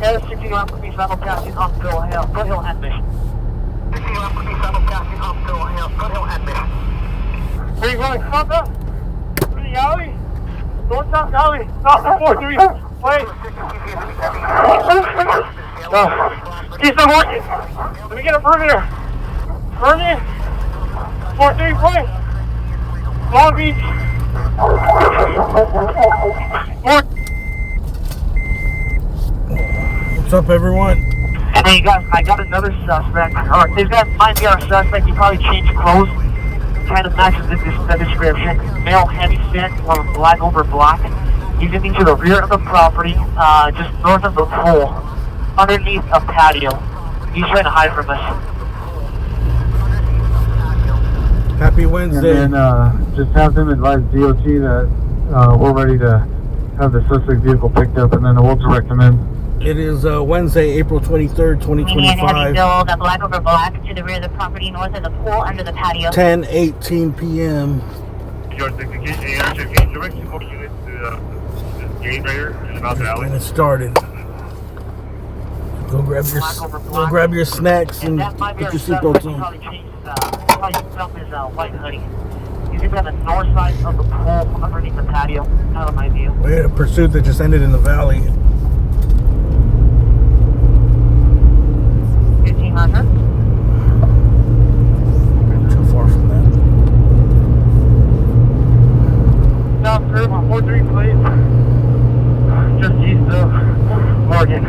Air 61 could be travel passing on Foothill and Mission. 61 could be travel passing on Foothill and Mission. Where you going? Come up? Through the alley? Don't stop the alley. Stop the 4-3. Wait. He's not working. Let me get a perimeter. Perimeter. 4-3, play. Long Beach. What's up, everyone? Hey guys, I got another suspect. These guys might be our suspect. He probably changed clothes. Kind of matches the description. Male, heavy set, black over black. He's getting to the rear of the property, just north of the pool, underneath a patio. He's trying to hide from us. Happy Wednesday. And then just have them advise DOT that we're ready to have the suspect vehicle picked up, and then we'll direct them in. It is Wednesday, April 23rd, 2025. The black over black to the rear of the property, north of the pool, under the patio. 10:18 p.m. And it started. Go grab your snacks and put your seatbelts on. Probably felt his white hoodie. He's just on the north side of the pool, underneath the patio, out of my view. We had a pursuit that just ended in the valley. 1500. Too far from that. South curve on 4-3, please. Just east of Morgan.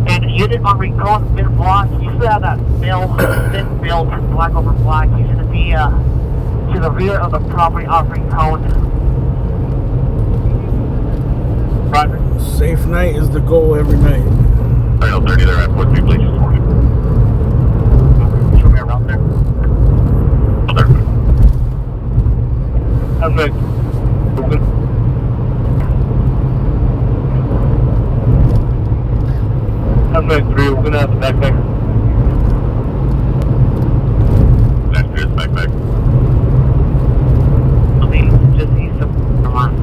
And unit on recall mid-block. You still have that mill, thin build, black over black. He's going to be to the rear of the property offering cone. Roger. Safe night is the goal every night. 30 there at 4-3, please. Show me around there. That's it. That's it, 3. We're going to have the backpack. That's good, backpack. I'll be just east of Vermont.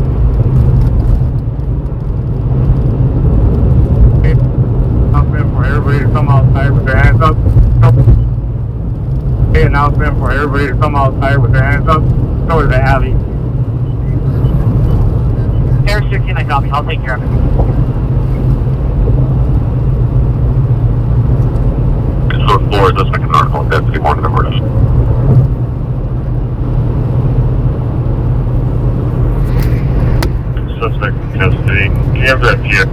Announcement for everybody to come outside with their hands up. Okay, announcement for everybody to come outside with their hands up. Towards the alley. Air 16, I copy. I'll take care of it. So 4 is a second article. That's the one number. Suspect in custody. Can you have that here?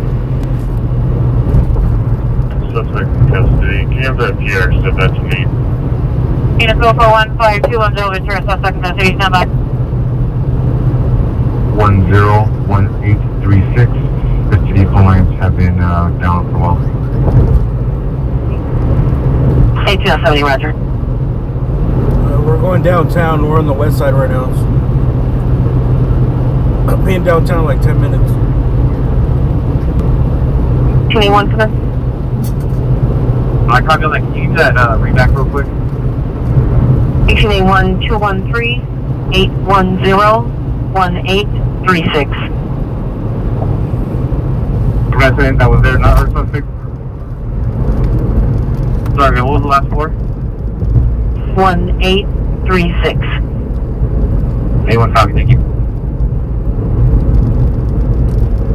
Suspect in custody. Can you have that PR? Send that to me. Unit 441-5210, Ventura, suspect in custody, stand by. 101836. The city phone lines have been down for a while. 1870, roger. We're going downtown. We're on the west side right now. I'll be in downtown in like 10 minutes. 21, come in. I copy that. Can you use that read back real quick? 1881-213-810-1836. The resident that was there, not our suspect. Sorry, what was the last 4? 1836. A1 copy, thank you.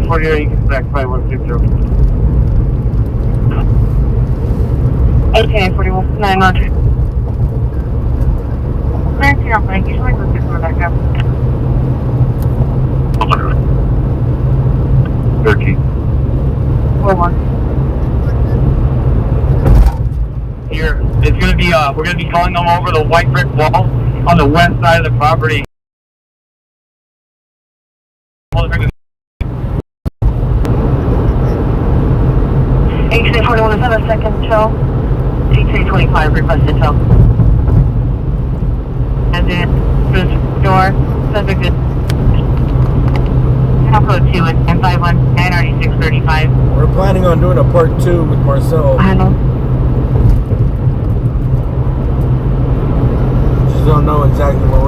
48, you can back 5160. 1841, 9 roger. 19, I'm fine. Usually we'll get some back up. 13. 41. Here, it's gonna be, we're gonna be calling them over the white brick wall on the west side of the property. 1841 is on a second tow. 1825 requested tow. As in, through the door, subject is code 2 and 51 99635. We're planning on doing a part 2 with Marcel. I know. Just don't know exactly what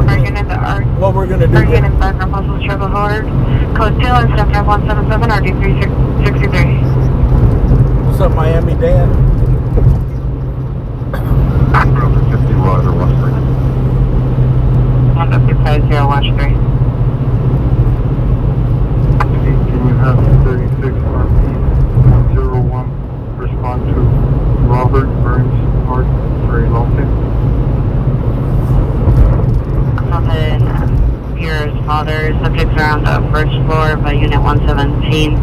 we're gonna do. Are you gonna back up muscle travel forward? Code 2 and 5177 RD363. What's up, Miami Dan? Brother 50 Roger, Western. 150 watch 3. Can you have 36 RP 101 respond to Robert Burns North for a Lawton? Something Pierre's father. Subjects are on the first floor by Unit 117.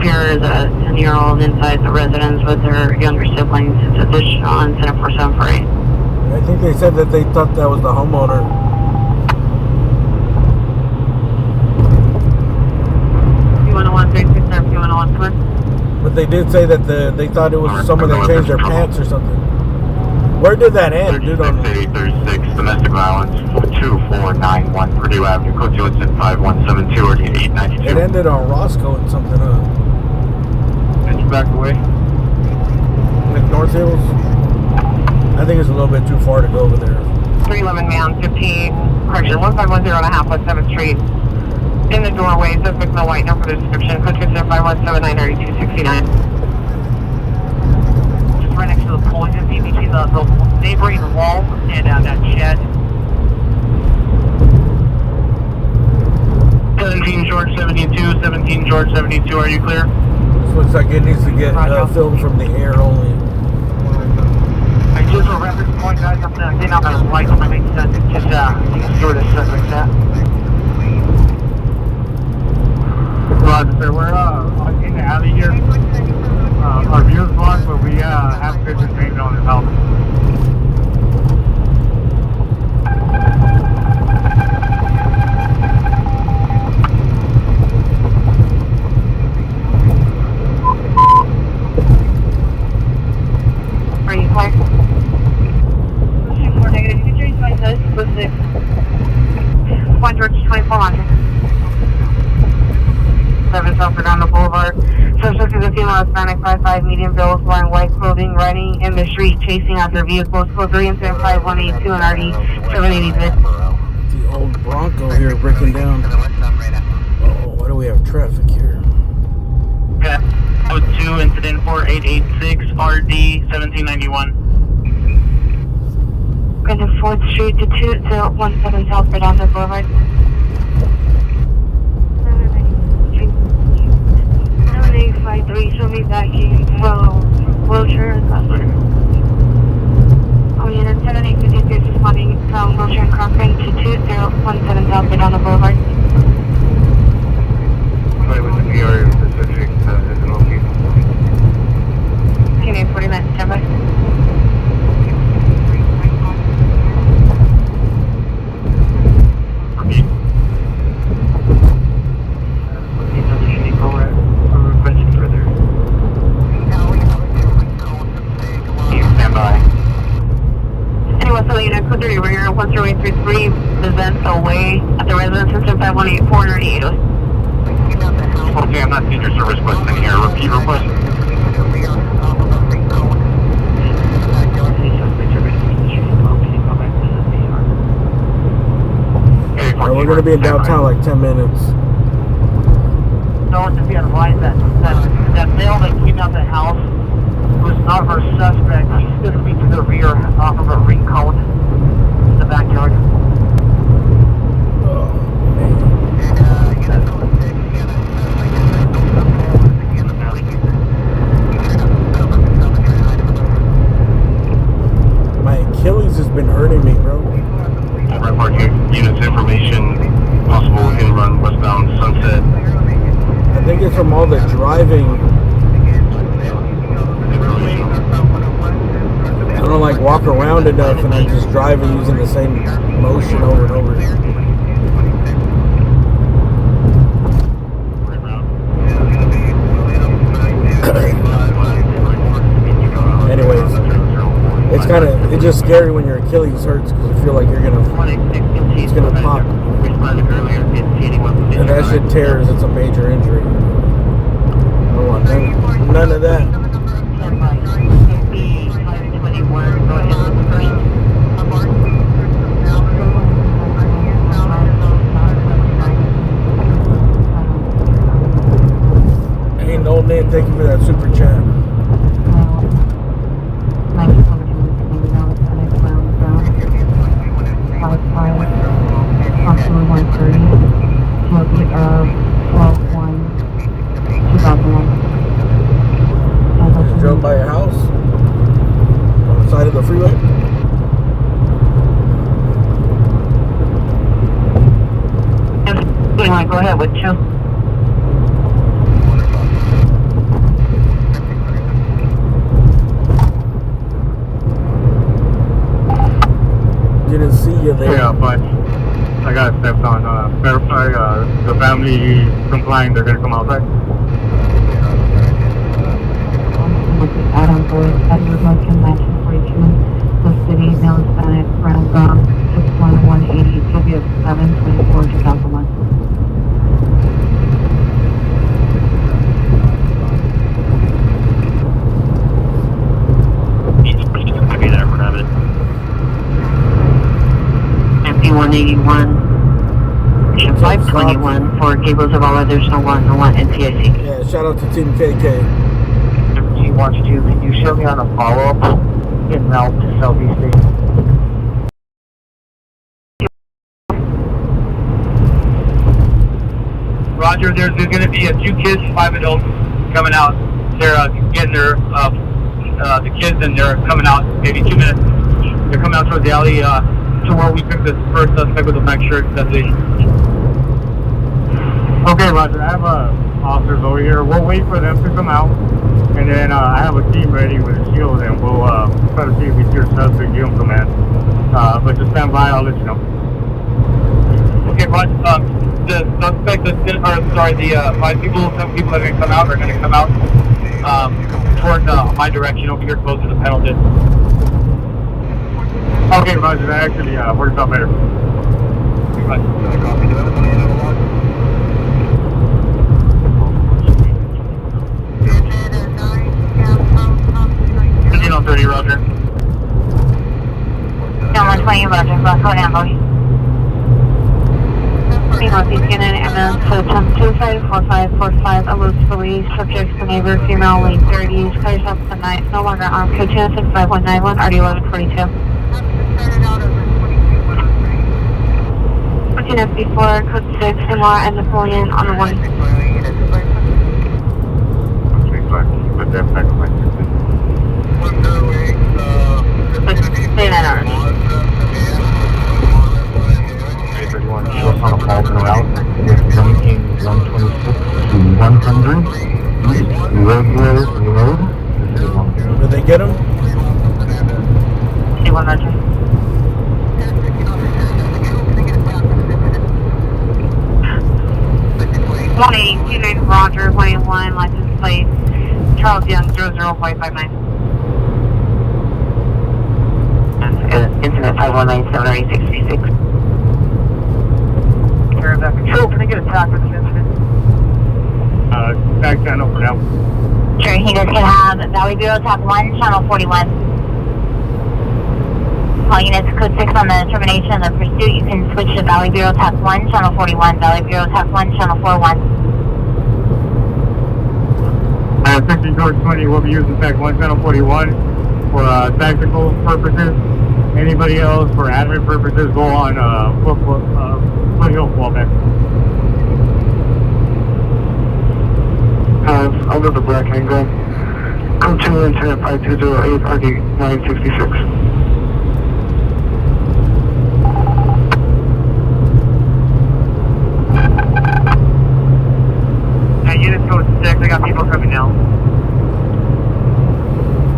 Pierre is a 10-year-old inside the residence with her younger siblings. It's a dish on 10748. I think they said that they thought that was the homeowner. But they did say that they thought it was someone that changed their pants or something. Where did that end, dude? 36, domestic violence, 2491 Purdue Avenue, code 5172 or 892. It ended on Roscoe and something, Did you back away? like North Hills. I think it's a little bit too far to go over there. 311 man, 15, correction, 1510 and a half West 7th Street. In the doorway, suspect no white, no further description, code 605179269. Just right next to the pool, you can see between the neighboring wall and that shed. 17 George 72, 17 George 72, are you clear? This looks like it needs to get filmed from the air only. And just for reference point, guys, I'm getting out my lights if that makes sense. Just, you can store this stuff like that. Roger, sir. We're in the alley here. Our view is blocked, but we have good containment on this house. Are you clear? 4 negative. You can change my test. With 6. 1 George 2400. 7 South Redondo Boulevard. Suspect is a female Hispanic, 5'5", medium build, wearing white clothing, riding in the street, chasing after vehicles. Code 3 and 5182 and RD 786. The old Bronco here breaking down. Oh, why do we have traffic here? Okay. Code 2, incident 4886, RD 1791. Going to 4th Street to 2017 South Redondo Boulevard. 7853, show me backing. Wheelchair and Crossing. Oh, yeah, then 7853 is responding from Wheelchair and Crossing to 2017 South Redondo Boulevard. Sorry, with the PR specific is an okay. TNA 49, standby. Repeat. Code 30 rear 10833 presents away at the residence system 518 488. Okay, I'm not seeing your service request in here. Repeat request. We're going to be in downtown like 10 minutes. No one to be advised that male that came out the house was not her suspect. He's going to be to the rear off of a ring cone in the backyard. My Achilles has been hurting me, bro. Right park units information. Possible we can run westbound Sunset. I think it's from all the driving. I don't like walk around enough, and I just drive and using the same motion over and over. Anyways, it's just scary when your Achilles hurts because you feel like it's gonna pop. And that shit tears, it's a major injury. I don't want none of that. thank you for that super chat. Approximately 1:30. Total of 12/1/2001. Just drove by your house on the side of the freeway. Go ahead, would you? Didn't see you there. Yeah, but I got stepped on. Verify the family complying. They're gonna come outside. Adam Boyd, Edward Lincoln, 1942. The city, male Hispanic, Brown Gum, 61180, Julia 724, 2001. Be there for it. MP 181. 521 for Gables of all others, no one, NTIC. Yeah, shout out to Team KK. He wants to, can you show me on a follow-up in route to Southeast State? Roger, there's going to be a few kids, 5 adults coming out. They're getting their, the kids, and they're coming out maybe 2 minutes. They're coming out towards the alley to where we took the first suspect with the black shirt. That's it. Okay, Roger. I have officers over here. We'll wait for them to come out, and then I have a team ready with a shield, and we'll try to see if we see your suspect, give them command. But just stand by. I'll let you know. Okay, Roger. The suspect that's going to, or sorry, the 5 people, 7 people that are going to come out are going to come out toward my direction over here, close to the penalty. Okay, Roger. That actually works out better. On 30, Roger. Down 120, Roger. Go down, Bogey. Northeast Cannon, ambulance to attempt suicide, 4545, eludes police, subjects the neighbor, female, late 30s, clears up the night, no longer armed, code 2065191, RD 1142. 1454, code 6, Lamar and Napoleon on the 1. Put that back on my system. 39 hours. 31 short on a call to route with 12126 to 100 regular road. Did they get him? 81 Roger. Roger, 181, license plate, Charles Young, 00559. Incident 519-78636. Care of that control, can I get a tag for this incident? Tag channel for now. Sure, you guys can have Valley Bureau Tap 1, Channel 41. All units, code 6 on the termination of the pursuit. You can switch to Valley Bureau Tap 1, Channel 41, Valley Bureau Tap 1, Channel 41. 60 George 20 will be using tag 1 channel 41 for tactical purposes. Anybody else for admin purposes go on foothill fallback. Under the black angle. Code 2 incident 5208, RD 966. Unit code 6, I got people coming now.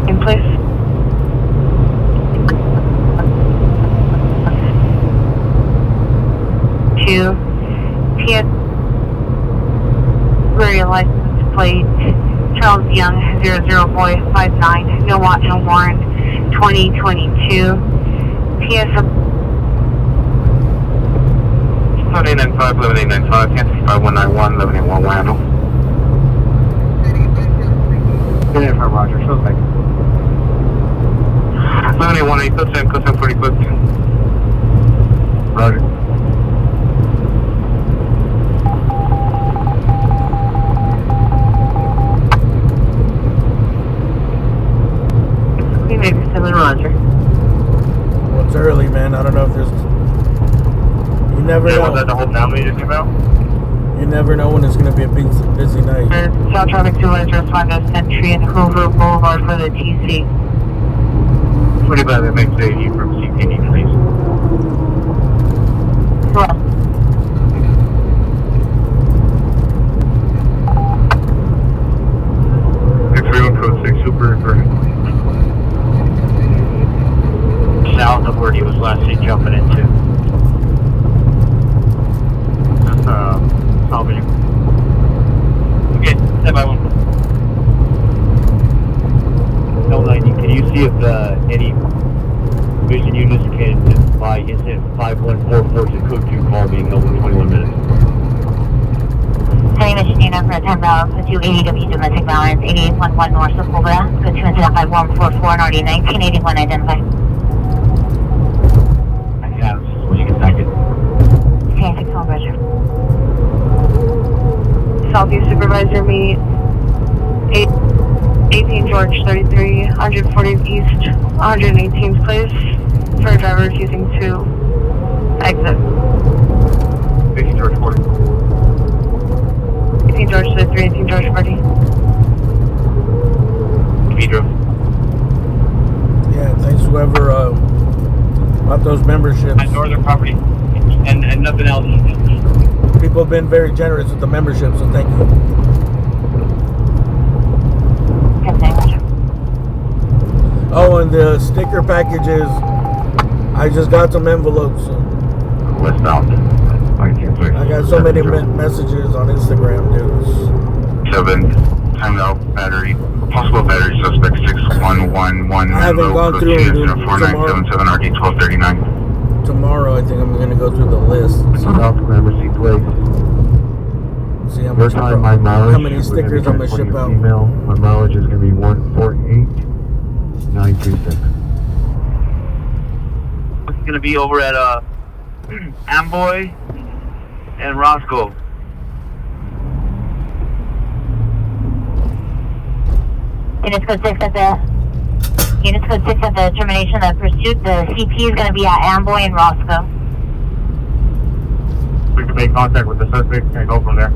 In place. To PS Rear license plate Charles Young 0059, no watch, no warrant, 2022. PS 7895, 11895, cancel 5191, 1181 handle. Good for Roger, so like 7818, code 740 foot. Roger. whole family just came out. You never know when it's going to be a busy night. South Traffic 200, find us entry in Hoover Boulevard for the TC. 25 MX80 from CPD, please. Hello. X-ray code 6, super correct. South of where he was last seen jumping into. That's, Salvation. Okay, step by one. L90, can you see if any vision units can by incident 5144 to code 2 call being held in 21 minutes? City Mission Unit for 10 balance with 280W domestic balance, 8811 north of Cobra. Go to incident 5144 and already 1981 identified. I have, when you get second. Okay, 6 home, Roger. Southeast Supervisor meet 18 George 33, 140th East, 118th place for a driver refusing to exit. 18 George 40. 18 George 33, 18 George 40. Pedro. Yeah, thanks whoever bought those memberships. At Northern Property. And nothing else. People have been very generous with the membership, so thank you. Oh, and the sticker packages, I just got some envelopes. So Westbound. I got so many messages on Instagram, dude. 7, timed out battery, possible battery suspect 6111. I haven't gone through them, dude. 4977 RD 1239. Tomorrow, I think I'm going to go through the list. South Gramercy Place. See how Your much time, my mileage. how many stickers I'm going to ship out. Email. My mileage is going to be 148936. It's going to be over at Amboy and Roscoe. Units code 6 at the termination of pursuit. The CP is going to be at Amboy and Roscoe. We can make contact with the suspect and go from there.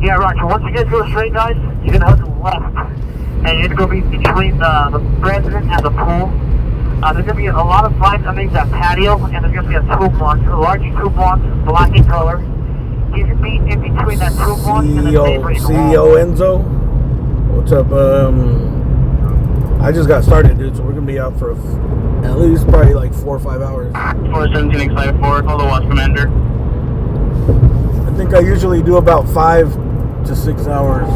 Yeah, Roger. Once you get to a straight, guys, you're going to have to left. And you're going to be between the president and the pool. There's going to be a lot of flights underneath that patio, and there's going to be a toolbox, a large toolbox, black in color. You can be in between that toolbox and the neighboring CEO Enzo, what's up? I just got started, dude, so we're going to be out for at least probably like 4 or 5 hours. 417 excited forward, call the watch commander. I think I usually do about 5 to 6 hours.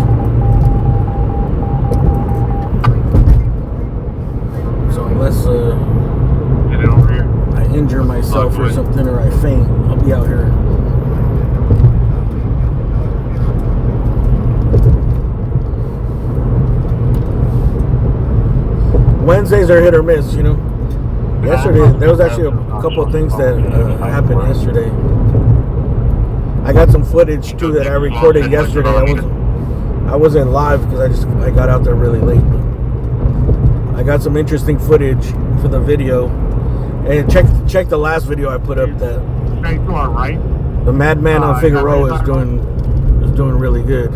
So unless Get it over here. I injure myself or something, or I faint, I'll be out here. Wednesdays are hit or miss, you know. Yesterday, there was actually a couple of things that happened yesterday. I got some footage too that I recorded yesterday. I wasn't live because I got out there really late. But I got some interesting footage for the video. And check the last video I put up. That Straight to our right. the Madman on Figueroa is doing really good.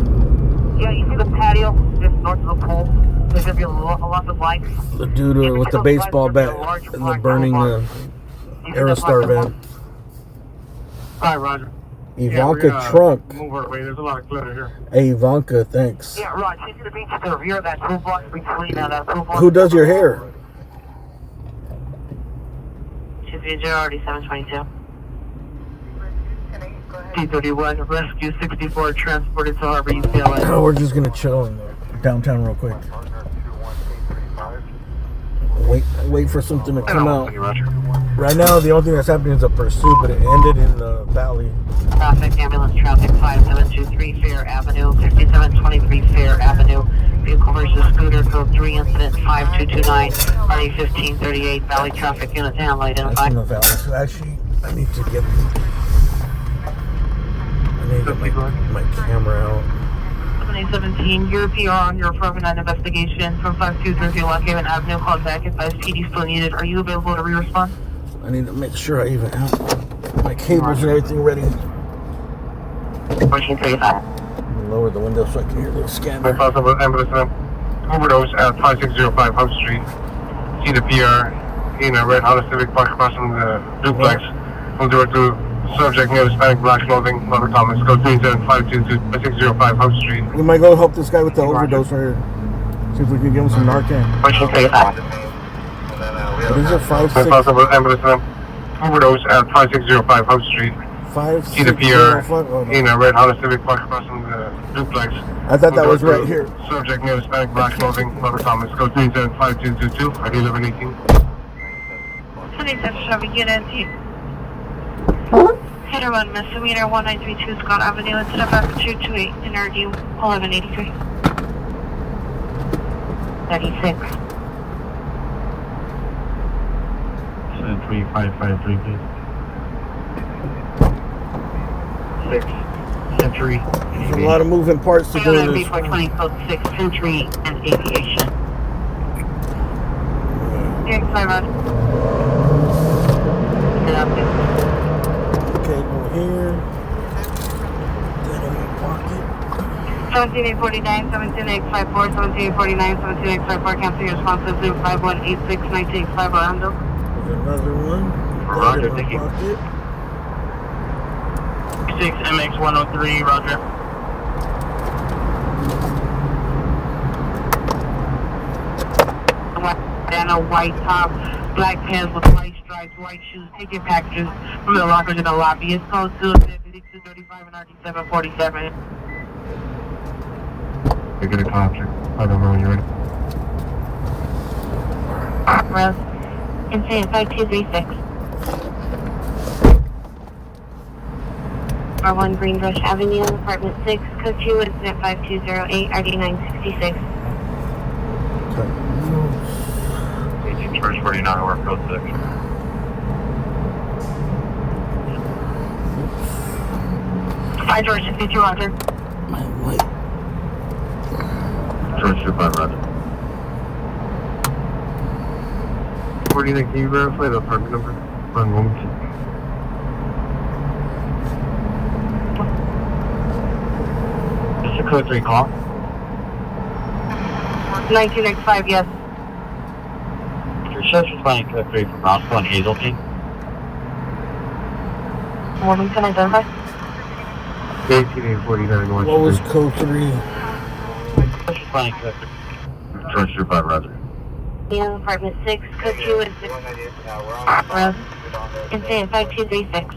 Yeah, you see the patio just north of the pool. There's going to be a lot of bikes. The dude with the baseball bat and the burning Aerostar van. Alright, Roger. Ivanka Trump. Move our way. There's a lot of clutter here. Hey, Ivanka, thanks. Yeah, right. She's going to be to the rear of that toolbox between that toolbox. Who does your hair? Should be already 722. T31, Rescue 64, transported to Harbor, UCLA. Oh, we're just gonna chill in downtown real quick. Wait for something to come out. Right now, the only thing that's happening is a pursuit, but it ended in the valley. Traffic, ambulance traffic, 5723 Fair Avenue, 5723 Fair Avenue. Vehicle versus scooter, code 3, incident 5229, RA 1538, Valley traffic unit down, identified. That's in the valley. So actually, I need to get my camera out. 2017, your PR on your affirmative investigation from 5230 Lock Haven Avenue. Call back, advise PD still needed. Are you available to re-respond? I need to make sure I even have My cables and everything ready. Pushing 35. Lower the window so I can hear the scanner. Possible ambulance overdose at 5605 Hub Street. See the PR in a red Honda Civic parked across from the duplex. We'll do it to subject near Hispanic black clothing. Robert Thomas, code 37522 Hub Street. We might go help this guy with the overdose right here. See if we can give him some Narcan. Pushing 35. What is it? 5-6. Possible ambulance overdose at 5605 Hub Street. 5 See the 6 PR 0 5. Oh, no. in a red Honda Civic parked across from the duplex. I thought that was right here. Subject near Hispanic black clothing. Robert Thomas, code 37522 ID 1118. 27 Chevy, get into Header 1, misdemeanor 1932 Scott Avenue, instead of aperture 28, NRD 1183. 36. 3553, please. 6. Century. There's a lot of moving parts to do this. B420 code 6. Century and aviation. Yes, I run. Cable here. That in my pocket. 17849, 17854, 17849, 17854, cancel your responses, 5186, 1985 Orlando. There's another one. Roger, That in my thank you. pocket. 6 MX 103, Roger. And a white top, black pants with white stripes, white shoes. Take your packages from the lockers in the lobby. It's code 235 and RD 747. You're gonna contact. I don't know when you're ready. Rose, insane 5236. R1 Greenbush Avenue, apartment 6, code 2, incident 5208, RD 966. Agent Charge 49 over code 6. Hi, George 52, Roger. My light. George 25, Roger. 49, can you verify the apartment number? One moment. This is a code 3 call. 1995, yes. Your show's responding code 3 from Roscoe and Hazelton. Wilmington identify. 1849, What was code 3? Show's responding code 3. George 25, Roger. In apartment 6, code 2, incident. Rose, insane 5236.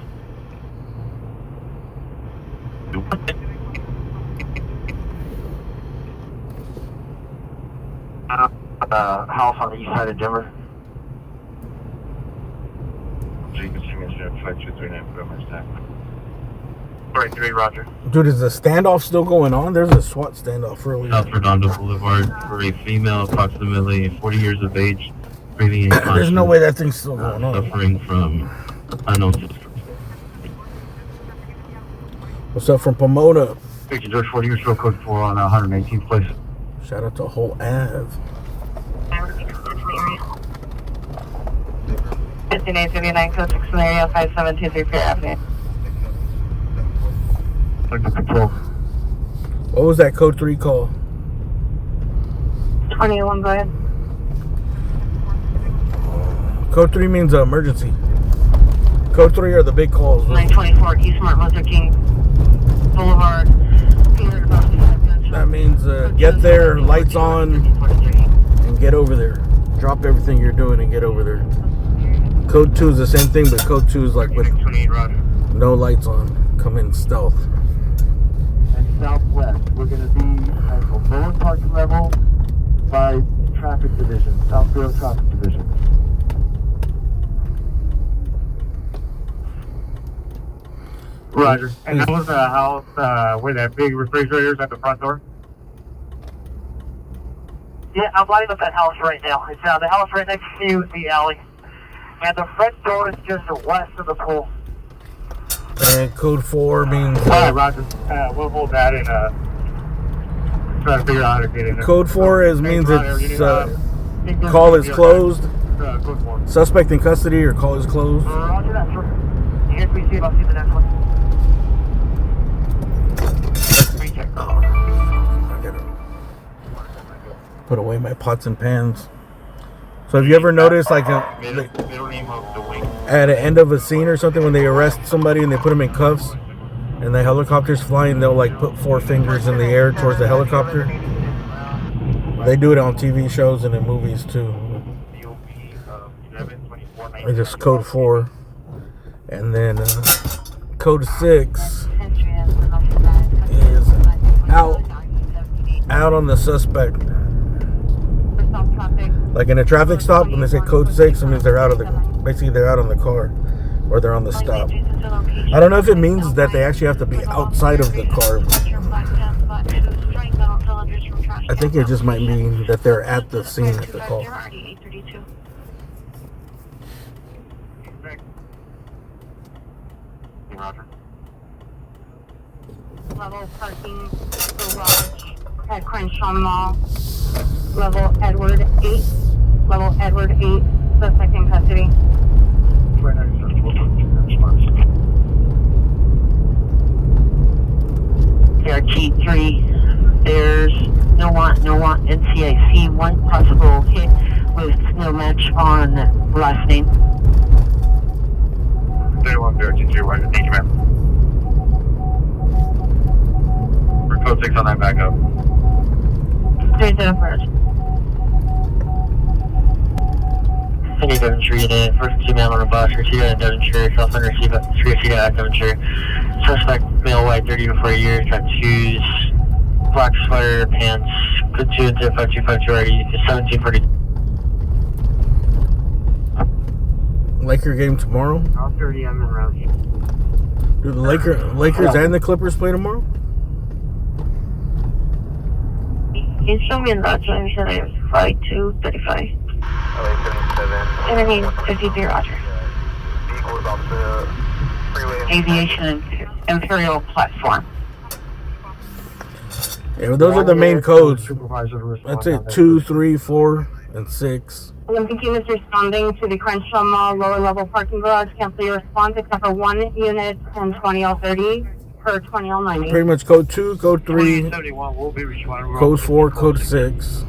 House on the east side of Denver. So you can see me at 5239 for my stack. 43, Roger. Dude, is the standoff still going on? There's a SWAT standoff earlier. South Redondo Boulevard for a female approximately 40 years of age, breathing unconscious. There's no way that thing's still going on. Suffering from unknown symptoms. What's up from Pomona? Victor George 40 years, show code 4 on 118th place. Shout out to Whole Ave. 5859, code 6 in the area, 5723 Fair Avenue. Control. What was that code 3 call? 21, go ahead. Code 3 means emergency. Code 3 are the big calls. 924 East Martin Luther King Boulevard. That means get there, lights on, and get over there. Drop everything you're doing and get over there. Code 2 is the same thing, but code 2 is like with 28, Roger. no lights on. Come in stealth. And southwest, we're going to be at the lower parking level by traffic division, Southfield Traffic Division. Roger. And that was the house where that big refrigerator is at the front door? Yeah, I'm lighting up that house right now. It's the house right next to the alley. And the front door is just west of the pool. And code 4 means Alright, Roger. We'll hold that and try to figure out how to get in there. code 4 is means Roger, it's call call is closed. Code 4. Suspect in custody or call is closed. Roger that, sir. If we see, I'll see the next one. Recheck. I gotta put away my pots and pans. So have you ever noticed, like, Middle name of the wing. at the end of a scene or something, when they arrest somebody and they put them in cuffs, and the helicopter's flying, they'll like put 4 fingers in the air towards the helicopter? They do it on TV shows and in movies too. It's just code 4, and then code 6 is out on the suspect. Like in a traffic stop, when they say code 6, it means they're out of the, basically they're out on the car, or they're on the stop. I don't know if it means that they actually have to be outside of the car. I think it just might mean that they're at the scene at the call. Roger. Level parking garage at Crenshaw Mall. Level Edward 8. Level Edward 8. Suspect in custody. CRT 3. There's no want, NCIC. One possible hit with no match on last name. 3102, Roger. Thank you, ma'am. For code 6 on that backup. 371. City Devonshire unit, first 2 man on a bus, Rashida and Devonshire, South Under Rashida at Devonshire. Suspect, male, white, 30 to 40 years, tattoos, black sweater, pants, good 2-5252 already, 1740. Laker game tomorrow? 30, I'm in route. Do the Lakers and the Clippers play tomorrow? He's showing me in that time, he said I have 5235. Enemy 53, Roger. Aviation Imperial platform. Yeah, well, those are the main codes. That's it, 2, 3, 4, and 6. Olympic team is responding to the Crenshaw Mall lower level parking garage. Cancel your response except for 1 unit and 20L30 per 20L90. Pretty much code 2, code 3, code 4, code 6.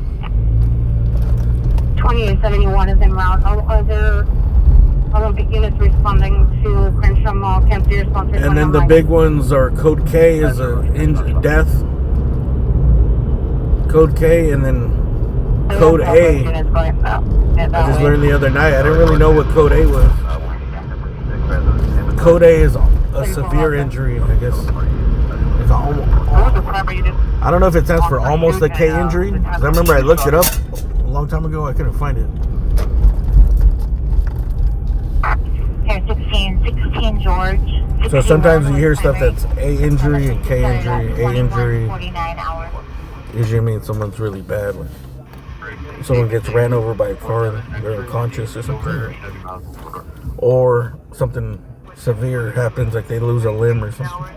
2871 is en route. All other Olympic units responding to Crenshaw Mall. Cancel your response for 20L90. And then the big ones are code K is a death. Code K, and then code A. I just learned the other night. I didn't really know what code A was. Code A is a severe injury, I guess. It's I don't know if it stands for almost a K injury. 'Cause I remember I looked it up a long time ago. I couldn't find it. Here, 16 George. So sometimes you hear stuff that's A injury and K injury. A injury 49 hours. usually means someone's really bad. Like someone gets ran over by a car and they're unconscious or something. Or something severe happens, like they lose a limb or something.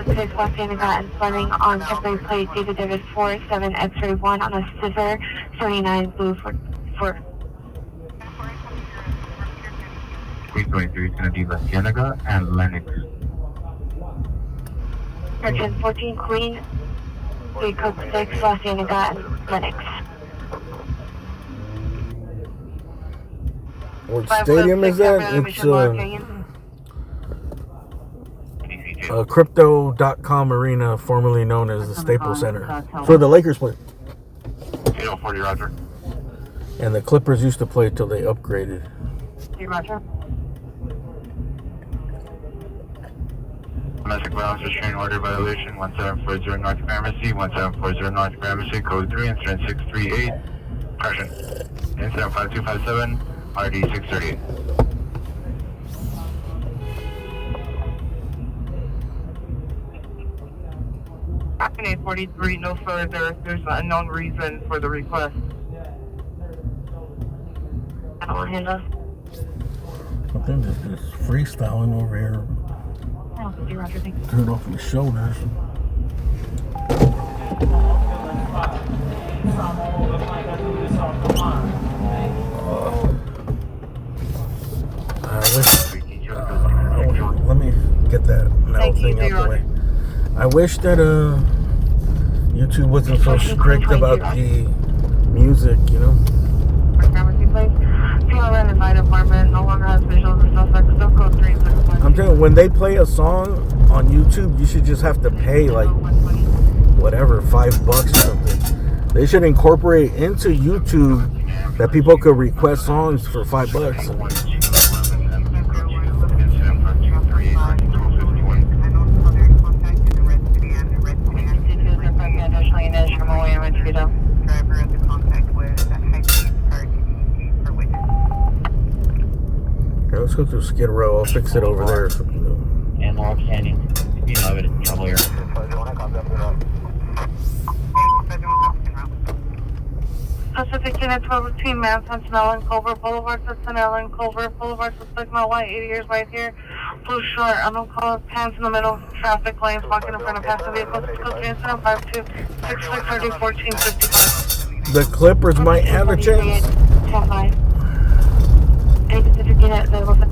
Okay, Washington got and running on Kepler plate David 47 X-ray 1 on a scissor 79 blue for 323 is going to be La Cienega and Lennox. Section 14 Queen 3 Code 6 La Cienega and Lennox. What stadium is that? It's Crypto.com Arena, formerly known as the Staples Center. It's where the Lakers play. 8040, Roger. And the Clippers used to play till they upgraded. Roger. Domestic violence restraining order violation 1740 North Gramercy, 1740 North Gramercy, code 3, incident 638. Correction. Incident 5257, RD 638. In 843, no further. There's an unknown reason for the request. I'll handle. I think this is freestyling over here. Roger, thank you. Turn off your shoulders. Let me get that metal thing out the way. I wish that YouTube wasn't so strict about the music, you know. I'm telling you, when they play a song on YouTube, you should just have to pay like whatever, $5 or something. They should incorporate into YouTube that people could request songs for $5. Okay, let's go through Skid Row. I'll fix it over there. And Laurel Canyon. You know, I'm in trouble here. Pacific Unit 12 between Mount Sentinel and Culver Boulevard, Sentinel and Culver Boulevard, suspect my white 80 years right here. Blue short, I'm gonna call it pants in the middle, traffic lanes, walking in front of passenger vehicles, code incident 5266 1455. The Clippers might have a chance. 10-5. Any Pacific Unit available?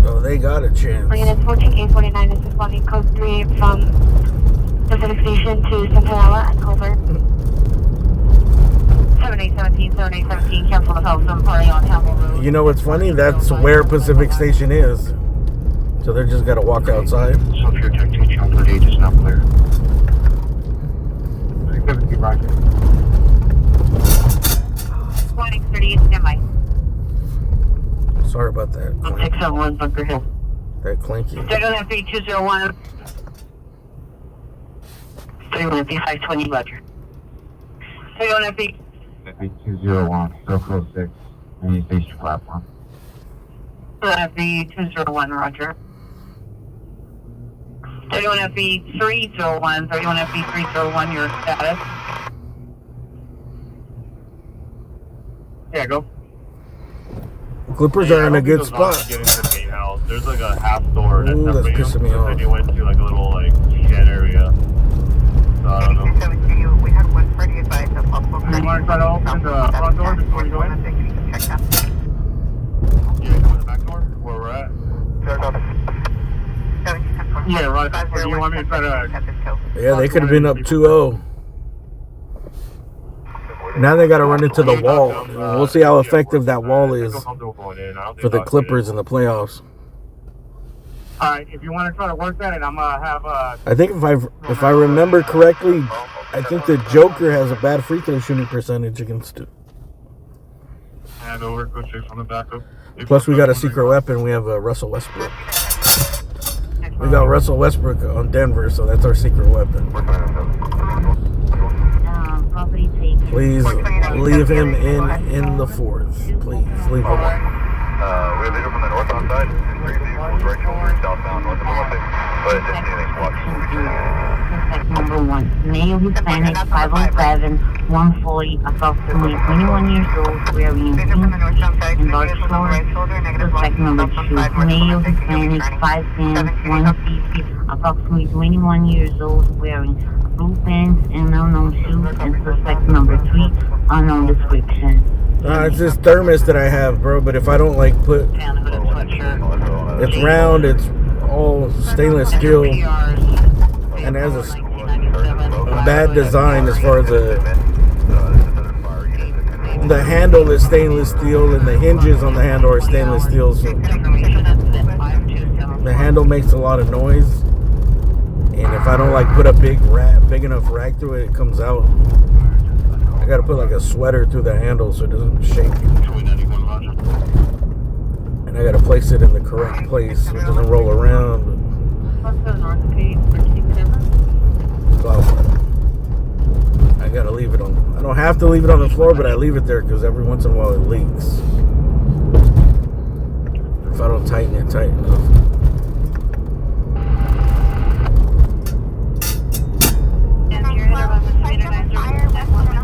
Oh, they got a chance. Unit 14849 is responding code 3 from Pacific Station to Centinela and Culver. 7817, cancel the Felsen party on Hamel Road. You know what's funny? That's where Pacific Station is. So they're just gotta walk outside. So if your tactical channel 38 is not clear. 670 Roger. 2038, standby. Sorry about that. 671 Bunker Hill. That clinky. They're gonna be 201. 31 520 Roger. They're gonna be 201, Circle 6, and you face your platform. 201 Roger. 31 FB 301, 31 FB 301, your status. Yeah, go. Clippers are in a good spot. Get into the main house. There's like a half door that's Ooh, that's separating pissing me them, off. and you went to like a little like shed area. So I don't know. We had one party advice of possible. You want to try to open the front door before you go in? Yeah, go in the back door where we're at. Yeah, right. Or do you want me to try to? Yeah, they could have been up 2-0. Now they got to run into the wall. We'll see how effective that wall is for the Clippers in the playoffs. All right, if you want to try to work that, and I'm gonna have I think if I remember correctly, I think the Joker has a bad free throw shooting percentage against it. hand over, go straight from the back up. Plus, we got a secret weapon. We have Russell Westbrook. We got Russell Westbrook on Denver, so that's our secret weapon. Please leave him in the fourth. Please leave him. We have visual from the northbound side. Three vehicles right shoulder southbound north of 116. But if anything's watched. Suspect number 1, male Hispanic, 5'11", 140, approximately 21 years old, wearing jeans and dark shorts. Suspect number 2, male Hispanic, 5'10", 150, approximately 21 years old, wearing blue pants and unknown shoes. And suspect number 3, unknown description. It's this thermos that I have, bro. But if I don't like put, it's round. It's all stainless steel, and it has a bad design as far as the handle is stainless steel, and the hinges on the handle are stainless steel. So the handle makes a lot of noise, and if I don't like put a big enough rack through it, it comes out. I gotta put like a sweater through the handle so it doesn't shake. And I gotta place it in the correct place so it doesn't roll around. I gotta leave it on. I don't have to leave it on the floor, but I leave it there because every once in a while it leaks. If I don't tighten it tight enough.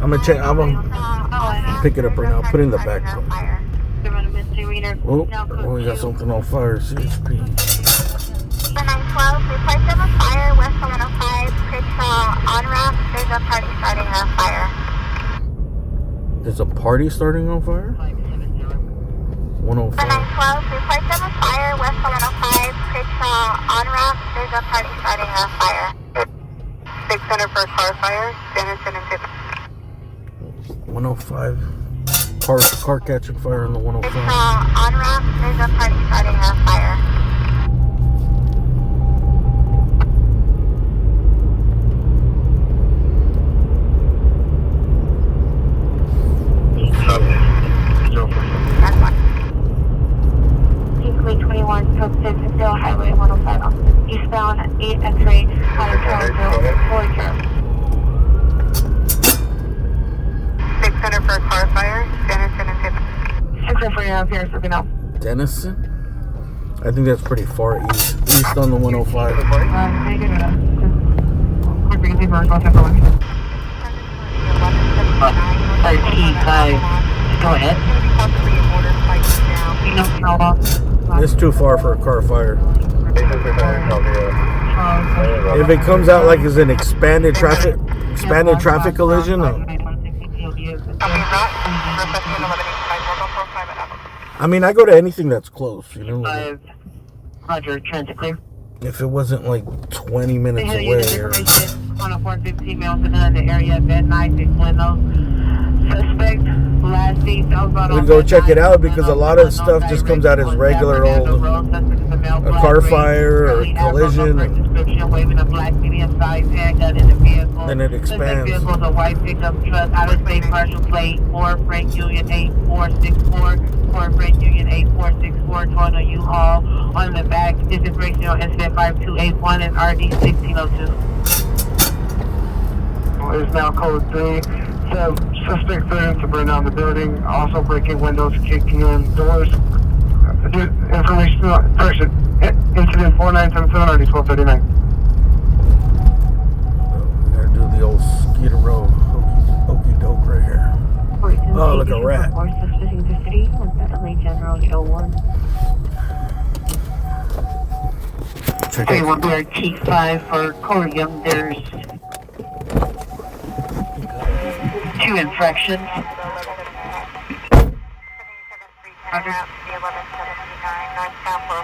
I'm gonna pick it up right now. Put it in the back. Oh, we got something on fire. CHP. The 912, we placed them on fire, west 105, Crenshaw on ramp. There's a party starting on fire. There's a party starting on fire? 105. The 912, we placed them on fire. There's a party starting a fire. 600 for car fire, Dennison and Tiffany. 105. Car catching fire on the 105. On ramp, there's a party starting a fire. That's one. Peakway 21, posted Hill Highway 105 eastbound 8 X-ray out of Charlottesville, Floyd Drive. 600 for car fire, Dennison and Tiffany. 6 for your here, so we know. Dennison? I think that's pretty far east. East on the 105. Go ahead. It's too far for a car fire. If it comes out like it's an expanded traffic collision, I mean, I go to anything that's close, you know. Like, Roger, transit clear. if it wasn't like 20 minutes away. Or, On a 415 miles in the area at midnight, window. Suspect last seen we go check it out because a lot of stuff just comes out as regular old a car fire or collision. Waving a black medium-sized handgun in the vehicle. Then it expands. The vehicle is a white pickup truck, out-of-state partial plate, Ford Freight Union 8464, Ford Freight Union 8464, Toyota U-Haul. On the back, disinfectional incident 5281 and RD 1602. It's now code 3. So, suspect threatened to burn down the building, also breaking windows, kicking in doors. Information person. Incident 4977 RD 1239. We gotta do the old Skeeter Row okey doke right here. Oh, look, a rat. Check Okay, it. we'll do our T5 for Corium. There's 2 infractions.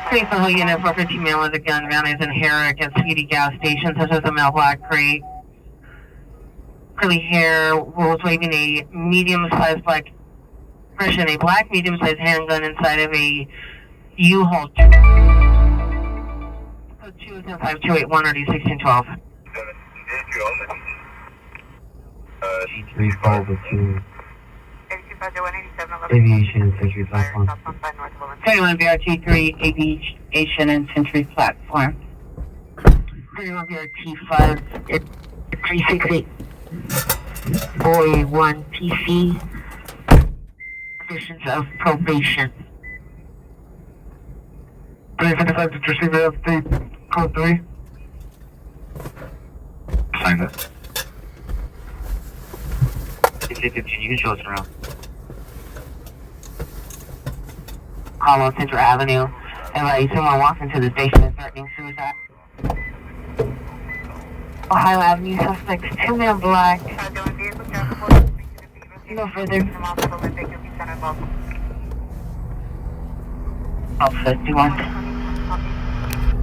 Please the whole unit for 15 male with a gun ran as in Herrick at Sweetie gas station, such as the Mel Black Crate. Curly hair was waving a medium-sized black person, a black medium-sized handgun inside of a U-Haul. 5281 or D1612. G352. Aviation and Century Platform. 21 BRT3 Aviation and Century Platform. 31 BRT5 368 Boy 1 PC. Conditions of probation. 355, did you receive the update code 3? Sign this. You can show us around. Hollow Central Avenue. And someone walks into the station and threatening suicide. Ohio Avenue suspects 2 men black. No further. Alpha 51.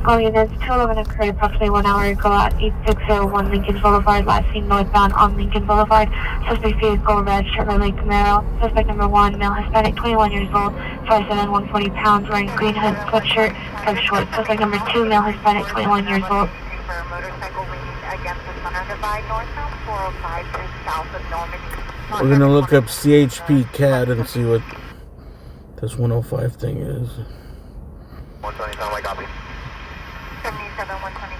All units, 211 occurred approximately 1 hour ago at 8601 Lincoln Boulevard, last seen northbound on Lincoln Boulevard. Suspect vehicle, red Chevrolet Camaro. Suspect number 1, male Hispanic, 21 years old, 5'7", 140 pounds, wearing green hood sweatshirt, cut short. Suspect number 2, male Hispanic, 21 years old. We're gonna look up CHP CAD and see what this 105 thing is. 120 sound like copy. 77, 120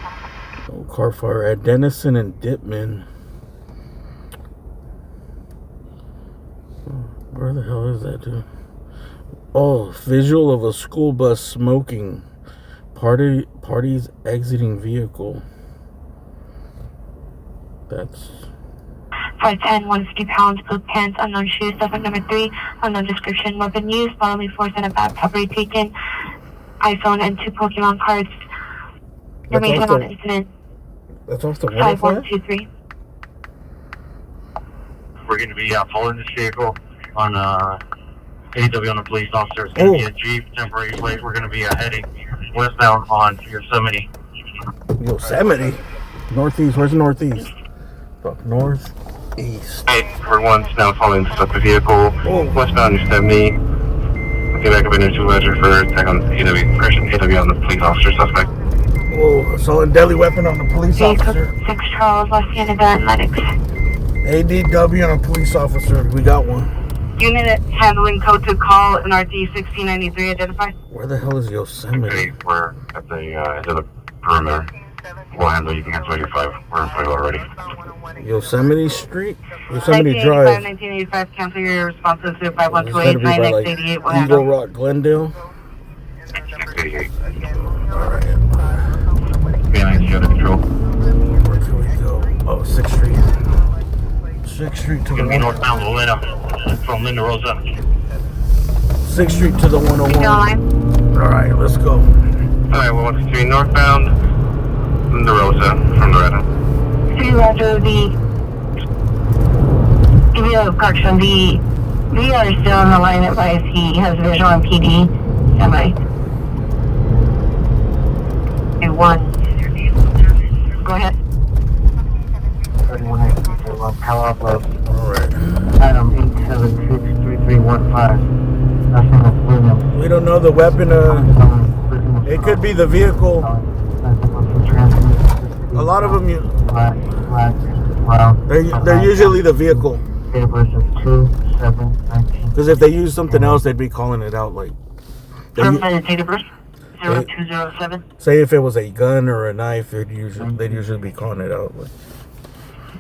Oh, car fire at Dennison and Dipman. Where the hell is that, dude? Oh, visual of a school bus smoking. Parties exiting vehicle. That's 5'10", 150 pounds, blue pants, unknown shoes. Suspect number 3, unknown description, weapon used, bodily force and a bad property taken, iPhone and 2 Pokemon cards. Information on incident. That's off the 105? 5123. We're going to be following this vehicle on AW on a police officer. It's going to be a Jeep temporary plate. We're going to be heading westbound on Yosemite. Yosemite? Northeast. Where's northeast? Fuck, northeast. Hey, for once, now following the suspect vehicle. Westbound, you 70. Get back up in your supervisor for attack on AW. Correction, AW on the police officer suspect. Oh, assault and deadly weapon on the police officer. 6 Charles, Los Angeles medics. ADW on a police officer. We got one. Unit handling code to call NRD 1693 identified. Where the hell is Yosemite? We're at the end of the perimeter. We'll handle you can cancel your 5. We're in 5 already. Yosemite Street? Yosemite Drive. 1985, cancel your responses to 5128 It's gotta be by, like, 9688. We'll Eagle handle. Rock, Glendale. 688. Alright. BNIC under control. Where can we go? Oh, 6th Street. 6th Street to the Northbound Lolita from Linda Rosa. 6th Street to the 101. line. Alright, let's go. Alright, we're 163 northbound Linda Rosa from Loretta. 3 Roger, correction, the VR is still on the line. Advise he has visual on PD. Standby. Okay, 1. Go ahead. 3181, power upload. Alright. Item 8763315. That's in the Williams. We don't know the weapon. It could be the vehicle. A lot of them, they're usually the vehicle. Because if they use something else, they'd be calling it out. Like, Date of birth? 0207. say if it was a gun or a knife, they'd usually be calling it out. Like,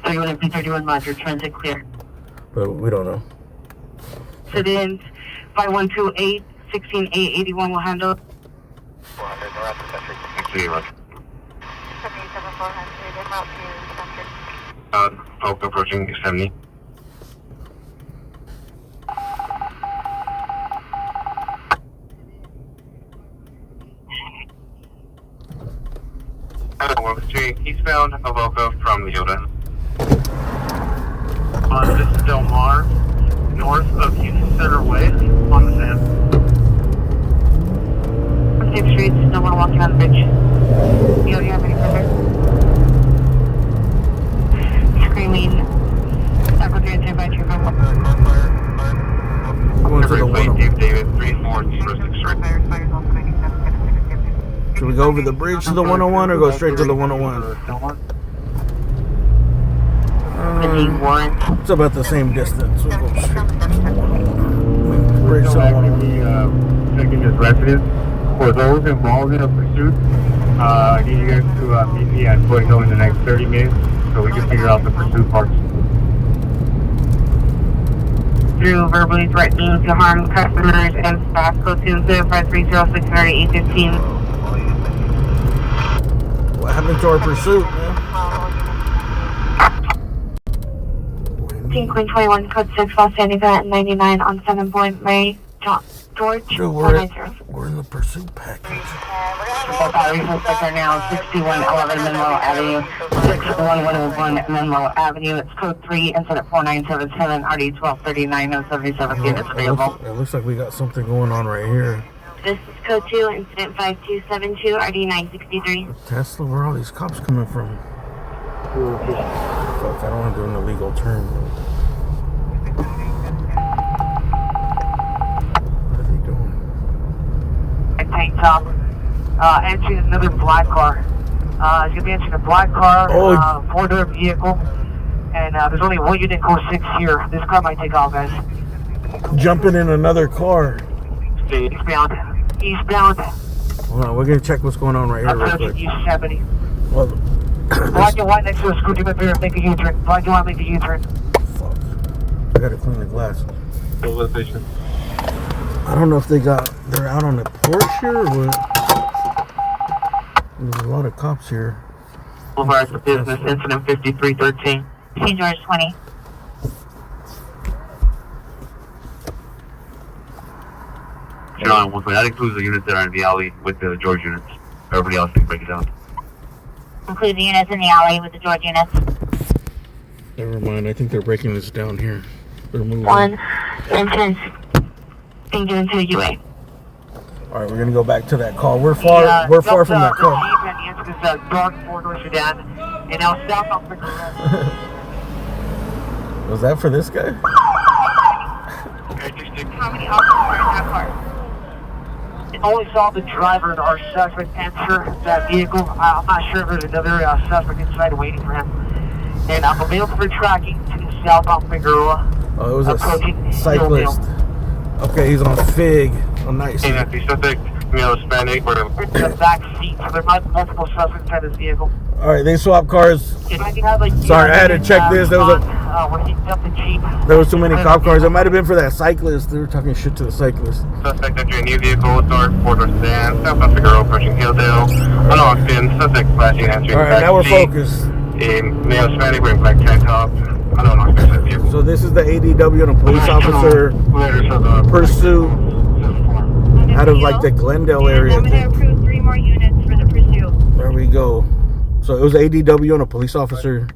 31 and P31 Roger, transit clear. but we don't know. Sit-ins 5128 16881 will handle. 77 Oak approaching 70. Walk Street eastbound Avoca from Leota. This is Del Mar, north of Houston Center Way, on the sand. 6th Street, still want to walk around the bridge. You don't have any further? Screaming. Tackle 3 and 10 by 2 from 1. Going to the Plate 101. David 3406. Should we go over the bridge to the 101 or go straight to the 101? It's about the same distance. We'll go straight to the 101. Bridge to the 101. Checking his residence. For those involved in a pursuit, I need you guys to meet me at Foothill in the next 30 minutes so we can figure out the pursuit parts. Through verbally threatening to harm customers and staff, code 25306 What happened to our pursuit, man? Team Queen 21, code 6, Los Angeles 99 on 7 Point Mary George. Dude, we're in the pursuit package. Both batteries suspects are now 6111 Menlo Avenue, 61111 Menlo Avenue. It's code 3, incident 4977, RD 1239, no 77 units available. It looks like we got something going on right here. This is code 2, incident 5272, RD 963. Tesla, where are all these cops coming from? Fuck, I don't want to do an illegal turn. What are they doing? Tank top. Entering another black car. He's gonna be entering a black car, Oh. 4-door vehicle. And there's only one unit code 6 here. This car might take off, guys. Jumping in another car. Eastbound. Eastbound. Hold on, we're gonna check what's going on right here real Approaching quick. East 70. Well, Black and white next to a scooter repair. Make a U-turn. Black and white, make a U-turn. fuck. I gotta clean the glass. Civilization. I don't know if they're out on the porch here or what. There's a lot of cops here. Boulevard for business, incident 5313. C George 20. John, that includes the units that are in the alley with the George units. Everybody else can break it down. Include the units in the alley with the George units. Never mind, I think they're breaking this down here. They're moving. 1 entrance being given to UA. Alright, we're gonna go back to that call. We're far from that car. The Jeep and the a dark four-door sedan. And now south on Figueroa. Was that for this guy? How many officers were in that car? I only saw the driver and our suspect enter that vehicle. I'm not sure if there's another suspect inside waiting for him. And I'm available for tracking to southbound Figueroa. Oh, it was a cyclist. Okay, he's on Fig. Oh, nice. Suspect, male Hispanic, In the back seat. So there might be multiple suspects inside this vehicle. All right, they swapped cars. If I can have, like, Sorry, I had to check this. There was we're heating up the Jeep. there was too many cop cars. It might have been for that cyclist. They were talking shit to the cyclist. suspect entering a new vehicle, dark four-door sedan, southbound Figueroa, approaching Hilldale. Unlocked in, suspect flashing, entering All the right, now we're back seat. focused. A male Hispanic wearing black tank top. Unlocked in vehicle. So this is the ADW and a police officer pursuit out of like the Glendale area. I'm going to approve 3 more units for the pursuit. There we go. So it was ADW and a police officer.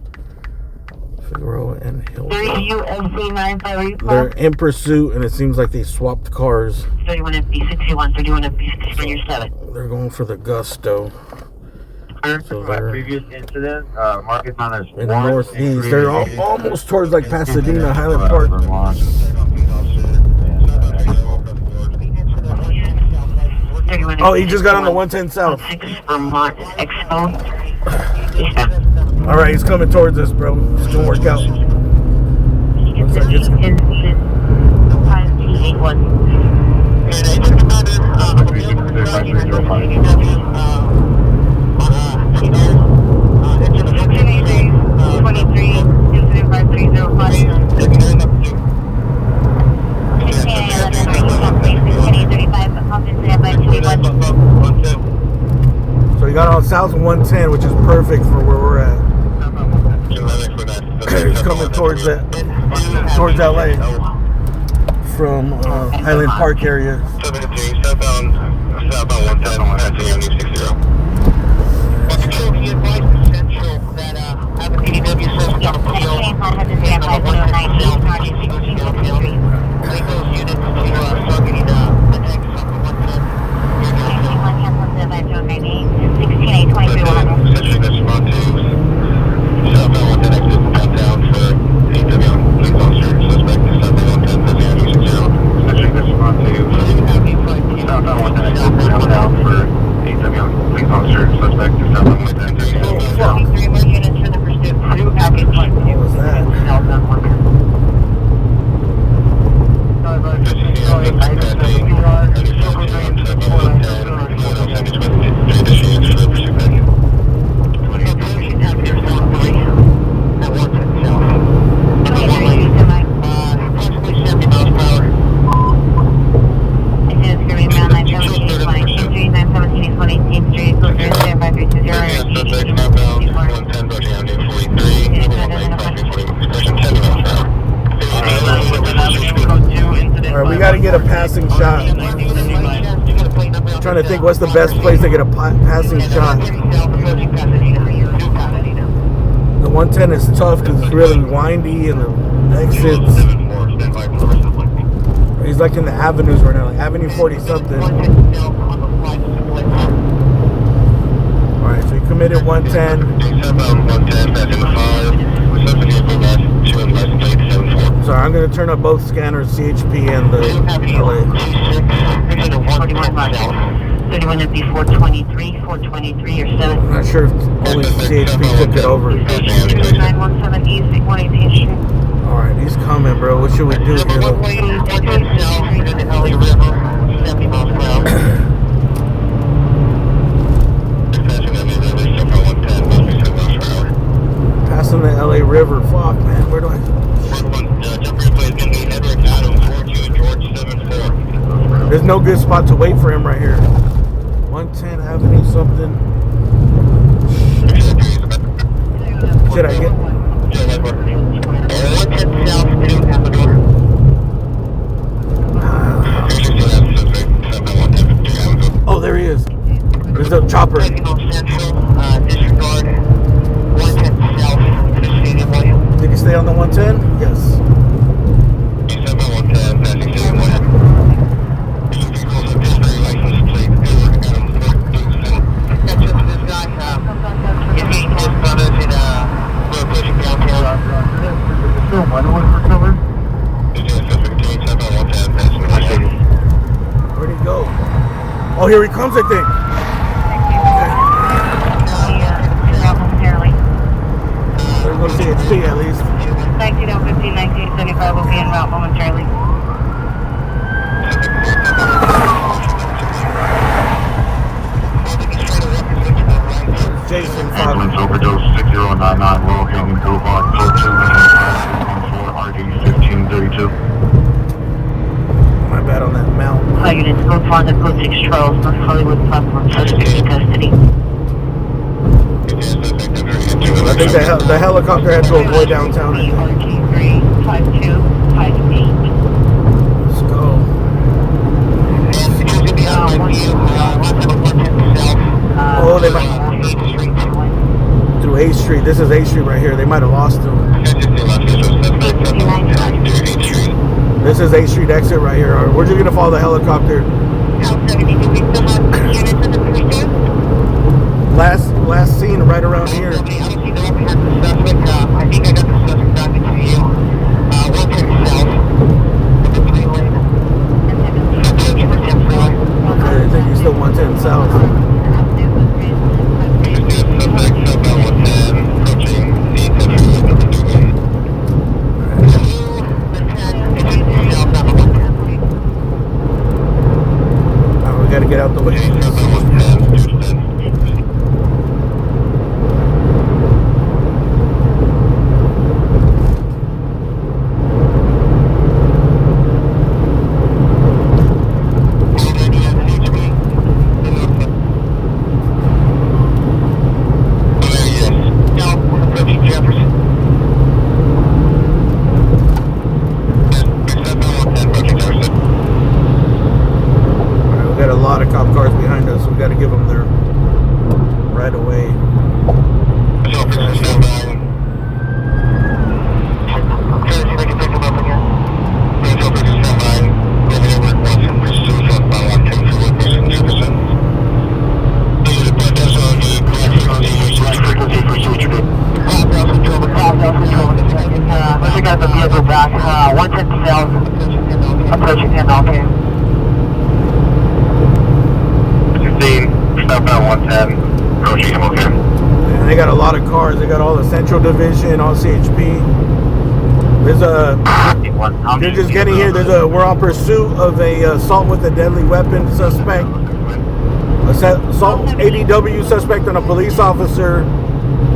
Figueroa and Hilldale. They're in pursuit, and it seems like they swapped cars. 31 FB61, 31 FB61, you're 7. They're going for the Gusto. So they're Previous incident, Marcus on us. in the northeast. They're almost towards like Pasadena, Highland Park. Oh, he just got on the 110 South. 6 Vermont Expo. All right, he's coming towards us, bro. It's gonna work out. Looks like it's so he got on South 110, which is perfect for where we're at. He's coming towards LA from Highland Park area. Southbound 110 on Pasadena 60. Get a passing shot. I'm trying to think what's the best place to get a passing shot. The 110 is tough because it's really windy and the exits. He's like in the avenues right now, like Avenue 40 something. Alright, so he committed 110. Sorry, I'm going to turn up both scanners, CHP and the LA. 31 FB 423, 423 or 7. I'm not sure if only CHP took it over. 917 East 118th Street. Alright, he's coming, bro. What should we do here? Passing the LA River. Fuck, man. Where do I... There's no good spot to wait for him right here. 110 Avenue something. Should I get? Oh, there he is. There's the chopper. Did he stay on the 110? Yes. here he comes, I think. We're going to see CHP at least. 1915, 1975 will be en route momentarily. Jason Ambulance Fox. overdose 6099 Royal Canyon Boulevard, code 2, RD 1532. My bad on that mount. All units, go to the code 6 Charles, North Hollywood platform, suspect in custody. I think the helicopter had to avoid downtown. I think. RG3 5258. Let's go. Oh, they might. Through 8th Street. This is 8th Street right here. They might have lost him. This is 8th Street exit right here. All right, we're just going to follow the helicopter. Last scene right around here. I think I got the suspect back into you. 110 south. Okay, I think he's still 110 south. We gotta get out the way. Approaching handoff here. 15, southbound 110, approaching him, okay. And they got a lot of cars. They got all the Central Division, all CHP. There's a. You're just getting here. We're on pursuit of a assault with a deadly weapon suspect. Assault ADW suspect on a police officer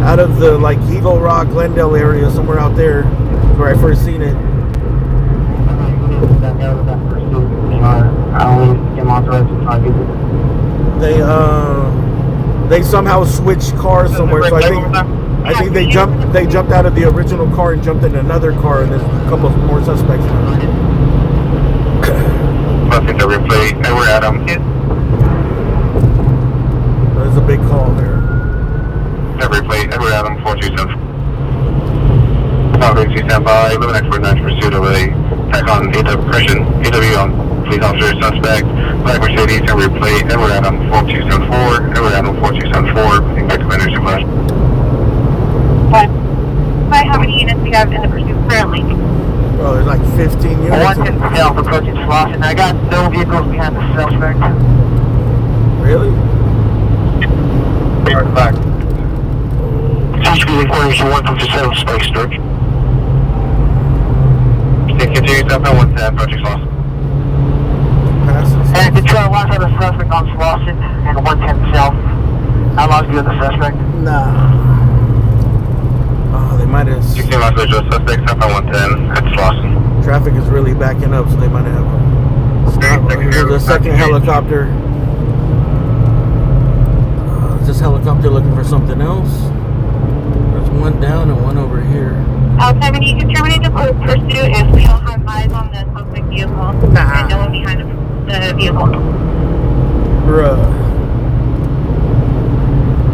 out of the Eagle Rock, Glendale area, somewhere out there. That's where I first seen it. They somehow switched cars somewhere, so I think they jumped out of the original car and jumped in another car, and there's a couple more suspects now. Busting the replay, and we're at him. There's a big call there. Every plate, and we're at him, 427. Falcon 2 stand by, 11X49 pursuit of a attack on AW on police officer suspect, black Mercedes, every plate, and we're at him, 4274, and we're at him, 4274, moving back to Vendors and West. Hi, how many units do you have in the pursuit currently? Oh, there's like 15 units. 110 south, approaching Slauson. I got no vehicles behind the suspect. Really? Back. CHP requires 157 space search. Continue southbound 110, approaching Slauson. And control last have a suspect on Slauson and 110 south. How long do you have the suspect? Nah. Oh, they might have. 16 miles visual suspect, southbound 110, at Slauson. Traffic is really backing up, so they might have stopped. There's a second helicopter. Is this helicopter looking for something else? There's one down and one over here. Outside, you can terminate the pursuit if we don't have eyes on the suspect vehicle and no one behind the vehicle. Bruh.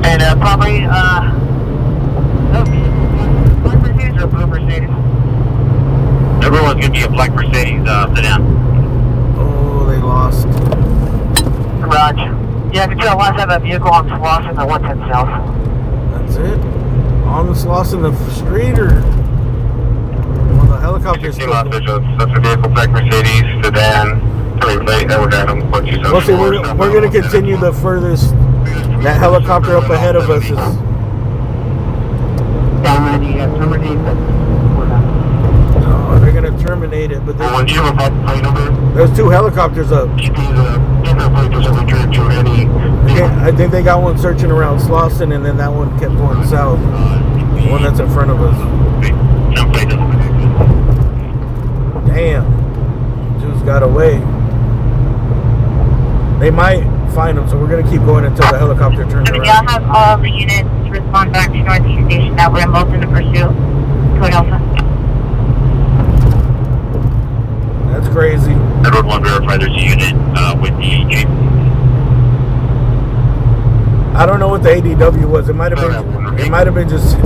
And probably, black Mercedes or blue Mercedes? Everyone's gonna be a black Mercedes, sedan. Oh, they lost. Garage. Yeah, control last have a vehicle on Slauson and 110 south. That's it? On the Slauson the street or? Well, the helicopter's 16 still miles visual, suspect vehicle, black Mercedes, sedan, replay, and we're Adam 4274. Well, see, we're going to continue the furthest. That helicopter up ahead of us is. Down, you got terminate that. Oh, they're going to terminate it, but Do you have a plate number? there's two helicopters up. Different plate doesn't return to any. I think they got one searching around Slauson, and then that one kept going south. The one that's in front of us. Jump plate doesn't return. Damn. Dude's got away. They might find him, so we're going to keep going until the helicopter turns Y'all around. have all the units respond back to Northeast Station that we're involved in the pursuit. Code Alpha. That's crazy. Edward 1 verify there's a unit with the Jeep. I don't know what the ADW was. It might have been. It might have been just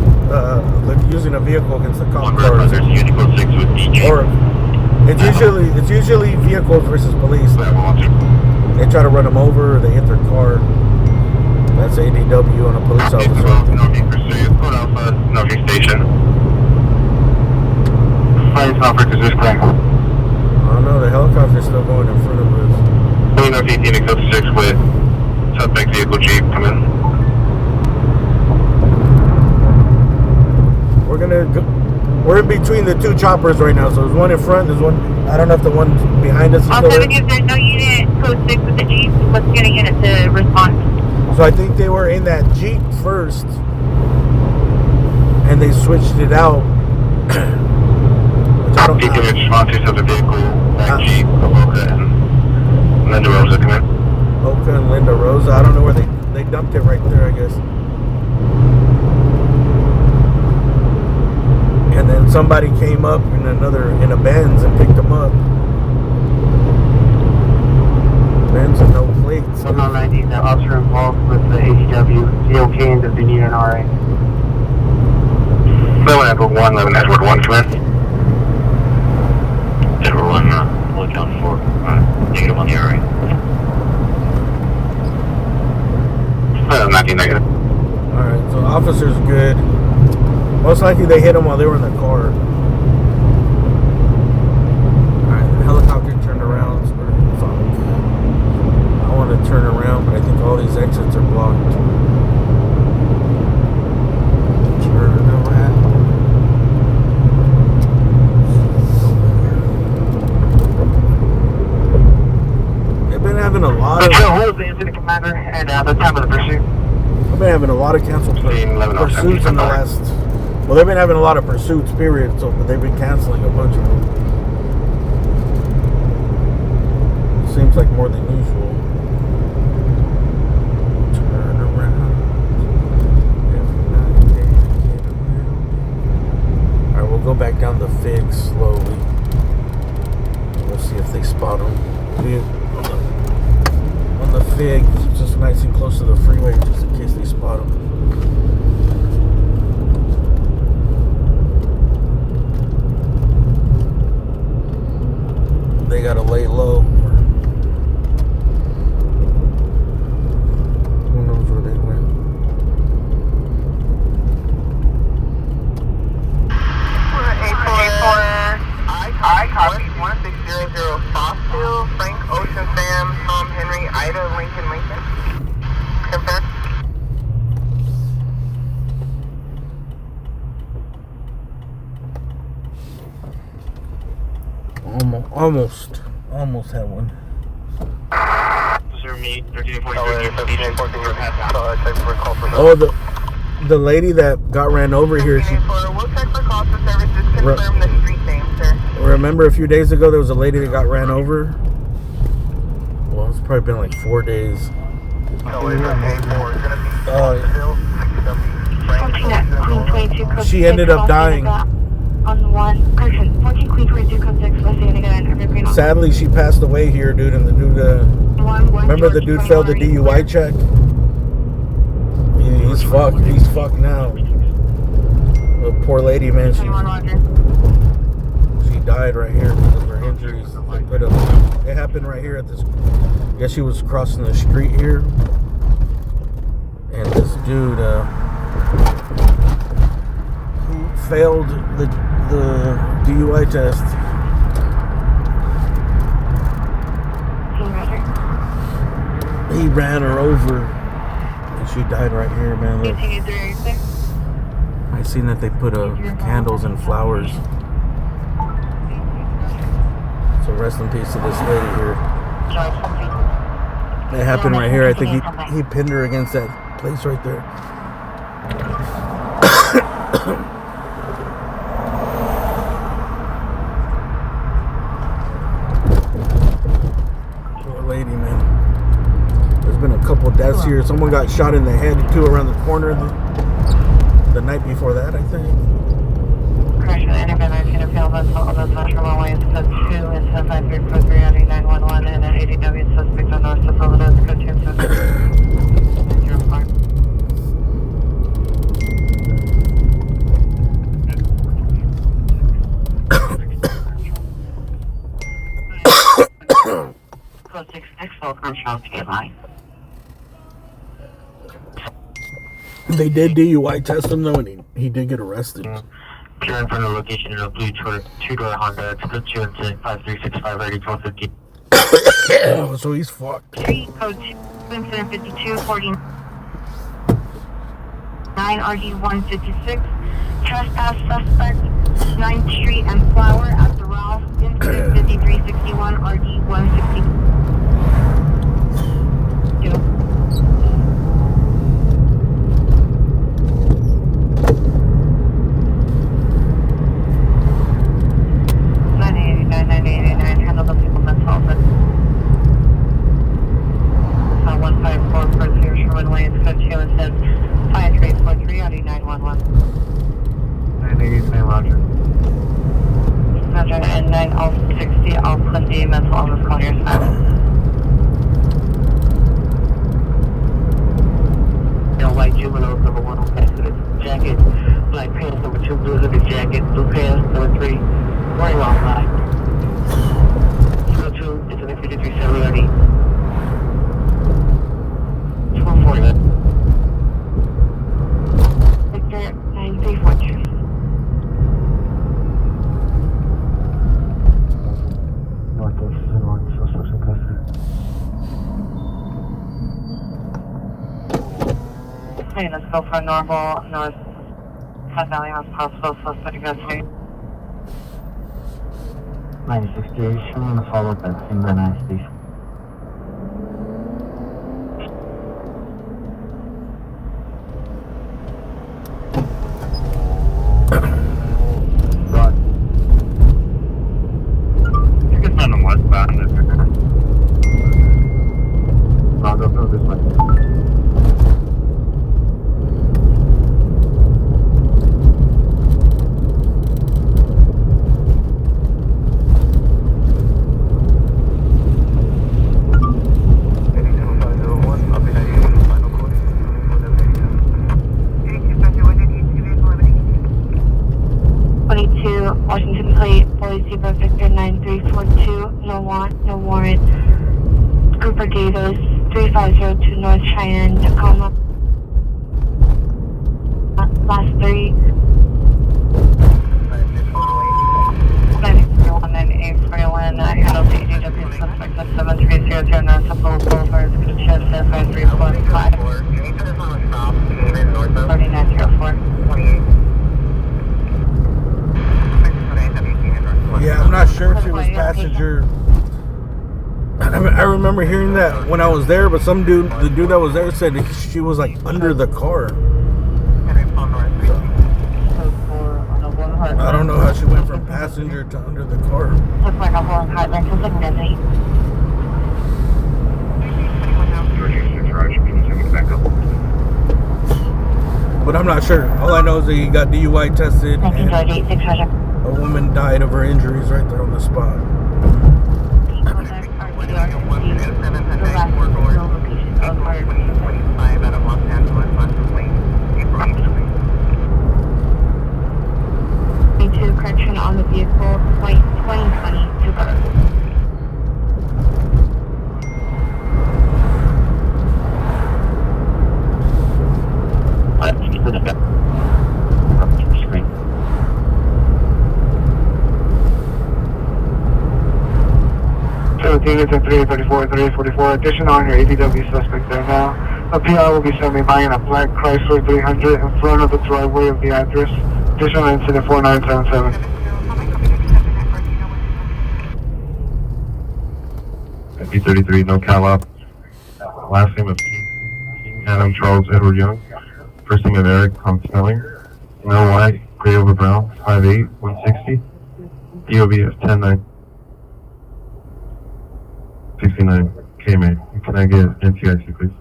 using a vehicle against the cop 1 verify cars. there's a unit code 6 with the Jeep. Or it's usually vehicles versus police. They try to run them over, or they hit their car. That's ADW on a police officer. Northeast pursuit. Code Alpha, Northeast Station. Flight officer is this crank. I don't know. The helicopter's still going in front of us. Northeast unit code 6 with suspect vehicle Jeep. Come in. We're in between the two choppers right now. So there's one in front. There's one. I don't know if the one behind us is Also, still if there's no unit code 6 with the Jeep, let's get a unit to respond. So I think they were in that Jeep first, and they switched it out. Which I don't He can know. respond to the vehicle, that Jeep, Avoca, and Linda Rosa. Come in. Oka and Linda Rosa. I don't know where they dumped it right there, I guess. And then somebody came up in a Benz and picked them up. Benz and no plates. 190, the officer involved with the ADW. Is he okay and does he need an RA? 11 Edward 1, 11 Edward 1, come in. Edward 1, we'll account for negative on the RA. 19 negative. Alright, so the officer's good. Most likely they hit them while they were in the car. Alright, the helicopter turned around. Fuck. I want to turn around, but I think all these exits are blocked. Turn around. They've been having a lot of. Hold the incident commander and the time of the pursuit. I've been having a lot of canceled pursuits in the last. Well, they've been having a lot of pursuits, period. So they've been canceling a bunch of them. Seems like more than usual. Turn around. Alright, we'll go back down the Fig slowly. We'll see if they spot them. On the Fig, just nice and close to the freeway, just in case they spot them. They gotta lay low. Who knows where they went? I copy 1600 Fossville, Frank, Ocean, Sam, Tom, Henry, Ida, Lincoln. Confirm. Almost had one. Oh, the lady that got ran over here. She. We'll check for calls for services. Confirm the street name, sir. Remember a few days ago there was a lady that got ran over? Well, it's probably been like 4 days. She ended up dying. On one person, 14 Queen 22 code 6, Sadly, she passed away here, dude. And the dude, remember the dude failed the DUI check? He's fucked. He's fucked now. The poor lady, man. She died right here because of her injuries. It happened right here at this. I guess she was crossing the street here, and this dude who failed the DUI test. he ran her over and she died right here, man. Look. I seen that they put candles and flowers. So rest in peace to this lady here. It happened right here. I think he pinned her against that place right there. Poor lady, man. There's been a couple deaths here. Someone got shot in the head too around the corner the night before that, I think. Correction, intervention to field vessel on the Central Runways code 2 and 10543 on 911 and an ADW suspect on North Supplies code 2 Code 6 Expo Crenshaw State Line. They did DUI test him though, and he did get arrested. Pure in front of the location in a blue two-door Honda. It's code 2 and 5365 ready 1250. So he's fucked. Street code 2 incident 5249 RD 156. Trespass suspect 9th Street and Flower at the Ralph. Incident 5361 RD 160. Handle the people mental health. 15440 Sherman Way. It's code 2 and says 5343 on 911. 989 Roger. Roger, and 960 Oakland D mental illness call your staff. White juvenile number 1 on back to the jacket, black pants number 2, blue hooded jacket, blue pants number 3, wearing all black. Go to into the 5370 240. Victor 9342. Northeast and north, suspects in custody. Okay, let's go for normal north Cut Valley as possible, suspect custody. 96 days, I'm gonna follow up that same nice station. Right. You can send them westbound if you're gonna. I'll go through this way. Washington plate, Boise Zebra Victor 9342, no warrant. Cooper Davis 3502 North Cheyenne, Tacoma. Last 3. 941 I handled the ADW suspect at 7300 North Supplies Boulevard, it's going to check 5345. 3904. Yeah, I'm not sure if she was passenger. I remember hearing that when I was there, but the dude that was there said she was like under the car. I don't know how she went from passenger to under the car. Looks like a hole in Heartland, it's like busy. But I'm not sure. All I know is that he got DUI tested and a woman died of her injuries right there on the spot. Correction on the vehicle, white 2020 Subaru. Let's keep it up. Screen. units at 3834 and 3844. Addition on your ADW suspect there now. A PR will be sent by in a black Chrysler 300 in front of the driveway of the address. Additional incident 4977. B33, no cal up. Last name of King Adam Charles Edward Young. First name of Eric Tom Snelling. Male white, gray over brown, 5'8", 160. DOB of 10-9. 69 KMA. Can I get NTIC, please?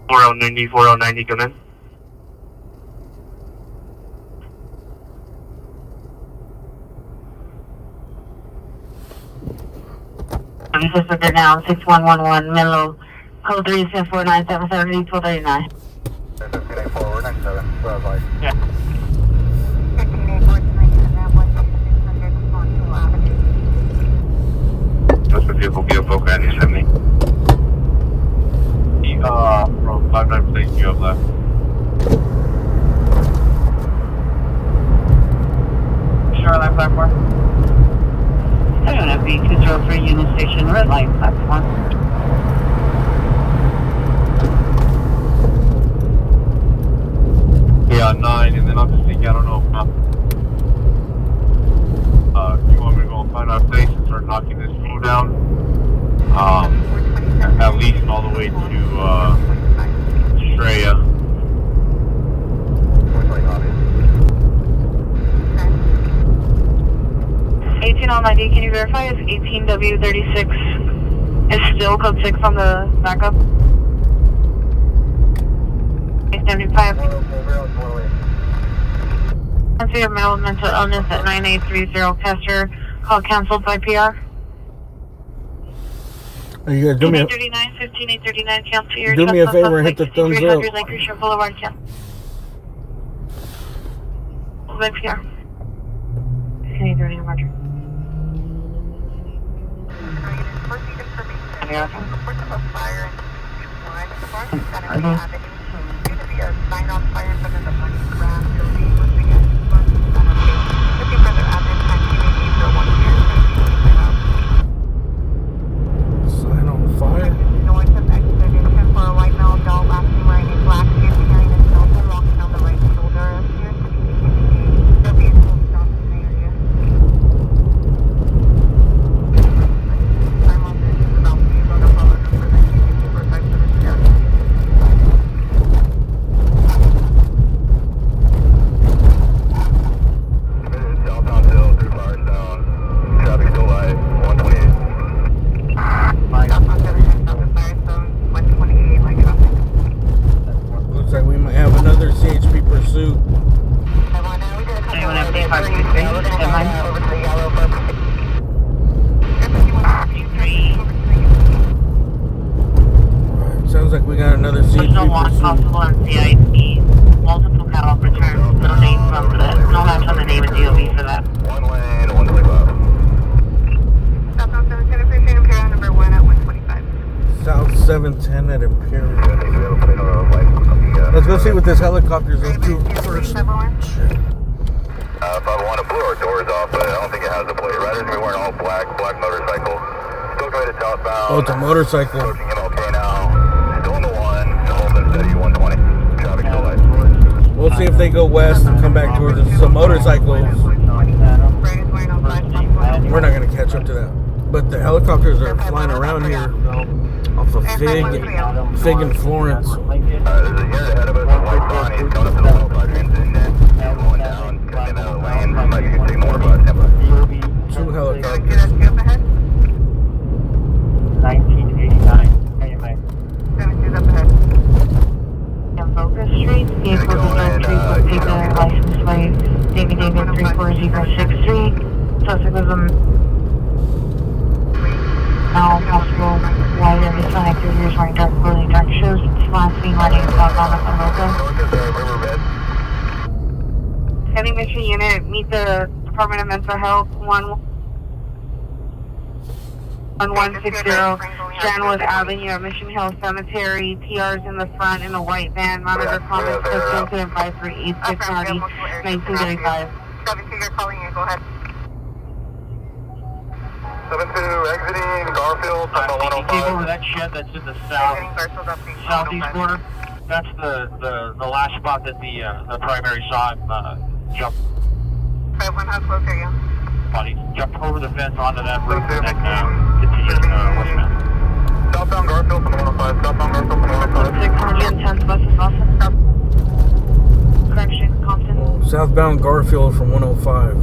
4090, 4090, come in. Suspect down 6111 Milo. Code 3749770 1239. Yeah. What's the vehicle? Vehicle, Andy 70. From 59 plate, you have left. Shoreline platform. I'm gonna be 203 Union Station, red line platform. Yeah, 9, and then I'll just think, I don't know if you want me to go and find out place and start knocking this food down. At least all the way to Australia. On ID, can you verify if 18W36 is still code 6 on the backup? 875. I see a male mental illness at 9830 Kester. Call canceled by PR. You guys do me 839, 15839, cancel your do me a favor and hit the thumbs up. Lake Richard Boulevard, cancel. By PR. Can you do any Roger? Sign on fire? Possible on CIC, multiple cutoff returns, no names on the, no match on the name and DOB for that. One lane, 125. South 710 Imperial, Imperial number 1 at 125. South 710 at Imperial. Let's go see what this helicopter's up to first. 501, it blew our doors off, but I don't think it has a plate. Rider's gonna be wearing all black motorcycle. Still going to southbound. Oh, it's a motorcycle. Approaching MLK now. Still in the 1, holding steady, 120. Traffic still light. We'll see if they go west and come back towards us. Some motorcycles. We're not going to catch up to that. But the helicopters are flying around here off of Fig and Florence. There's a unit ahead of us, white sign. He's coming up to the 105 transition. He's going down, cutting out of the lane. Might be getting more by Tampa. Two helicopters. 1989. Up ahead. Focus Street, vehicle design 3 taken license plate, David 34063. Suspect was now possible while in this one activities wearing dark clothing, dark shoes. Last seen riding southbound of the Heavy mission unit, meet the Department of Mental Health 1160 Strandwood Avenue at Mission Hill Cemetery. PR's in the front in a white van. Monitor comments posted to advisory 86 Hardy 1935. 17, you're calling in, go ahead. 72 exiting Garfield from the Can you take 105. over that shed that's in the southeast corner? That's the last spot that the primary saw him jump. 51, how close are you? He jumped over the fence onto that roof and then continued westbound. Southbound Garfield from the 105. Southbound Garfield from the 105. 610 buses also. Correction, Compton. Southbound Garfield from 105.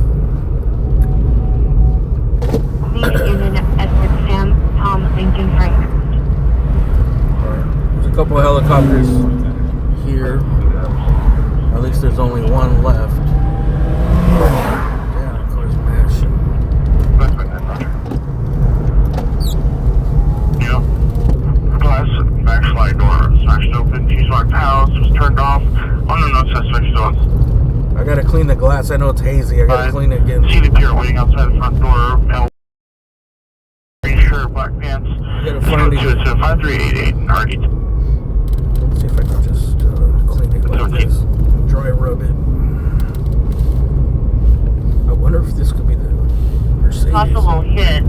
Lead unit Edward Sam Tom Lincoln Frank. Alright. There's a couple of helicopters here. At least there's only one left. Yeah, of course, mashing. Yeah. Glass back slide door smashed open. Fuselage house was turned off. Unknown suspect still. I gotta clean the glass. I know it's hazy. I gotta clean it again. See the pier waiting outside the front door. Male. Green shirt, black pants. I gotta find it. To 5388 and already. Let's see if I can just clean it like this. Dry rub it. I wonder if this could be the Mercedes. Possible hits.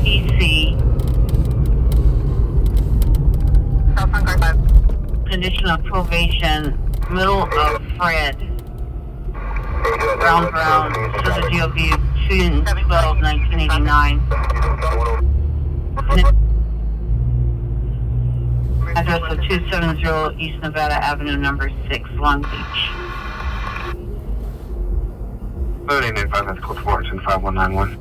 PC. Condition of probation. Middle of Fred. Brown, to the DOV 2/12/1989. Address of 270 East Nevada Avenue, number 6, Long Beach. 3885, that's code 4, it's in 5191.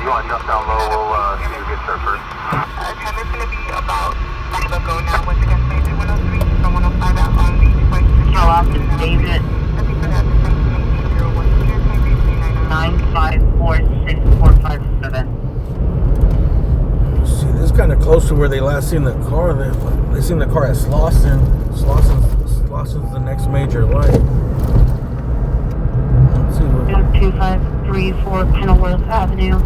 You want to jump down low, we'll see who gets there first. Time is going to be about 5 ago now, once again, Major 103, from 105 out Long Beach. How often, David? 9546457. See, this is kind of close to where they last seen the car. They seen the car at Slauson. Slauson's the next major light. Let's see what. 2534 Kenilworth Avenue.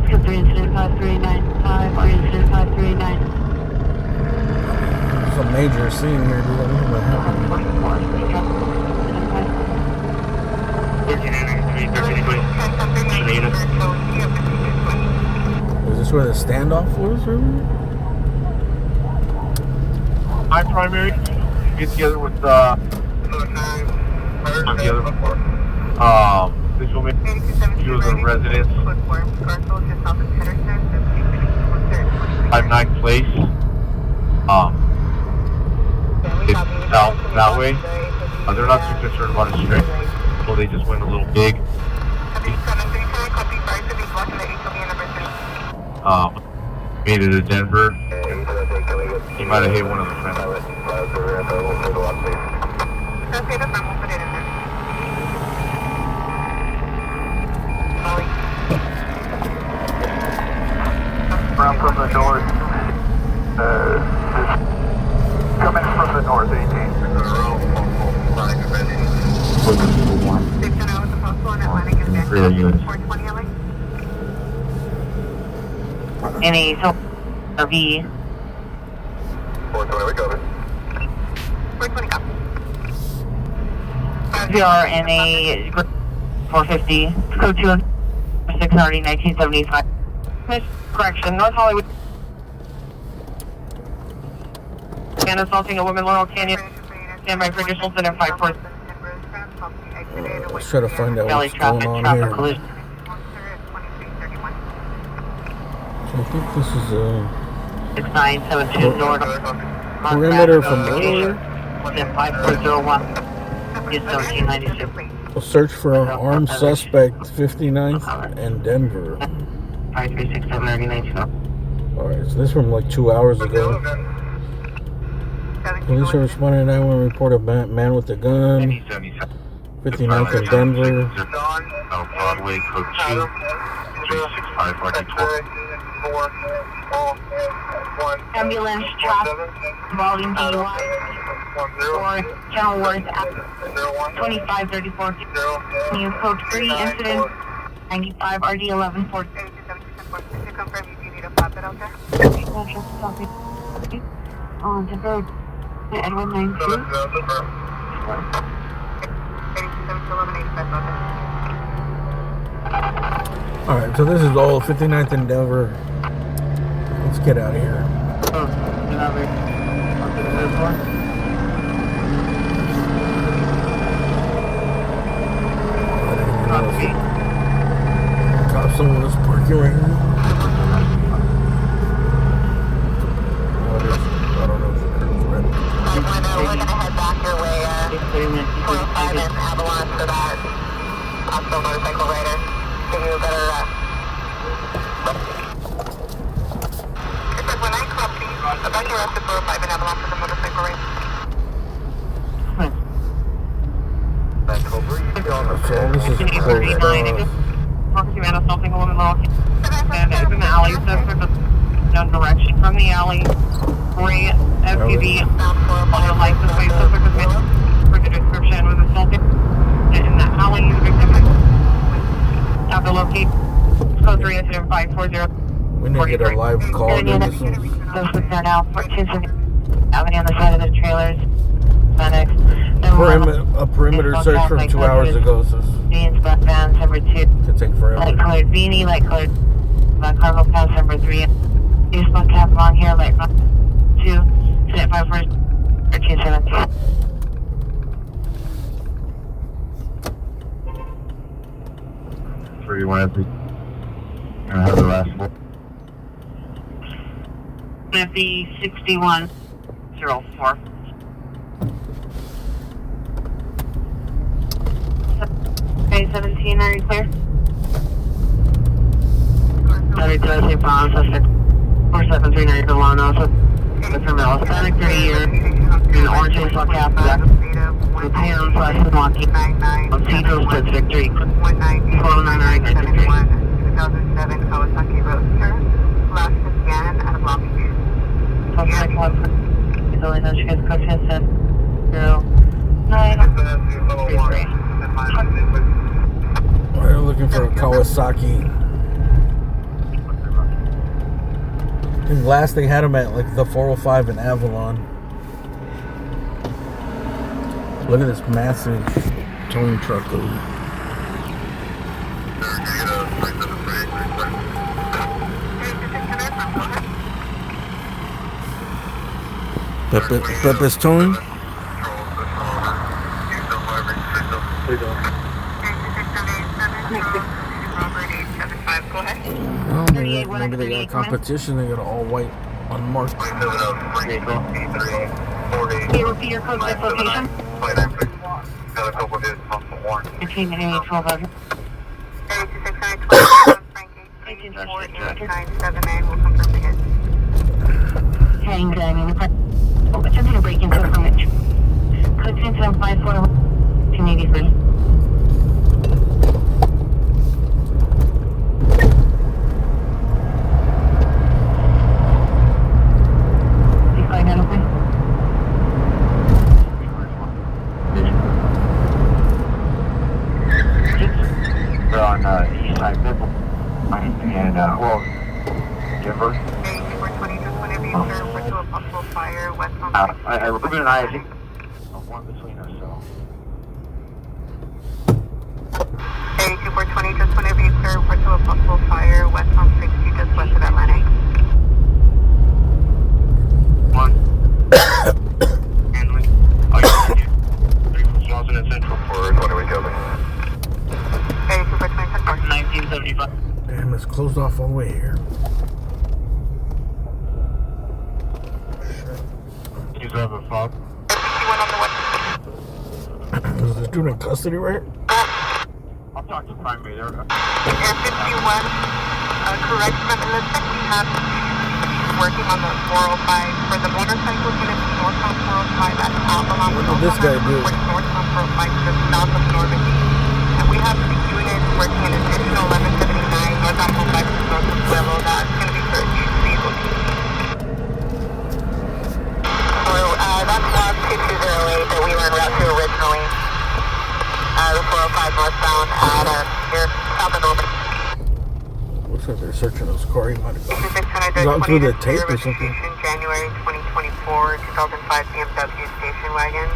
Skip 3 incident 5395 or incident 539. There's a major scene here, dude. I don't know what happened. 1383, Is this where the standoff was, or? My primary get together with on the other this woman, she was a resident 59 Place. It's south that way. They're not too concerned about a straight, so they just went a little big. Made it to Denver. He might have hit one of the friends. Brown from the north. Coming from the north, 18. Real units. Any RV. 420, we covered. VR and a 450. Code 2 690 1975. Correction, North Hollywood. And assaulting a woman, Laurel Canyon. Stand by for additional center 5-4. Let's try to find out Valley what's going on traffic here. collision. So I think this is 6972 north. perimeter from earlier. 5401. Is 1392. A search for an armed suspect, 59th and Denver. 5367 Alright, so this from like 2 hours ago. Police are responding to 911 report of man with a gun. 59th and Denver. Broadway, code 2, 365, Ambulance traffic involving DUI or Kenilworth 2534. New code 3 incident 95 RD 1140. On Denver, Edwin 92. Alright, so this is all 59th and Denver. Let's get out of here. Got someone that's parking right here. I don't know if it's red. We're gonna head back your way, 25 and Avalon for that hostile motorcycle rider. Give you a better, when I copy, about your arrested 405 and Avalon for the motorcycle rider. So this is closed off. Humana stopping a woman low. And it's in the alley, so there's a down direction from the alley. Gray SUV on the license plate, so there's a for the description with assaulted. In the alley, the victim have to locate code 3 incident 540. We need to get a live call. Those with there now, 14th Avenue on the side of the trailers. Medics. A perimeter search from 2 hours ago, so Jeans, black vans, number 2. could take forever. Light colored beanie, light colored cargo pants, number 3. Baseball cap long hair, light 2. Sit 5 1317. Where you want to have the last one? FE 6104. Okay, 17, are you clear? 32, pounds, 4739 to Lana, also. It's from Hispanic 3 year, in orange baseball cap, black, with hands, less walking, on Cedros to Victory, 409 Victory. 2007 Kawasaki Roadster, last again at a block. Okay, it's only no she gets coach has said 09 33. We're looking for a Kawasaki. I think last they had them at like the 405 in Avalon. Look at this massive towing truck over. Pepe's towing. Oh, maybe they got competition. They got all white unmarked. Can you repeat your code six location? 18 and 1200. 1849 will confirm the hit. Hang down. Attempting to break into a permit. Code 1054 283. On east side Denver and well, Denver. We're moving an eye, I think, one between us, so. 8420, just whenever you clear, we're to a possible fire west on 60, just west of Atlantic. One. Handling. Oh, yeah. 3 from Swanson and Central for 20 way Kelvin. 1975. Damn, it's closed off all the way here. He's have a fog. Is this dude in custody right here? I'll talk to primary there. Air 51, correct, but it looks like we have working on the 405. For the motorcycles, when it's northbound 405 at Avalon. What did this guy do? Northbound 405 just south of Normandy. And we have 6 units working an additional 1179 northbound 405 to north of Pueblo. That's going to be for vehicle. So that's log 2208 that we were en route to originally. The 405 northbound at near south of Normandy. Looks like they're searching his car. He might have gone through the tape or something. January 2024 2005 BMW station wagon.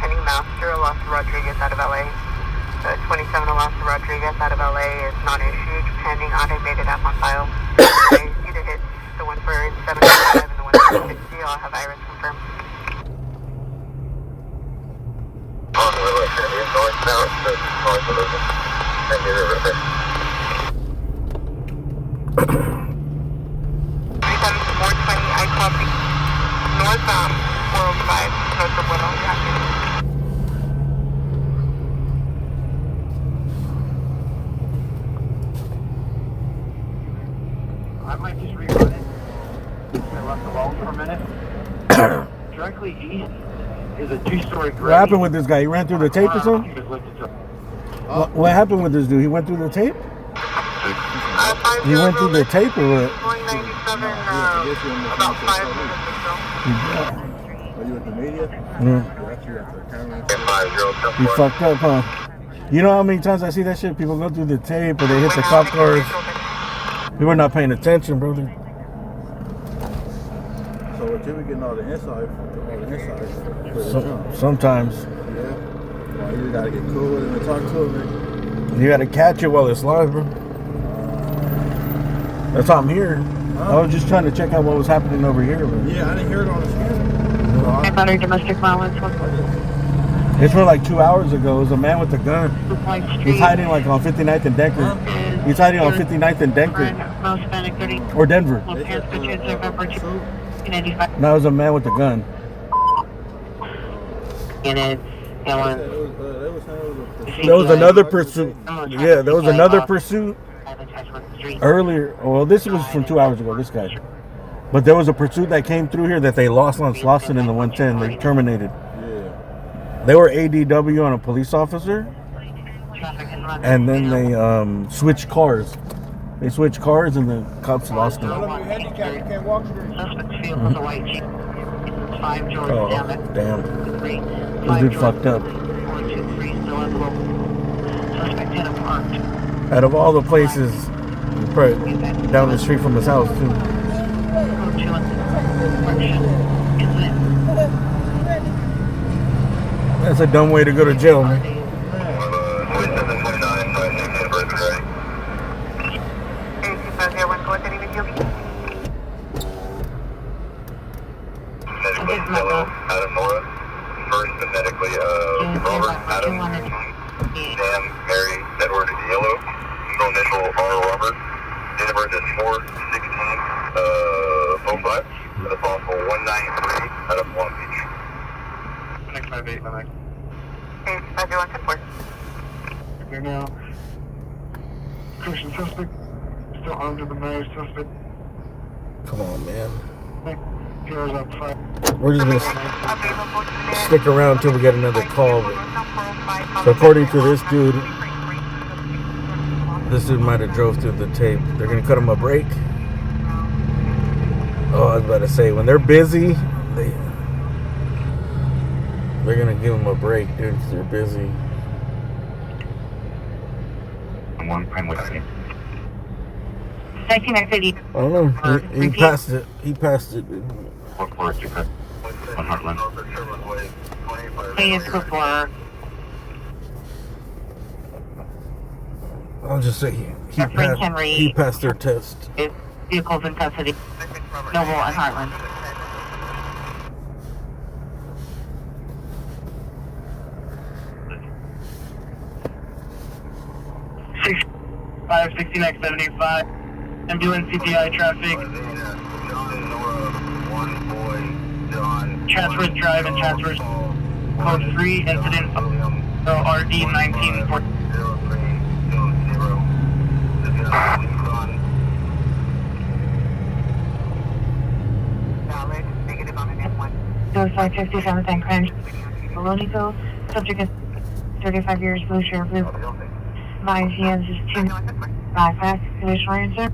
Pending master, Alonso Rodriguez out of LA. The 27 Alonso Rodriguez out of LA is non-issued, pending automated app on file. I see the hits, the one for 75 and the one for 60. I'll have Iris confirm. On the river, northbound, north of the river. And the river. 420, I copy. Northbound, 405, north of Willow, I might just rerun it. I left alone for a minute. Directly east is a two-story grade. What happened with this guy? He ran through the tape or something? What happened with this dude? He went through the tape? He went through the tape or what? Going 97, about 5 minutes or so. Are you at the media? He fucked up, huh? You know how many times I see that shit? People go through the tape or they hit the cop cars. People are not paying attention, brother. So what you were getting all the inside Sometimes. Yeah. Well, you gotta get cool with him and talk to him. You gotta catch it while it's live, bro. That's why I'm here. I was just trying to check out what was happening over here, bro. Yeah, I didn't hear it on the screen. Under domestic violence. It's from like 2 hours ago. It was a man with a gun. He's hiding like on 59th and Denver. He's hiding on 59th and Denver. Or Denver. No, it was a man with a gun. And it's going. There was another pursuit. Yeah, there was another pursuit earlier. Well, this was from 2 hours ago, this guy. But there was a pursuit that came through here that they lost on Slauson in the 110. They terminated. They were ADW on a police officer. And then they switched cars. They switched cars and the cops lost them. Suspect field with a white Jeep. 5 George Damn. This dude fucked up. 423 still envelope. Suspect hit him parked. Out of all the places, probably down the street from his house too. That's a dumb way to go to jail, man. Adam Nora, first phonetically, Robert, Adam, Sam, Mary, Edward, Yellow, middle initial R. Robert, date of birth is 4/16/05, with a possible 193 out of Long Beach. 658, my man. Hey, 501 Here now. Christian suspect, still armed with a married suspect. Come on, man. Heroes up 5. We're just gonna stick around until we get another call. So according to this dude might have drove through the tape. They're gonna cut him a break. Oh, I was about to say, when they're busy, they're gonna give him a break, dude, because they're busy. One prime with me. 1950. I don't know. He passed it. He passed it. What for you cut? On Heartland. Please before. I'll just say he passed their test. Vehicles in custody. Noble and Heartland. 56975. Ambulance CPI traffic. Transfers drive and transfers code 3 incident RD 1940. Those 557 St. Crunch. Maloneyville. Subject is 35 years, blue shirt, blue. My hands is 2 backpack. Conditional answer.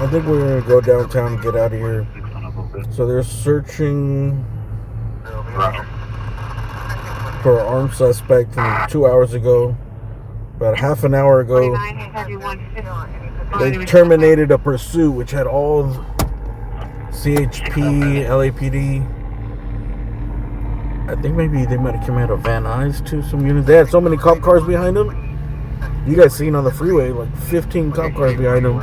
I think we're gonna go downtown and get out of here. So they're searching for an armed suspect from 2 hours ago. About half an hour ago, they terminated a pursuit which had all CHP, LAPD. I think maybe they might have come out of Van Nuys to some units. They had so many cop cars behind them. You guys seen on the freeway, like 15 cop cars behind them.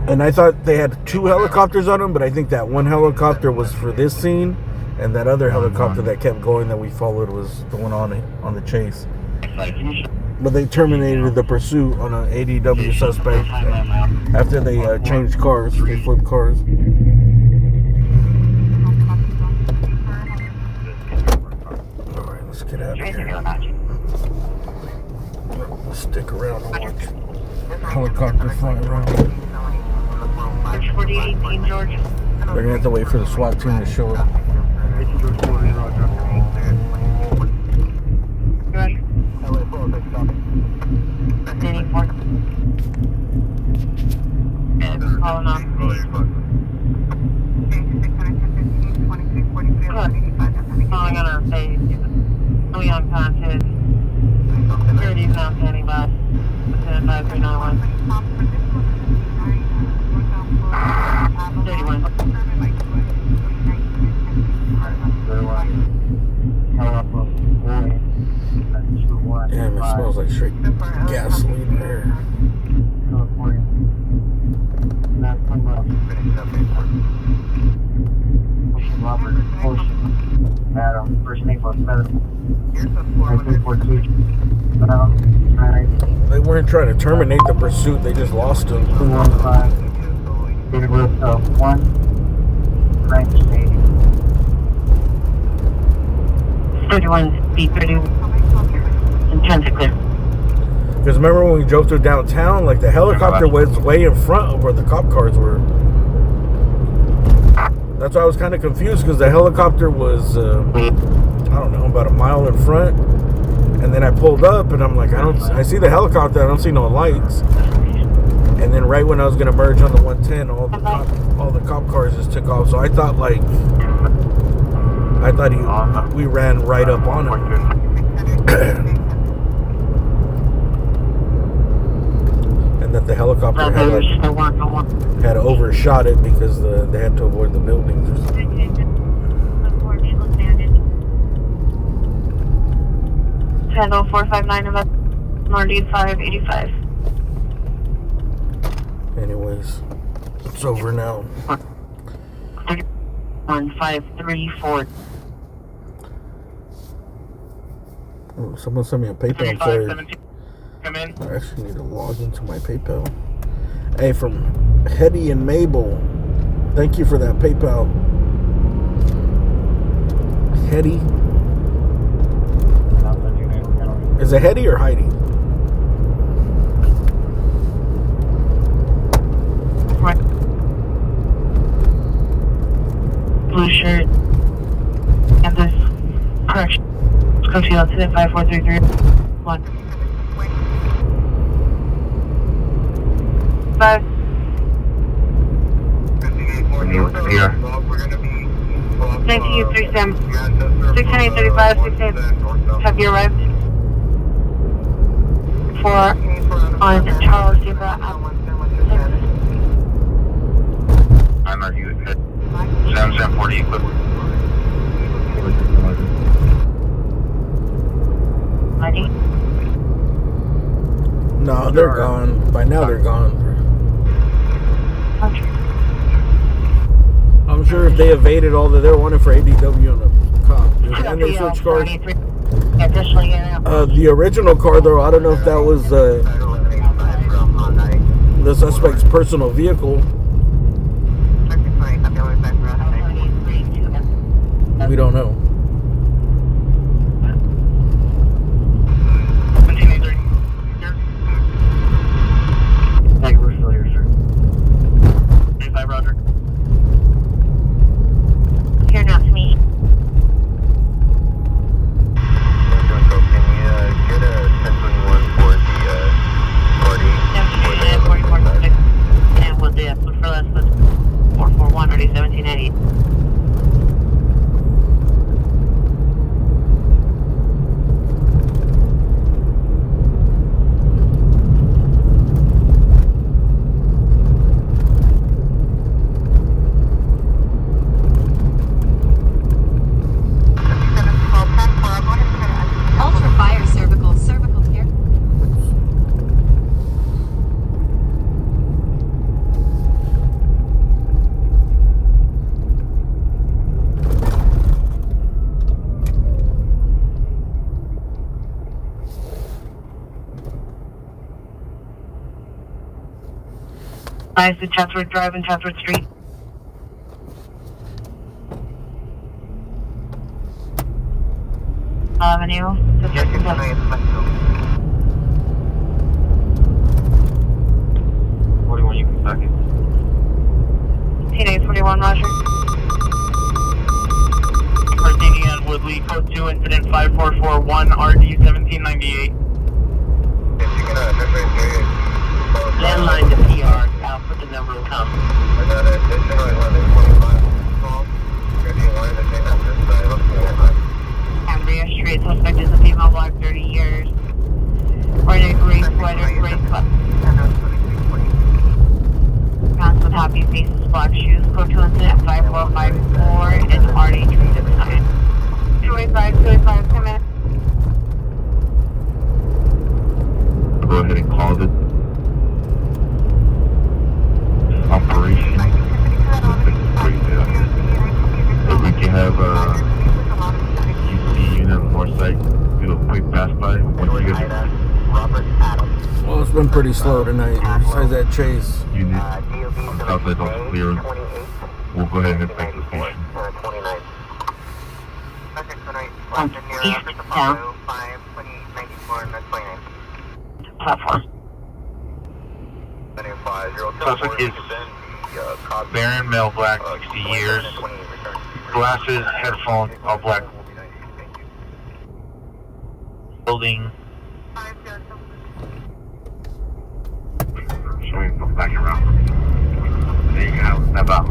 And I thought they had 2 helicopters on them, but I think that one helicopter was for this scene, and that other helicopter that kept going that we followed was the one on the chase. But they terminated the pursuit on an ADW suspect after they changed cars. They flipped cars. Alright, let's get out of here. Let's stick around and watch helicopter fly around. 4018 George. They're going to have to wait for the SWAT team to show up. Ready? 84. Calling on. Good. Calling on our face. We unconscious. Security's now standing by. Lieutenant 5391. 31. Damn, it smells like straight gasoline here. Adam, first name was Medical. They weren't trying to terminate the pursuit, they just lost him. 215. Date of birth of 1. Rank state. 31, B31. Intrinsic clear. Because remember when we drove through downtown, like the helicopter was way in front of where the cop cars were. That's why I was kind of confused, because the helicopter was, I don't know, about a mile in front. And then I pulled up and I'm like, I see the helicopter, I don't see no lights. And then right when I was going to merge on the 110, all the cop cars just took off. So I thought we ran right up on him. And that the helicopter had overshot it because they had to avoid the buildings or something. 10-0459 Northeast 585. Anyways, it's over now. 1534. Oh, someone sent me a PayPal. Sorry. Come in. I actually need to log into my PayPal. Hey, from Hetty and Mabel. Thank you for that PayPal. Hetty? Is it Hetty or Heidi? Blue shirt. And this correction. Scofield, 5433. 1. 5. Here. 1937. 635, 68. Have you arrived? 4 on Charles Zebra. I'm not you. 7740 equivalent. Ready? No, they're gone. By now they're gone. I'm sure if they evaded all that they were wanted for ADW on a cop. And they switched cars. The original car, though, I don't know if that was the suspect's personal vehicle. We don't know. Roger. Here now to me. And we'll do it for less than 441 or 1780. Nice to Chatsworth Drive and Chatsworth Street. Avenue. Yes, 41, you can second. T-Day 41, Roger. Proceeding on Woodley, code 2, incident 5441, RD 1798. Landline to PR, I'll put the number will come. Cambria Street, suspect is a female, black, 30 years. Wearing a gray sweater, gray cup. Pants with happy faces, black shoes. Code 2 incident 5454 and RD 369. 285, come in. Go ahead and call the operation. If we can have UC unit on our site, do a quick pass by. Once you get Well, it's been pretty slow tonight. Besides that chase. unit, Southside's also clear. We'll go ahead and head back to the station. Easttown. Platform. Suspect is Baron, male, black, 60 years. Glasses, headphones, all black. Building. Showing them back around. There you go. Step out.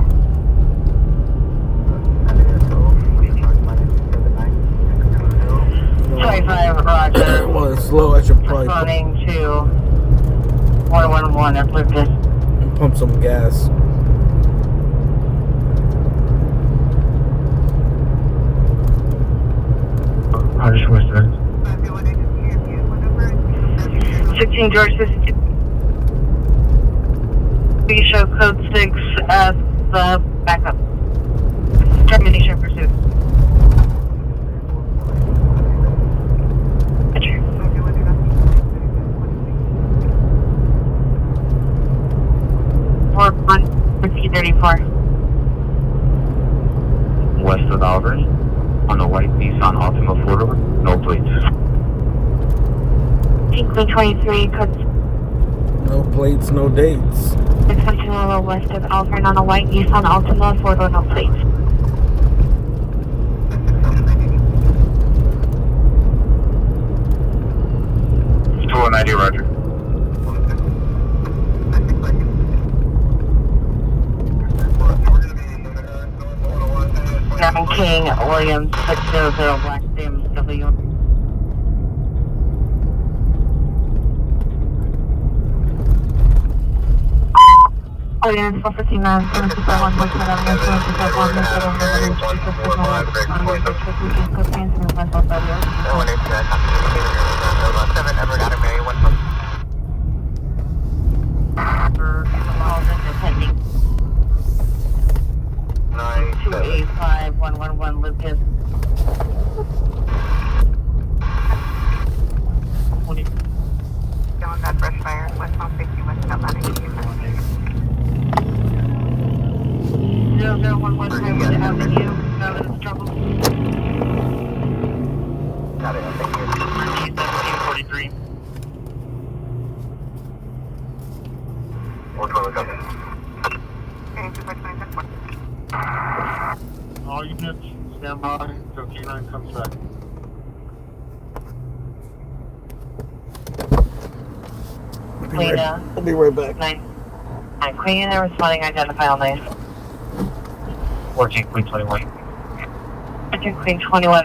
25, Roger. Well, it's slow. I should probably Responding to 111 at Lucas. pump some gas. I just wish that. 16 George 52. We show code 6 as the backup. Termination pursuit. Roger. 4134. West of Albert, on a white Nissan Altima 4-door, no plates. Queen 23, code No plates, no dates. 612 west of Alfred on a white Nissan Altima, 4-door, no plates. It's 290, Roger. Nine King Williams 600 Black Sims W. Williams 459, 761, 171, 761, 285-111 Lucas. Down that brush fire, westbound 60 west Atlantic. 0011 Highwood Avenue, Providence trouble. Got it, thank you. 1743. Which one was that? Okay, 259. All units, stand by until K9 comes back. I'll be right back. 9 Queen, they're responding, identify all names. 14, Queen 21. Queen 21,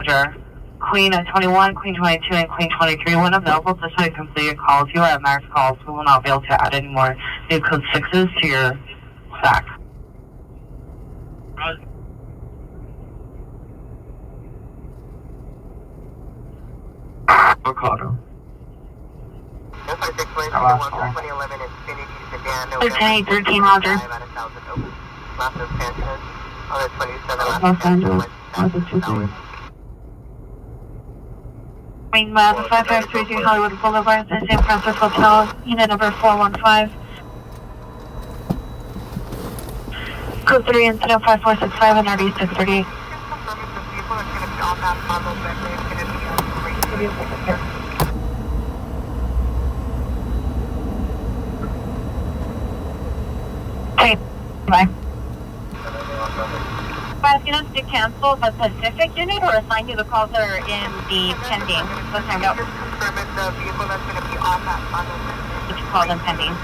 Roger. Queen 21, Queen 22, and Queen 23 when available. This way completed calls. You are at max calls. We will not be able to add any more new code 6s to your stack. Avocado. 2011 Infinity Sedan. Okay, 13, Roger. Last Los Angeles. On the 27 Los Angeles. Main map 5533 Hollywood Boulevard, the San Francisco Hotel, unit number 415. Code 3, incident 5465 and RD 638. Okay, bye. But units to cancel the Pacific unit or assign you the calls that are in the pending. Let's find out. Would you call them pending?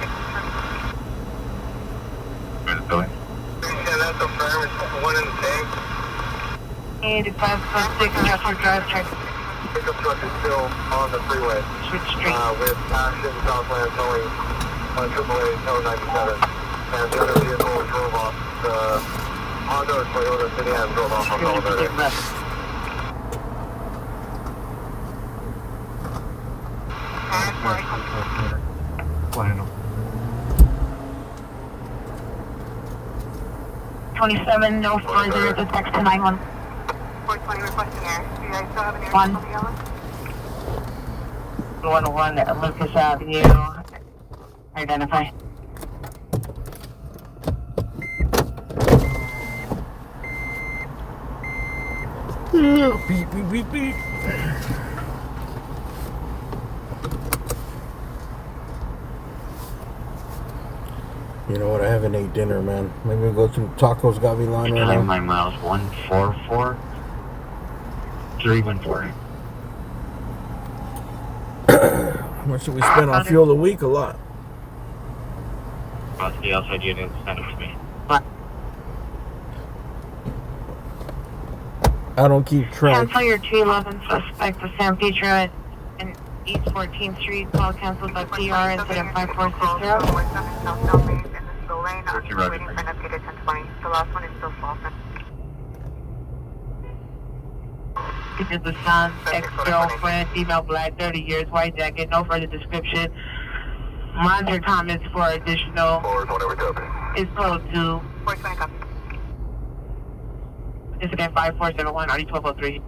Where's the building? Yeah, that's a firm. It's one in the tank. 8546 Joshua Drive, check. Pickup truck is still on the freeway. Switch street. With action Southland towing on AAA Tow 97. And the other vehicle drove off the Honda or Toyota sedan drove off on the elevator. Bueno. 27, no further, the text to 91. 420 requesting air. Do you guys still have an air One. on the yellow? 101 Lucas Avenue. Identify. Beep, beep, beep, beep. You know what? I haven't ate dinner, man. Maybe we'll go to Tacos Gavilan right now. 9 miles, 144 314. How much should we spend on fuel a week? A lot. I'll see outside unit, send it to me. I don't keep track. Cancel your 211 suspect for San Pedro and East 14th Street. Call canceled by PR incident 5460. Waiting for an updated 1020. The last one is still Slauson. This is the son, ex-girlfriend, female black, 30 years, white jacket, no further description. Monitor comments for additional. It's code to 420 copy. incident 5471, RD 1203.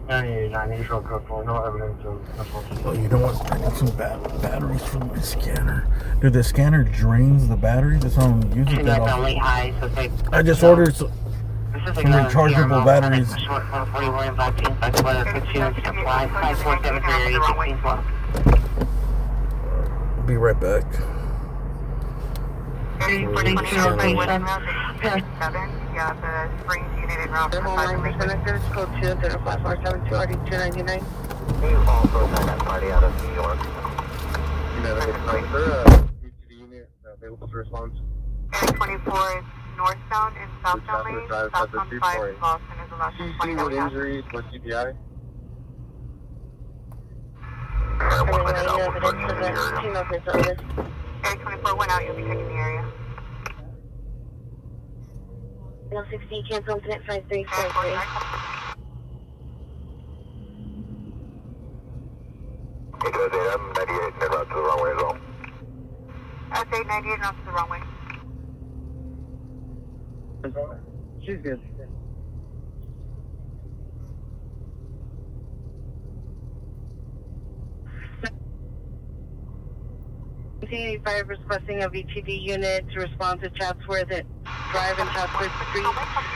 99 April code 4, no evidence of Oh, you know what? I need some batteries for my scanner. Dude, the scanner drains the battery. That's why I'm using that. Only high, so they, I just ordered some this is rechargeable batteries. Short 141 vaccine, that's whether it's supply 5473 I'll be right back. 420 yeah, the Springs unit in route for 5 code 2, 5472, RD 299. You also sent that party out of New York. You know, it's like the unit available for response. 24 northbound and southbound lanes. Southbound 5 Boston is the last one. CC with injuries, what CPI? Area 24 went out, you'll be taking the area. 160, cancel incident 5353. I'm 98, and out to the wrong way as well. I'd say 98 not to the wrong way. She's good. 1985 requesting a VTD unit to respond to Chatsworth at Drive and Chatsworth Street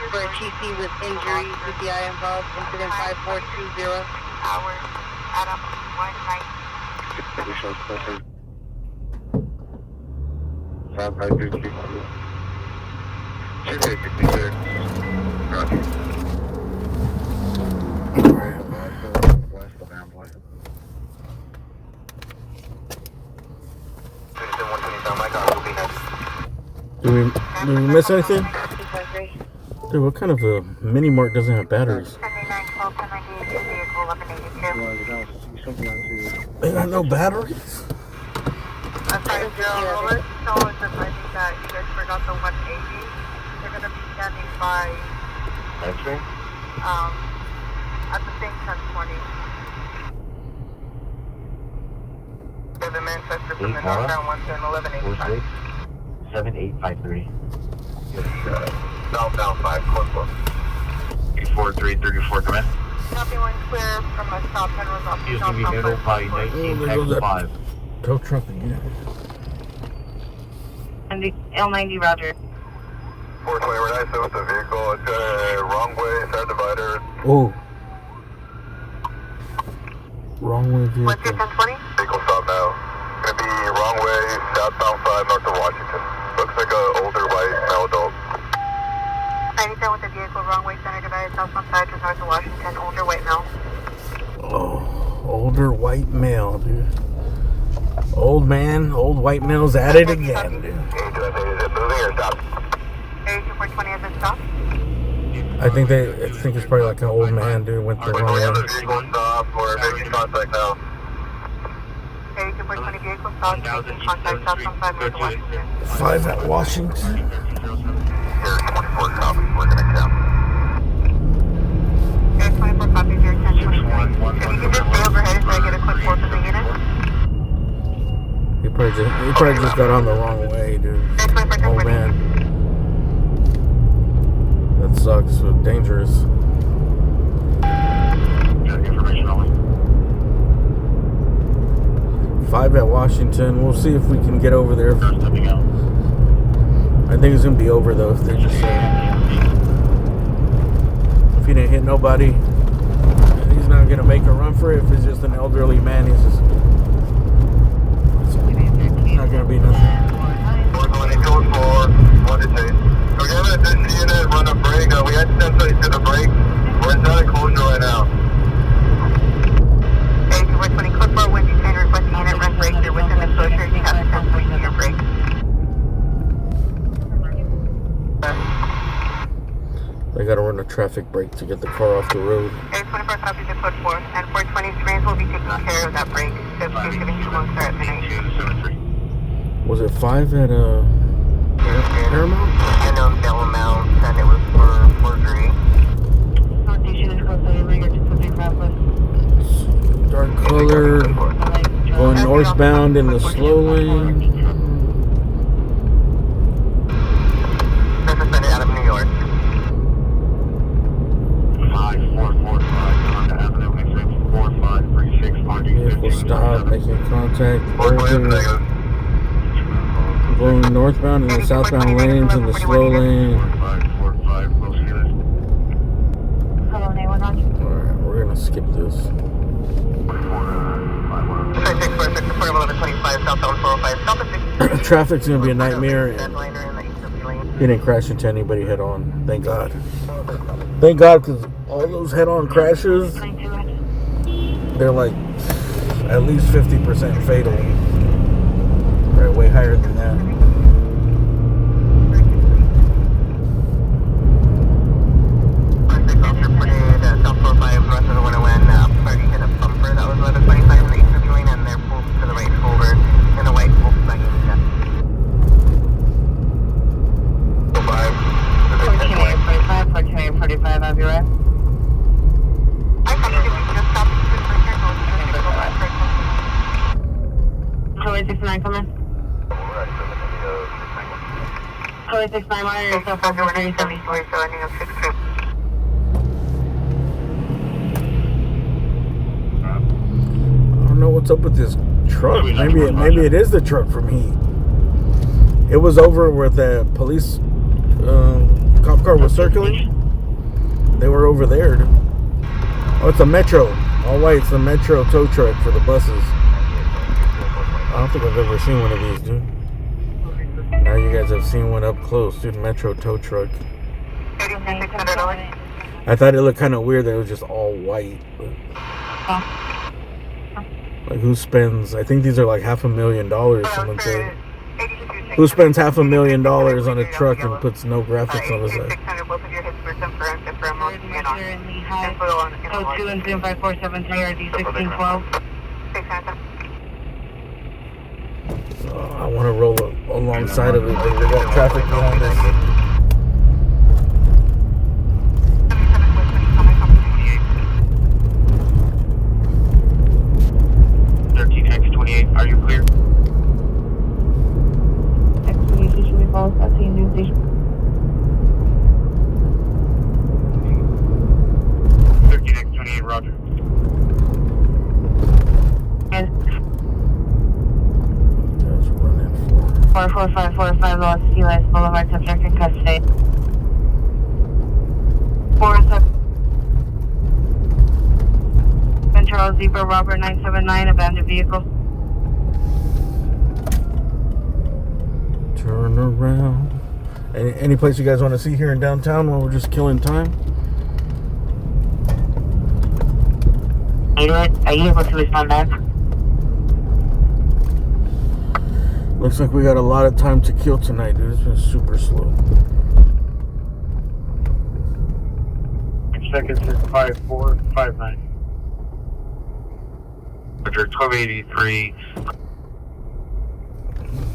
for a TC with injury, CPI involved, incident 5420. Hours, Adam, 1 night. Additional special. 5533. Should be 56. Roger. Do we miss anything? Dude, what kind of a mini mart doesn't have batteries? They got no batteries? I'm sorry, Joe. Let's know it's advising that you guys forgot the 180. They're going to be standing by at the same 1020. The Manchester from the northbound 110 1185. 7853. Southbound 5, close. 34334, come in. Copy one clear from a stop and was off the Excuse me, handled by 19X5. Tow truck again. And the L90, roger. 420, we're nice with the vehicle. It's got a wrong way, side divider. Oh. Wrong way vehicle. What's your 1020? Vehicle stop now. Gonna be wrong way, southbound 5 north of Washington. Looks like an older white male adult. 97 with the vehicle, wrong way, center divided, southbound 5 to north of Washington, older white male. Oh, older white male, dude. Old man, old white male's at it again, dude. Is it moving or stop? Area 2420 at the stop. I think it's probably like an old man, dude, went the wrong We have the way. vehicle stop. We're making contact now. Area 2420 vehicle stop, making contact southbound 5 north of Washington. 5 at Washington. Area 24 copies, we're gonna count. Area 24 copies, your 1023. If you can just stay overhead so I get a quick quote of the unit. He probably just got on the wrong way, dude. Oh man. That sucks. So dangerous. Information only. 5 at Washington. We'll see if we can get over there. I think it's gonna be over though if they just if he didn't hit nobody, he's not gonna make a run for it. If it's just an elderly man, he's just it's not gonna be nothing. 420 1 to 2. We're gonna this unit run a break. We accidentally did a break. We're inside a closure right now. Area 2420 code 4 when you can request the unit run break. You're within the closure. You have to cancel your break. They gotta run a traffic brake to get the car off the road. Area 24 copies of code 4 and 420 screens will be taking care of that break. So please giving you one start at midnight. Was it 5 at Paramount? And Belmont, and it was for forgery. Northeastern is close to the ringer to 55 west. Dark color, going northbound in the slow lane. This is sent out of New York. 5445 Honda Avenue, exit 4536 on Vehicle stop, making contact. 420 negative. Going northbound in the southbound lanes in the slow lane. 4545, close unit. Hello, 911. Alright, we're gonna skip this. 646, supportable 1125, southbound 405, stop at 6. Traffic's gonna be a nightmare, and he didn't crash into anybody head on. Thank God. Thank God, because all those head on crashes, they're like at least 50% fatal. Right, way higher than that. South 45 north of the 101, party hit a bumper that was 1125 in the eastern lane, and they're pulled to the right shoulder in a white Volkswagen. 1445, I'll be right. I thought you could just stop and just right here. 269 coming. 269, why are you so far? 974, so ending up 62. I don't know what's up with this truck. Maybe it is the truck from Heat. It was over where the police cop car was circling. They were over there. Oh, it's a Metro. All white. It's the Metro tow truck for the buses. I don't think I've ever seen one of these, dude. Now you guys have seen one up close, dude. Metro tow truck. I thought it looked kind of weird that it was just all white. Like, who spends, I think these are like $500,000, someone said. Who spends $500,000 on a truck and puts no graphics on the side? Oh, 2 and 0547 TRD 1612. I want to roll alongside of it, but we got traffic behind us. 13X28, are you clear? X28 station we follow. I'll see you new station. 13X28, 5 Los Feliz Boulevard, subject in custody. 47 Charles Zebra Robert 979, abandoned vehicle. Turn around. Any place you guys want to see here in downtown while we're just killing time? Are you able to respond back? Looks like we got a lot of time to kill tonight, dude. It's been super slow. Seconds is 5459. Roger, 1283.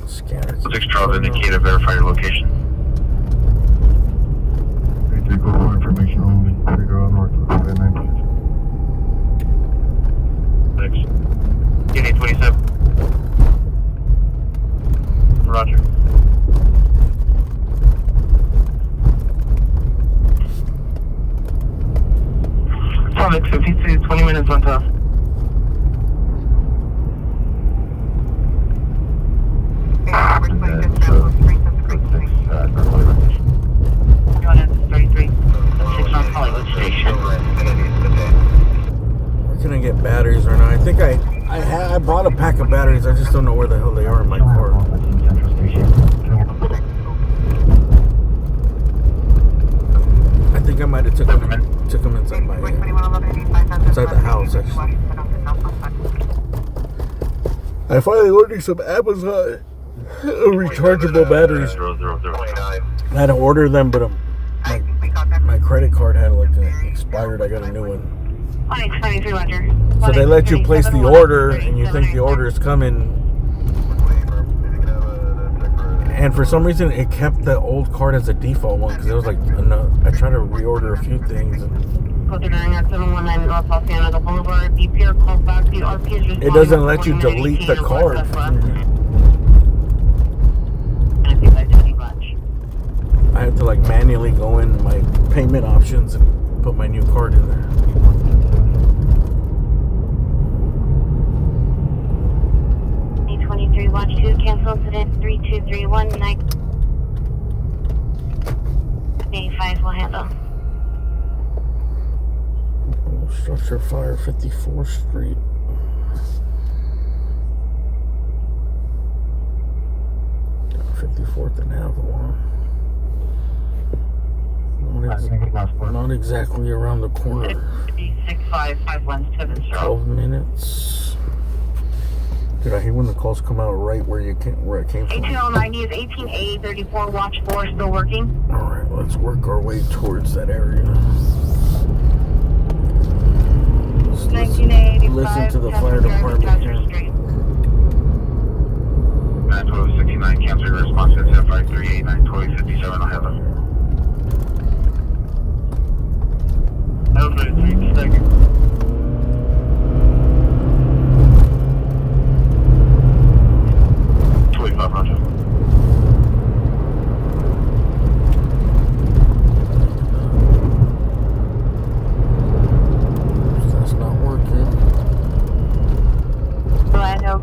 Scanner. 6 Charles, indicate and verify your location. We take over information only. Figure out north of 596. Thanks. Unit 27. Roger. Atomic 52, 20 minutes on top. Where can I get batteries right now? I think I bought a pack of batteries. I just don't know where the hell they are in my car. I think I might have took them inside my inside the house actually. I finally ordered some Amazon rechargeable batteries. I had to order them, but my credit card had expired. I got a new one. 23 Roger. So they let you place the order, and you think the order is coming. And for some reason, it kept the old card as a default one because it was like, I tried to reorder a few things. It doesn't let you delete the card. I had to like manually go in my payment options and put my new card in there. A23 Watch 2, cancel incident 3231 night. 85 will handle. Structure fire, 54th Street. Yeah, 54th and Avalon. Not exactly around the corner. 65517, 12 minutes. Dude, I hate when the calls come out right where it came from. 1890 is 18A34, watch 4 still working. Alright, let's work our way towards that area. Listen to the fire department here. 91269, cancel your response at 7538, 91257, I'll have it. Elevator 3 seconds. 25, Roger. That's not working. Orlando.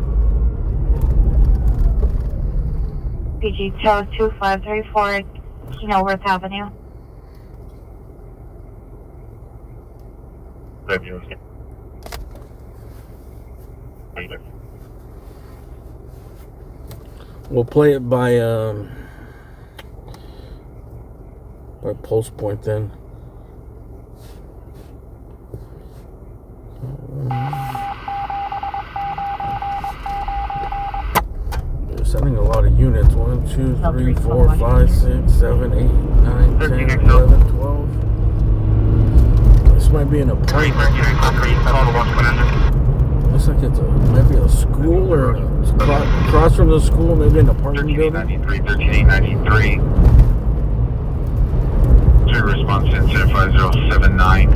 PG 2534, Kenilworth Avenue. We'll play it by pulse point then. They're sending a lot of units. 1, 2, 3, 4, 5, 6, 7, 8, 9, 10, 11, 12. This might be an apartment. Looks like it's maybe a school or across from the school, maybe an apartment building. 13893. To response to incident 5079.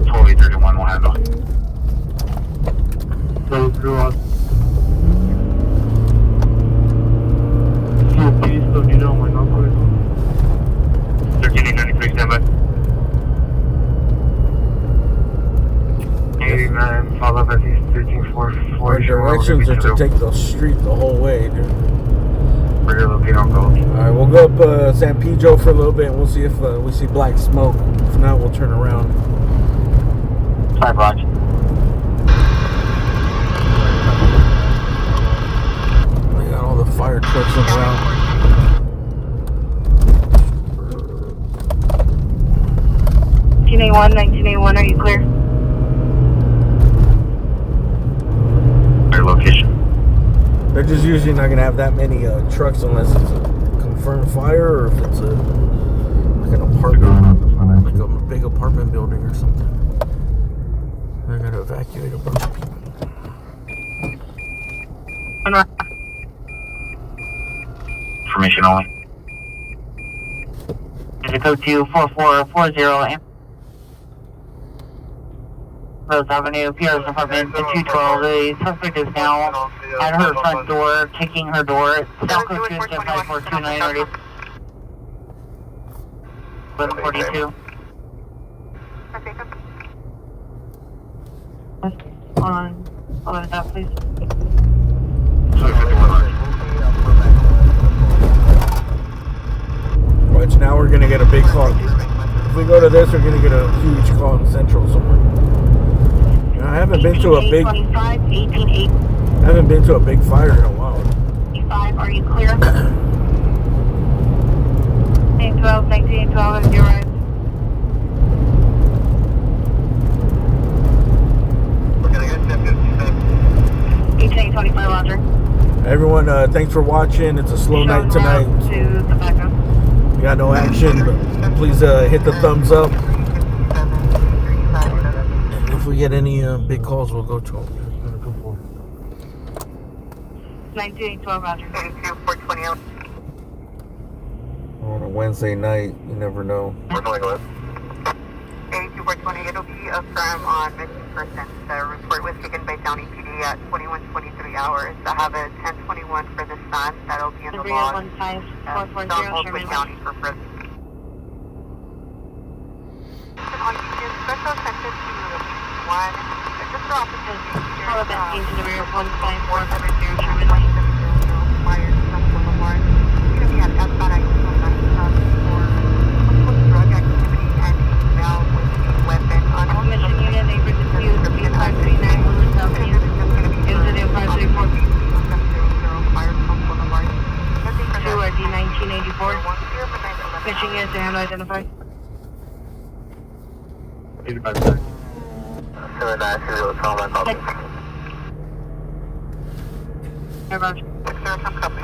1231 will handle. Go through us. Still need on my number. 1393, stand by. 89, follow that he's 1344. Our directions are to take the street the whole way, dude. We're here looking on Alright, we'll go up San Pedro for a little bit and we'll see if we see black smoke. If not, we'll turn around. 5 Roger. They got all the fire trucks in around. 1981, are you clear? Your location. They're just usually not gonna have that many trucks unless it's a confirmed fire or if it's like an apartment, like a big apartment building or something. They're gonna evacuate a bunch of people. Information only. Is it code 24440 Rose Avenue, Pierre's apartment, 212. The suspect is now at her front door, kicking her door. South Coast 25429 1142. Hold on. Hold on, that please. Right, now we're gonna get a big call. If we go to this, we're gonna get a huge call in Central somewhere. You know, I haven't been to a big fire in a while. 5, are you clear? 1912, you're right. We're gonna get 1825, Roger. Everyone, thanks for watching. It's a slow night tonight. To the backup. We got no action, but please hit the thumbs up. If we get any big calls, we'll go to them. 1912, Roger. 420. On a Wednesday night, you never know. We're going with. 82420, it'll be a firm on missing person. The report was taken by Downey PD at 21:23 hours. I have a 1021 for the sun. That'll be in the log. 315-440, Sherman. County for further. Special attention to one. Just for officers. Follow that team to the rear of 15470, Sherman. Myers, Boulevard. You're going to be at F-Bot for drug activity and email with a weapon on Mission unit, neighbor dispute, 539 Lewis Avenue. Incident 534. 2 are D1984. Mission unit to handle identified. 85 seconds. 7930, call my copy. Hey, Roger. 6 copy.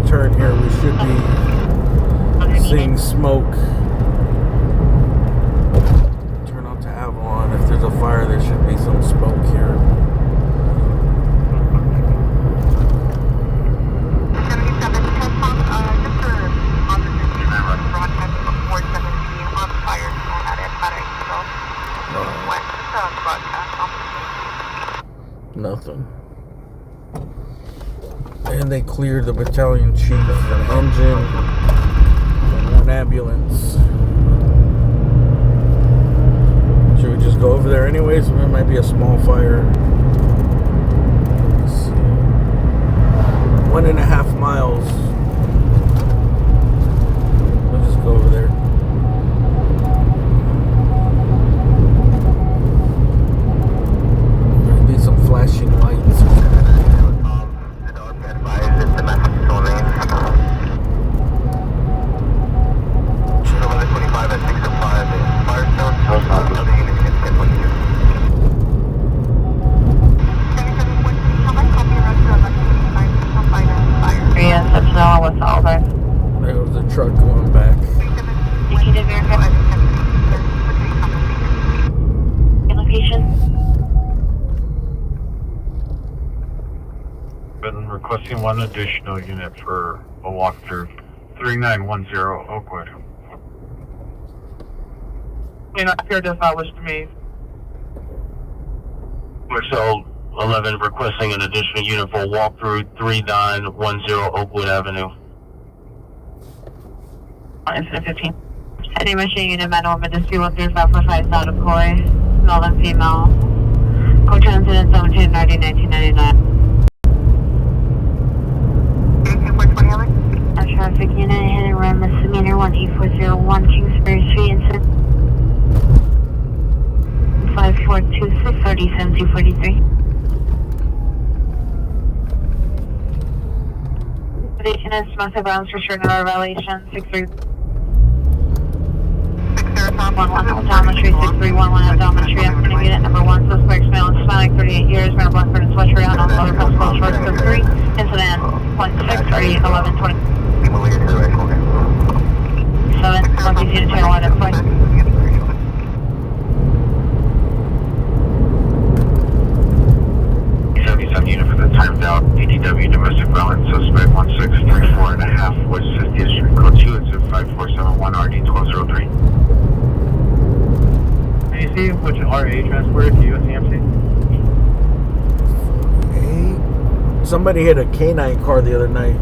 Turn here, we should be seeing smoke. Turn on to Avalon. If there's a fire, there should be some smoke here. Nothing. And they cleared the battalion chief, an engine, and one ambulance. Should we just go over there anyways? There might be a small fire. Let's see. 1.5 miles. We'll just go over there. There'll be some flashing lights. There was a truck going back. Location? requesting one additional unit for a walkthrough. 3910 Oakwood. Here does not wish to me. Marcel 11 requesting an additional unit for a walkthrough. 3910 Oakwood Avenue. Incident 15. Heading machine unit manual emergency 13545 out of Coy. Male and female. Coach incident 1790-1999. A traffic unit hit and run misdemeanor 18401 Kingsbury Street incident 5426 37243. Station is domestic violence restricted or violation 6311 Optometry 6311 Optometry. I'm going to unit number 1. Suspect male, Hispanic, 38 years, wearing a black hooded sweatshirt on all other possible shorts of 3. Incident 1631120. 7. Monkey unit channel 1 at play. Unit for the timed out DTW domestic violence suspect 1634.5 West 50th Street, code 2 at 5471 RD 1203. Can you see which RA transported to USCMC? Hey, somebody hit a canine car the other night.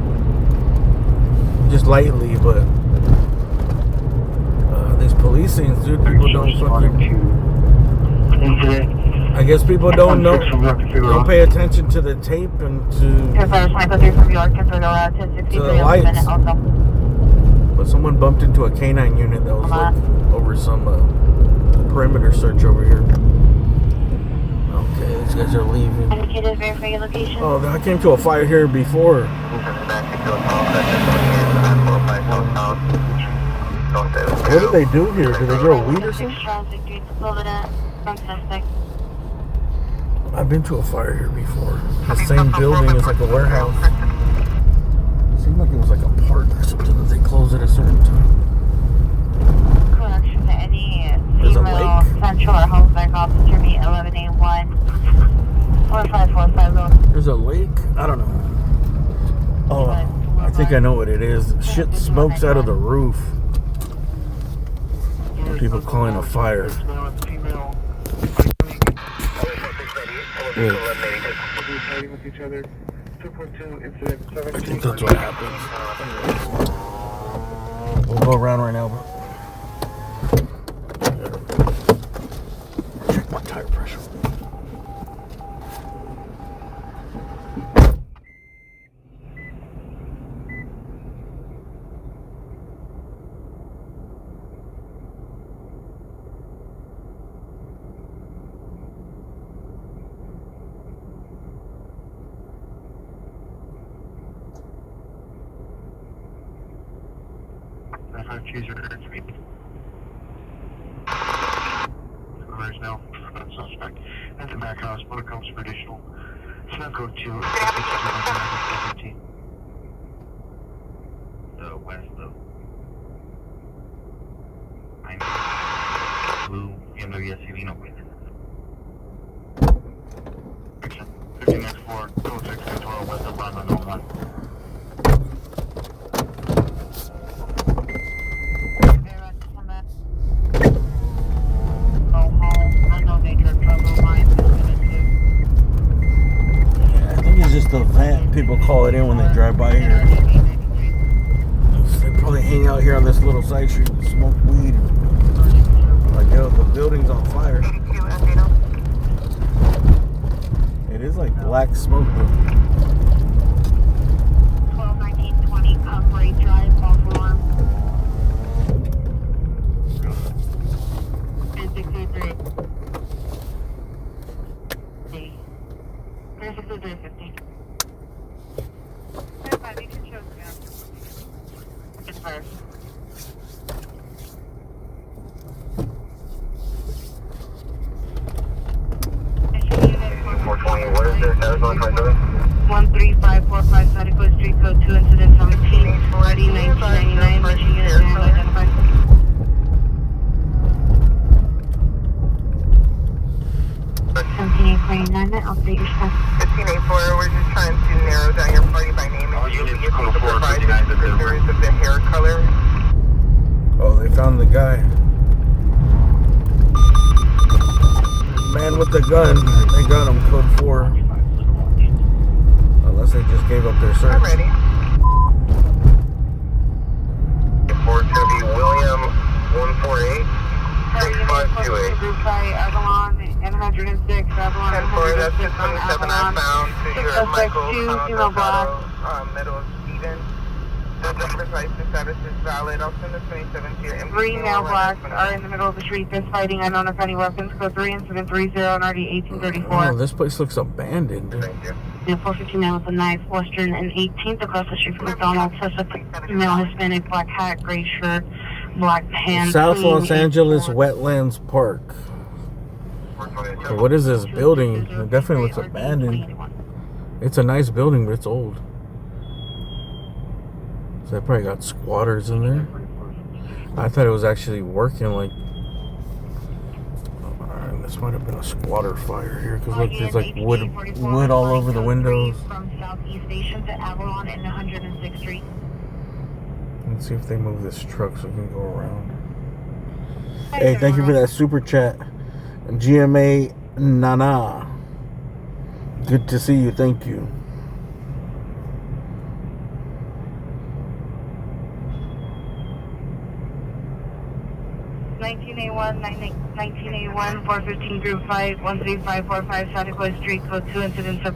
Just lightly, but these police scenes, dude, people don't fucking... I guess people don't know, don't pay attention to the tape and to the lights. But someone bumped into a canine unit that was like over some perimeter search over here. Okay, these guys are leaving. Oh, I came to a fire here before. What did they do here? Did they grow weed or something? I've been to a fire here before. The same building is like a warehouse. It seemed like it was like a park or something that they closed at a certain time. Correction to any There's a female lake. Central or Hillsback officer meet 1181 45450. There's a lake? I don't know. Oh, I think I know what it is. Shit smokes out of the roof. People calling a fire. I think that's what happens. We'll go around right now, but check my tire pressure. Choose your speed. Cars now, suspect. At the back house, motor comes for additional. Snap code 2, 15. The west of. Blue BMW SUV, no wait. 15x4, code 6 control, west of Lima, no 1. The vent, people call it in when they drive by here. They probably hang out here on this little side street and smoke weed. Like, yo, the building's on fire. It is like black smoke. 121920 Cumberry Drive, Baltimore. 623. 36350. It's first. What is their status on 13545 Medical Street, code 2, incident 17, 1999, Michigan, identified. Continuing claim 1599, update your status. 1584, we're just trying to narrow down your party by name. All And you'll be units able code to 4, provide 59 descriptors of the hair color. Oh, they found the guy. Man with the gun. They got him, code 4. Unless they just gave up their search. I'm ready. For it's going to be William 148 6528. Group site, Avalon, N106, Avalon, 10-4, that's 106 on 627 Avalon. outbound to your Michael 2, Cano female black. Middle of Steven. The driver's license status is valid. I'll send the 27 to your empty 3 email male right blacks now. are in the middle of the street, fist fighting, unknown if any weapons, code 3, incident 30, NRD 1834. Oh, this place looks abandoned. Thank you. 459 with a knife, Western and 18th across the street from McDonald's. Suspect male, Hispanic, black hat, gray shirt, black pants. South clean, Los Angeles 8-4. Wetlands Park. What is this building? It definitely looks abandoned. It's a nice building, but it's old. So they probably got squatters in there. I thought it was actually working like... This might have been a squatter fire here, because look, there's like wood all over the windows. From Southeast Station to Avalon and 106th Street. Let's see if they move this truck so we can go around. Hey, thank you for that super chat. GMA Nana. Good to see you, thank you. $1981, 415 group fight, 13545 Santa Street, code 2, incident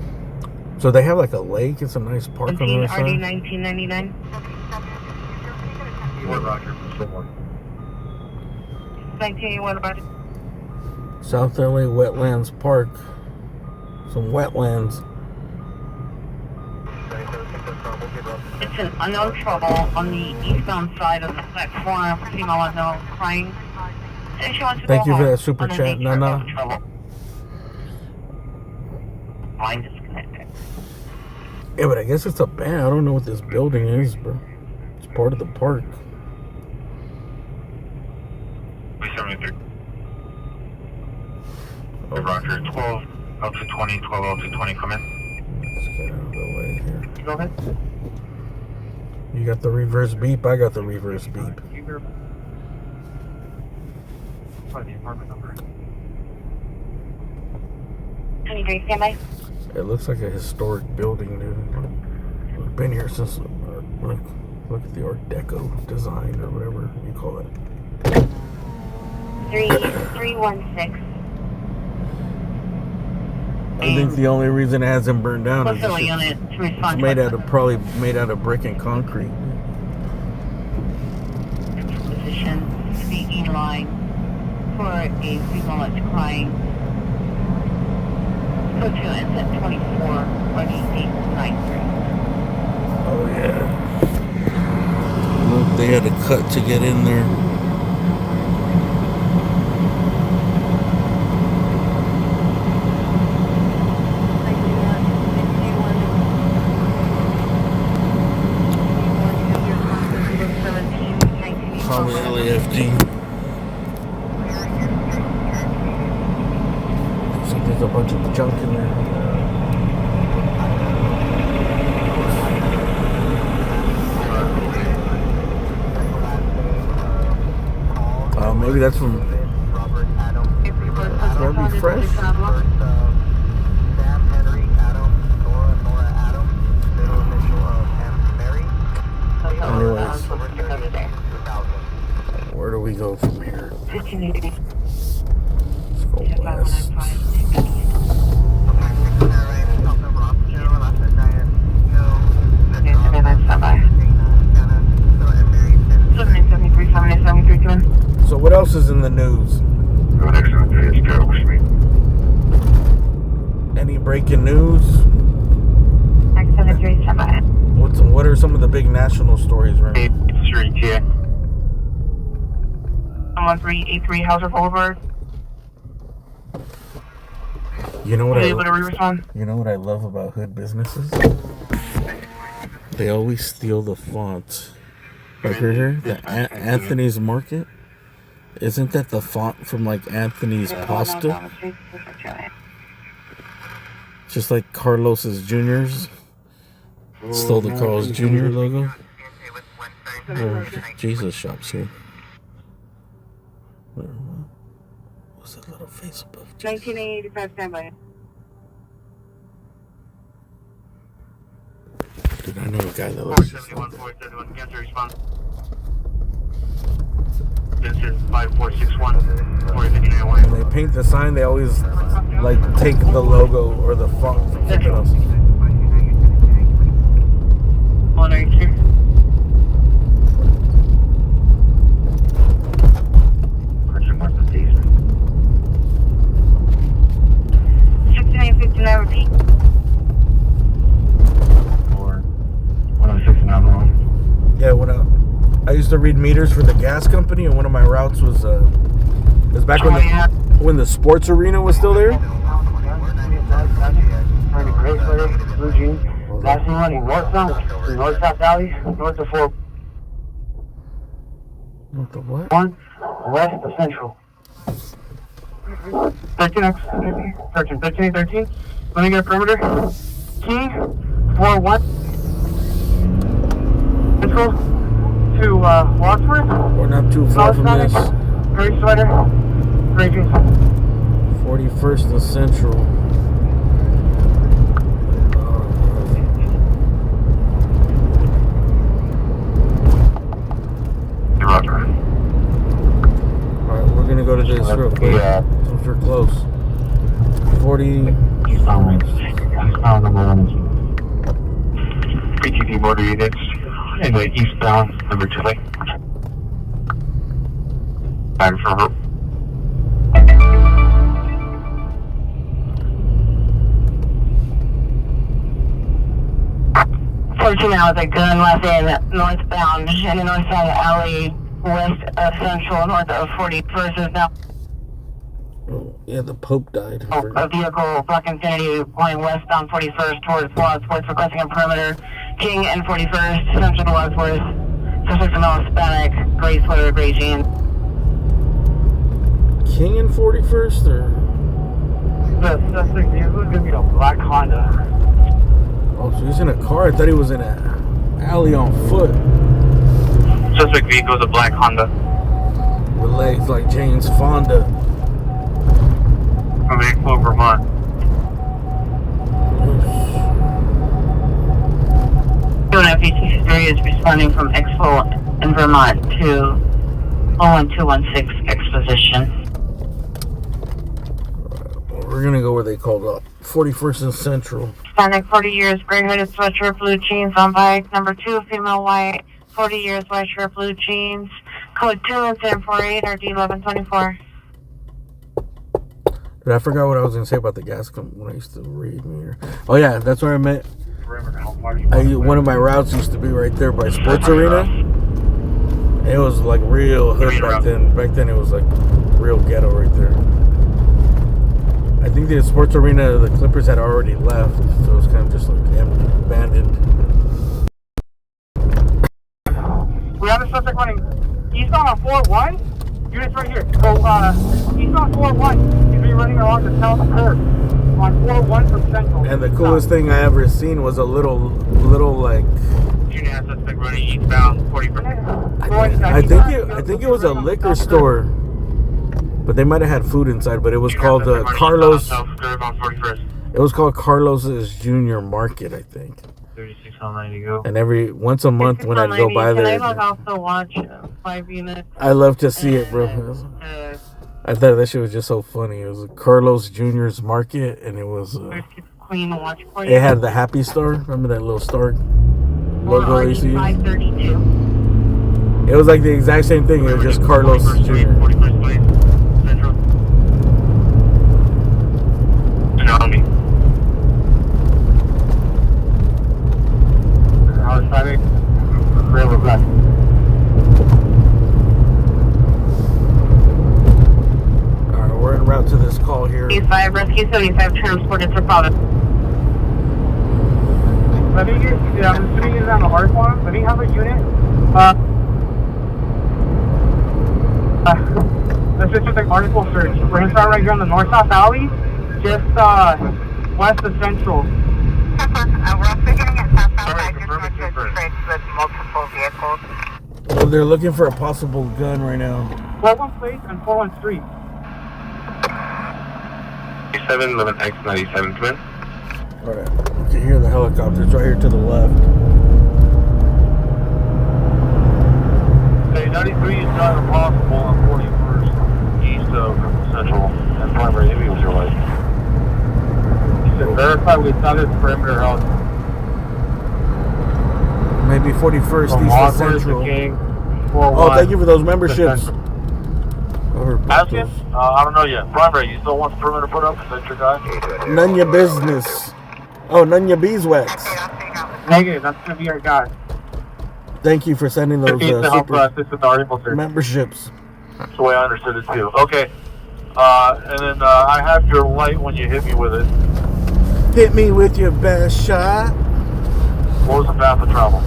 So they have like a lake. It's a nice park on the 17, other RD side. 1999. Roger. 1981 about it. South LA Wetlands Park. Some wetlands. It's an unknown trouble on the eastbound side of the platform. Female unknown crying. And she wants to Thank go you for home. that super On the chat, nature of Nana. trouble. Line disconnected. Yeah, but I guess it's a band. I don't know what this building is, bro. It's part of the park. 373. Oh, Roger. 12 up to 20, 12 up to 20, come in. let's get out of the way here. Go ahead. You got the reverse beep. I got the reverse beep. The apartment number. 23, standby. It looks like a historic building, dude. I've been here since. Look at the Art Deco design or whatever you call it. 316. I think the only reason it hasn't burned down is Facility unit to respond. probably made out of brick and concrete. Position, speaking line for a female that's crying. Go to incident 24, RD 893. Oh yeah. Look, they had to cut to get in there. Probably LAFD. Looks like there's a bunch of junk in there. Maybe that's from. That'd be fresh. Anyways, where do we go from here? Let's go west. So what else is in the news? Any breaking news? What are some of the big national stories right now? 8th Street here. 1383 Hauser Boulevard. You know what Are you able to respond? You know what I love about hood businesses? They always steal the font. Like right here, the Anthony's Market. Isn't that the font from like Anthony's Pasta? Just like Carlos's Juniors. Stole the Carlos Jr. logo. Oh, Jesus shops here. What's that little face above? 1985 standby. Dude, I know a guy that looks just like that. 471, cancel response. Vincent 5461, 4059. When they paint the sign, they always like take the logo or the font from something else. 182. Question mark the basement. 6959, repeat. 106 and I'm wrong. Yeah, when I used to read meters for the gas company, and one of my routes was back when the sports arena was still there. Gray sweater, blue jeans. Last one running north-south alley, north of 4. What the what? 1, west of Central. 13. Let me get a perimeter. Key 4-1. Central to Wadsworth. We're not too far from this. Gray sweater, gray jeans. 41st and Central. Roger. Alright, we're gonna go to this real quick. Since we're close. 40. Eastbound number 1 is PTD motor units in the eastbound number 2 lane. Back for her. 13 hours, a gun left in northbound in the north side alley, west of Central, north of 41st is now. Oh, yeah, the Pope died. A vehicle, Black Infinity, going westbound 41st towards Wadsworth, requesting a perimeter. King and 41st, Central to Wadsworth. Suspect male Hispanic, gray sweater, gray jeans. King and 41st, or? The suspect vehicle is going to be a black Honda. Oh, so he's in a car. I thought he was in an alley on foot. Suspect vehicle is a black Honda. With legs like James Fonda. From Expo, Vermont. FEC3 is responding from Expo in Vermont to 01216 Exposition. We're gonna go where they called up. 41st and Central. Hispanic, 40 years, gray hooded sweatshirt, blue jeans on bike. Number 2, female white, 40 years, white shirt, blue jeans. Code 21748 or D1124. But I forgot what I was gonna say about the gas company when I used to read meter. Oh yeah, that's where I met. One of my routes used to be right there by Sports Arena. It was like real hood back then. Back then it was like real ghetto right there. I think the Sports Arena, the Clippers had already left, so it was kind of just like empty, abandoned. We have a suspect running eastbound on 4-1. Units right here. So, eastbound 4-1. He's been running along the south curve on 4-1 from Central. And the coolest thing I ever seen was a little like. Junior suspect running eastbound 40%. I think it was a liquor store, but they might have had food inside. But it was called Carlos. It was called Carlos's Junior Market, I think. 36 on 90 go. And once a month when I'd go by there, Can I also watch 5 units? I love to see it, bro. I thought that shit was just so funny. It was Carlos Junior's Market, and it was. Queen watch for you. It had the Happy Star. Remember that little star logo they used to use? 532. It was like the exact same thing. It was just Carlos Jr. 41st place. Central. Tsunami. Howard Hispanic, railroad black. Alright, we're en route to this call here. 85 Rescue 75 transported to Providence. Let me get, I'm assuming it's on the hard form. Let me have a unit. Let's just do the article search. We're gonna start right here on the north-south alley. Just, west of Central. We're also getting at southbound side, just north of the bridge with multiple vehicles. Oh, they're looking for a possible gun right now. 41 Place and 41 Street. 711X97, come in. Alright, you can hear the helicopters right here to the left. Hey, 93 is not impossible on 41st, east of Central, and primary heavy with your light. He said, verify we sounded perimeter out. Maybe 41st From east of Walker to Central. King, Oh, thank you for those memberships. Asking? I don't know yet. Primary, you still want the perimeter put up? Is that your guy? None your business. Oh, none your beeswax. Negative, that's going to be our guy. Thank you for sending those memberships. That's the way I understood it too. Okay. And then I have your light when you hit me with it. Hit me with your best shot. What was the path of travel?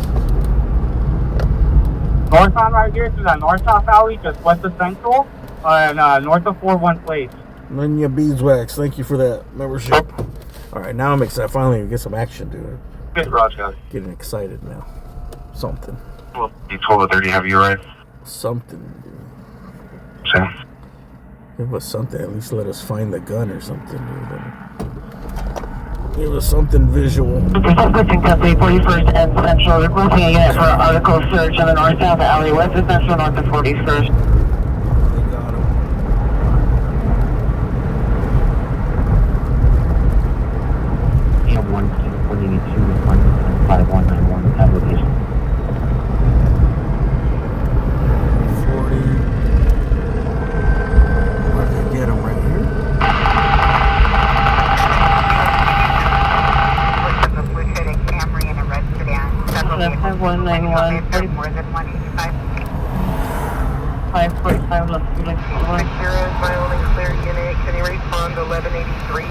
Northbound right here through that north-south alley, just west of Central, and north of 41 Place. None your beeswax. Thank you for that membership. Alright, now I'm excited. Finally, get some action, dude. Good, Raj, guys. Getting excited now. Something. Well, you told her, do you have your right? Something. Same. Give us something. At least let us find the gun or something, dude. Give us something visual. Suspect in custody, 41st and Central. Requesting a unit for article search on the north-south alley, west of Central, north of 41st. They got him. You have 182, 5191 application. 40. Where did they get him? Right here? Camry in a red sedan. Several vehicles. 5191. More than 185. 545 left. Secure is my only clear unit. Can you respond to 1183?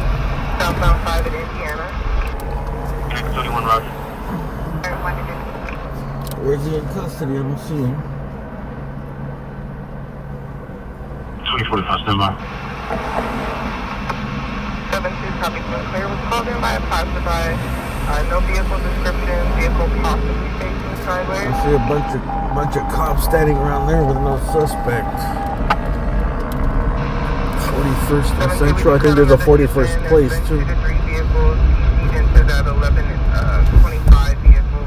Southbound 5 in Indiana. 31 Roger. Where's he in custody? I don't see him. 2045, stand by. 7-2 copy, clear. Was called in by a passerby. No vehicle description. Vehicle possibly facing sideways. I see a bunch of cops standing around there with no suspect. 41st and Central. I think there's a 41st place too. 2 to 3 vehicles. Into that 1125 vehicle.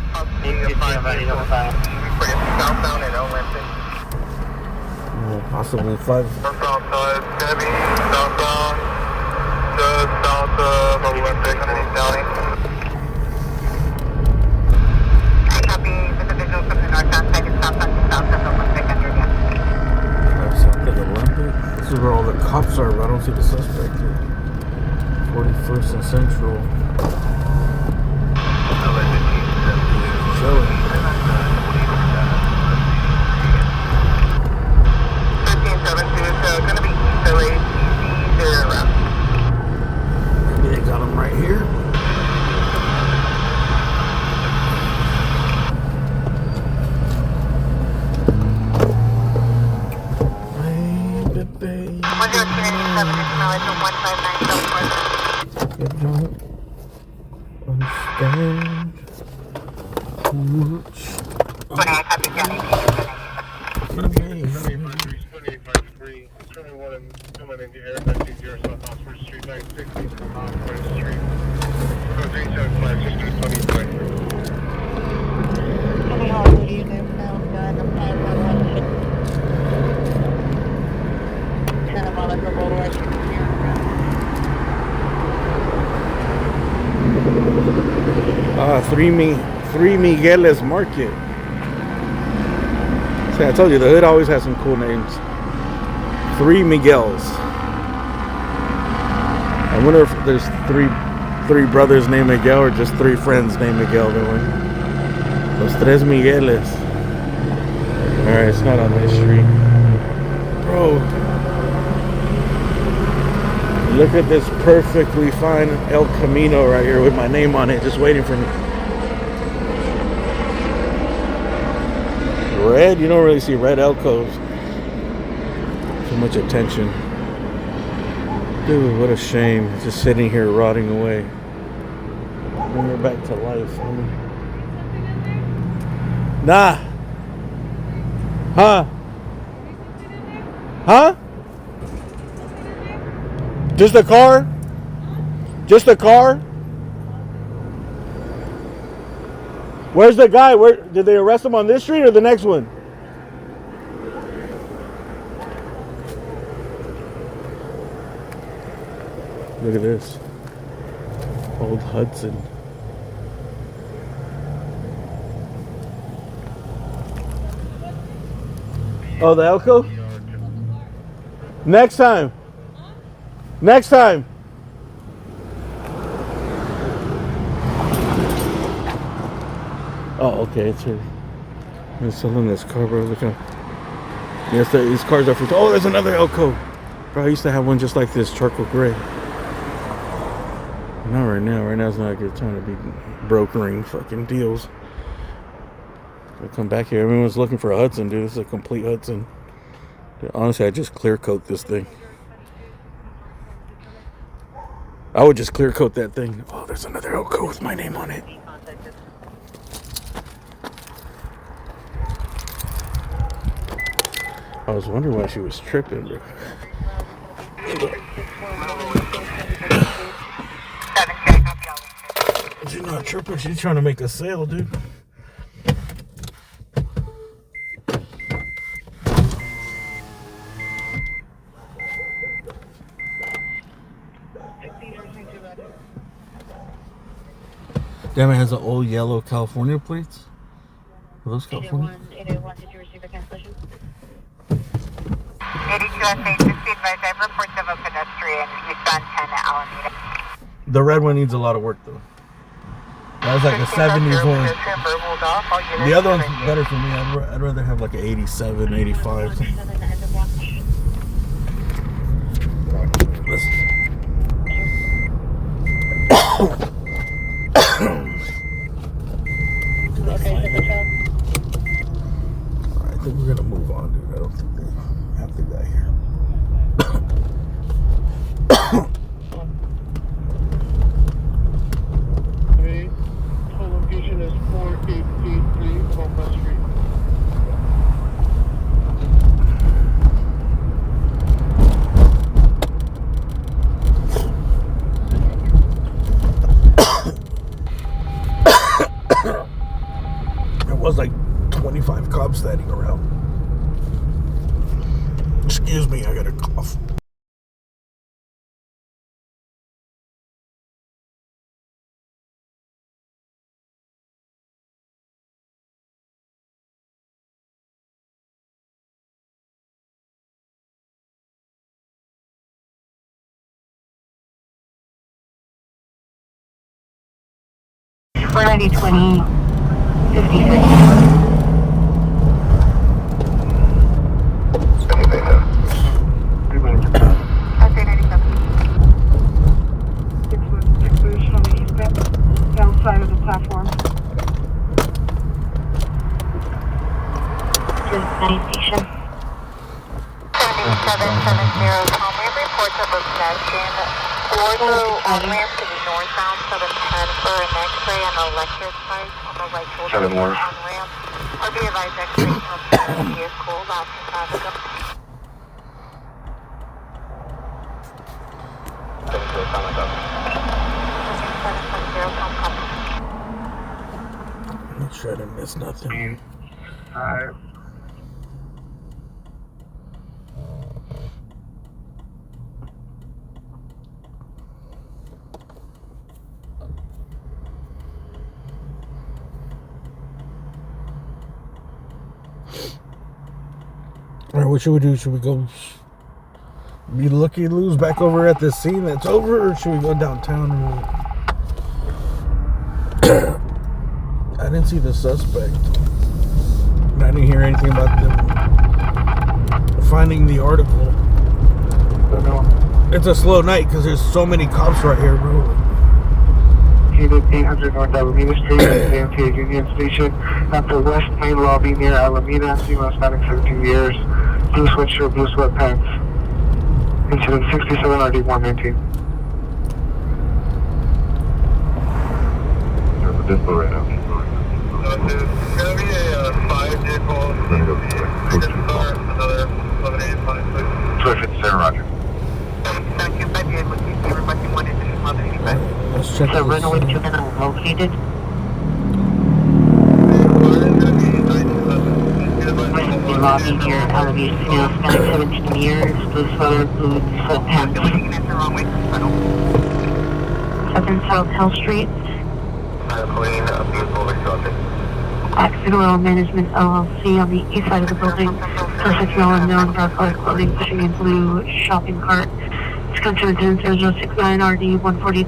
Possibly a 5 vehicle. Reported southbound at Olympic. Possibly 5. Southbound side, it's gonna be southbound, just south of Olympic County. Copy with the visual from the northbound side is southbound to south of Olympic under the South of Olympic. This is where all the cops are, but I don't see the suspect here. 41st and Central. Chilling. 1372 is going to be East LA, DC 0. Maybe they got him right here. Baby. 107 is mileage of 159 Southwest. You don't understand too much. 28 copy, County. Coming into air, 90 South Oxford Street, 960 from Oxford Street. 375, just do 23. Three Migueles Market. See, I told you the hood always has some cool names. 3 Miguels. I wonder if there's three brothers named Miguel or just 3 friends named Miguel. Los Tres Migueles. Alright, it's not on this street. Bro. Look at this perfectly fine El Camino right here with my name on it, just waiting for me. Red? You don't really see red Elcos. Too much attention. Dude, what a shame. It's just sitting here rotting away. Bring her back to life, homie. Nah. Huh? Huh? Just a car? Just a car? Where's the guy? Where did they arrest him on this street or the next one? Look at this. Old Hudson. Oh, the Elko? Next time. Next time. Oh, okay, it's here. They're selling this car, bro. Look at. Yes, these cars are for. Oh, there's another Elko. Bro, I used to have one just like this, charcoal gray. Not right now. Right now is not a good time to be brokering fucking deals. I'll come back here. Everyone's looking for a Hudson, dude. This is a complete Hudson. Dude, honestly, I just clear coat this thing. I would just clear coat that thing. Oh, there's another Elko with my name on it. I was wondering why she was tripping, bro. She's not tripping. She's trying to make a sale, dude. Damn, it has the old yellow California plates. Are those California? 881, did you receive a cancellation? 82 SA, just be advised, I have reports of a pedestrian eastbound 10 at Alameda. The red one needs a lot of work, though. That was like a 70s one. The other one's better for me. I'd rather have like an 87, 85. I think we're gonna move on, dude. I don't think they have the guy here. Full location is 4883 Bomba Street. There was like 25 cops standing around. Excuse me, I got a cough. We're ready 20, 53. Outside of the platform. Station. 7770, call me reports of a pedestrian ortho on-ramp to the northbound 710 for an X-ray and electric spike on the right shoulder on-ramp. Or be advised X-ray comes from the vehicle, last in traffic. I'm not sure I didn't miss nothing. Alright. Alright, what should we do? Should we go be looky-loos back over at the scene that's over, or should we go downtown? I didn't see the suspect. I didn't hear anything about them finding the article. Don't know. It's a slow night because there's so many cops right here, bro. Unit 800 North Alameda Street, AMTA Union Station, at the West Main Lobby near Alameda, female Hispanic 17 years, blue sweatshirt, blue sweatpants. Incident 67 RD 119. Dispo right now. There's gonna be a 5 vehicle. Another 1185, please. 257, roger. 725 vehicle, requesting one additional 1185. Let's check So this. runway 29 located. Emergency lobby here, elevation now spanning 17 meters, blue sweater, blue sweatpants. 7 South Hill Street. Accident Oil Management LLC on the east side of the building. Suspect male and known dark colored clothing pushing a blue shopping cart. It's come to attendance 0069 RD 140.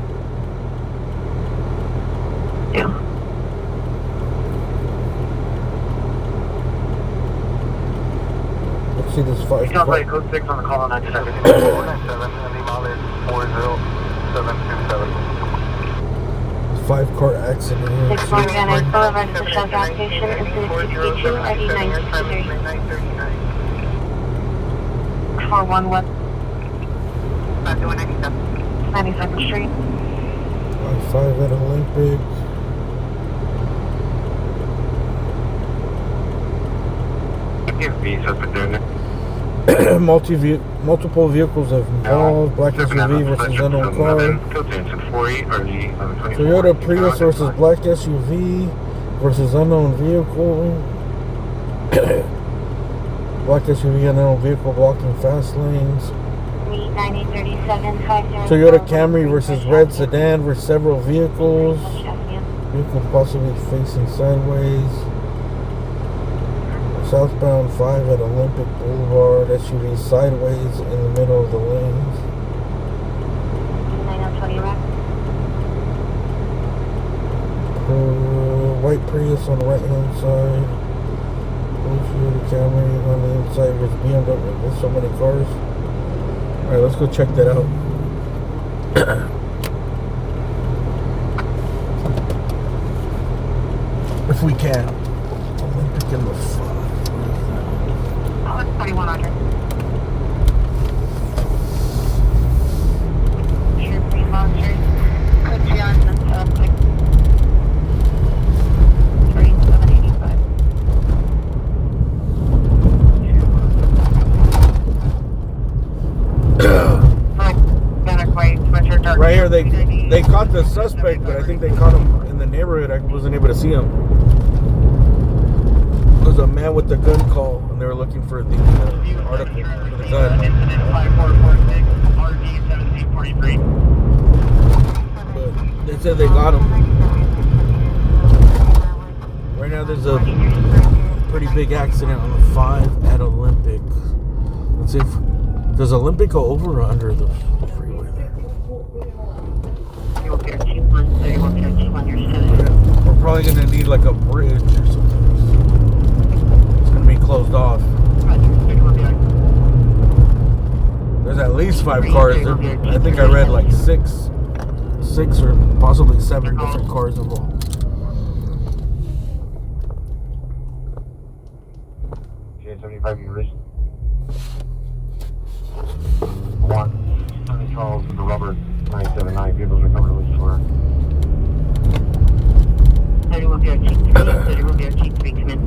Let's see this 5 Got like code 6 on the call on 97. 497, and the mile is 40727. 5 car accident here. 6 Organic Boulevard to Shell gas station, incident 62, ID 963. 41 West 92nd Street. 5 at Olympic. Multiple vehicles have involved. Black SUV versus unknown car. Toyota Prius versus black SUV versus unknown vehicle. Black SUV unknown vehicle blocking fast lanes. Toyota Camry versus red sedan versus several vehicles. Vehicle possibly facing sideways. Southbound 5 at Olympic Boulevard. SUV sideways in the middle of the lanes. 9020 rack. White Prius on the right hand side. Toyota Camry on the inside with BMW. There's so many cars. Alright, let's go check that out. If we can. Olympic in the front. 4100. Sure, free monsters. Code 3 on the 3785. Right here, they caught the suspect, but I think they caught him in the neighborhood. I wasn't able to see him. It was a man with the gun call, and they were looking for the article for the gun. Incident 5446, RD 1743. But they said they got him. Right now, there's a pretty big accident on the 5 at Olympic. Let's see if does Olympic go over or under the freeway there? We're probably gonna need like a bridge or something. It's gonna be closed off. There's at least 5 cars. I think I read like 6 or possibly 7 different cars involved. J75 years. 1. Sunny Charles with the rubber 979. Vehicles recovered release for 31 BRT 3, 31 BRT 3, come in.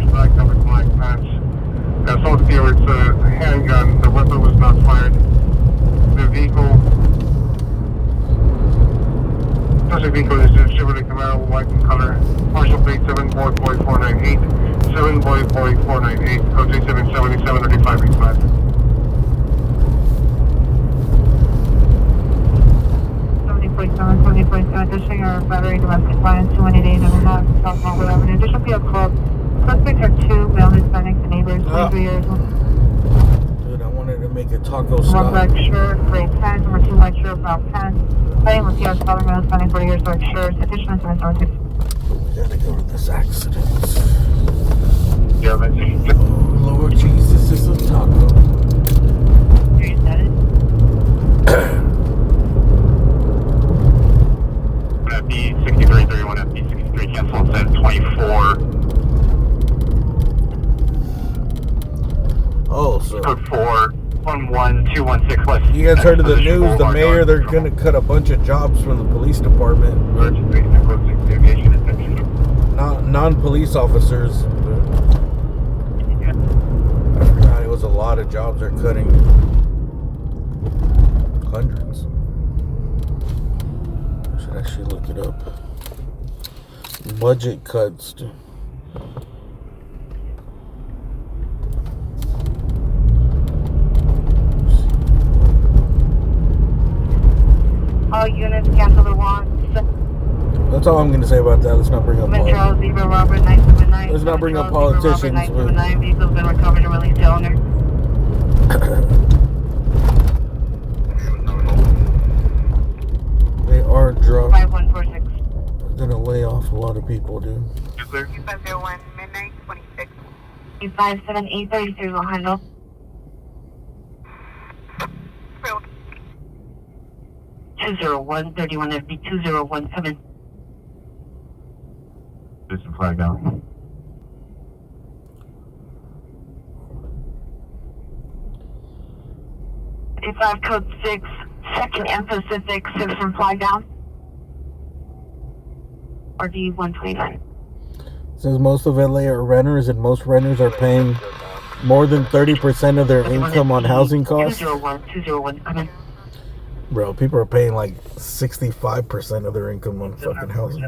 Black covered black patch. Got sold here, it's a handgun. The weapon was not fired. The vehicle, such vehicle is a Chevrolet Camaro, white in color. Partial plate 7boy498. 7boy498. Code 3777 3585. Addition your battery domestic violence 218.5 South Marlboro Avenue. Additional PO call. Suspects are 2 male Hispanics and neighbors, 23 years old. Dude, I wanted to make a taco stop. 1 black shirt, gray pants, number 2 white shirt, brown pants. Playing with US color male Hispanic 40 years dark shirts. Additional incidents are 6. We gotta go to this accident. Yeah, man. Oh, Lord Jesus, this is a taco. Is that it? FD 6331, FD 63 cancel, set 24. 1216 West. You guys heard of the news? The mayor, they're going to cut a bunch of jobs from the police department. Non-police officers. I forgot, it was a lot of jobs they're cutting. Hundreds. I should actually look it up. Budget cuts. All units cancel the warrants. That's all I'm going to say about that. Let's not bring up Charles Zebra Robert 979. Let's not bring up politicians. 979 vehicles been recovered and released to owner. They are drunk. 5146. They're going to lay off a lot of people, dude. 2501 midnight 26. 57833 will handle. 20131 FB 2017. There's some flag down. A5 code 6, second and Pacific, 6 from flag down. Or D129. Says most of LA are renters, and most renters are paying more than 30% of their income on housing costs. 201, come in. Bro, people are paying like 65% of their income on fucking housing.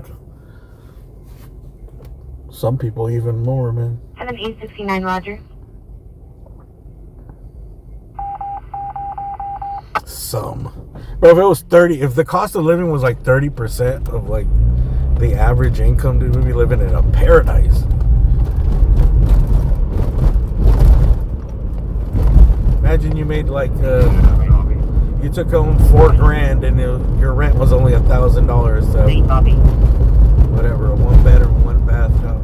Some people even more, man. 7869, Roger. Some. Bro, if it was 30, if the cost of living was like 30% of like the average income, dude, we'd be living in a paradise. Imagine you made like, you took home $4,000 and your rent was only $1,000. So whatever, a 1-bedroom, 1-bath house.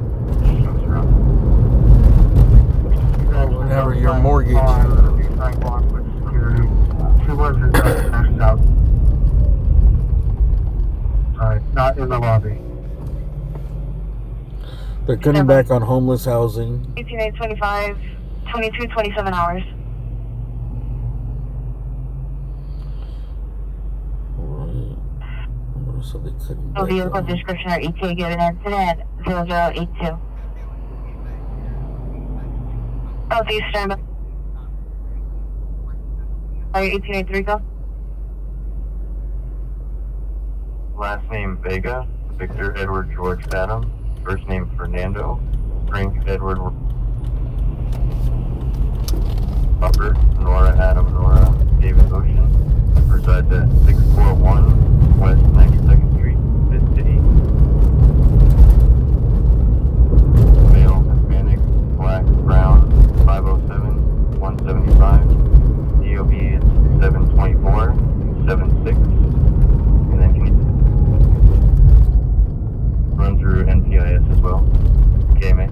Whatever your mortgage. Not in the lobby. They're cutting back on homeless housing. 18825, 22, 27 hours. So they couldn't. No vehicle description or ETA given incident 0082. Southeastern. Are you 1883 go? Last name Vega, Victor Edward George Adam. First name Fernando, Frank Edward Robert, Nora Adam Nora, David Ocean. Resides at 641 West 92nd Street, Mid City. Male, Hispanic, Black, Brown, 507, 175. DOB is 724, 76. And then can you run through NPIS as well? Okay, mate.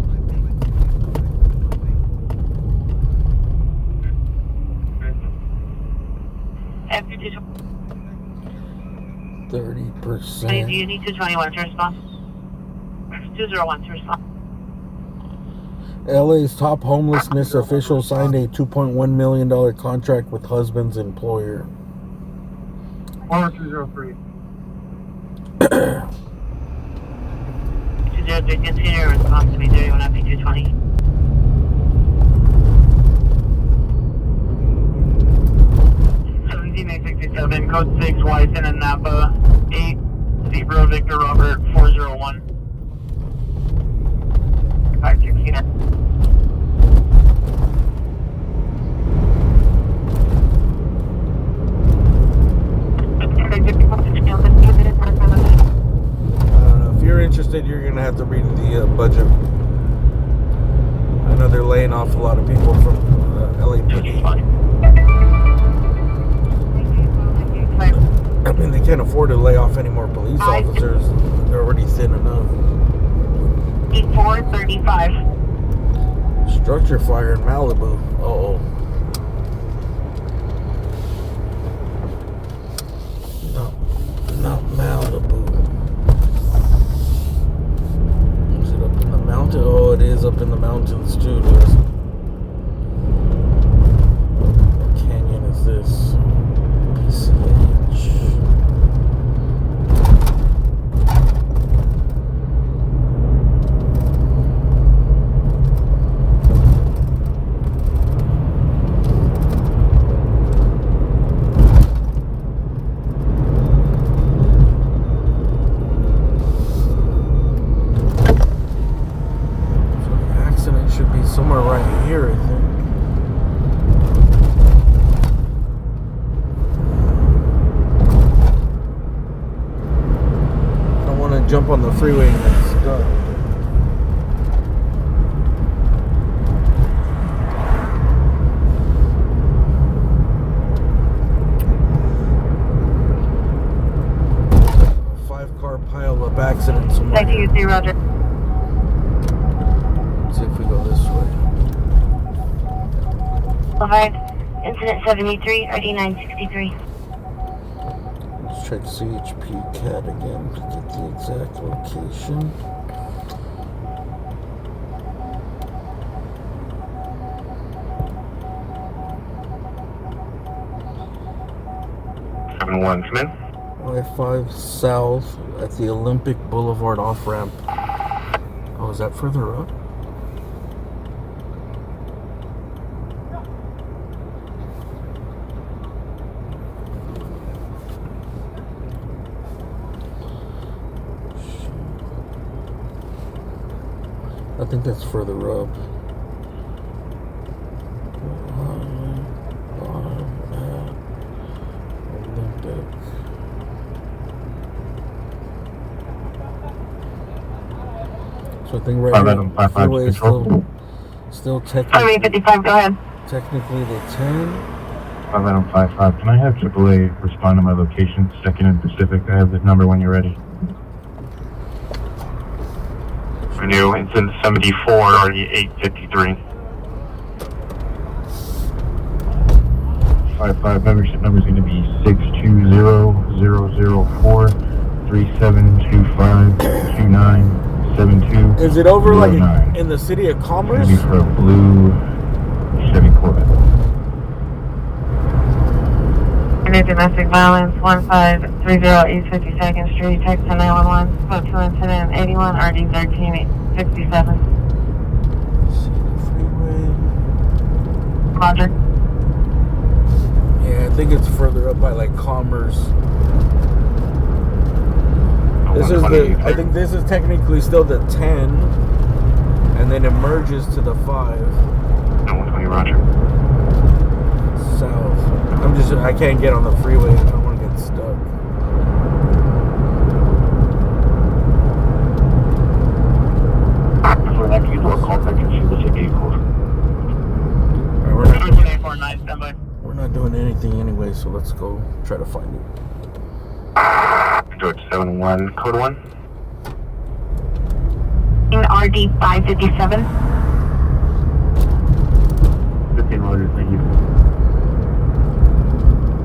After 30%. do you need 221 to respond? 201 to respond. LA's top homelessness official signed a $2.1 million contract with husband's employer. 203. 203, continue your response to me 31 FP 220. Code 6, Wyson and Napa, 8, Zebra Victor Robert, 401. 516. If you're interested, you're going to have to read the budget. I know they're laying off a lot of people from LAPD. I mean, they can't afford to lay off any more police officers. They're already thin enough. 8435. Structure fire in Malibu. Uh-oh. Not Malibu. Is it up in the mountain? Oh, it is up in the mountains too. There's a canyon jump on the freeway and get stuck. A 5-car pile of accidents. Thank you, see Roger. Let's see if we go this way. Boulevard, incident 73, RD 963. Let's check CHP CAT again to get the exact location. One, come in. I-5 South at the Olympic Boulevard off-ramp. Oh, is that further up? I think that's further up. So I think right now, freeway is still technically, 5855, go ahead. technically the 10. 555. Can I have AAA respond to my location, 2nd and Pacific? I have the number when you're ready. Renew, incident 74, already 853. 55 membership number is going to be 620-004-3725-2972. Is it over like in the city of Commerce? It's going to be for a blue Chevy Corvette. Any domestic violence, 1530 East 52nd Street, text to 911, code 2 incident 81, RD 1367. Freeway. Roger. Yeah, I think it's further up by like Commerce. This is the. I think this is technically still the 10, and then it merges to the 5. 120, Roger. South. I can't get on the freeway. I don't want to get stuck. For that, can you do a contact and see what's your vehicle? We're not doing anything anyway, so let's go try to find it. George 71, code 1. In RD 557. 15 Roger, thank you.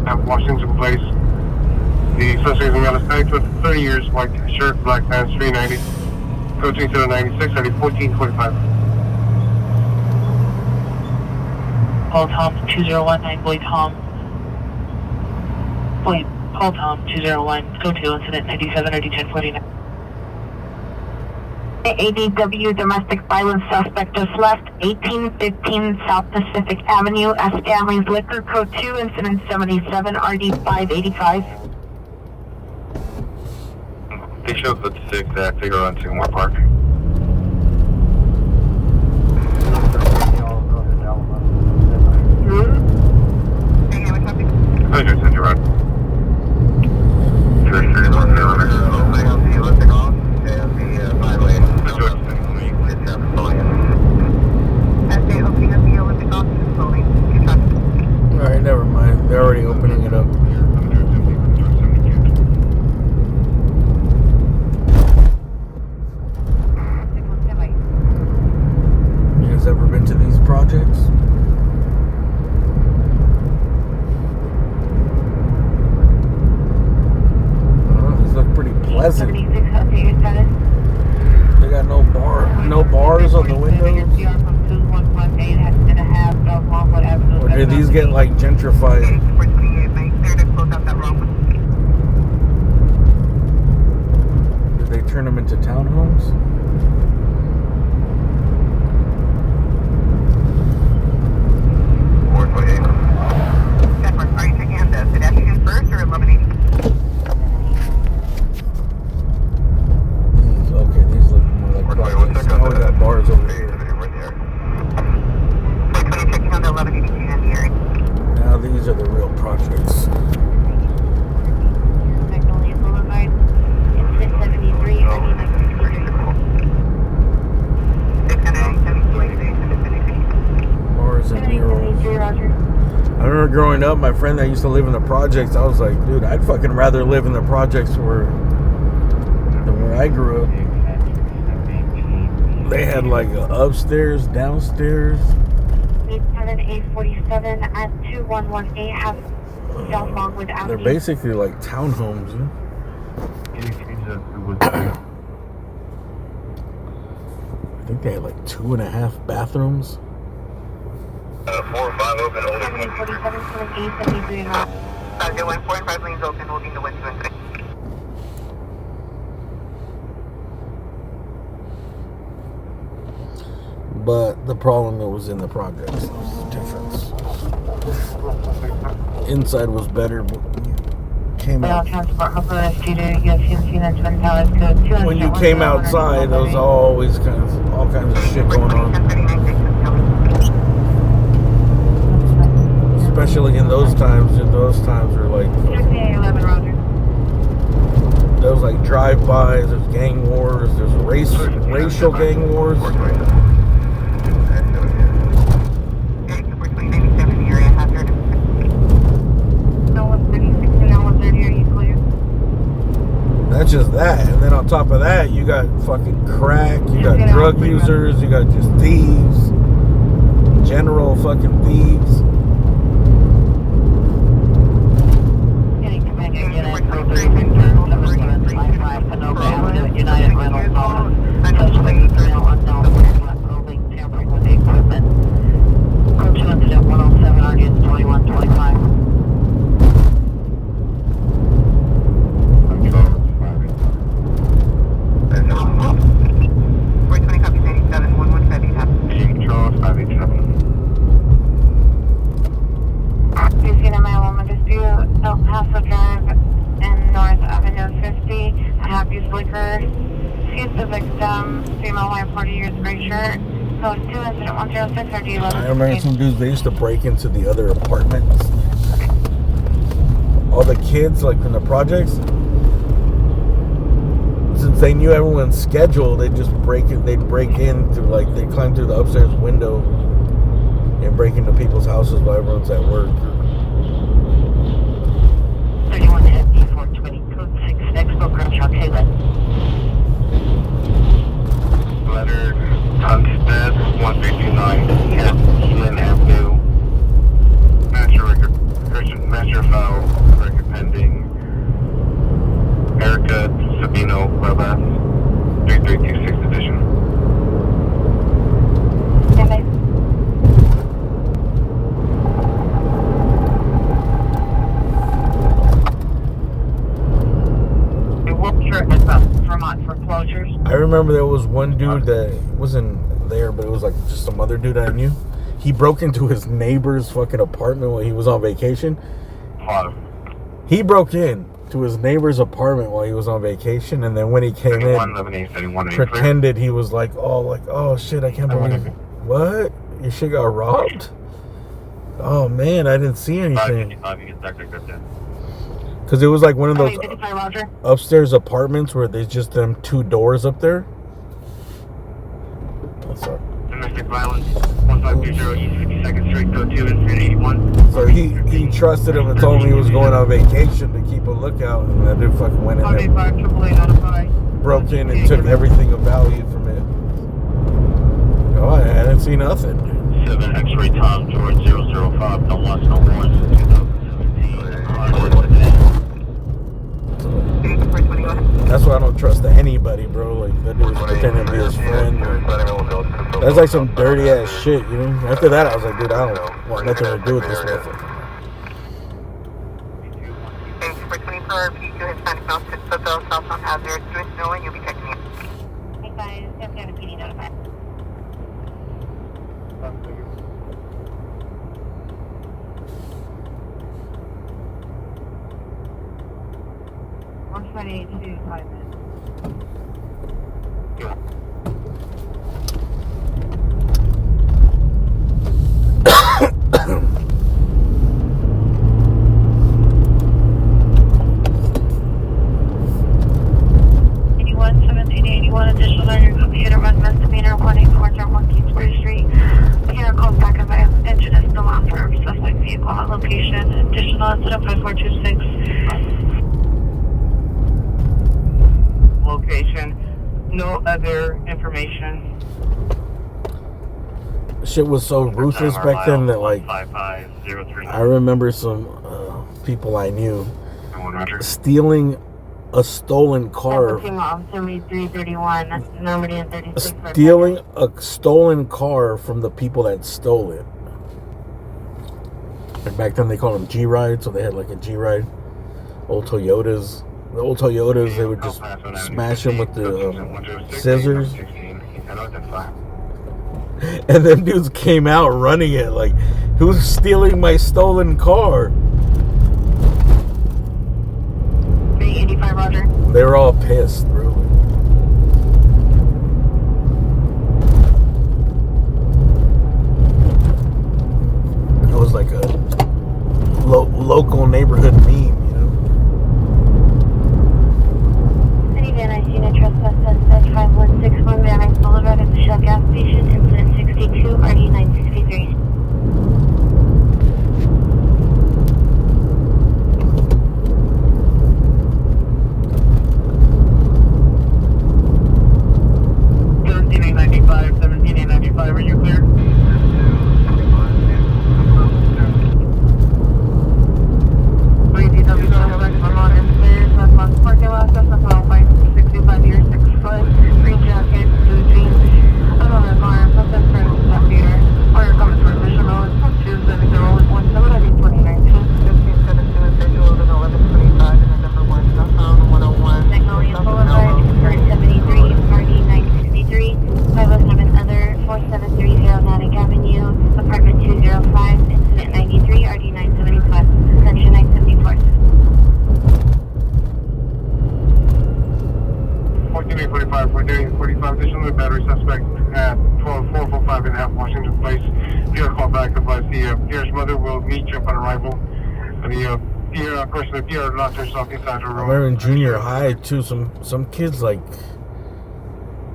At Washington Place. The suspect is going to be on the side with 30 years, white shirt, black pants, 390. Coaching to the 96, ID 1425. Call Tom 2019, Boy Tom. Call Tom 201, go to incident 97 RD 1049. ADW domestic violence suspect just left 1815 South Pacific Avenue, S. Stanley's Liquor, code 2, incident 77, RD 585. They showed the exact figure on Sycamore Park. I just sent you right. Alright, never mind. They're already opening it up. You guys ever been to these projects? These look pretty pleasant. 76, how to your status? They got no bars on the windows. Or did these get like gentrified? Did they turn them into townhomes? Are you taking the pedestrian first or 1180? These look more like projects. Now we got bars over here. Now these are the real projects. Magnolia Boulevard, incident 73, RD growing up, my friend that used to live in the projects, I was like, dude, I'd fucking rather live in the projects than where I grew up. They had like upstairs, downstairs. 847 at 2118 have South Longwood Avenue. They're basically like townhomes. You know? I think they had like 2.5 bathrooms. 4 or 5 open, holding 747 73 knots. 4 and 5 lanes open, holding the wind 2 But the problem that was in the projects, that was the difference. Inside was better, but came out. When you came outside, there was always all kinds of shit going on. Especially in those times. Were like there was like drive-bys, there's gang wars, there's racial gang wars. That's just that, and then on top of that, you got fucking crack, you got drug users, you got just thieves, general fucking thieves. I remember some dudes, they used to break into the other apartments. All the kids, like from the projects, since they knew everyone's schedule, they'd break into, like, they'd climb through the upstairs window and break into people's houses while everyone's at work. 31 FD420, code 6, Expo Crenshaw, Caleb. Letter Tunstead, 159, Heaton Avenue. Master file, record pending. Erica Sabino, Webas, 3326 edition. I remember there was one dude that wasn't there, but it was like just some other dude I knew. He broke into his neighbor's fucking apartment when he was on vacation. He broke in to his neighbor's apartment while he was on vacation, and then when he came in, pretended he was like, oh shit, I can't believe it. What? Your shit got robbed? Oh man, I didn't see anything. Because it was like one of those upstairs apartments where there's just them 2 doors up there. Sorry. Domestic violence, 1520 East 52nd Street, code 2, Infinite 81. So he trusted him and told him he was going on vacation to keep a lookout, and that dude fucking went in there, broke in and took everything of value from it. Oh, I didn't see nothing. 7 X-ray Tom George 005, no one's no warrants in 2017. That's why I don't trust anybody, bro. Like, that dude was pretending to be his friend. That's like some dirty ass shit, you know? After that, I was like, dude, I don't want nothing to do with this motherfucker. Thank you for 24 P2 Hispanic Mouse to South on Hazard. Doing snow and you'll be checking in. Hey guys, definitely have a PD notified. I'm trying to do 5 minutes. Additional on your computer run misdemeanor 18401 Kingsbury Street. Here, call back of engine is still on for suspect vehicle at location. additional incident 5426. Location, no other information. Shit was so ruthless back then that, like, I remember some people I knew stealing a stolen car. Stealing a stolen car from the people that stole it. And back then they called them G-Rides, so they had like a G-Ride. Old Toyotas. The old Toyotas, they would just smash them with the scissors. And then dudes came out running it like, who's stealing my stolen car? 385, roger. They were all pissed, bro. It was like a local neighborhood meme, you know? City Van, I seen a trespass suspect 5161 Van Nuys Boulevard at the Shell gas station, incident 62, RD 963. Are you clear? Parking lot, that's not about 65 years, 6 foot, green jacket, blue jeans, another car, something for that theater, or coming for additional, it's from Tuesday, they're always 1/7/2019. 1517 individual and 1125, and the number 1 southbound 101. Magnolia Boulevard, current 73, RD 963, 507 other, 4730 Natick Avenue, apartment 205, incident 93, RD 975, correction 974. 1445, 4845, additional battery suspect at 12445 and a half Washington Place. Pierre call back advise Pierre's mother will meet you upon arrival. The Pierre locked herself inside her room. I remember in junior high too, some kids, like,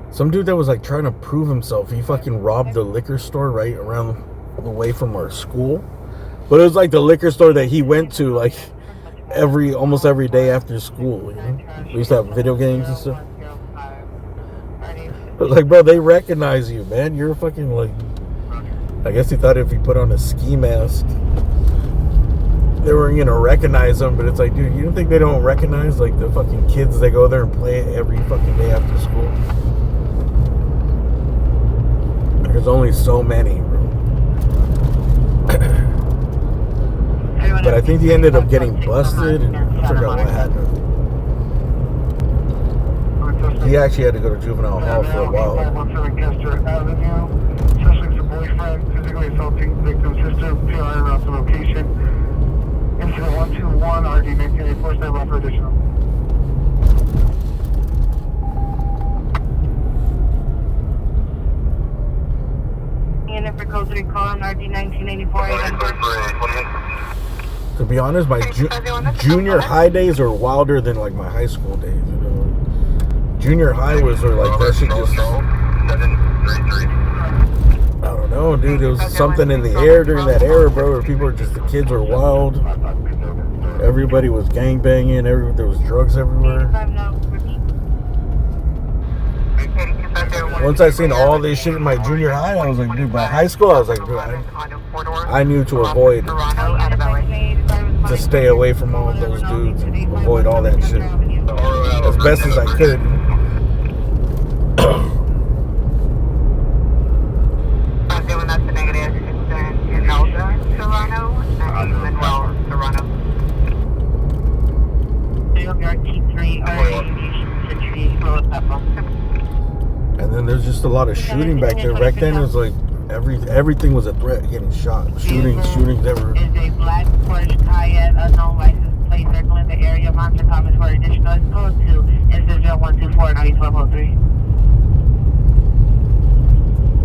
some dude that was like trying to prove himself, he fucking robbed the liquor store right around the way from our school. But it was like the liquor store that he went to like almost every day after school, you know? We used to have video games and stuff. I was like, bro, they recognize you, man. You're fucking like, I guess he thought if he put on a ski mask, they weren't gonna recognize him. But it's like, dude, you don't think they don't recognize like the fucking kids that go there and play every fucking day after school? There's only so many, bro. But I think he ended up getting busted, and I forgot what happened. He actually had to go to juvenile hall for a while. 517 Kester Avenue. Suspect's a boyfriend, physically assaulting victim's sister. PI around the location. Incident 121, RD 1984, stand by for additional. Unit for code 3 call on RD 1984. To be honest, my junior high days are wilder than like my high school days. You know? Junior high was like that shit just, I don't know, dude. There was something in the air during that era, bro, where people were just, the kids were wild. Everybody was gangbanging. There was drugs everywhere. Once I seen all this shit in my junior high, I was like, dude, by high school, I was like, dude, I knew to avoid, to stay away from all of those dudes and avoid all that shit as best as I could. And then there's just a lot of shooting back there. Back then, it was like everything was a threat, getting shot, shootings everywhere. Is a black Porsche Cayenne, unknown license plate circling the area. Monster comments for additional code to incident 124 1203.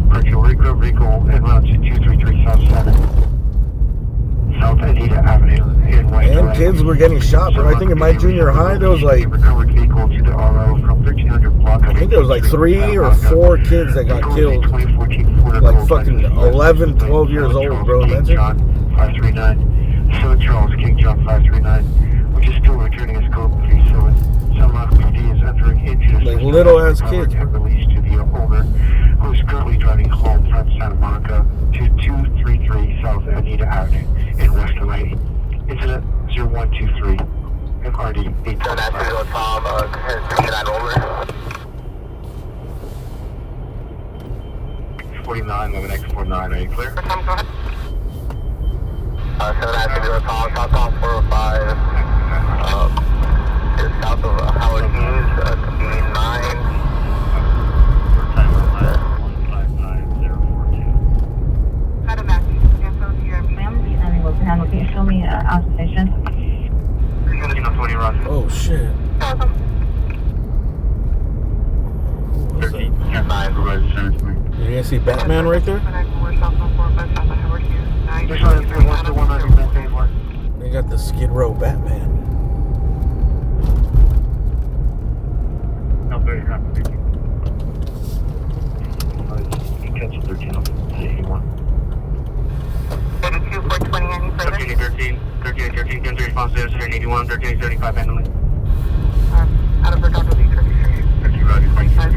Virtual Rico, and route 233 South Center. South Anita Avenue in West. And kids were getting shot, but I think in my junior high, there was like, I think there was like 3 or 4 kids that got killed. Like fucking 11, 12 years old, bro. Imagine. So Charles King John 539, which is still returning his code 37. Some PD is entering into the Like little ass kids. And released to the owner, who is currently driving home from Santa Monica to 233 South Anita Avenue in West LA. Incident 0123 MRD 8. So that's to go Tom, 39 over. 49, moving X49, are you clear? Tom, go ahead. So that's to go Tom, Southbound 405. Just south of Howard Hughes, speed 9. Got a message. Cancel your Ma'am, can you show me observation? Oh shit. 13, 9, provided center to me. You guys see Batman right there? This one is 1-100. They got the Skid Row Batman. No, very happy. You catch 13 up to 81. 82, 420, any further? 13 and 13, 10 responses, 181, 13 75 handling. Out of the top of the 33. 30 Roger, 35.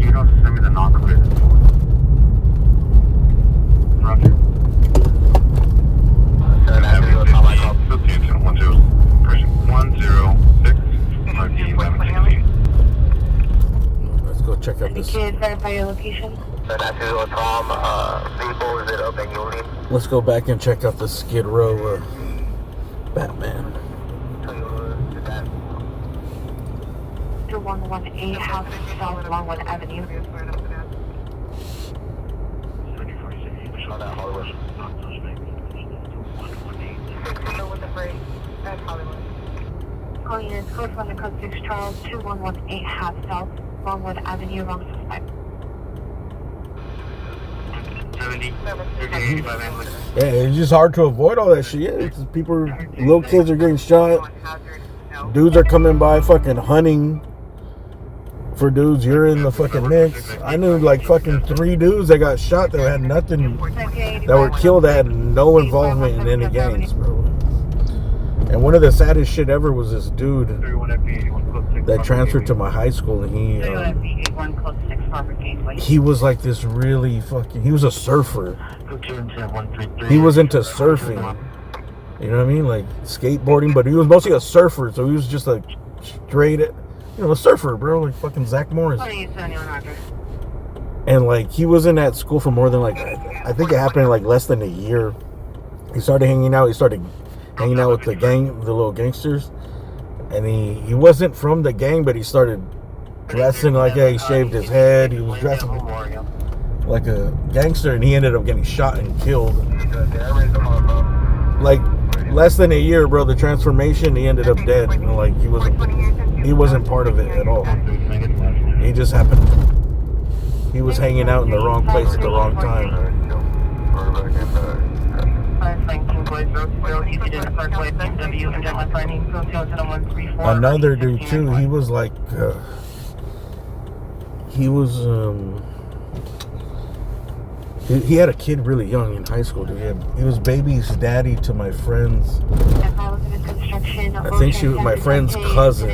You don't send me the non-clear. Roger. So that's to go Tom, I call. 15, 10, 10, person 106, RD 1116. Let's go check out this. Kid, verify your location. So that's to go Tom, vehicle, is it up and you'll leave? Let's go back and check out the Skid Row Batman. 2118 House South Longwood Avenue. On that Hollywood. With the break. That's Hollywood. Calling in code 1 to code 6 Charles 2118 Half South Longwood Avenue, wrong suspect. 70, 1385 handling. Yeah, it's just hard to avoid all that shit. It's just people, little kids are getting shot. Dudes are coming by fucking hunting for dudes. You're in the fucking mix. I knew like fucking 3 dudes that got shot that had nothing, that were killed, that had no involvement in any gangs, bro. And one of the saddest shit ever was this dude that transferred to my high school, and he was like this really fucking, he was a surfer. He was into surfing. You know what I mean? Like skateboarding, but he was mostly a surfer, so he was just like straight, a surfer, bro, like fucking Zach Morris. And like he was in that school for more than like, I think it happened in like less than a year. He started hanging out with the gang, the little gangsters, and he wasn't from the gang, but he started dressing like he shaved his head. He was dressing like a gangster, and he ended up getting shot and killed. Like less than a year, bro, the transformation, he ended up dead. Like he wasn't part of it at all. He just happened, he was hanging out in the wrong place at the wrong time. Another dude too, he was like he had a kid really young in high school, dude. He was baby's daddy to my friend's, I think she was my friend's cousin,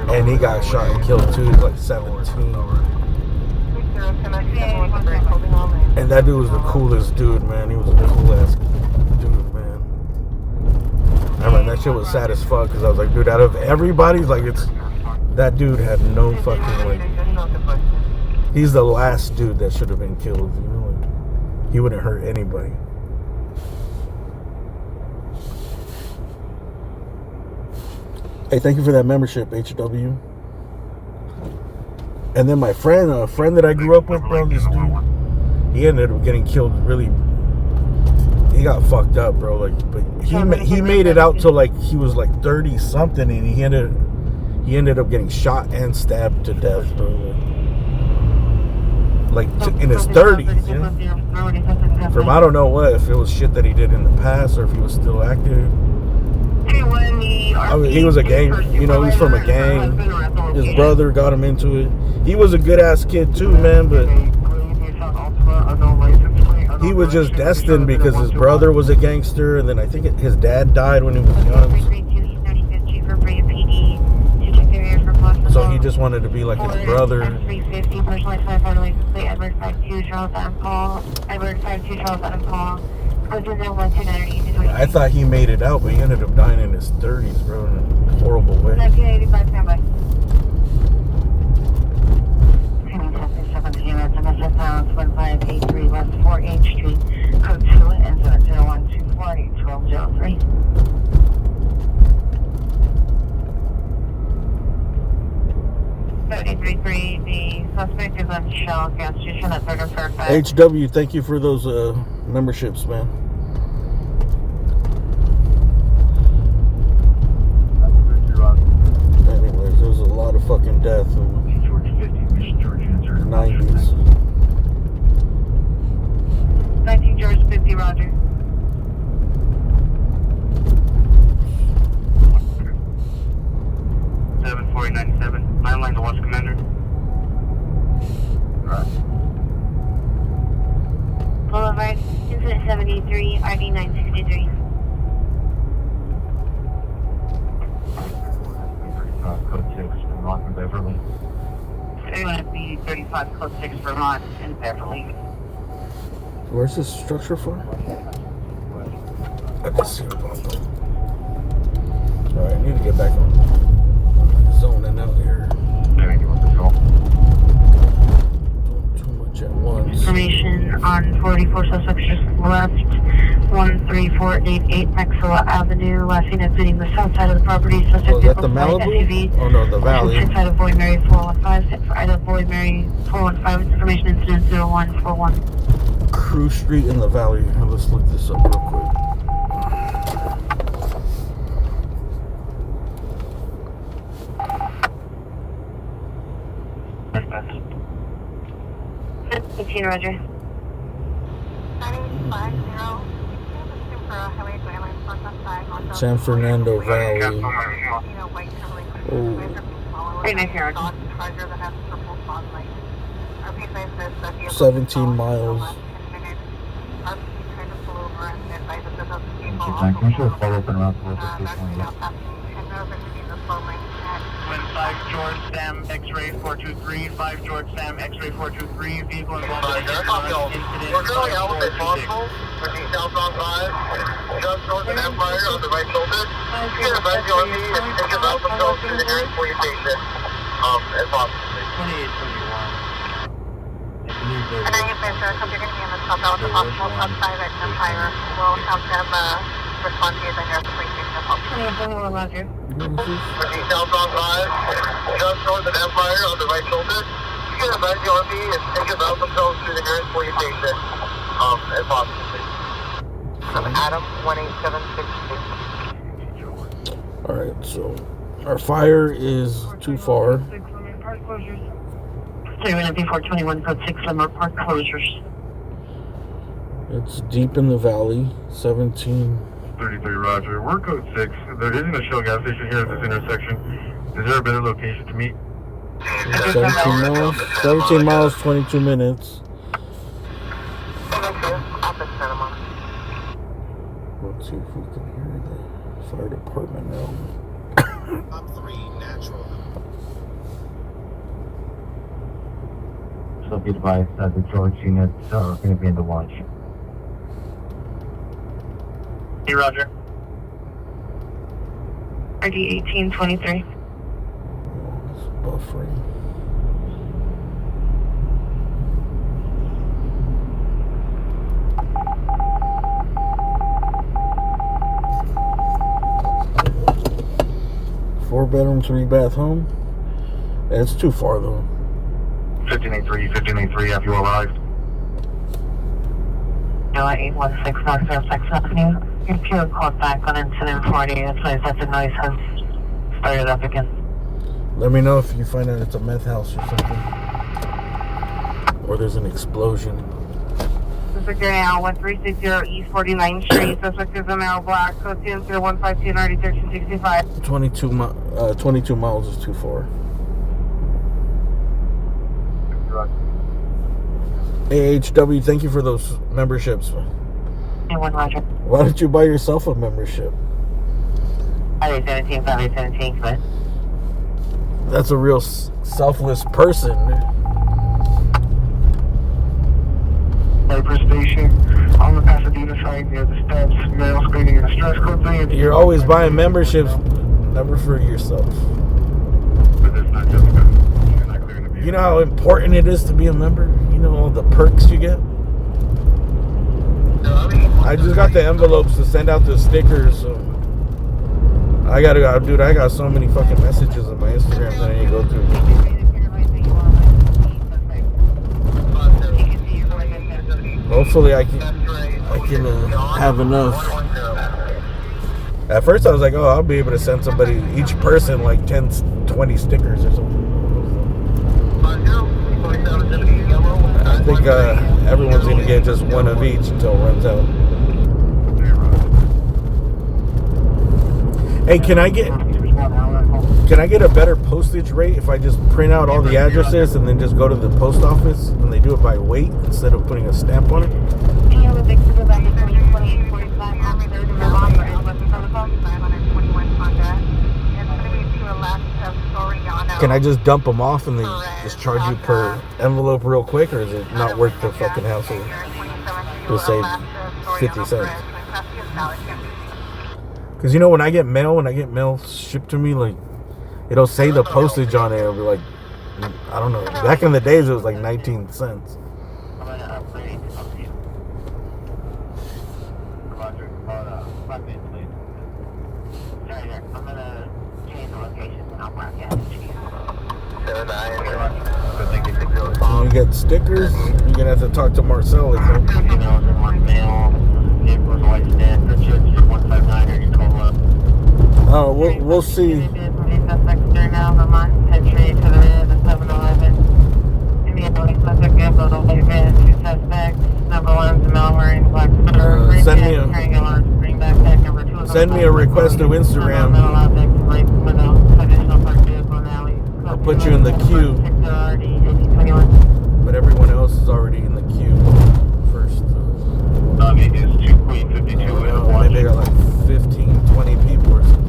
and he got shot and killed too. He was like 17. And that dude was the coolest dude, man. He was a cool ass dude, man. I mean, that shit was sad as fuck, because I was like, dude, out of everybody's, like, that dude had no fucking, like, he's the last dude that should have been killed, you know? Like, he wouldn't hurt anybody. Hey, thank you for that membership, HW. And then my friend, a friend that I grew up with, bro, this dude, he ended up getting killed really, he got fucked up, bro. Like, but he made it out till like he was like 30 something, and he ended up getting shot and stabbed to death, bro. Like in his 30s, you know. From I don't know what, if it was shit that he did in the past or if he was still active. I mean, he was a gang, you know, he's from a gang. His brother got him into it. He was a good ass kid too, man, but he was just destined because his brother was a gangster, and then I think his dad died when he was young. 332 East 35th Street for Brea PD to check the area for possible. So he just wanted to be like his brother. 350 personally identified license plate Edward 52 Charles Adam Paul. Edward 52 Charles Adam Paul. Code 201 I thought he made it out, but he ended up dying in his 30s, bro, in a horrible way. 1985 standby. 17 minutes and SS Sounds 1583 West 4H Street, code 2 and 01248-1203. The suspect is on Shell gas station at 3rd and 3rd. HW, thank you for those memberships, man. Anyways, there was a lot of fucking death in the 90s. 19 George 50, Roger. Nine line to watch commander. Boulevard, incident 73, RD 963. Code 6, Vermont and Beverly. UNFB 35 code 6 Vermont and Beverly. Where's this structure for? I can see it. Alright, I need to get back on zoning out here. Doing too much at once. Information on 44 suspects just left. 13488 Maxilla Avenue. Last seen exiting the south side of the property. Suspect Oh, is that the Malibu? Oh no, the Valley. Inside of Boyd Mary 415. For Ida Boyd Mary 415. Information incident 0141. Crew Street in the Valley. Let's look this up real quick. Roger. 950. San Fernando Valley. Oh. Very nice here, Roger. 17 miles. Can you show a follow up and around to local station? 5 George Sam X-ray 423, 5 George Sam X-ray 423, vehicle involved in incident. We're currently out with a possible, proceed southbound 5, just north of Empire on the right shoulder. You can advise you on me if you think about themselves through the nearest police station, if possible. 2821. I believe there's And then you guys are computing me on the top out with the possible top 5 at Empire. We'll have them respond to you the nearest police station if possible. 2821, Roger. Proceed southbound 5, just north of Empire on the right shoulder. You can advise you on me if you think about themselves through the nearest police station, if possible. Adam 18762. Alright, so our fire is too far. So you're going to be 421 code 6 Limerick Park closures. It's deep in the valley. 17. 33 Roger. We're code 6. There isn't a Shell gas station here at this intersection. Is there a better location to meet? 17 miles. 17 miles, 22 minutes. Let's see if we can hear the fire department now. Top 3 natural. So be advised that the George units are going to be in the watch. Hey, Roger. RD 1823. It's buffering. Four-bedroom, three-bath home. It's too far though. 1583, have you arrived? No, 816 North Fairfax Avenue. If you called back on incident 40, it says that the noise has started up again. Let me know if you find out it's a meth house or something. Or there's an explosion. Suspect area 1360 East 49th Street. Suspect is a male black. Code 152 and RD 1365. 22 miles is too far. AHW, thank you for those memberships. Roger. Why don't you buy yourself a membership? 517, but That's a real selfless person. Viper Station on the Pasadena side near the steps. Male screening and stress code 3. You're always buying memberships, never for yourself. But it's not just because you're not clearing the vehicle. You know how important it is to be a member? You know all the perks you get? I just got the envelopes to send out the stickers, so I got so many fucking messages on my Instagram that I need to go through. Hopefully I can have enough. At first I was like, oh, I'll be able to send somebody, each person, like 10, 20 stickers or something. I think everyone's going to get just one of each until it runs out. Hey, can I get a better postage rate if I just print out all the addresses and then just go to the post office and they do it by weight instead of putting a stamp on it? Can I just dump them off and they just charge you per envelope real quick, or is it not worth the fucking hassle to save 50 cents? Because, you know, when I get mail shipped to me, like, it'll say the postage on it. It'll be like, I don't know. Back in the days, it was like 19 cents. Roger. About 5 minutes late. Sorry, sir. I'm gonna change the location and I'll mark it. When you get stickers, you're gonna have to talk to Marcel, I think. Oh, we'll see. Send me a request to Instagram. I'll put you in the queue. But everyone else is already in the queue first. It's 2 Queen 52. Maybe I got like 15, 20 people or something.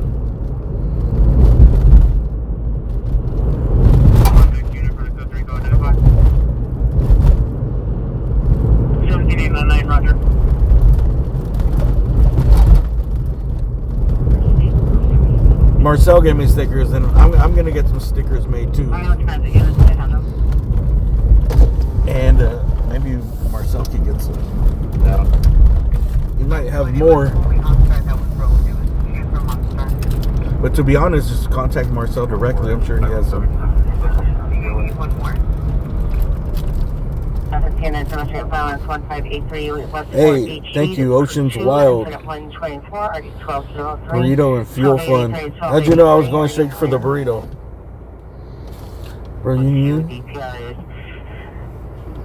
Roger. Marcel gave me stickers, and I'm gonna get some stickers made too. And maybe Marcel can get some. He might have more. But to be honest, just contact Marcel directly. I'm sure he has some. Hey, thank you, Ocean's Wild. Burrito and Fuel Fund. How'd you know I was going straight for the burrito? Bro, you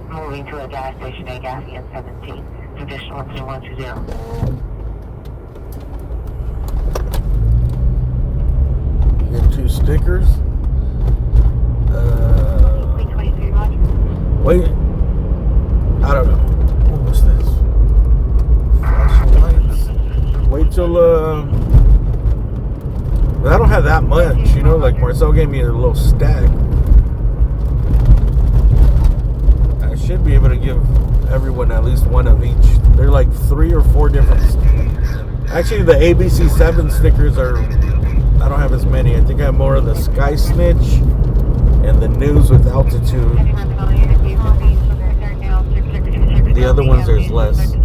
moving to a gas station at Gaffey 17. Additional 2120. Get 2 stickers. Wait. I don't know. What was this? Flashing lights. Wait till I don't have that much, you know, like Marcel gave me a little stack. I should be able to give everyone at least one of each. They're like 3 or 4 different. Actually, the ABC7 stickers are, I don't have as many. I think I have more of the Sky Snitch and the News with Altitude. The other ones, there's less.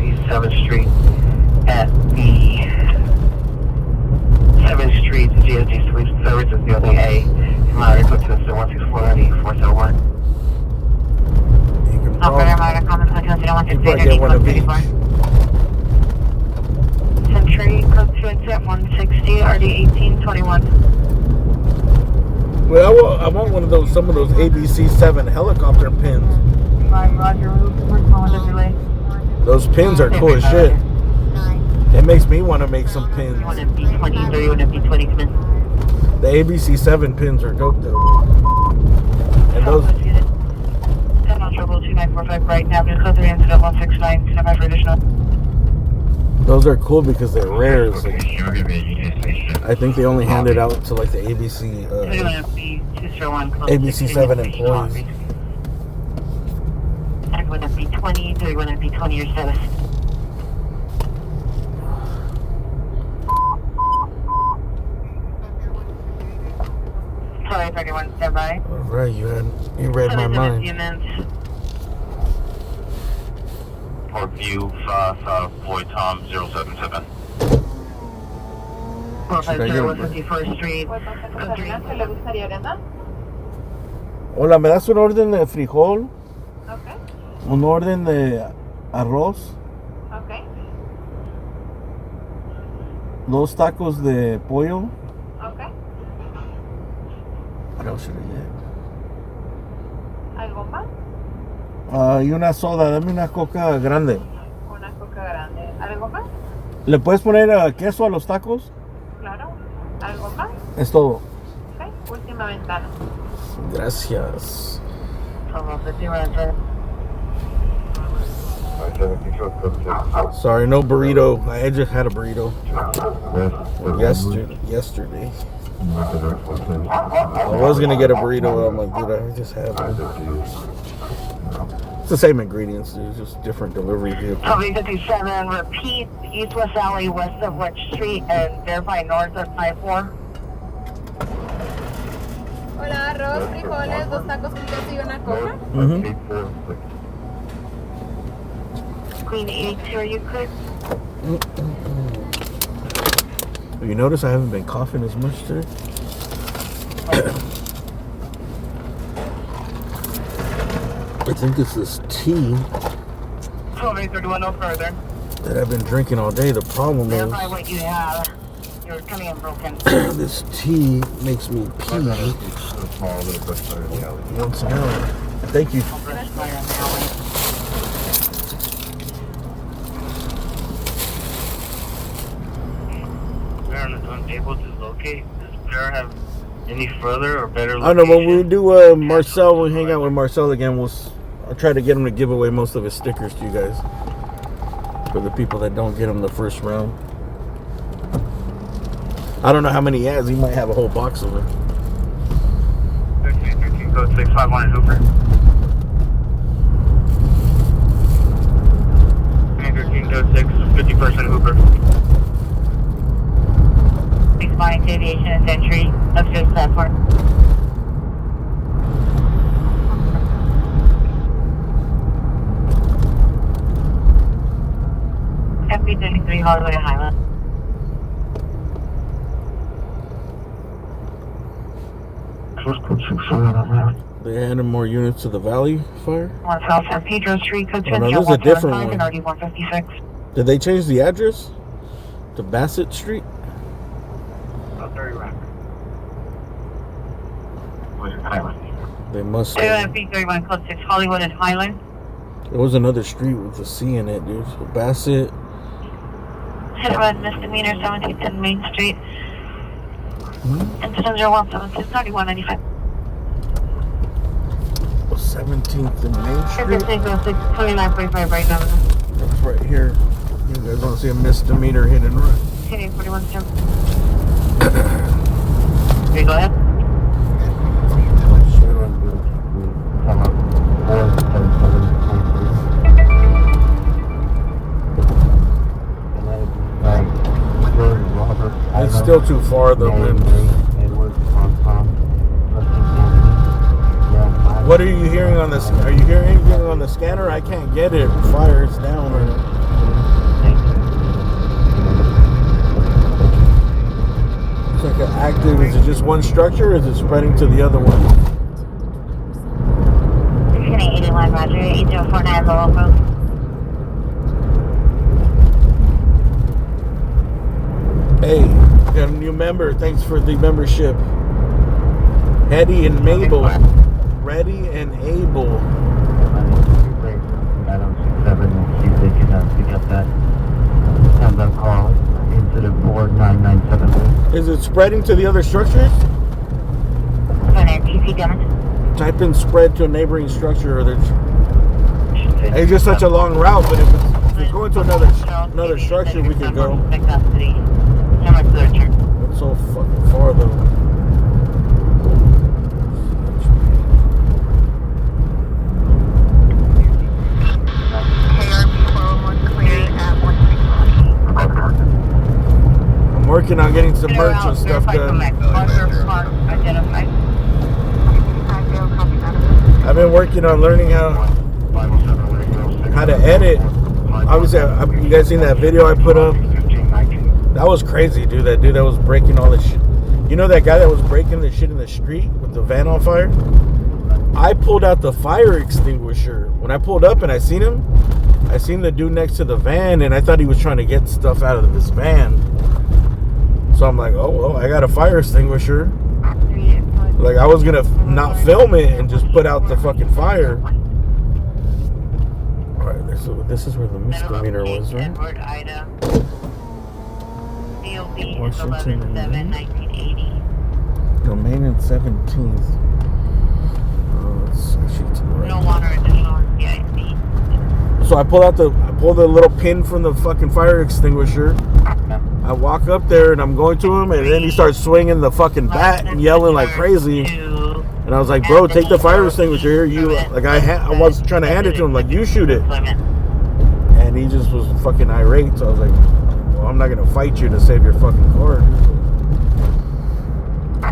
East 7th Street at the 7th Street GOG Suite Services Building A. My request is 16490-401. You can Operator, Motor, Common Hotel, You probably get one of each. Century, code 2 inset 160, RD 1821. Well, I want one of those, some of those ABC-7 helicopter pins. Roger, we're calling a delay. Those pins are cool as shit. It makes me want to make some pins. You want to be 20, or you want to be 20 Smith? The ABC-7 pins are dope though. And those. 10 on trouble 2945 Brighton Avenue, code 3 incident 169, stand by for additional. Those are cool because they're rare. Like, I think they only hand it out to like the ABC-7 employees. And would it be 20, or you want to be 20 or 7? Sorry, 31, stand by. Alright, you read my mind. Or view Floyd Tom 077. 450 Street. Hola, ¿me das un orden de frijol? Okay. Un orden de arroz. Okay. 2 tacos de pollo. Okay. What else should I ¿Algo más? get? Y una soda, dame una coca grande. Una coca grande. ¿Algo más? ¿Le puedes poner queso a los tacos? Claro. ¿Algo más? Es todo. Ok. Última ventana. Gracias. Sorry, no burrito. I just had a burrito. Yesterday. I was gonna get a burrito, but I'm like, dude, I just had one. It's the same ingredients, dude. It's just different delivery vehicle. 57, repeat East-West Alley, west of Wedge Street, and verify north of 54. Hola, arroz, frijoles, 2 tacos con queso y una coca. Queen 82, are you quick? You notice I haven't been coughing as much today? I think it's this tea 1231, no further. that I've been drinking all day. The problem is Verify what you have. You're coming in broken. this tea makes me pee once an hour. Thank you. We're unable to locate. Does Bear have any further or better location? I don't know, when we do Marcel, when we hang out with Marcel again, I'll try to get him to give away most of his stickers to you guys. For the people that don't get him the first round. I don't know how many he has. He might have a whole box of them. 1313 code 651 in Hooper. 1313 code 6, 50% Hooper. 6 Mines Aviation and Century, upstairs platform. FP33 Hollywood and Highland. They added more units to the Valley Fire? North South San Pedro Street, code 2 Oh, no, this is a different one. and RD 156. Did they change the address to Bassett Street? They must have. FP31 code 6 Hollywood and Highland. There was another street with a C in it, dude. So Bassett. Hit misdemeanor 1710 Main Street. Incident 0176 3195. 17th and Main Street. 2945 right now. That's right here. You guys want to see a misdemeanor hit and run? 41 jump. Okay, go ahead. It's still too far though, man. What are you hearing on this? Are you hearing anything on the scanner? I can't get it. Fire's down. It's like an active. Is it just one structure or is it spreading to the other one? line, Roger. 8049 local. Hey, got a new member. Thanks for the membership. Hetty and Mabel. Ready and able. 967 and see if they can pick up that hands-on call. Incident 4997. Is it spreading to the other structures? Type in spread to a neighboring structure. Or it's just such a long route, but if it's going to another structure, we could go. It's so fucking far though. I'm working on getting some merch and stuff done. I've been working on learning how to edit. Obviously, you guys seen that video I put up? That was crazy, dude. That dude that was breaking all this shit. You know that guy that was breaking the shit in the street with the van on fire? I pulled out the fire extinguisher. When I pulled up and I seen him, I seen the dude next to the van, and I thought he was trying to get stuff out of his van. So I'm like, oh, well, I got a fire extinguisher. Like, I was going to not film it and just put out the fucking fire. Alright, so this is where the misdemeanor was, right? Washington, Domain and 17th. Oh, it's actually to the right. No water additional CIC. So I pull the little pin from the fucking fire extinguisher. I walk up there and I'm going to him, and then he starts swinging the fucking bat and yelling like crazy. And I was like, bro, take the fire extinguisher here. I was trying to hand it to him, like, you shoot it. And he just was fucking irate. So I was like, well, I'm not gonna fight you to save your fucking car.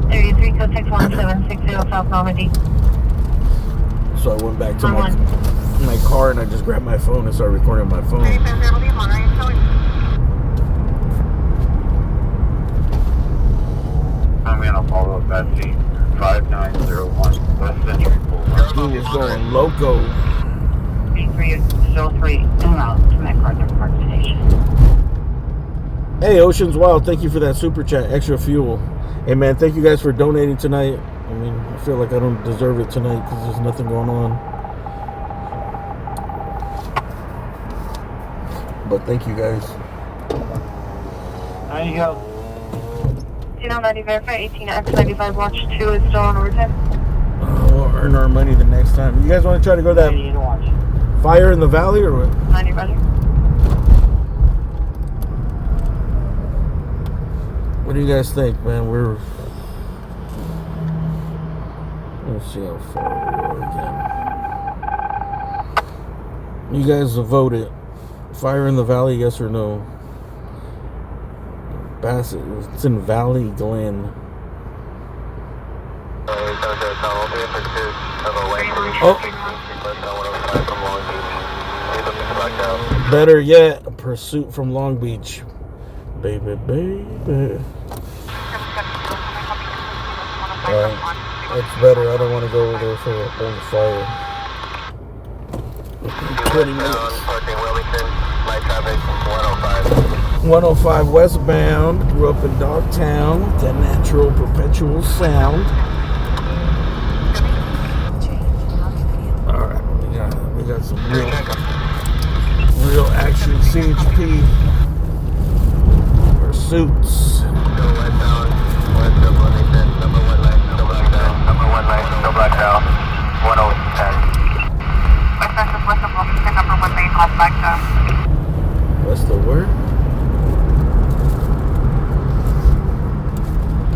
33 code 61760 South Normandy. So I went back to my car and I just grabbed my phone and started recording on my phone. I'm gonna follow up that scene. 5901 West Century Boulevard. Dude was going loco. 3303 en route to MacArthur Park Station. Hey, Ocean's Wild, thank you for that super chat. Extra fuel. Hey, man, thank you guys for donating tonight. I mean, I feel like I don't deserve it tonight because there's nothing going on. But thank you guys. There you go. 90 verify 18X95 watch 2 is still on overtime. We'll earn our money the next time. You guys want to try to go to that fire in the valley or what? 90 roger. What do you guys think, man? Let's see how far we are again. You guys voted. Fire in the valley, yes or no? Bassett, it's in Valley Glen. Oh. Better yet, a pursuit from Long Beach. Baby, baby. That's better. I don't want to go over there for a fire. 20 minutes. 105 westbound. Grew up in Dogtown. That natural perpetual sound. Alright, we got some real action CHP pursuits. What's the word?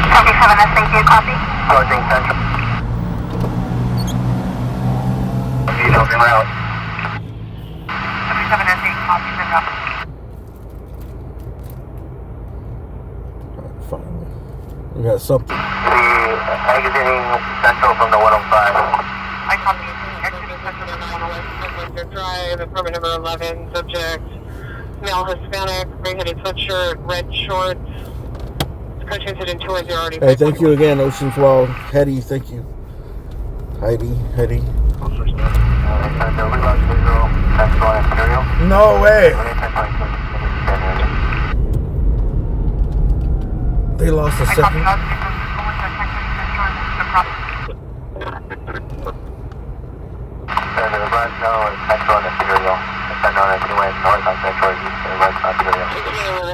27 SAQ, copy. Closing central. Details en route. 27 SAQ, copy, en route. Alright, finally. We got something. Exiting central from the 105. I copy. Exiting central from the 105. Drive, apartment number 11, subject, male Hispanic, gray-headed sweatshirt, red shorts. Coach incident 210 already. Hey, thank you again, Ocean's Wild. Hetty, thank you. Heidi. No way. They lost a second.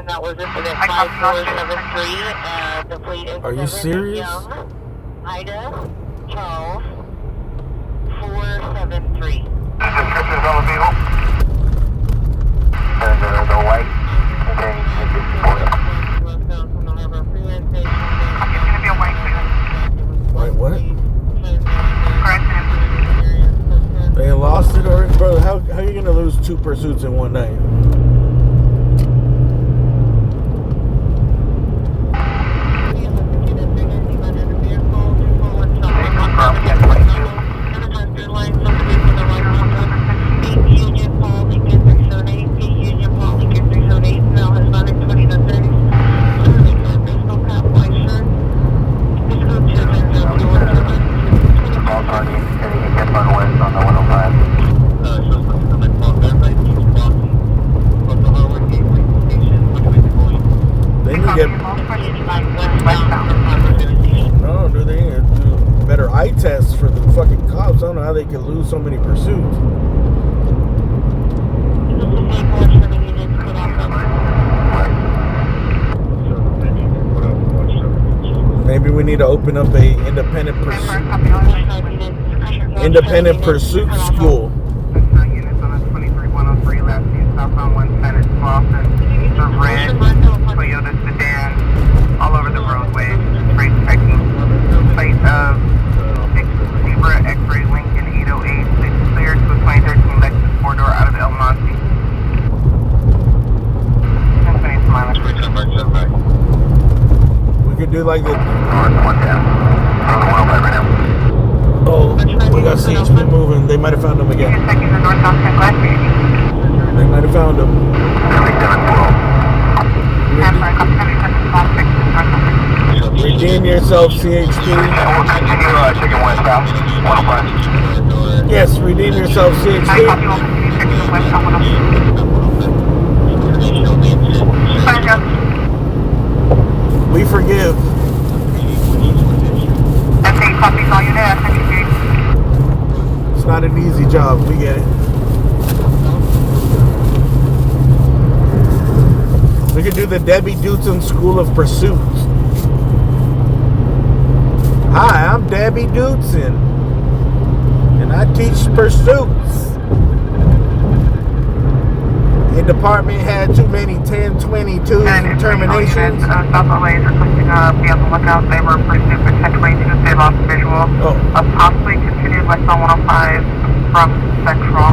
That was incident 5473. The fleet is Are you serious? Ida, Charles, 473. Descriptions on the vehicle. The white. Okay, it's going to be a white. Wait, what? They lost it already? Bro, how are you going to lose 2 pursuits in one night? No, do they do better eye tests for the fucking cops? I don't know how they can lose so many pursuits. Maybe we need to open up a independent pursuit school. Units on a 23103 left southbound 110 Boston. The red Toyota sedan all over the roadway. Straight checking. Plate of 6 Zebra X-ray Lincoln 808. It's cleared to a 2013 Lexus 4-door out of El Monte. We could do like the... Oh, we got CHP moving. They might have found him again. They might have found him. Redeem yourself, CHP. Yes, redeem yourself, CHP. We forgive. It's not an easy job. We get it. We could do the Debbie Dutson School of Pursuits. Hi, I'm Debbie Dutson, and I teach pursuits. The department had too many 1022s and terminations. South LA is requesting be on the lookout. They were pursued for 1022. They lost visual of possibly continued west on 105 from Central.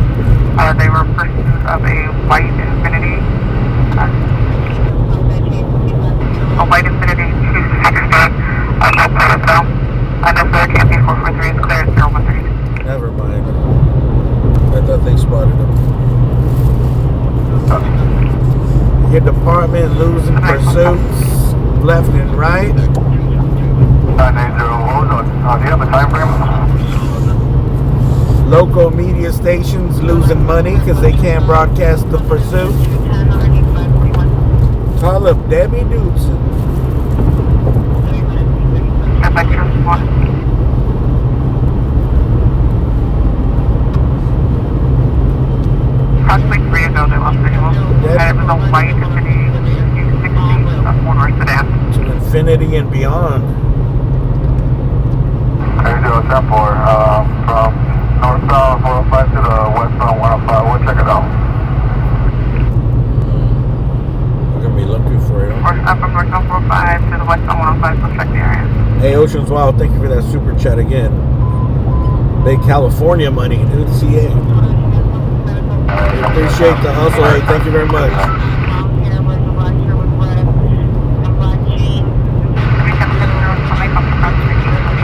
They were pursued of a white Infinity. A white Infinity 260. I know the campaign 443 is clear at 013. Never mind. I thought they spotted him. Your department losing pursuits left and right. 980, do you have a time frame? Local media stations losing money because they can't broadcast the pursuit. Call up Debbie Dutson. Prospect 3 ago, they lost visual. And it was a white Infinity 260, a 4-door sedan. To infinity and beyond. 3074, from northbound 405 to the westbound 105, we'll check it out. We're going to be looking for you. Or stop from northbound 405 to the westbound 105, we'll check the area. Hey, Oceans Wild, thank you for that super chat again. Big California money, dude. CA. Appreciate the hustle. Hey, thank you very much. I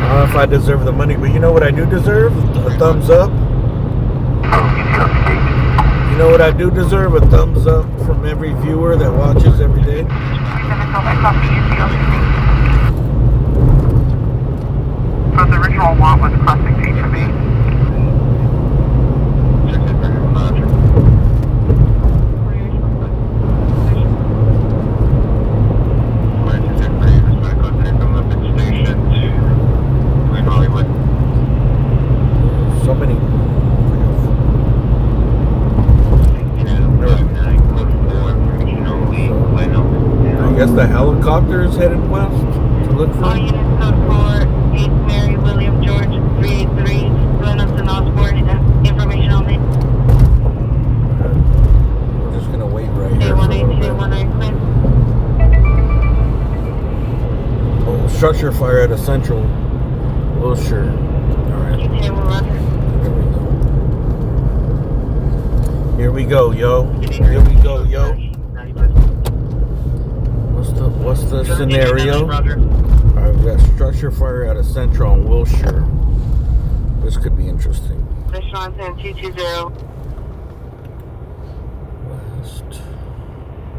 don't know if I deserve the money, but you know what I do deserve? A thumbs up. You know what I do deserve? A thumbs up from every viewer that watches every day. So the original want was classic HMA. helicopters headed west to look for All him? units code 4, 8 Mary William George 383, Reynolds and Osborne, information only. We're just gonna wait right here for a little bit. 218 clear. Oh, structure fire at a central. Wilshire. Alright. Here we go, yo. Here we go, yo. What's the scenario? Alright, we got structure fire at a central on Wilshire. This could be interesting. Mission on 220. West.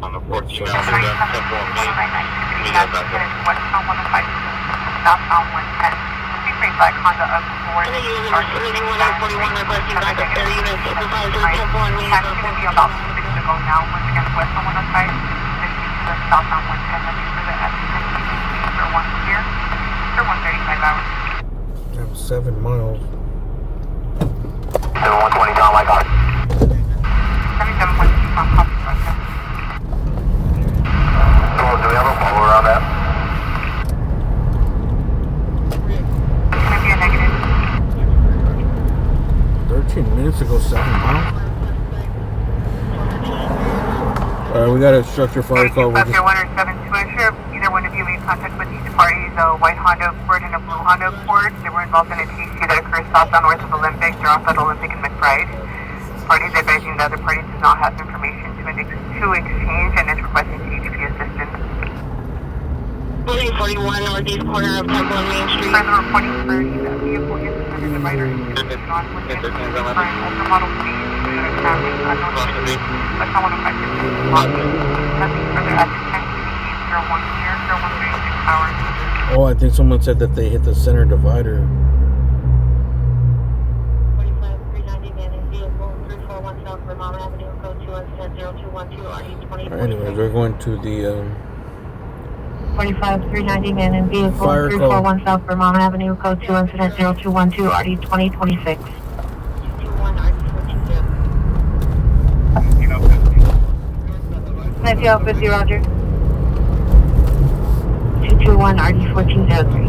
On the 14 on the temple on me. We have that there. Westbound 105, southbound 110. Black Honda up forward. Any unit, 41 requesting backup air unit, supervisor, temple on me. It's going to be about 6 to go now. Once again, westbound 105, 50 to the southbound 110. Let me for the S10, for 1 clear, for 135 hours. Damn, 7 miles. 7120 John, like on. 77.2 from Copy Westbound. So, do we have a follower on that? 13 minutes ago, 7 miles. Alright, we got a structure fire call. We're just... 172, sure either one of you made contact with each party, the white Honda Accord and a blue Honda Accord. They were involved in a TC that occurs southbound north of Olympic. They're off at Olympic and McBride. Parties advising the other party does not have information to exchange and is requesting THP assistance. 41 northeast corner of Temple and Main Street. Further reporting for the vehicle is the center divider is on with the current ultra model speed. Traveling unknown speed. But someone affected. Nothing further at the 10 clear, 136 hours. Oh, I think someone said that they hit the center divider. 45-390 man in vehicle 341 South Vermont Avenue, code 2170212 RE 20. Anyways, we're going to the 45-390 man in vehicle fire 341 South Vermont Avenue, code 2170212 RD 2026. 9050, Roger. 221 RD 1403.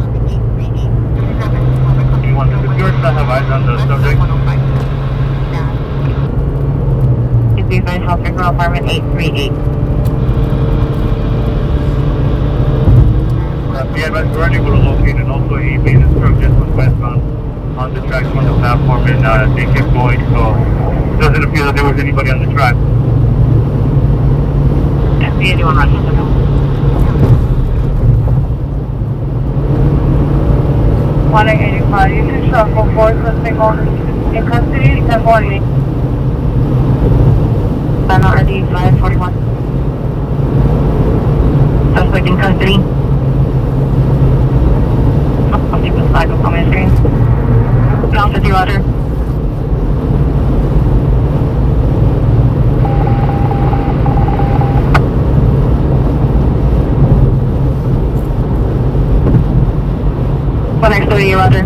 You want the security to have eyes on the subject? Please be advised, Officer Girl Apartment 838. Yeah, but we're unable to locate and also a maintenance truck just was westbound on the tracks on the platform and they kept going, so it doesn't appear that there was anybody on the track. See anyone running the middle. 1885, you can shuffle forward, suspect owners in custody, 1048. Then RD 541. Suspect in custody. I'll keep the slide up on my screen. Down 50, Roger. Next 30, Roger.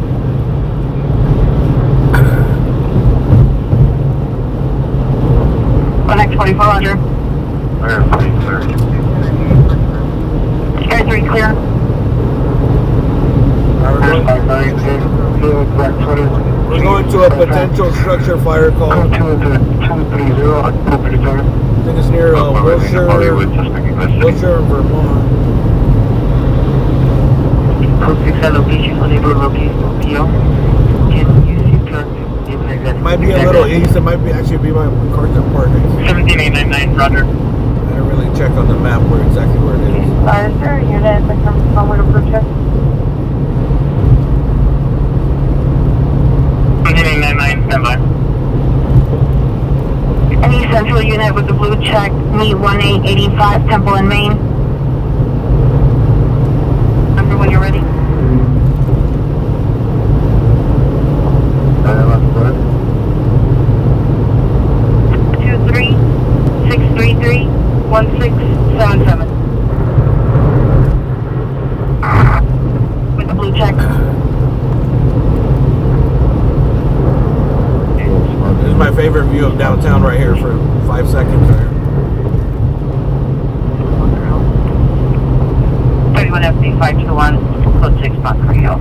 Next 44, Roger. Air 3 clear. Air 3 clear. We're going to a potential structure fire call. I think it's near Wilshire, Vermont. Code 6 location, unable to locate PO. Can you see turn? Might be a little east. It might be actually be my carton partner. 17899, Roger. I didn't really check on the map where exactly where it is. Sorry, sir, unit, I come somewhere to purchase. 17899, stand by. Any central unit with the blue check, meet 1885 Temple and Main. Remember when you're ready. Let's go. 23-633-1677. With the blue check. This is my favorite view of downtown right here for 5 seconds there. 521, code 6 Mach Radio.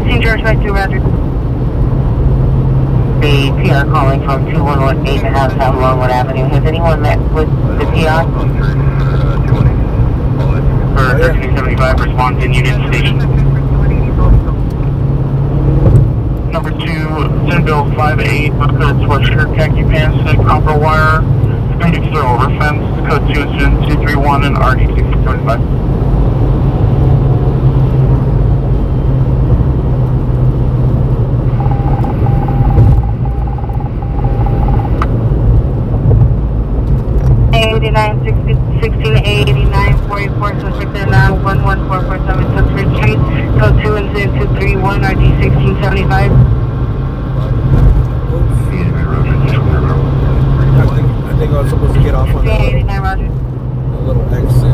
St. George 52, Roger. The PR calling from 2118 House South Longwood Avenue. Has anyone met with the PR? For 1375, respond in Union Station. Number 2, Zenville 58, code sweatshirt, khaki pants, and copper wire, perpendicular over fence, code 2 incident 231 and RD 675. Suspect in 11447 Tuxford Street, code 2 incident 231, RD 1675. I think I was supposed to get off on that 89, Roger. little exit.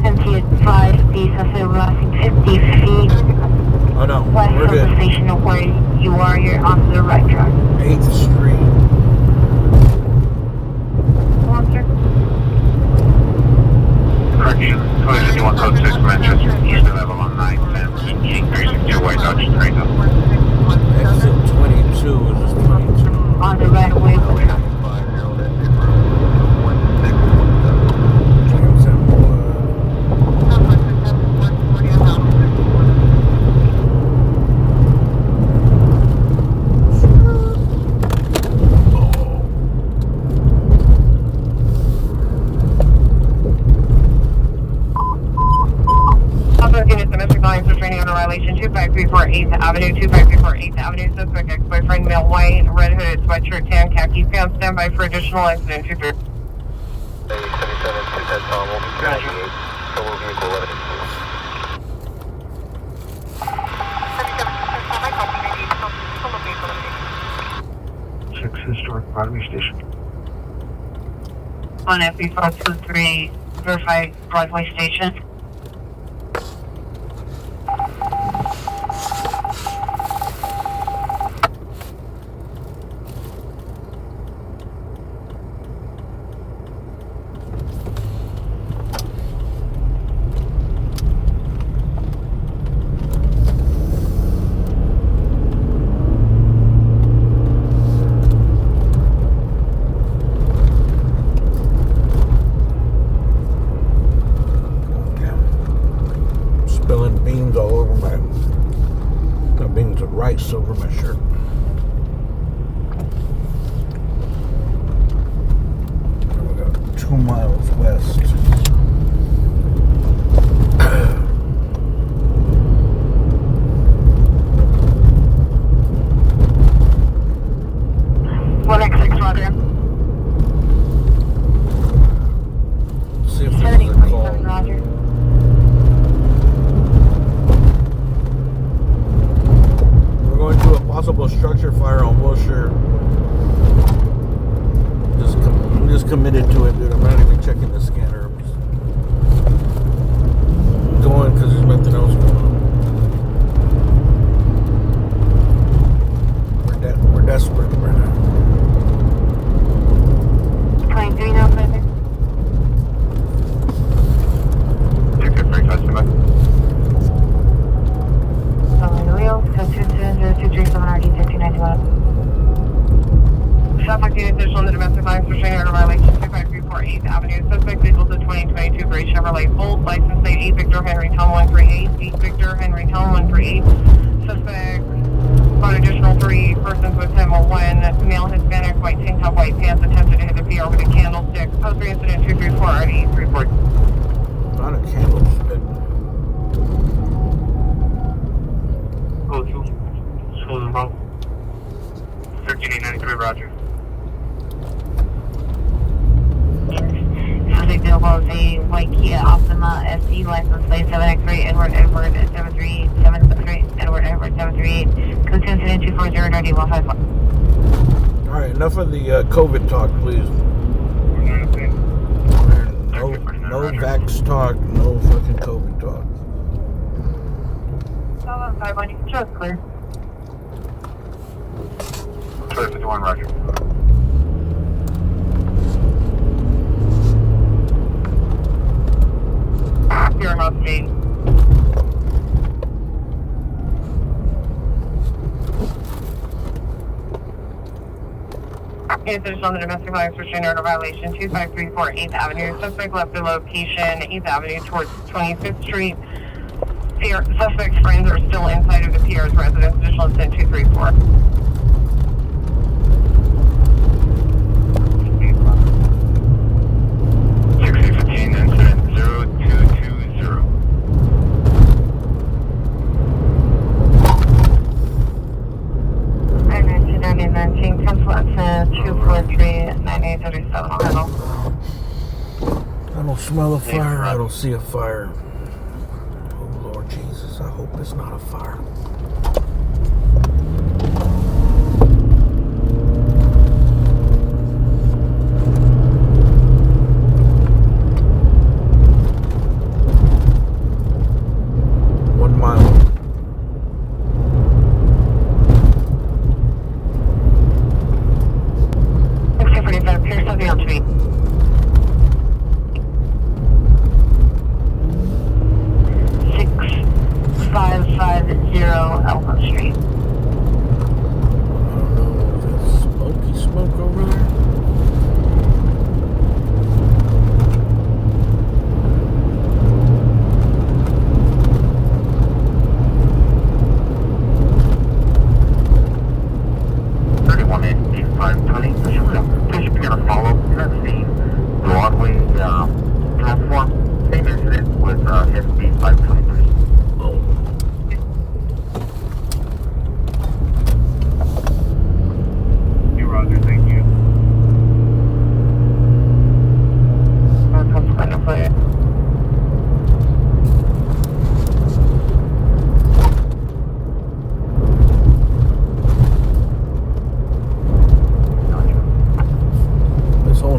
Empty at 5B, suspect lasting 50 feet. Oh no, West we're of the good. station of where you are, you're on the right track. 8th Street. Correction, 2051 code 6 Manchester, east of Avalon 910, eating 362 White Dodge train up. Exit 22 is 22. On the right away, Violation 2534 8th Avenue, 2534 8th Avenue, suspect ex-boyfriend, male, white, red hooded, sweatshirt, tan, khaki pants, standby for additional accident 23. 77 210 Tom, will be 98, solo vehicle evidence. Six Historic Broadway Station. On FB 423, verify Broadway Station. Beans all over my, no, beans of rice over my shirt. We got 2 miles west. Roger. See if there's a call. Roger. Going to a possible structure fire on Wilshire. I'm just committed to it, dude. I'm not even checking the scanner. I'm just going because there's nothing else going on. We're desperate right now. 23 now, further. You're good, very fast, goodbye. Following the wheel, code 220-237 RD 1391. Traffic unit additional on the domestic lines for Cheyenne Auto violation 2534 8th Avenue. Suspect vehicles a 2022 gray Chevrolet Bolt. License plate 8 Victor Henry Tom 138. 8 Victor Henry Tom 138. Suspect about additional 3 persons with him. 1 male Hispanic, white tank top, white pants, attempted to hit the PR with a candlestick. Post 3 incident 234 RD 340. Not a candlestick. Go to Southern Road. 13893, Roger. Subject vehicle is a white Kia Optima SE, license plate 7X3, Edward 737, Edward 738, code 2 incident 240 RD 151. Alright, enough of the COVID talk, please. No vax talk, no fucking COVID talk. Solid 5-1, you can show us clear. 251, Roger. case additional domestic violence restraining order violation 2534 8th Avenue. Suspect left the location 8th Avenue towards 25th Street. Suspect's friends are still inside of the PR's residence. Additional incident 234. 6015 incident 0220. I 1919, pencil incident 243 9837 on handle. I don't smell a fire. I don't see a fire. Oh, Lord Jesus. I hope it's not a fire.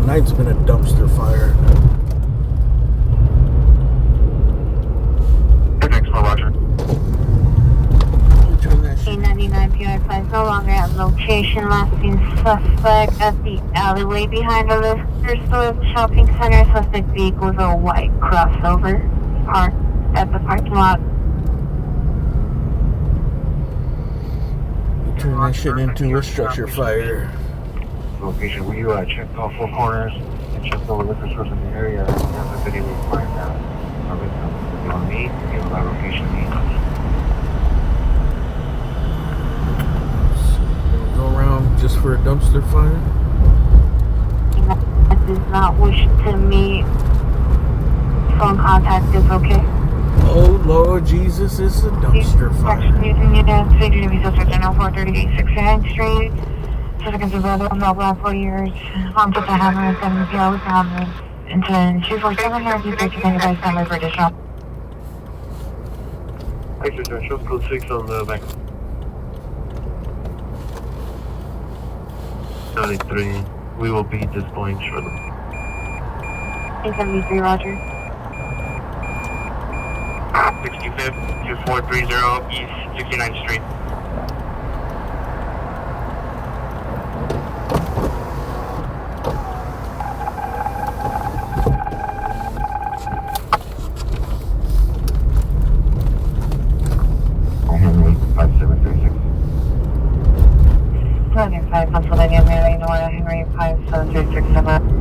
Night's been a dumpster fire. A99 PI finds no longer at location. Last seen suspect at the alleyway behind the liquor store shopping center. Suspect vehicle was a white crossover parked at the parking lot. Turn that shit into a structure fire. Location, we checked all four corners and checked all the liquor stores in the area. And that's a video we find out. You want me? You have that location me? Go around just for a dumpster fire? That does not wish to meet. Phone contact is okay. Oh Lord Jesus, it's a dumpster fire. Using units, figured to be suspect on 438 69th Street. Suspect is available in Melbourne 4 years. On to the hammer and 7 PL with hammer. Incident 247 or 232 by standard for additional. Exit, shows code 6 on the back. 93. We will be displaying shortly. 873, Roger. 65th, 2430 East 69th Street. Roger, 5 Pennsylvania, Mary, Nora, Henry, 57367.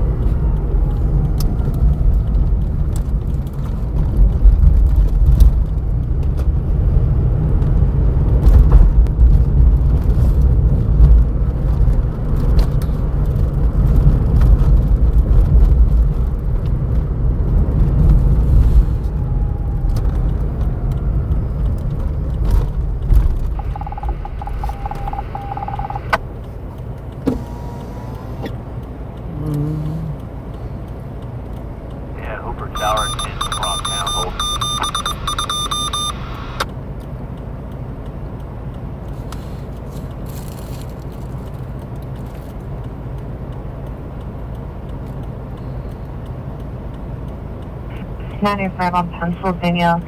.95 on Pennsylvania,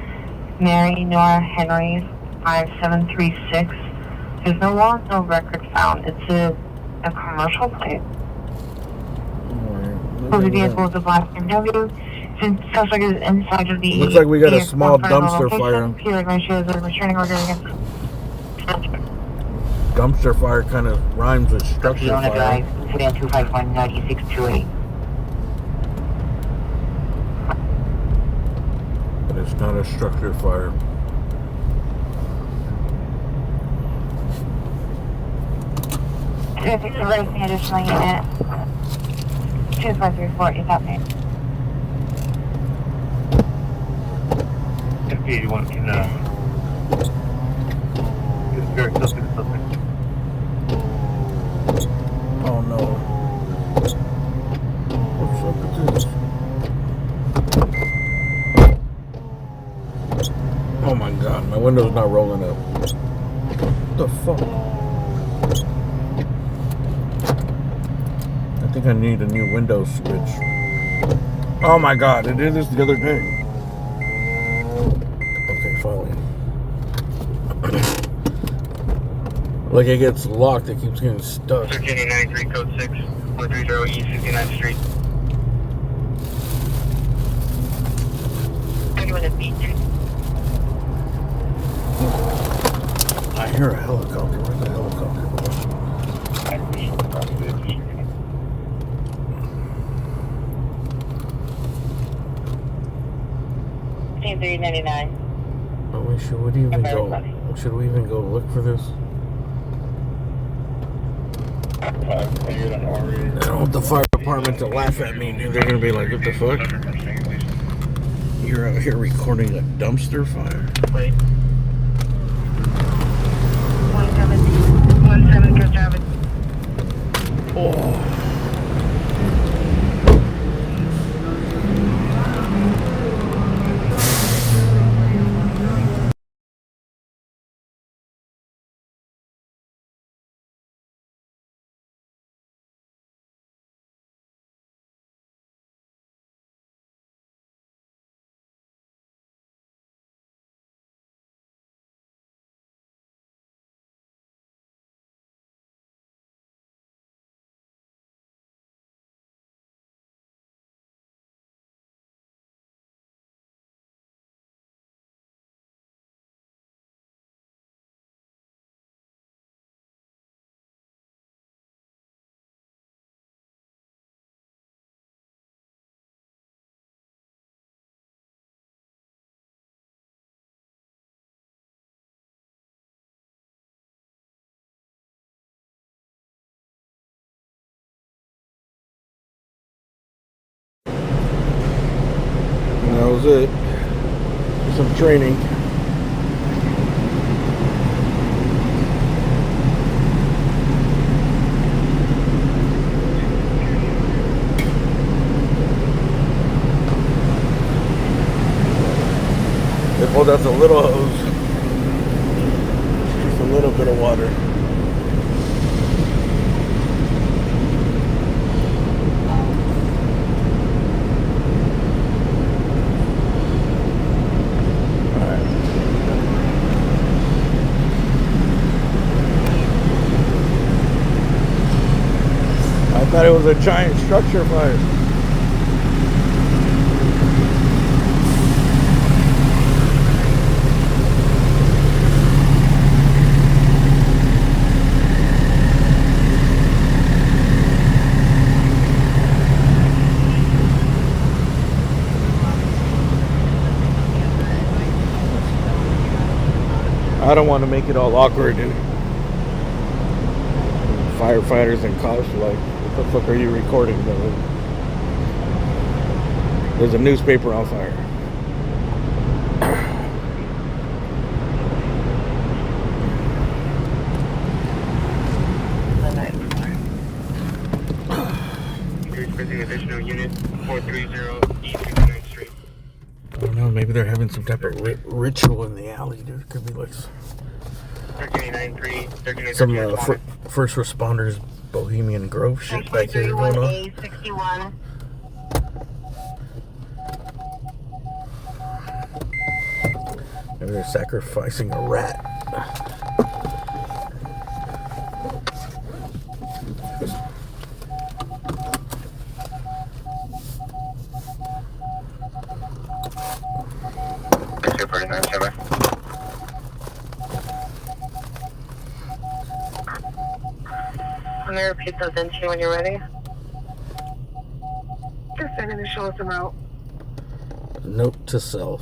Mary, Nora, Henry, 5736. There's no warrant, no record found. It's a commercial plate. So the vehicle is a black BMW. Since suspect is inside of the... Looks like we got a small dumpster fire. Here, my shows are returning order against... Dumpster fire kind of rhymes with structure Fiona fire. Drive, Sedan 251 9628. But it's not a structure fire. If it's a racing additional unit, 2534 is happening. MP81 can, is very close to the suspect. Oh no. What's up with this? Oh my god, my window's not rolling up. What the fuck? I think I need a new window switch. Oh my god, it did this the other day. Okay, finally. Like it gets locked, it keeps getting stuck. 1393 code 6 430 East 59th Street. Anyone at beach? I hear a helicopter. Where's the helicopter? 15399. Oh, should we even go? Should we even go look for this? I don't want the fire department to laugh at me, dude. They're gonna be like, "What the fuck? You're out here recording a dumpster fire." 17 Coast Avenue. Oh. That was it. Some training. They pulled out the little hose. Just a little bit of water. I thought it was a giant structure fire. I don't want to make it all awkward and firefighters and cops are like, what the fuck are you recording? There's a newspaper on fire. Additional unit 430 East 59th Street. I don't know, maybe they're having some type of ritual in the alley, dude. It could be like 1393 some first responders Bohemian Grove shit back here going on. 61. Maybe they're sacrificing a rat. Can I repeat those into you when you're ready? Just sending to show us them out. Note to self.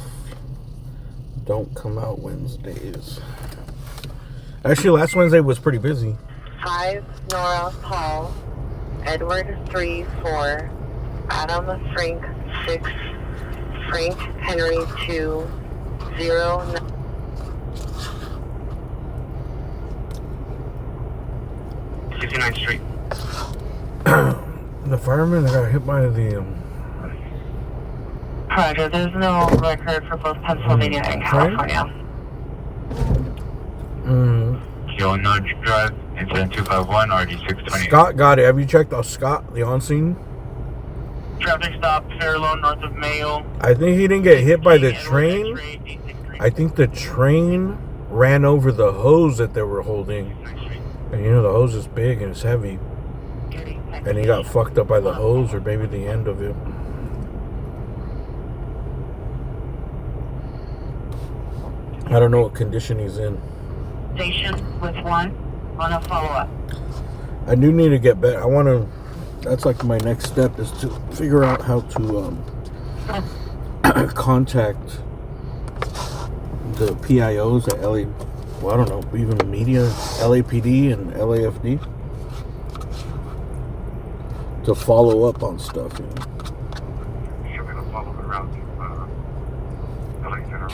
Don't come out Wednesdays. Actually, last Wednesday was pretty busy. 5, Nora, Paul, Edward, 3, 4, Adam, Frank, 6, Frank, Henry, 2, 0, 9. Street. The fireman that got hit by the Roger, there's no record for both Pennsylvania and California. Joe Nudge Drive, incident 251, RD 620. Scott got it. Have you checked out Scott, the on scene? Traffic stop, Fairlawn, north of Mayo. I think he didn't get hit by the train. I think the train ran over the hose that they were holding. And you know, the hose is big and it's heavy. And he got fucked up by the hose or maybe the end of it. I don't know what condition he's in. Station with 1 on a follow-up. I do need to get better. I want to, that's like my next step is to figure out how to contact the PIOs at LA, well, I don't know, even the media, LAPD and LAFD to follow up on stuff. You know? You're going to follow the route to LA Center.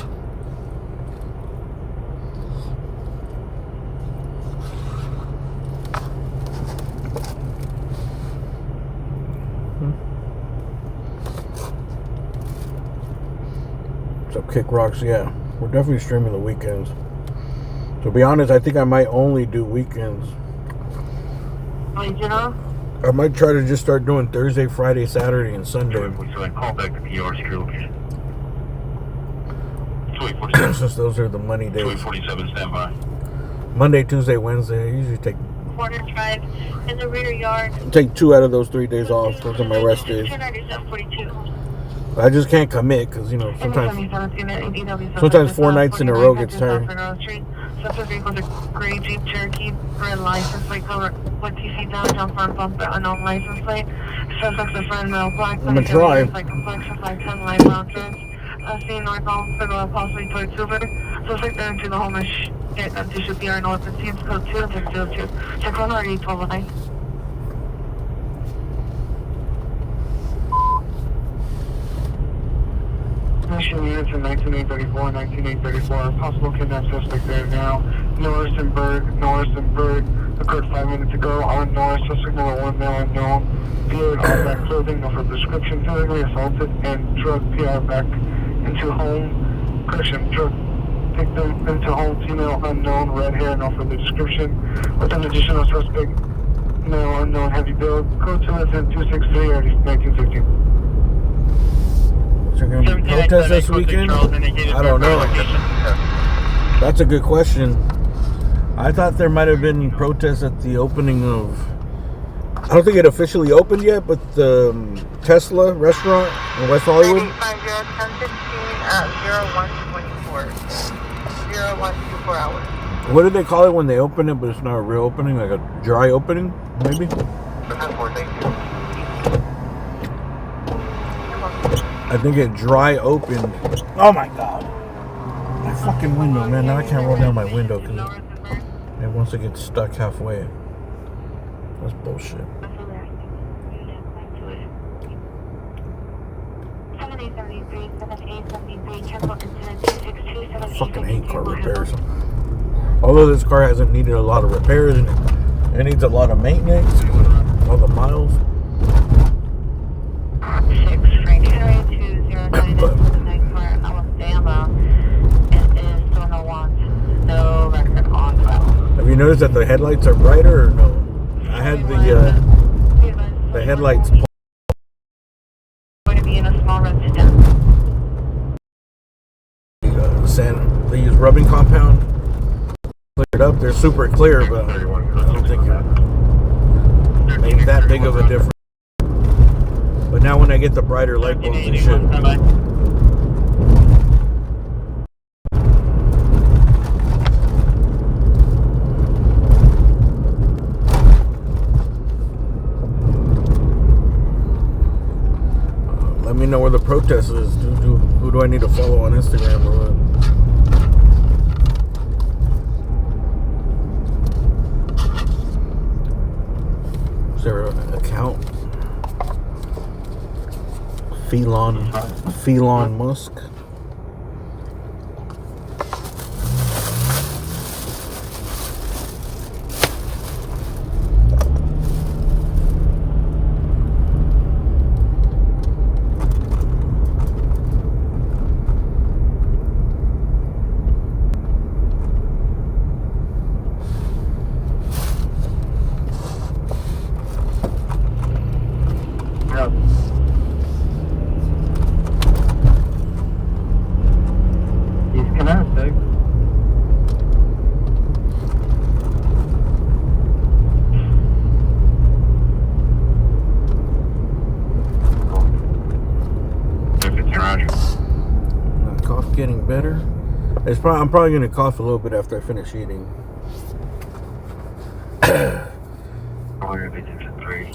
So Kick Rocks, yeah. We're definitely streaming the weekends. To be honest, I think I might only do weekends. Regional? I might try to just start doing Thursday, Friday, Saturday, and Sunday. So then call back the PR secure location. Since those are the money days. 247 standby. Monday, Tuesday, Wednesday. I usually take Corner drive in the rear yard. 2 out of those 3 days off. Those are my rest days. 297.42. I just can't commit because, you know, sometimes 4 nights in a row gets tired. Suspect vehicle is a gray Jeep Cherokee, red license plate cover, with TC downtown front bumper, unknown license plate. Suspect's a friend, male, black. I'm gonna try. Like complexion, 5'10", light brown dress. Seen northbound, federal, possibly towards Hoover. Suspect entered the home and empty should be our north and teams code 2602. Check on RE 1209. National units in 19834, 19834. Possible kidnap suspect there now. Norris and Berg occurred 5 minutes ago on Norris. Suspect number 1, male unknown. Veered all black clothing, no further description. Physically assaulted and drug PR back into home. Correction, drug victim into home. Female unknown, red hair, no further description. With an additional suspect, male unknown, heavy build. Code 263, 1960. They're going to be protests this weekend? I don't know. That's a good question. I thought there might have been protests at the opening of, I don't think it officially opened yet, but the Tesla restaurant in West Hollywood. 0124 hours. What did they call it when they open it, but it's not a real opening, like a dry opening, maybe? I think it dry opened. Oh my god. My fucking window, man. Now I can't roll down my window because it wants to get stuck halfway. That's bullshit. I fucking hate car repairs. Although this car hasn't needed a lot of repairs and it needs a lot of maintenance, all the miles. Alabama, it is still no record on file. Have you noticed that the headlights are brighter or no? I had the headlights. Going to be in a small red sedan. They use rubbing compound. Clear it up. They're super clear, but I don't think it made that big of a difference. But now when I get the brighter light bulbs, it should. me know where the protest is. Who do I need to follow on Instagram or what? Is there an account? Felon Musk. Getting better. I'm probably gonna cough a little bit after I finish eating.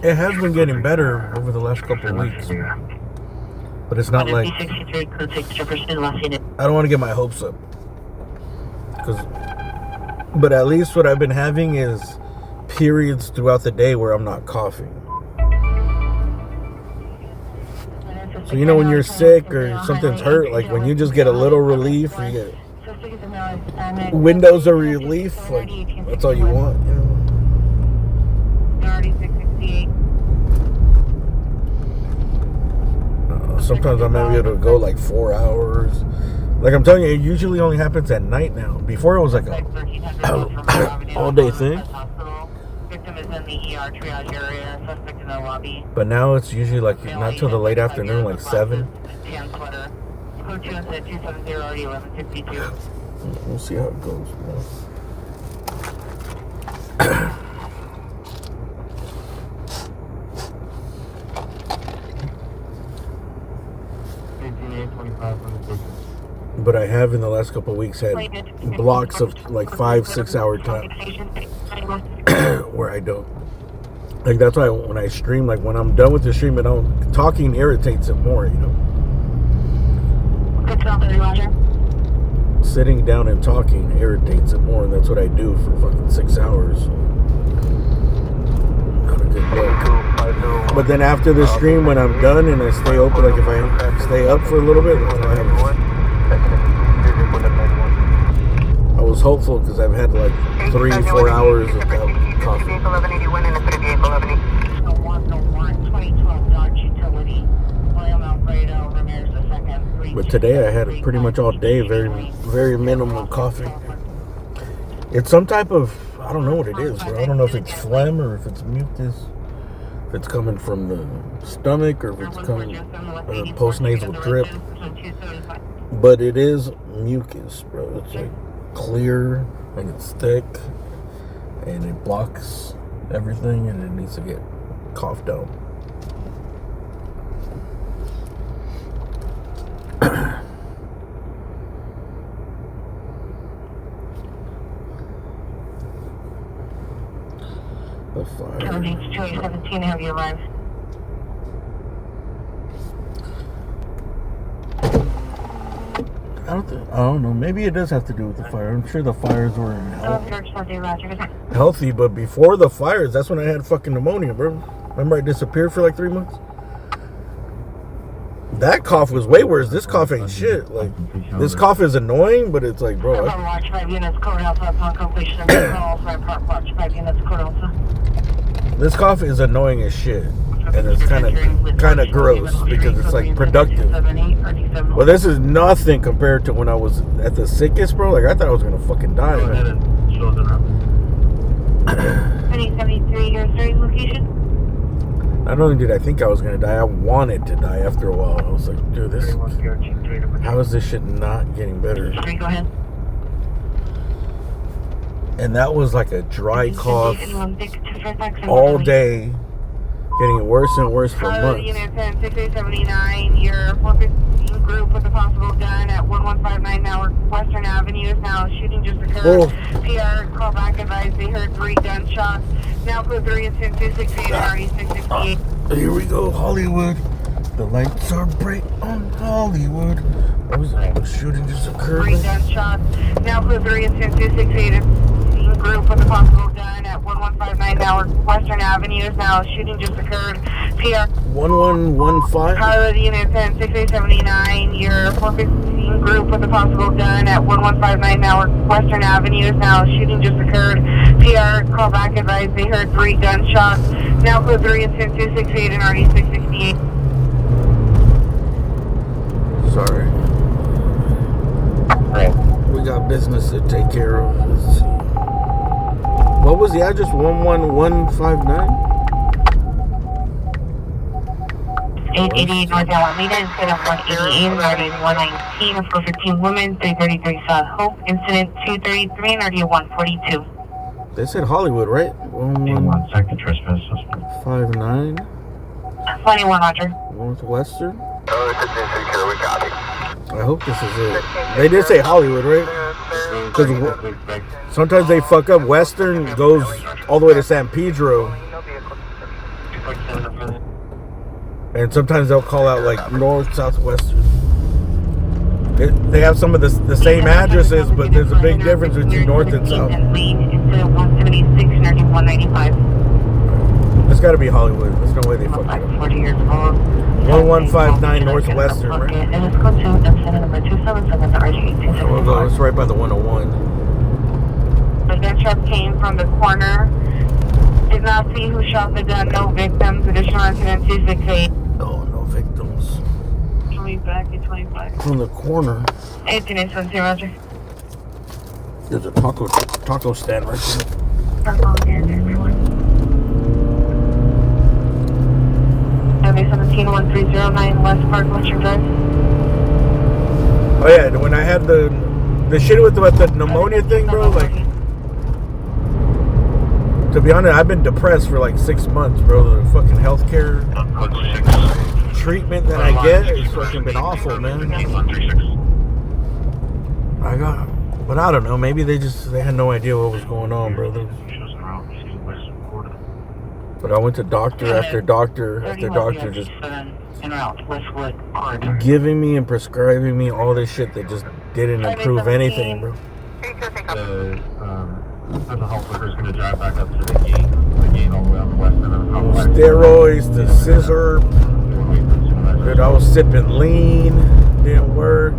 It has been getting better over the last couple of weeks, but it's not like I don't want to get my hopes up. But at least what I've been having is periods throughout the day where I'm not coughing. So you know when you're sick or something's hurt, like when you just get a little relief, or you get windows of relief, like that's all you want, you know. Sometimes I might be able to go like 4 hours. Like I'm telling you, it usually only happens at night now. Before it was like a all day thing. Victim is in the ER triage area. Suspect in the lobby. But now it's usually like not till the late afternoon, like 7. Tan sweater. Code 2 said 270 already 1162. We'll see how it goes, bro. But I have in the last couple of weeks had blocks of like 5-6 hour time where I don't. Like that's why when I stream, like when I'm done with the stream, talking irritates it more, you know. Sitting down and talking irritates it more, and that's what I do for fucking 6 hours. Not a good look. But then after the stream, when I'm done and I stay open, like if I stay up for a little bit, I was hopeful because I've had like 3-4 hours without coffee. But today I had it pretty much all day, very minimal coffee. It's some type of, I don't know what it is, bro. I don't know if it's phlegm or if it's mucus. If it's coming from the stomach or if it's coming post-nasal drip. But it is mucus, bro. It's like clear and it's thick and it blocks everything and it needs to get coughed out. The fire. 217, have you arrived? I don't know. Maybe it does have to do with the fire. I'm sure the fires were healthy, but before the fires, that's when I had fucking pneumonia, bro. Remember I disappeared for like 3 months? That cough was way worse. This cough ain't shit. Like, this cough is annoying, but it's like, bro. This cough is annoying as shit. And it's kind of gross because it's like productive. Well, this is nothing compared to when I was at the sickest, bro. Like I thought I was gonna fucking die. 2073, your starting location? Not only did I think I was gonna die, I wanted to die after a while. I was like, dude, how is this shit not getting better? Go ahead. And that was like a dry cough all day. Getting worse and worse for months. Unit 10, 6879, your 415 group with a possible gun at 1159 now Western Avenue is now shooting just occurred. PR, call back, advised they heard 3 gunshots. Now code 3 and 268 and RE 668. Here we go, Hollywood. The lights are bright on Hollywood. What was the shooting just occurred? 3 gunshots. Now code 3 and 268 group with a possible gun at 1159 now Western Avenue is now shooting just occurred. PR 1115. Pilot unit 10 6879. Your 415 group with a possible gun at 1159 now Western Avenue is now shooting just occurred. PR call back advised they heard 3 gunshots. Now code 3 and 268 and RD 668. Sorry. We got business to take care of. Let's see. What was the address? 11159? 888 North Alameda instead of 188, RD 119, of 415 women, 333 South Hope, incident 233 and RD 142. They said Hollywood, right? 1 second trespass suspect. 59. 21, Roger. Northwestern. Oh, this is secure. We got it. I hope this is it. They did say Hollywood, right? Because sometimes they fuck up. Western goes all the way to San Pedro. And sometimes they'll call out like north, southwestern. They have some of the same addresses, but there's a big difference between north and south. Instead of 176 and RD 195. It's got to be Hollywood. There's no way they fucked it up. 40 years old. 1159 Northwestern, right? And it's code 2, incident number 277 to RG 1864. It's right by the 101. The gunshot came from the corner. Did not see who shot the gun. No victims. Additional incident 268. Oh, no victims. 20 back at 25. From the corner. 18 Roger. There's a taco stand right there. Highway 171309 West Park, Western Drive. Oh yeah, when I had the shit with the pneumonia thing, bro, like, to be honest, I've been depressed for like 6 months, bro. The fucking healthcare treatment that I get has fucking been awful, man. But I don't know, maybe they had no idea what was going on, bro. But I went to doctor after doctor after doctor, just giving me and prescribing me all this shit that just didn't improve anything, bro. The health worker's going to drive back up to the gate all the way on the west end of the complex. Steroids, the scissor. Dude, I was sipping lean, didn't work.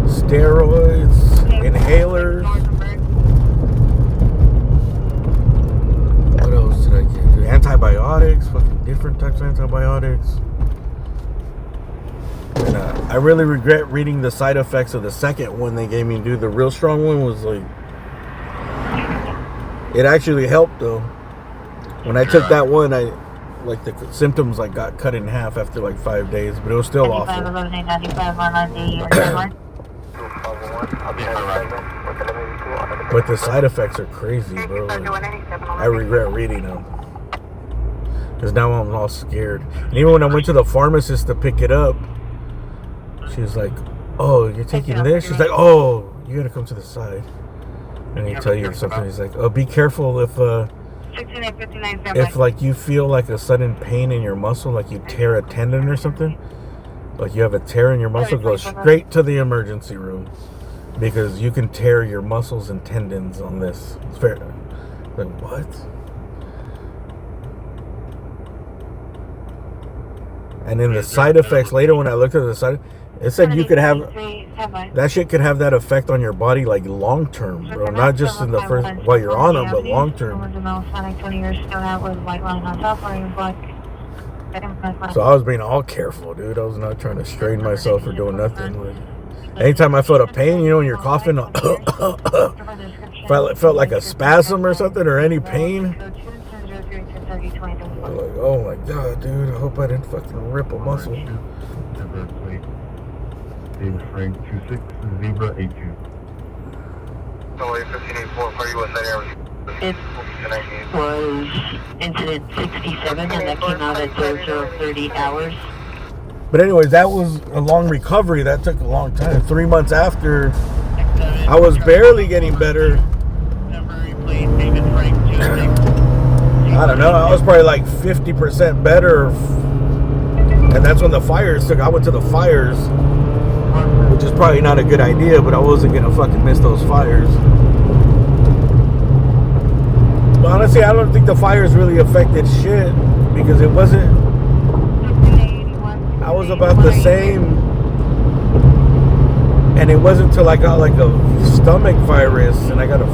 Steroids, inhalers. What else did I get? Antibiotics, fucking different types of antibiotics. And I really regret reading the side effects of the second one they gave me. Dude, the real strong one was like, it actually helped though. When I took that one, the symptoms like got cut in half after like 5 days, but it was still awful. But the side effects are crazy, bro. Like, I regret reading them. Because now I'm all scared. And even when I went to the pharmacist to pick it up, she was like, oh, you're taking this? She's like, oh, you gotta come to the side. And he tell you something. He's like, oh, be careful if like you feel like a sudden pain in your muscle, like you tear a tendon or something, like you have a tear in your muscle, go straight to the emergency room. Because you can tear your muscles and tendons on this. It's fair. Like, what? And then the side effects later, when I looked at the side, it said you could have that shit could have that effect on your body like long term, bro. Not just in the first while you're on them, but long term. So I was being all careful, dude. I was not trying to strain myself or doing nothing. Like, anytime I felt a pain, you know, when you're coughing, felt like a spasm or something, or any pain. I'm like, oh my god, dude, I hope I didn't fucking rip a muscle. David Frank 26 Zebra 82. It was incident 67 and that came out at 0030 hours. But anyways, that was a long recovery. That took a long time. 3 months after, I was barely getting better. I don't know. I was probably like 50% better. And And that's when the fires took. I went to the fires, which is probably not a good idea, but I wasn't gonna fucking miss those fires. But honestly, I don't think the fires really affected shit because it wasn't. I was about the same, and it wasn't until I got like a stomach virus and I got a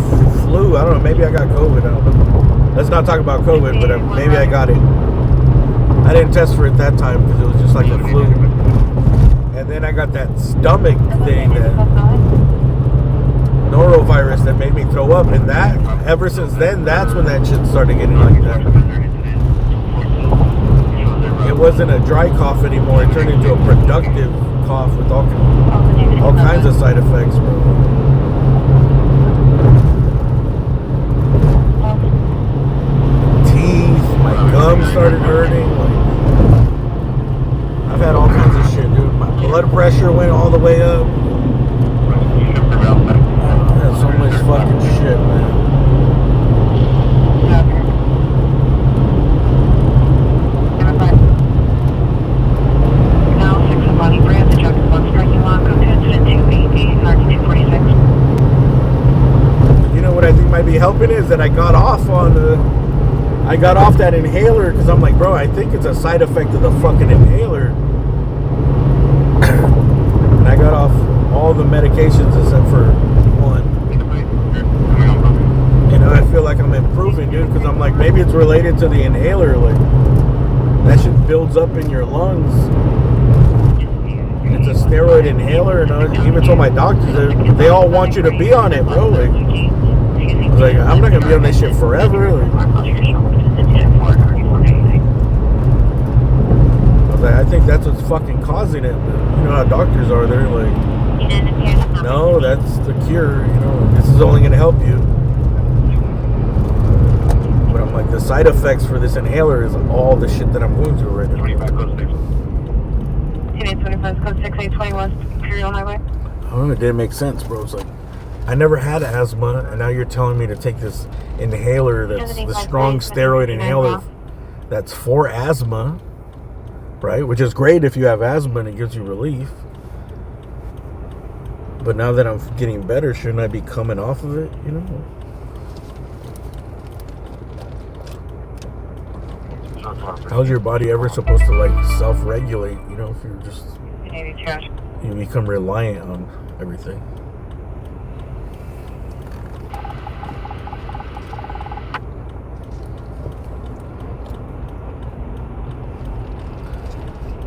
flu. I don't know. Maybe I got COVID. I don't know. Let's not talk about COVID, but maybe I got it. I didn't test for it that time because it was just like a flu. And then I got that stomach thing, that norovirus that made me throw up. And that, ever since then, that's when that shit started getting like that. It wasn't a dry cough anymore. It turned into a productive cough with all kinds of side effects, bro. Teeth, my gums started hurting. I've had all kinds of shit, dude. My blood pressure went all the way up. I had so much fucking shit, man. You know what I think might be helping is that I got off that inhaler because I'm like, bro, I think it's a side effect of the fucking inhaler. And I got off all the medications except for one. And I feel like I'm improving, dude, because I'm like, maybe it's related to the inhaler. Like, that shit builds up in your lungs. It's a steroid inhaler, and I even told my doctors, they all want you to be on it, bro. Like, I was like, I'm not gonna be on this shit forever. Like, I think that's what's fucking causing it. But you know how doctors are. They're like, no, that's the cure. You know, this is only gonna help you. But I'm like, the side effects for this inhaler is all the shit that I'm going through right now. 25 code 6820 West Imperial Highway. Oh, it didn't make sense, bro. It's like, I never had asthma, and now you're telling me to take this inhaler that's the strong steroid inhaler that's for asthma, right? Which is great if you have asthma and it gives you relief. But now that I'm getting better, shouldn't I be coming off of it, you know? How's your body ever supposed to like self-regulate, you know, if you're just, you become reliant on everything.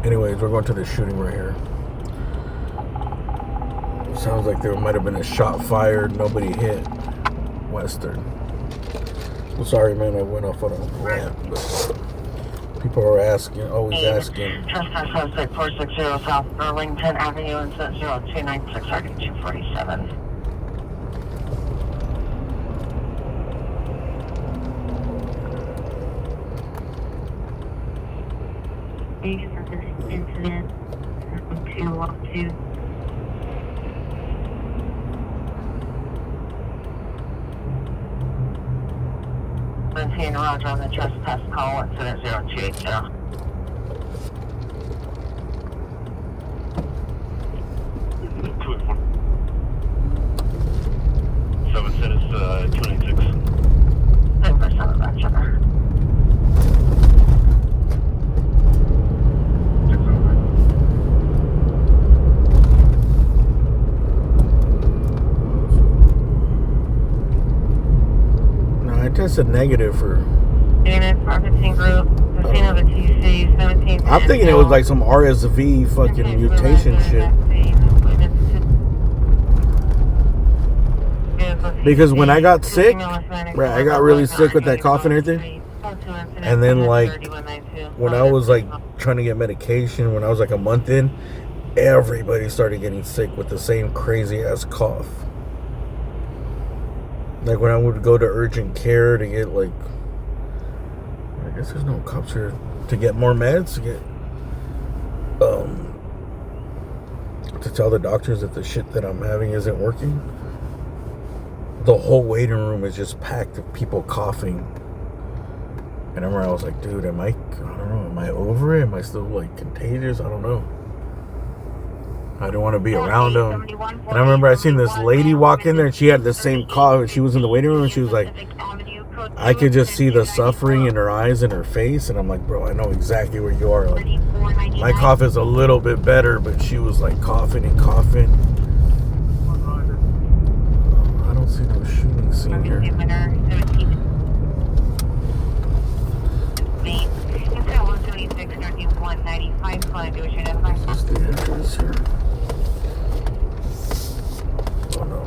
Anyways, we're going to the shooting right here. Sounds like there might have been a shot fired, nobody hit. Western. I'm sorry, man, I went off on a rant, but people are asking, always asking. Trespass suspect 460 South Burlington Avenue and set 0296 247. For this incident, 212. Maintain Roger on the trespass call, incident 0280. Seven set is 296. 10% back sugar. I tested negative for. Unit 15 group, the scene of a TC, 17. I'm thinking it was like some RSV fucking mutation shit. Because when I got sick, right, I got really sick with that cough and everything. And then like when I was like trying to get medication, when I was like a month in, everybody started getting sick with the same crazy ass cough. Like when I would go to urgent care to get like, I guess there's no cops here, to get more meds, to get, to tell the doctors that the shit that I'm having isn't working. The whole waiting room is just packed of people coughing. And I remember I was like, dude, I don't know, am I over it? Am I still like contagious? I don't know. I didn't want to be around them. And I remember I seen this lady walk in there and she had the same cough. She was in the waiting room and she was like, I could just see the suffering in her eyes and her face. And I'm like, bro, I know exactly where you are. Like, my cough is a little bit better, but she was like coughing and coughing. I don't see no shooting scene here. Is this the entrance here? Oh no.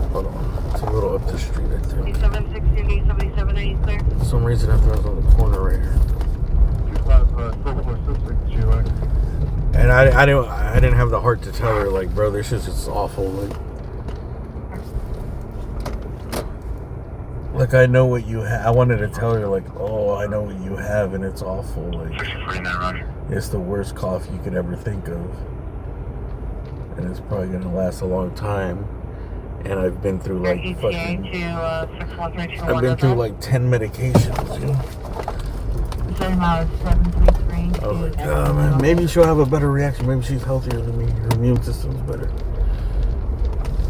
Hold on. It's a little up the street, I think. For some reason I thought I was on the corner right here. And I didn't have the heart to tell her, like, bro, this is just awful. Like I know what you have. I wanted to tell her, like, oh, I know what you have, and it's awful. Like, it's the worst cough you could ever think of, and it's probably gonna last a long time. And I've been through like fucking. I've been through like 10 medications. You know? I was like, oh man, maybe she'll have a better reaction. Maybe she's healthier than me. Her immune system's better.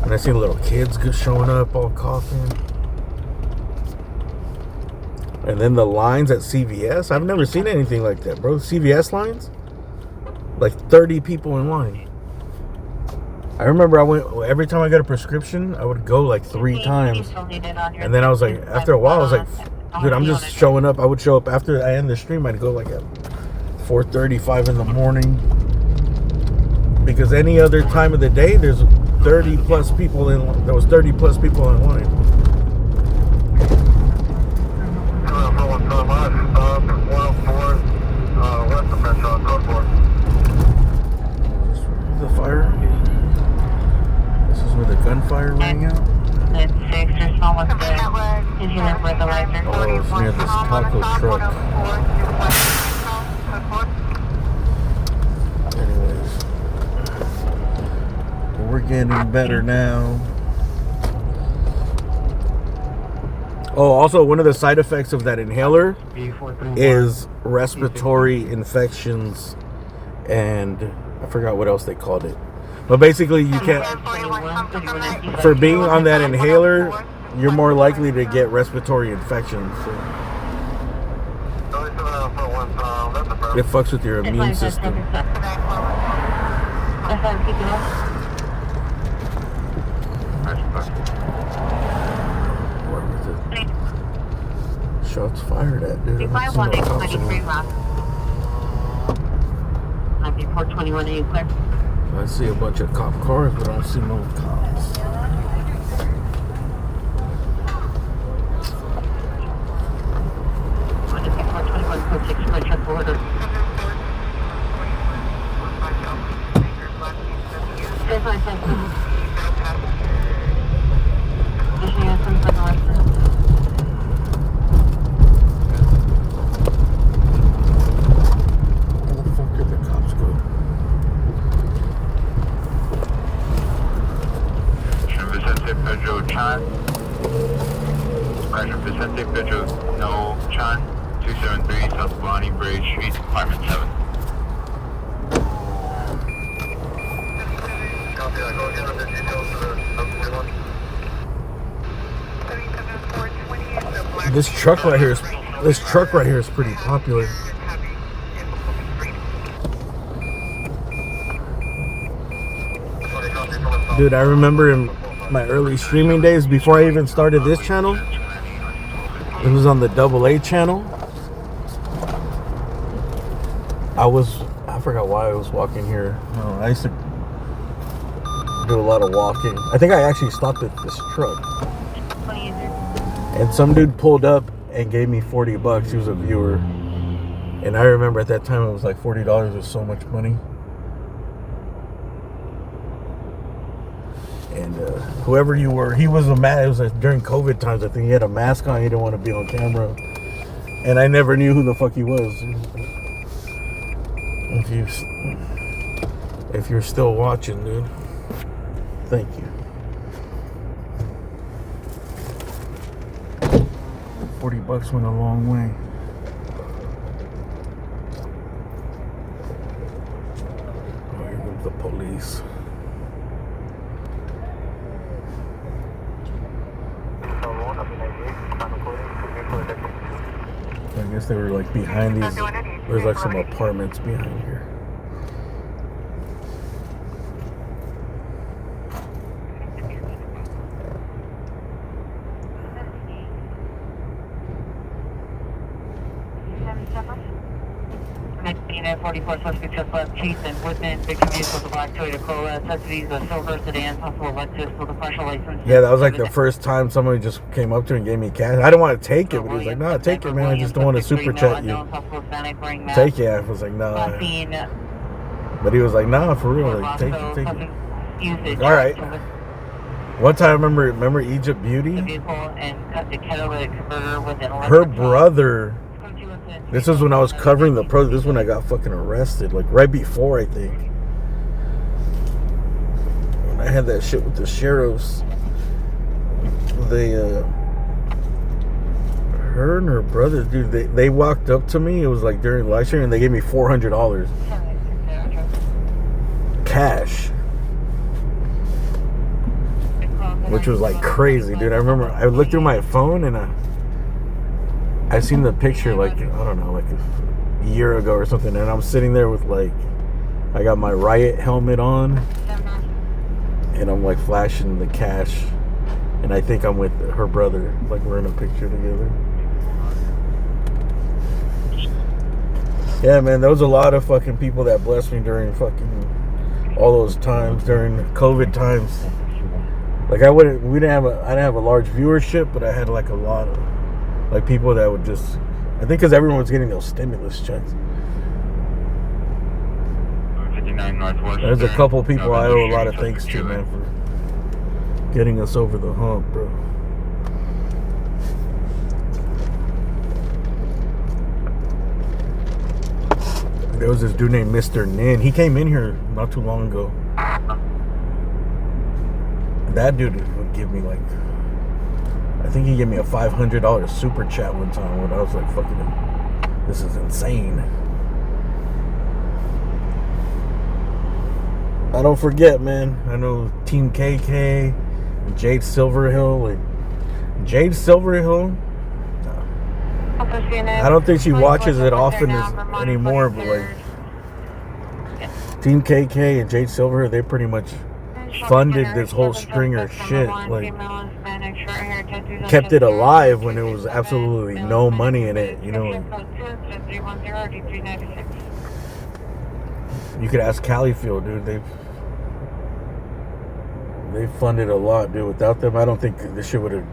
And I seen little kids showing up all coughing. And then the lines at CVS. I've never seen anything like that, bro. CVS lines? Like 30 people in line. I remember every time I got a prescription, I would go like 3 times. And then I was like, after a while, I was like, dude, I'm just showing up. I would show up after I end the stream. I'd go like at 4:35 in the morning. Because any other time of the day, there's 30 plus people in line. There was 30 plus people in line. The fire. This is where the gunfire rang out. It's 6 or so with the inhaler breathalyzer. Oh, it's near this taco truck. Anyways, we're getting better now. Oh, also, one of the side effects of that inhaler is respiratory infections, and I forgot what else they called it. But basically, you can't. For being on that inhaler, you're more likely to get respiratory infections. So it fucks with your immune system. Shots fired at, dude. Might be 421, are you clear? I see a bunch of cop cars, but I don't see no cops. This truck right here is pretty popular. Dude, I remember in my early streaming days, before I even started this channel, it was on the AA channel. I forgot why I was walking here. I used to do a lot of walking. I think I actually stopped at this truck. And some dude pulled up and gave me $40. He was a viewer. And I remember at that time it was like $40 was so much money. And whoever you were, he was a man. It was during COVID times. I think he had a mask on. He didn't want to be on camera. And I never knew who the fuck he was. If you're still watching, dude, thank you. $40 went a long way. Oh, here comes the police. I guess they were like behind these. There's like some apartments behind here. Unit 44 suspect just left Chasen, Woodman, victim vehicle, the black Toyota Corolla, custodies a silver sedan, possible Lexus with a partial license. Yeah, that was like the first time somebody just came up to me and gave me cash. I didn't want to take it, but he was like, "No, take it, man. I just don't want to super chat you." Take it. I was like, "No." But he was like, "No, for real. Like, take it, take it." Like, all right. One time, remember Egypt Beauty? Her brother. This is when I was covering the pro. This is when I got fucking arrested. Like right before, I think. When I had that shit with the sheriffs. Her and her brother, dude, they walked up to me. It was like during live stream, and they gave me $400 cash, which was like crazy, dude. I remember I looked through my phone and I seen the picture like, I don't know, like a year ago or something, and I'm sitting there with like, I got my riot helmet on, and I'm like flashing the cash, and I think I'm with her brother, like we're in a picture together. Yeah, man, there was a lot of fucking people that blessed me during fucking all those times, during COVID times. Like I didn't have a large viewership, but I had like a lot of like people that would just, I think because everyone was getting those stimulus checks. 59 Northwest. There's a couple people I owe a lot of thanks to, man, for getting us over the hump, bro. There was this dude named Mr. Nin. He came in here not too long ago. That dude would give me like, I think he gave me a $500 super chat one time when I was like, fucking, this is insane. I don't forget, man. I know Team KK, Jade Silverhill. Like, Jade Silverhill, I don't think she watches it often anymore, but like, Team KK and Jade Silverhill, they pretty much funded this whole string of shit. Like, kept it alive when there was absolutely no money in it, you know. You could ask Califield, dude. They funded a lot, dude. Without them, I don't think this shit would have,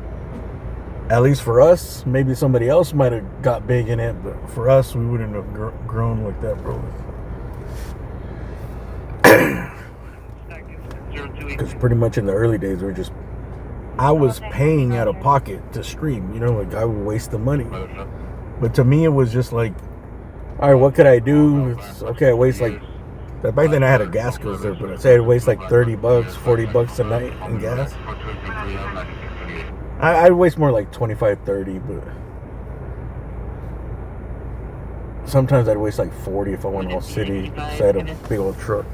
at least for us, maybe somebody else might have got big in it, but for us, we wouldn't have grown like that, bro. Because pretty much in the early days, we were just, I was paying out of pocket to stream, you know, like I would waste the money. But to me, it was just like, all right, what could I do? It's okay, I waste like, back then I had a gas guzzler, but I'd say I'd waste like $30, $40 a night in gas. I'd waste more like 25, 30, but sometimes I'd waste like 40 if I went all city, so I had a big old truck.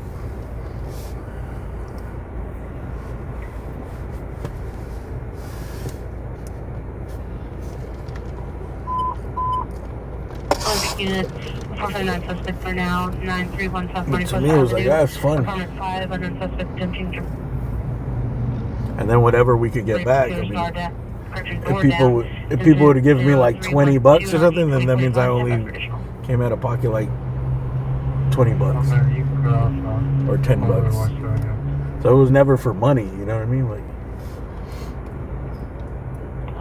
Unit 459 suspect for now, 931 South 41st To me, it was like, that's fun. And then whatever we could get back, I mean, if people would have given me like $20 or something, then that means I only came out of pocket like $20 or $10. So it was never for money, you know what I mean? Like,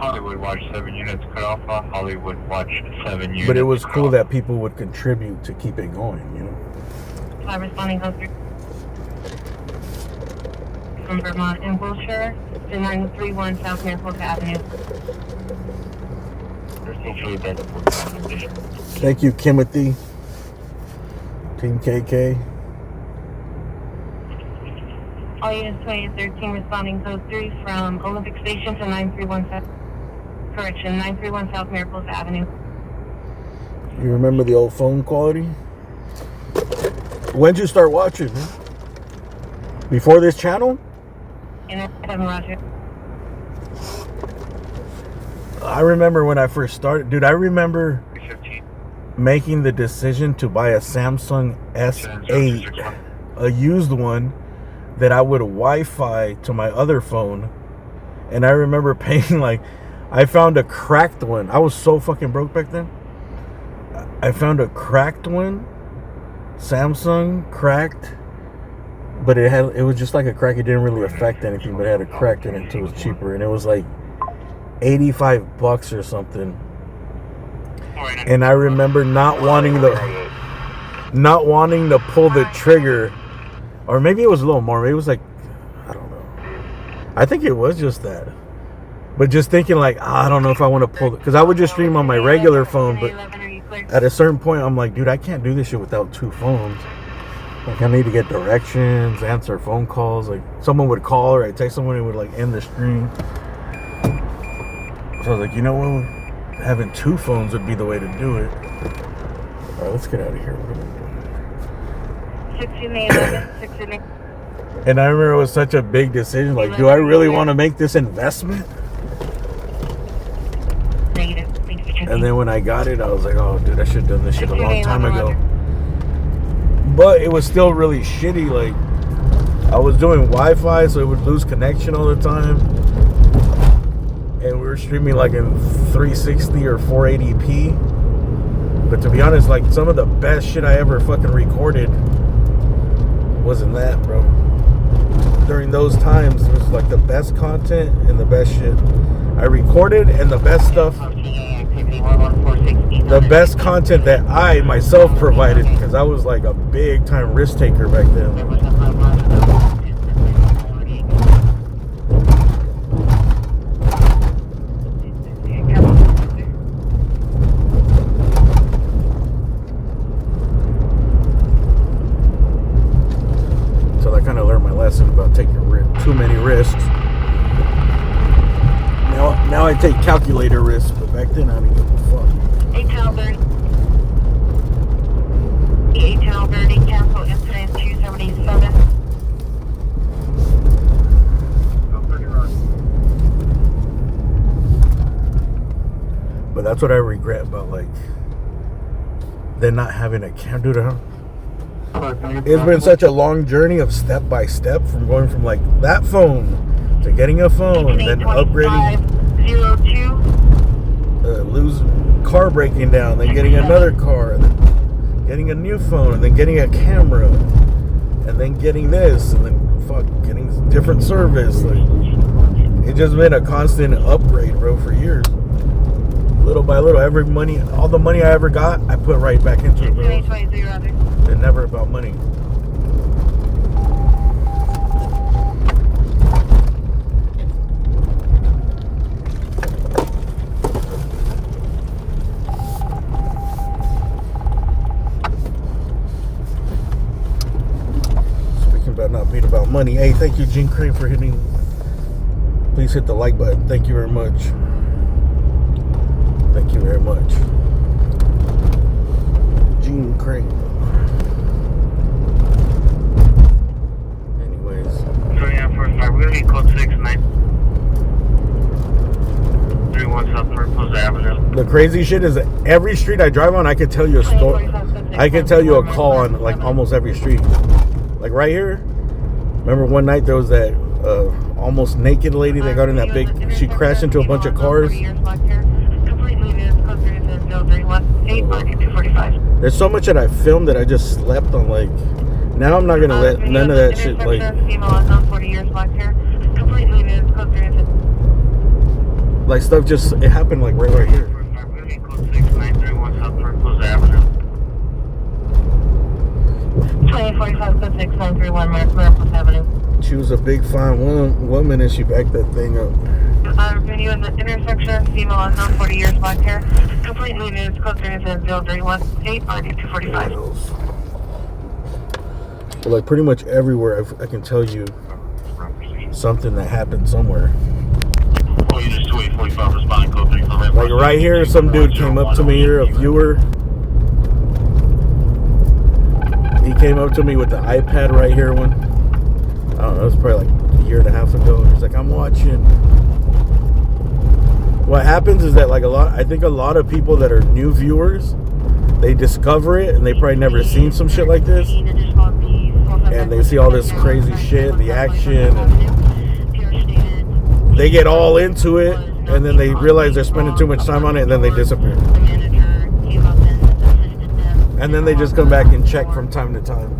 Hollywood Watch 7 units cut off. Hollywood Watch 7 units. but it was cool that people would contribute to keep it going, you know. Responding from Vermont and Wilshire to 931 South Norfolk Avenue. Thank you, Kimothy. Team KK. All units 2013 responding code 3 from Olympic Station to 931 South. Correction, 931 South Miracles Avenue. You remember the old phone quality? When'd you start watching? Before this channel? Roger. I remember when I first started. Dude, I remember making the decision to buy a Samsung S8, a used one, that I would Wi-Fi to my other phone. And I remember paying like, I found a cracked one. I was so fucking broke back then. I found a cracked one, Samsung, cracked, but it was just like a crack. It didn't really affect anything, but it had a crack in it, so it was cheaper. And it was like $85 or something. And I remember not wanting to pull the trigger, or maybe it was a little more. Maybe it was like, I don't know. I think it was just that. But just thinking like, I don't know if I want to pull it, because I would just stream on my regular phone. But at a certain point, I'm like, dude, I can't do this shit without two phones. Like, I need to get directions, answer phone calls. Like, someone would call or I'd text someone, it would like end the stream. So I was like, you know what? Having two phones would be the way to do it. All right, let's get out of here. What are we doing? 1611. And I remember it was such a big decision. Like, do I really want to make this investment? Negative. And then when I got it, I was like, oh, dude, I should have done this shit a long time ago. But it was still really shitty. Like, I was doing Wi-Fi, so it would lose connection all the time. And we were streaming like in 360 or 480p. But to be honest, like, some of the best shit I ever fucking recorded wasn't that, bro. During those times, it was like the best content and the best shit I recorded, and the best stuff, the best content that I myself provided, because I was like a big time risk taker back then. So I kind of learned my lesson about taking too many risks. Now I take calculator risks, but back then I didn't give a fuck. 830. 830, cancel incident 277. But that's what I regret about, like, then not having a camera. Dude, it's been such a long journey of step by step, from going from like that phone to getting a phone, then upgrading, losing car breaking down, then getting another car, then getting a new phone, and then getting a camera, and then getting this, and then getting different service. Like, it's just been a constant upgrade, bro, for years. Little by little, all the money I ever got, I put right back into it, bro. It's never about money. Speaking about not being about money, hey, thank you, Gene Crane, for hitting. Please hit the like button. Thank you very much. Thank you very much. Gene Crane. Anyways. So yeah, we're gonna be code 6931 South Miracles Avenue. The crazy shit is that every street I drive on, I could tell you a story. I can tell you a call on like almost every street. Like right here. Remember one night there was that almost naked lady that got in that big. She crashed into a bunch of cars. There's so much that I filmed that I just slept on. Like, now I'm not gonna let none of that shit, like stuff just, it happened like right here. 2045 code 6931 Miracles Avenue. She was a big fine woman and she backed that thing up. Video in the intersection, female unknown, 40 years, black hair. Completely news, code 37031 8RD245. But like pretty much everywhere, I can tell you something that happened somewhere. Oh, you just wait 845 responding code 3 for red. Like right here, some dude came up to me here, a viewer. He came up to me with the iPad right here one. I don't know, it was probably like a year and a half ago. He's like, I'm watching. What happens is that like I think a lot of people that are new viewers, they discover it and they probably never seen some shit like this. And they see all this crazy shit, the action, and they get all into it, and then they realize they're spending too much time on it, and then they disappear. And then they just come back and check from time to time.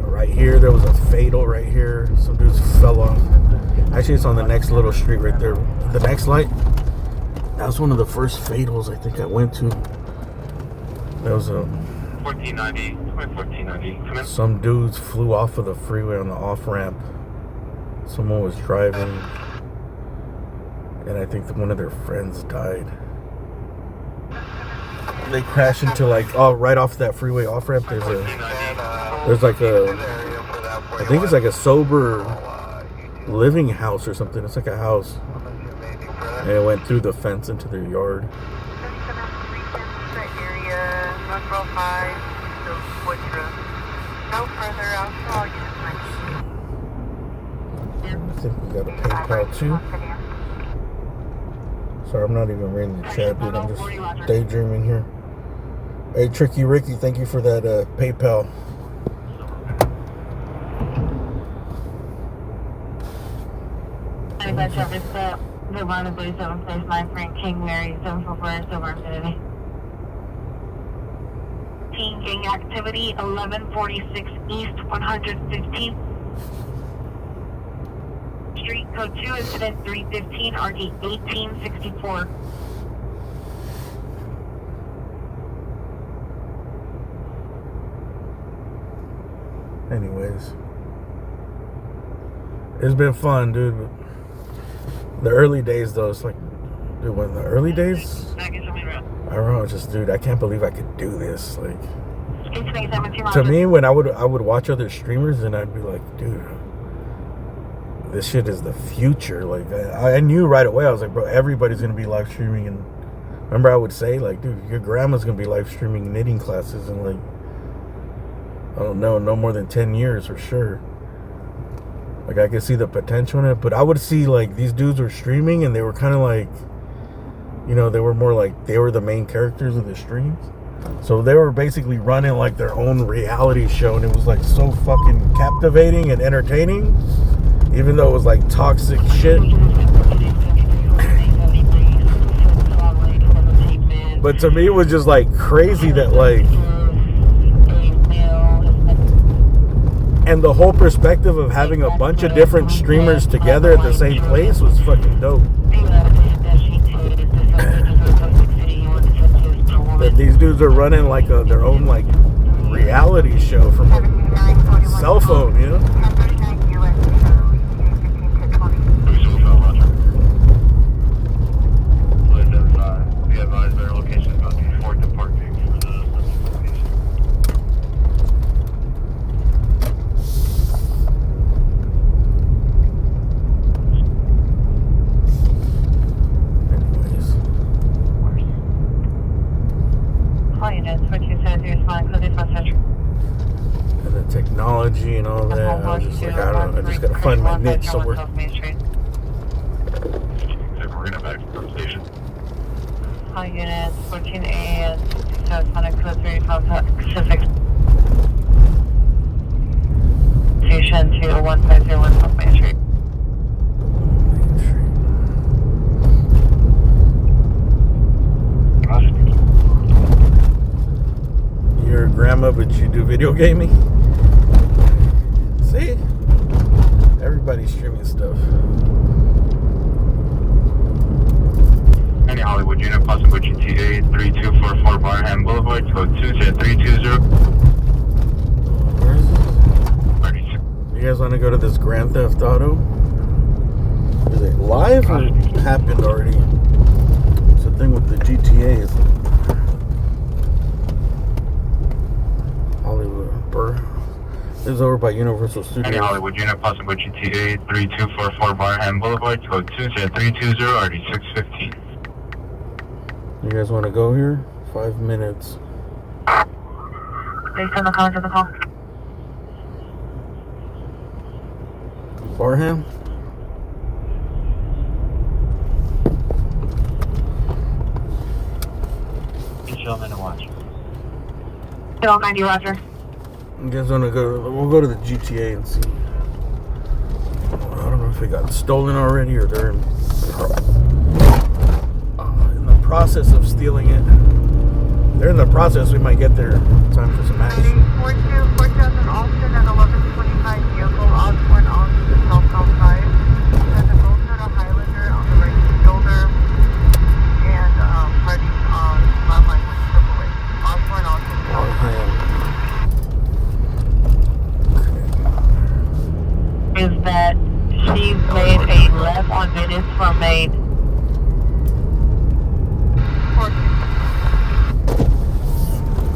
Right here, there was a fatal right here. Some dudes fell off. Actually, it's on the next little street right there. The next light. That was one of the first fatals I think I went to. There was a 1490, 1490. Some dudes flew off of the freeway on the off-ramp. Someone was driving, and I think that one of their friends died. They crashed into like, right off that freeway off-ramp. There's like a, I think it's like a sober living house or something. It's like a house, and it went through the fence into their yard. I think we got a PayPal too. Sorry, I'm not even reading the chat, dude. I'm just daydreaming here. Hey, Tricky Ricky, thank you for that PayPal. The one of 37 place 9 Frank King Mary 744 Silver Infinity. Teen gang activity 1146 East 115th Street, code 2, incident 315, RD 1864. Anyways, it's been fun, dude. But the early days, though, it's like, dude, when the early days, I don't know, just, dude, I can't believe I could do this. Like, to me, when I would watch other streamers, and I'd be like, dude, this shit is the future. Like, I knew right away. I was like, bro, everybody's gonna be live streaming. And remember, I would say, like, dude, your grandma's gonna be live streaming knitting classes in, like, I don't know, no more than 10 years for sure. Like, I could see the potential in it, but I would see, like, these dudes were streaming, and they were kind of like, you know, they were more like, they were the main characters of the streams. So they were basically running, like, their own reality show, and it was, like, so fucking captivating and entertaining, even though it was, like, toxic shit. But to me, it was just, like, crazy that, like, and the whole perspective of having a bunch of different streamers together at the same place was fucking dope. That these dudes are running like their own like reality show from a cell phone, you know? We have eyes their location about the fourth departing for the And the technology and all that. I was just like, I don't know, I just gotta find my niche somewhere. We're gonna back to the station. All units, 14A and 6700 code 3 Pacific Station to 1501 South Main Street. You're a grandma, but you do video gaming? See? Everybody's streaming stuff. Any Hollywood unit, possible GTA 3244 Barham Boulevard, code 20320. Where is it? You guys want to go to this Grand Theft Auto? Is it live or it happened already? It's the thing with the GTA. Upper. This is over by Universal Any Studios. Hollywood unit, possible GTA 3244 Barham Boulevard, code 20320, already 615. You guys want to go here? 5 minutes. Based on the comments of the call. Barham? Show them in and watch. Get all 90, Roger. You guys want to go? We'll go to the GTA and see. I don't know if they got stolen already or they're in the process of stealing it. They're in the process. We might get there in time for some action. 4000 Austin at 1125 vehicle, Osborne on to the southbound side. There's a Gold Turtle Highlander on the right shoulder, and party on flatline with AAA. Osborne on to the southbound side. Is that she made a left on Venice from Maine.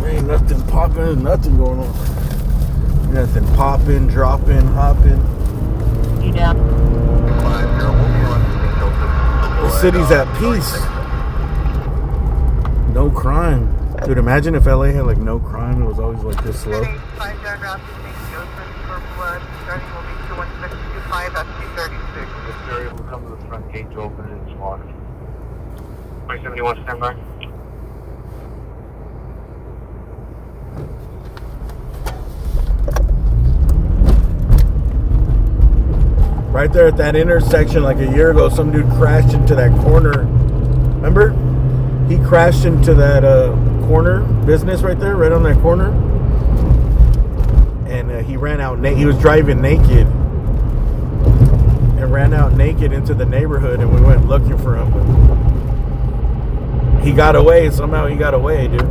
Ain't nothing popping, nothing going on. Nothing popping, dropping, hopping. You down? The city's at peace. No crime. Dude, imagine if LA had like no crime. It was always like this slow. 5 John Route to St. Joseph for blood. Starting will be 21625 FT36. The ferry will come to the front gate to open and it's locked. 571, stand by. Right there at that intersection, like a year ago, some dude crashed into that corner. Remember? He crashed into that corner business right there, right on that corner. And he ran out. He was driving naked. And ran out naked into the neighborhood, and we went looking for him. He got away. Somehow he got away, dude.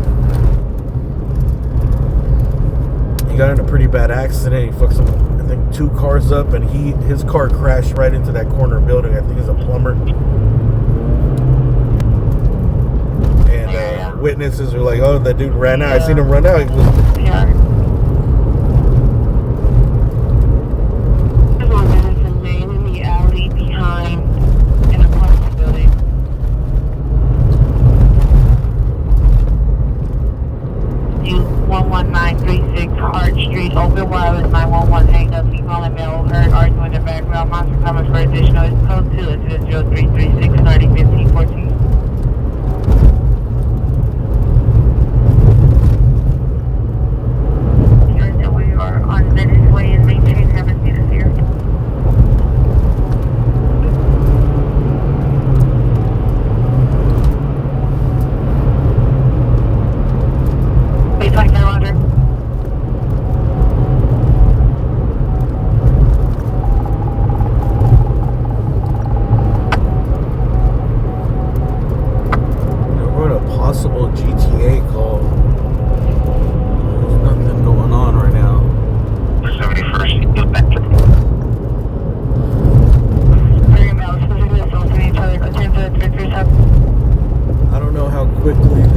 He got in a pretty bad accident. He fucked some, I think, 2 cars up, and his car crashed right into that corner building. I think he's a plumber. And witnesses are like, "Oh, that dude ran out. I seen him run out." He was, There's one Venice in Maine in the alley behind an apartment building. You 11936 Hart Street, open wireless 911 hang up. Female and male heard arguing in the background. Monster comments for additional code 2. It says 0336 starting 1514. Here's that we are on Venice Way and maintain 7 meters here. Please like that, Roger. what a possible GTA call. There's nothing going on right now. 71st, I don't know how quickly the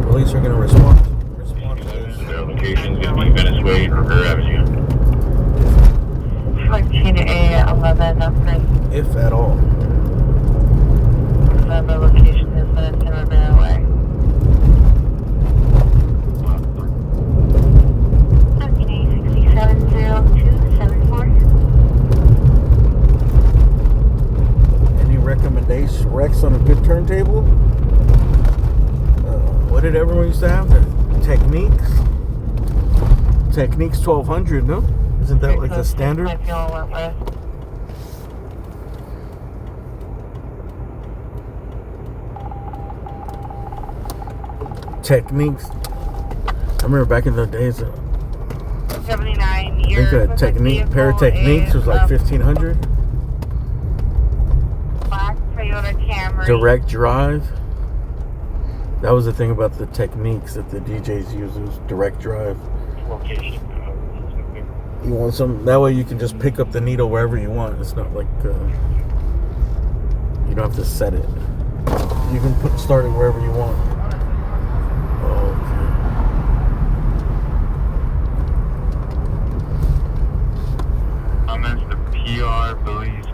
police are going to respond to this. their location is going to be Venice Way or River Avenue. 14A11 upgrade. If at all. The location is Venice and River Way. 670274. Any recommendations, Rex, on a good turntable? What did everyone used to have? The Techniques? Techniques 1200, no? Isn't that like the standard? Techniques. I remember back in the days, 79 I years. think a Technique, pair of Techniques was like 1500. Black Toyota Camry. Direct drive. That was the thing about the Techniques that the DJs use, was direct drive. Location. You want some, that way you can just pick up the needle wherever you want. It's not like you don't have to set it. You can start it wherever you want. Okay.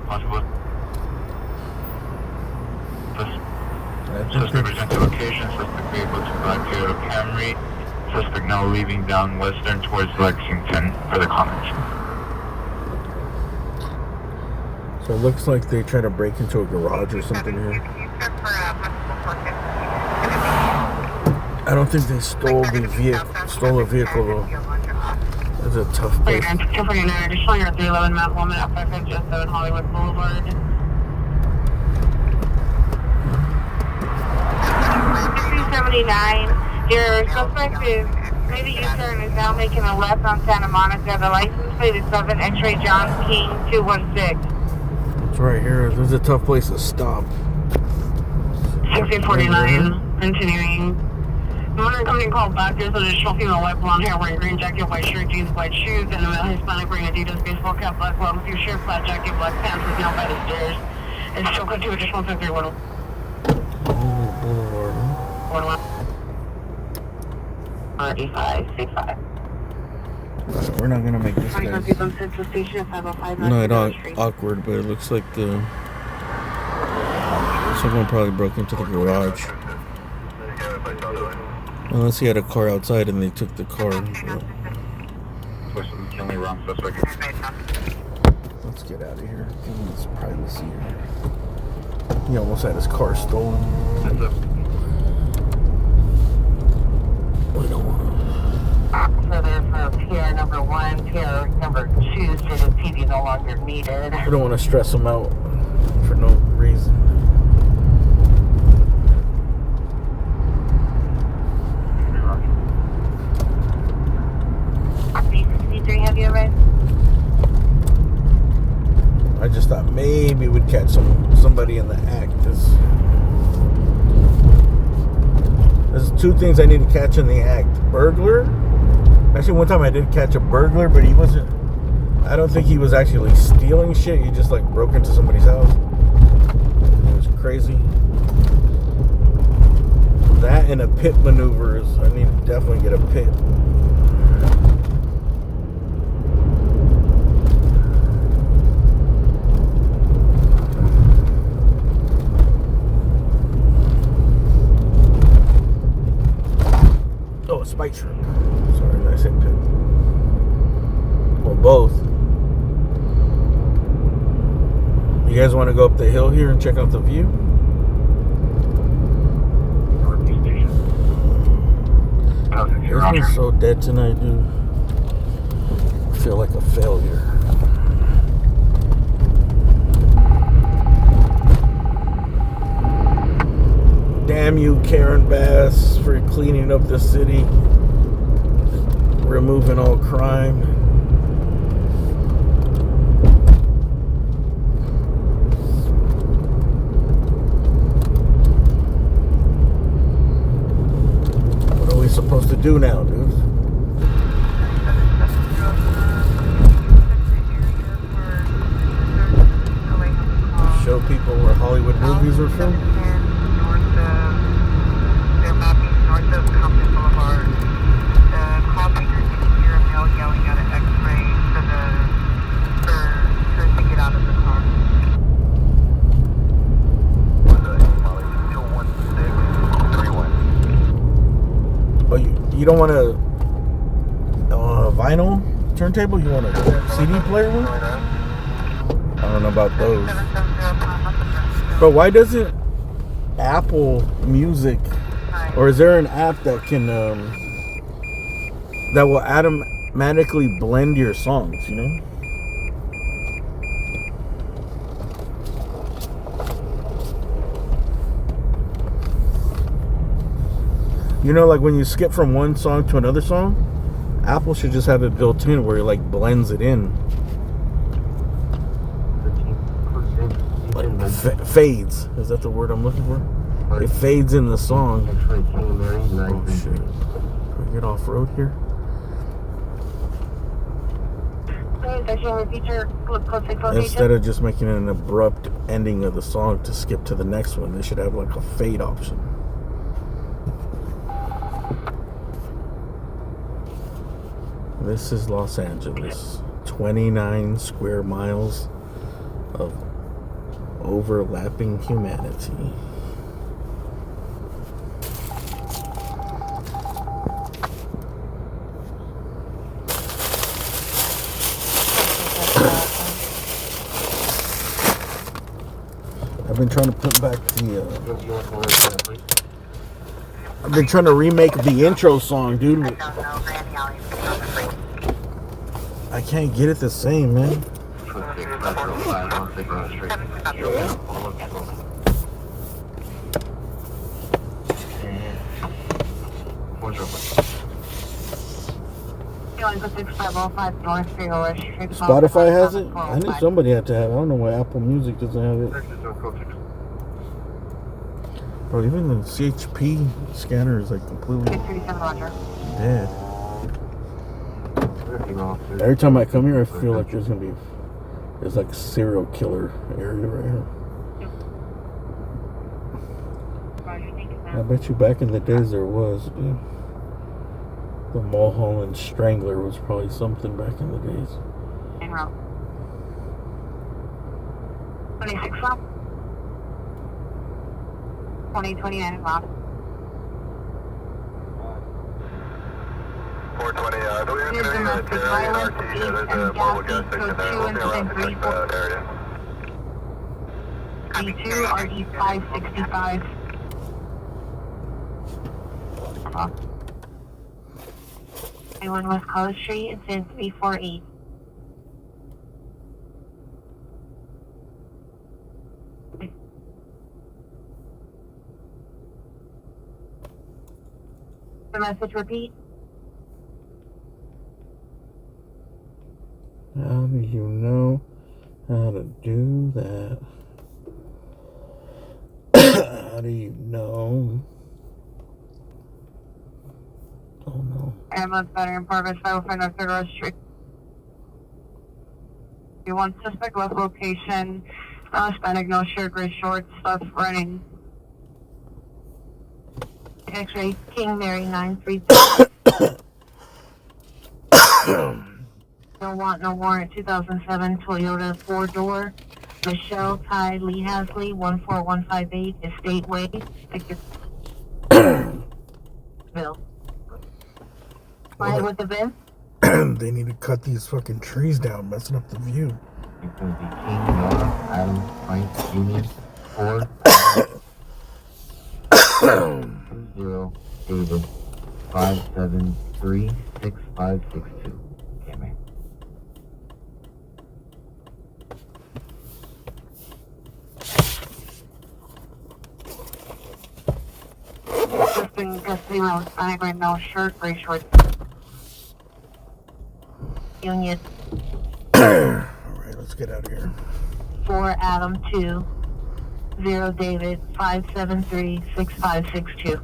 Possible. Suspect returned to location. Suspect vehicle to Black Toyota Camry. Suspect now leaving down Western towards Lexington. Further comments. So it looks like they try to break into a garage or something here. I don't think they stole a vehicle though. That's a tough place. 249, just showing your 311 map 1 minute 557 Hollywood Boulevard. 6079, your suspect is maybe U-turn is now making a left on Santa Monica. The license plate is 7 X-ray John King 216. It's right here. There's a tough place to stop. 6049, continuing. Another company called back. There's an additional female white blonde hair wearing green jacket, white shirt, jeans, white shoes, and a male Hispanic wearing Adidas baseball cap, black gloves, blue shirt, flat jacket, black pants is now by the stairs. And still cut to additional 5311. Boulevard. 3565. We're not gonna make this guy. No, it's awkward, but it looks like someone probably broke into the garage. Unless he had a car outside and they took the car. Let's get out of here. Give him his privacy here. He almost had his car stolen. We don't want to. So there's PR number 1, PR number 2, so the TV no longer needed. We don't want to stress him out for no reason. Have you arrived? I just thought maybe we'd catch somebody in the act. There's 2 things I need to catch in the act. Burglar. Actually, one time I did catch a burglar, but I don't think he was actually stealing shit. He just like broke into somebody's house. It was crazy. That and a pit maneuvers. I need to definitely get a pit. Spike shrimp. Sorry, I said pit. Well, both. You guys want to go up the hill here and check out the view? It's been so dead tonight, dude. I feel like a failure. Damn you, Karen Bass, for cleaning up the city, removing all crime. What are we supposed to do now, dude? Show people where Hollywood movies are filmed? You don't want a vinyl turntable? You want a CD player one? I don't know about those. But why doesn't Apple Music, or is there an app that can that will automatically blend your songs, you know? You know, like when you skip from one song to another song, Apple should just have it built in where it like blends it in. Like fades. Is that the word I'm looking for? It fades in the song. Oh shit. Can we get off road here? Instead of just making an abrupt ending of the song to skip to the next one, they should have like a fade option. This is Los Angeles. 29 square miles of Overlapping humanity. I've been trying to put back the I've been trying to remake the intro song, dude. I can't get it the same, man. Spotify has it? I knew somebody had to have it. I don't know why Apple Music doesn't have it. Bro, even the CHP scanner is like completely dead. Every time I come here, I feel like there's like a serial killer area right here. I bet you back in the days there was, dude. The Mulholland Strangler was probably something back in the days. 26 lap. 2029 lap. 420, I believe it's going to be a Terry and RT here. There's a mobile gas station there. We'll be around to check that area. B2, RE 565. I1 West College Street, it's in 348. The message repeat. How do you know how to do that? How do you know? Oh no. Ambulance battery in progress, 505 North Third Road Street. You want suspect left location, Hispanic, no shirt, gray shorts, stuff running. X-ray, King Mary 933. Don't want no warrant, 2007 Toyota 4-door. Michelle Ty Lee Hasley, 14158 Estate Way. Bill. Why with the bin? They need to cut these fucking trees down, messing up the view. It's going to be King, Noah, Adam, Frank, Junior, 4, 0, David, 573 6562. Okay, man. Just in custody, Hispanic, red, no shirt, gray shorts. Union. Alright, let's get out of here. 4 Adam 2 0 David 573 6562.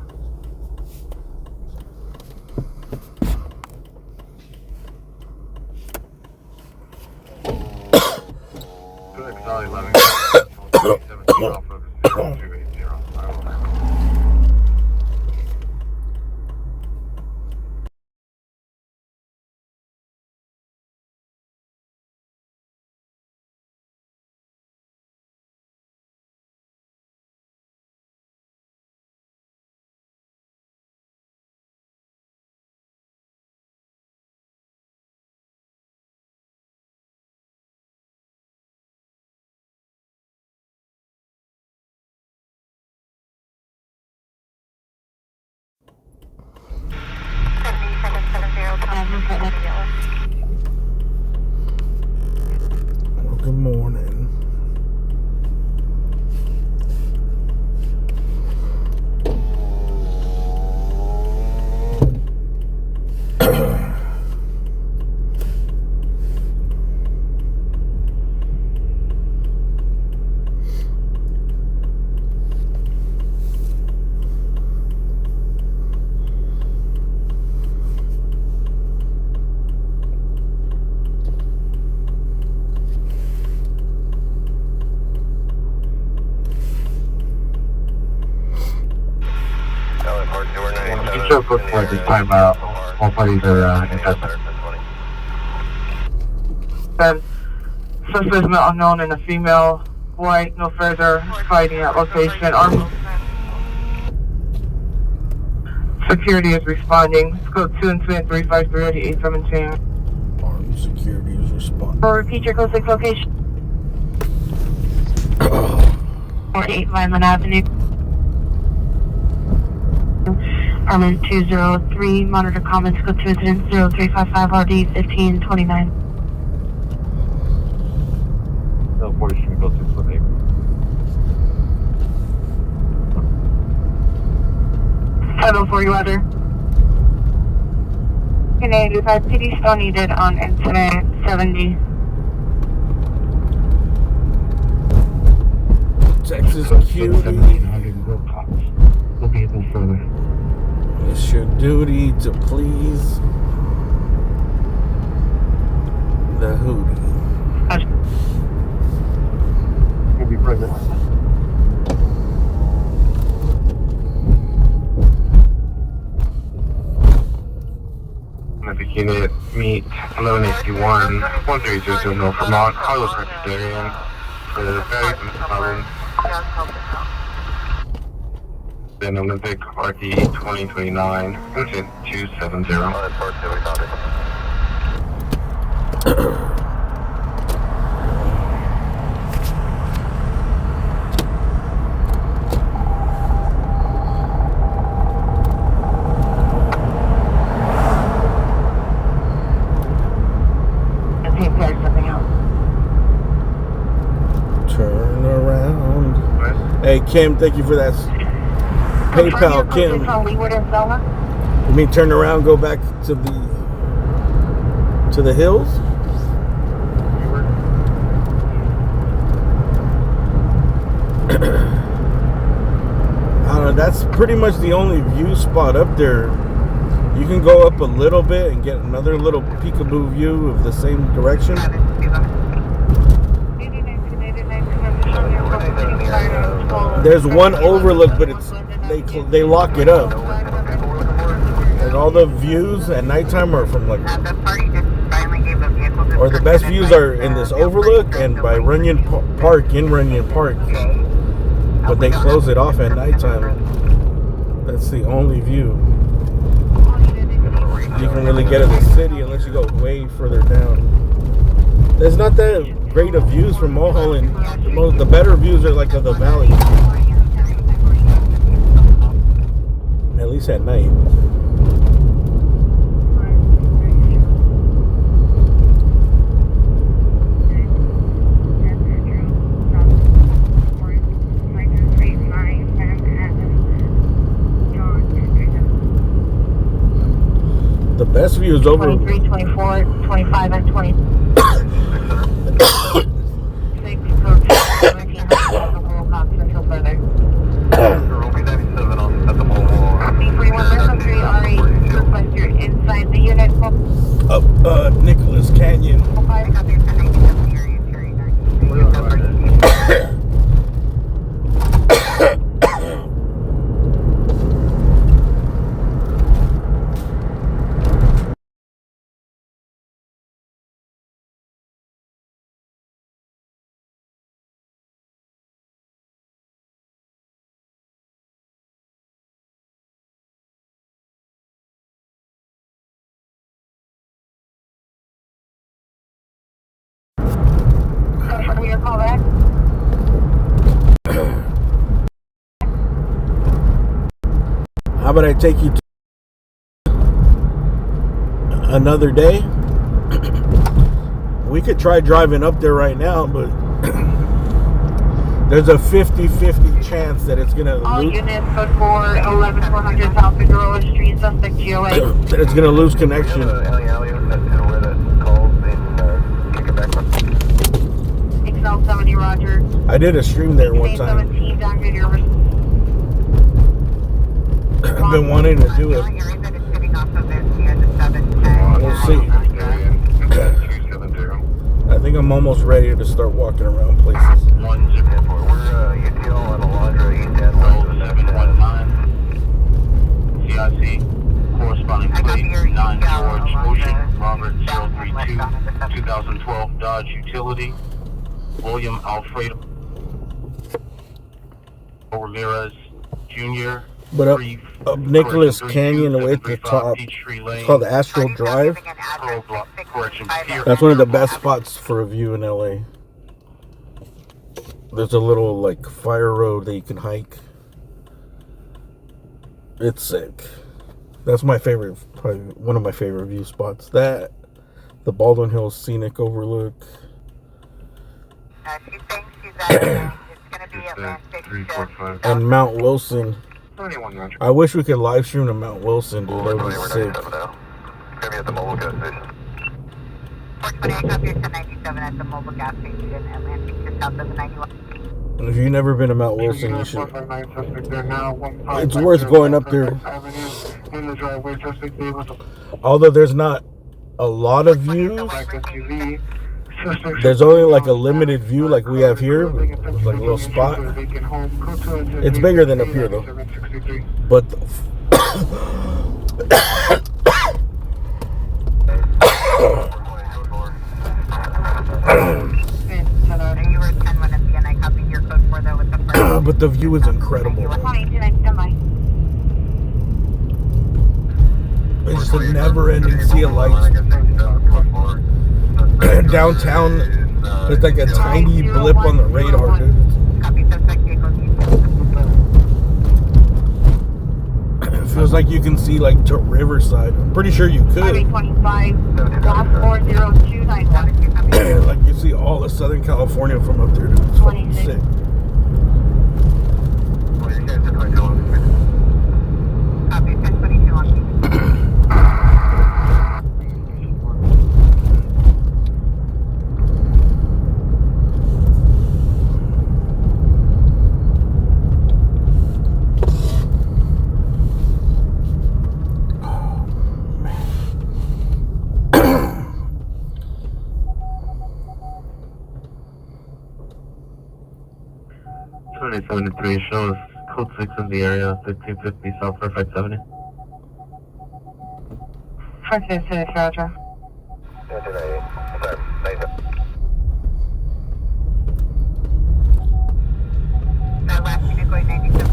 Good, Solid 11, 2017 off of 0280. Well, good morning. Just look for this time, all parties are in custody. Suspect is unknown and a female White, no further fighting at location. Armed security is responding. It's code 2 and 2 and 353 817. Armed security is responding. Or repeat your code 6 location. 48 Vineland Avenue. Armament 203, monitor comments, code 2 incident 0355 RD 1529. No, 40 Street, go 6 with 8. 704 you weather. Canadian 5 PD still needed on incident 70. Texas cutie. We'll be able further. It's your duty to please the hootie. We'll be present. Traffic unit, meet 1181, 1300 North Vermont, Carlos Presbyterian, for the ferry from the problem. Then Olympic RD 2029, incident 270. Turn around. Hey Kim, thank you for that PayPal, Kim. You mean turn around, go back to the hills? I don't know, that's pretty much the only view spot up there. You can go up a little bit and get another little peekaboo view of the same direction. There's one overlook, but they lock it up. Like all the views at nighttime are from like, or the best views are in this overlook and by Runyon Park, in Runyon Park. But they close it off at nighttime. That's the only view. You can really get of the city unless you go way further down. There's not that great of views from Mulholland. The better views are like of the valley. At least at night. The best view is over 23, 24, 25, and 20. 6, inside the unit. Up Nicholas Canyon. Call back. How about I take you to another day? We could try driving up there right now, but there's a 50-50 chance that it's gonna all units code 4 11400 South Figueroa Street, suspect GOA. that it's gonna lose connection. Excel 70 Roger. I did a stream there one time. 17 down to your I've been wanting to do it. We'll see. I think I'm almost ready to start walking around places. 104. We're UTL on Alondra, East End, 719. CIC, corresponding plate, 9 George Ocean, Robert 032, 2012 Dodge Utility, William Alfredo. Ramirez Jr. But up Nicholas Canyon away at the top, it's called Astral Drive. That's one of the best spots for a view in LA. There's a little like fire road that you can hike. It's sick. That's my favorite, probably one of my favorite view spots. That, the Baldwin Hills Scenic Overlook. She thinks she's at, it's going to be Atlantic. And Mount Wilson. I wish we could live stream to Mount Wilson, dude. That would be sick. Maybe at the mobile gas station. 428 copy 1097 at the mobile gas station, Atlantic, just south of the 91. If you've never been to Mount Wilson, you should. It's worth going up there. Although there's not a lot of views, there's only like a limited view like we have here, like a little spot. It's bigger than up here though. But but the view is incredible. It's just a never-ending sea of lights. Downtown, there's like a tiny blip on the radar, dude. It feels like you can see like to Riverside. I'm pretty sure you could. Like you see all of Southern California from up there, dude. It's fucking sick. Shows code 6 in the area, 1550 South Fairfax Avenue. 556, Roger. That last unit going 97.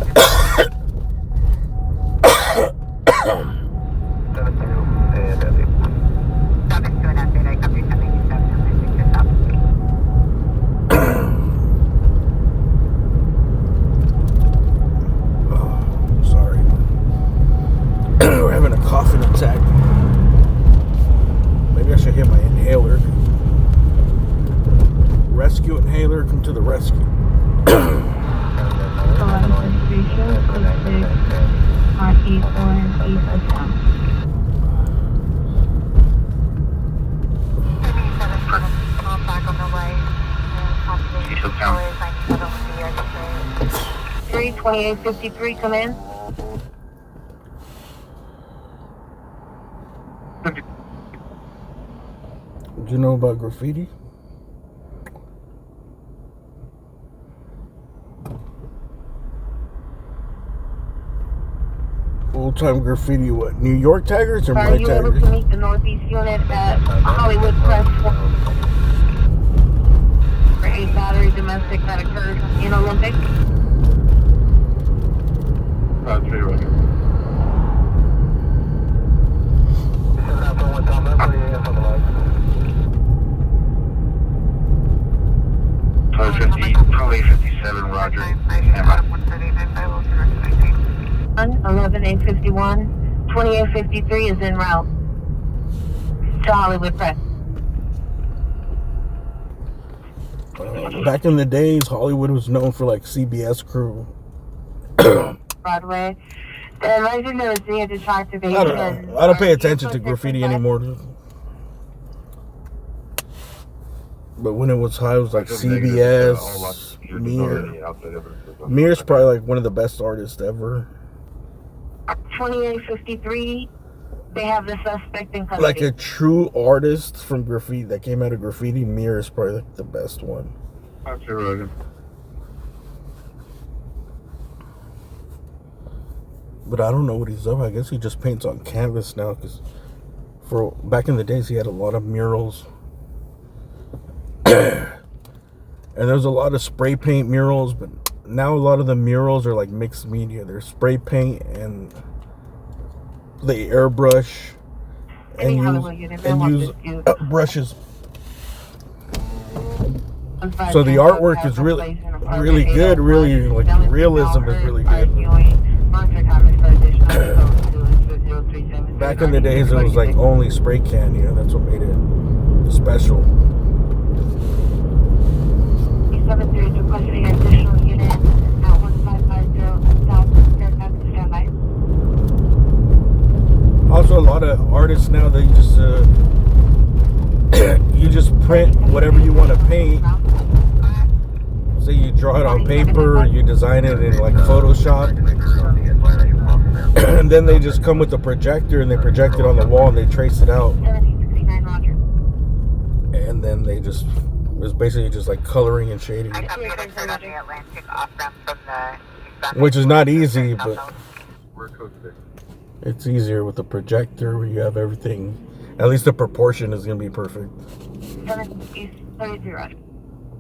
72 and update, I copy 1097, Atlantic, just south. We're having a coughing attack. Maybe I should hit my inhaler. Rescue inhaler, come to the rescue. Three 2853, come in. Do you know about graffiti? Old-time graffiti, what? New York taggers or my taggers? Are you able to meet the Northeast unit at Hollywood Press for a battery domestic that occurred in Olympic? That's pretty right. 50, probably 57, Roger. 11851, 2853 is en route to Hollywood Press. Back in the days, Hollywood was known for like CBS crew. Broadway. The legendary theater activation. I don't know. I don't pay attention to graffiti anymore. But when it was high, it was like CBS, Mir. Mir's probably like one of the best artists ever. 2853, they have the suspect in custody. Like a true artist from graffiti that came out of graffiti, Mir is probably like the best one. But I don't know what he's up. I guess he just paints on canvas now, because for back in the days he had a lot of murals. And there's a lot of spray paint murals, but now a lot of the murals are like mixed media. They're spray paint and they airbrush and use brushes. So the artwork is really good. Really, like realism is really good. Back in the days, it was like only spray can. You know, that's what made it special. 73 is requesting an additional unit at 1550 South Fairfax to stand by. Also, a lot of artists now, they just you just print whatever you want to paint. So you draw it on paper, you design it in like Photoshop, and then they just come with a projector and they project it on the wall and they trace it out. And then they just, it's basically just like coloring and shading. Which is not easy, but it's easier with the projector where you have everything. At least the proportion is going to be perfect.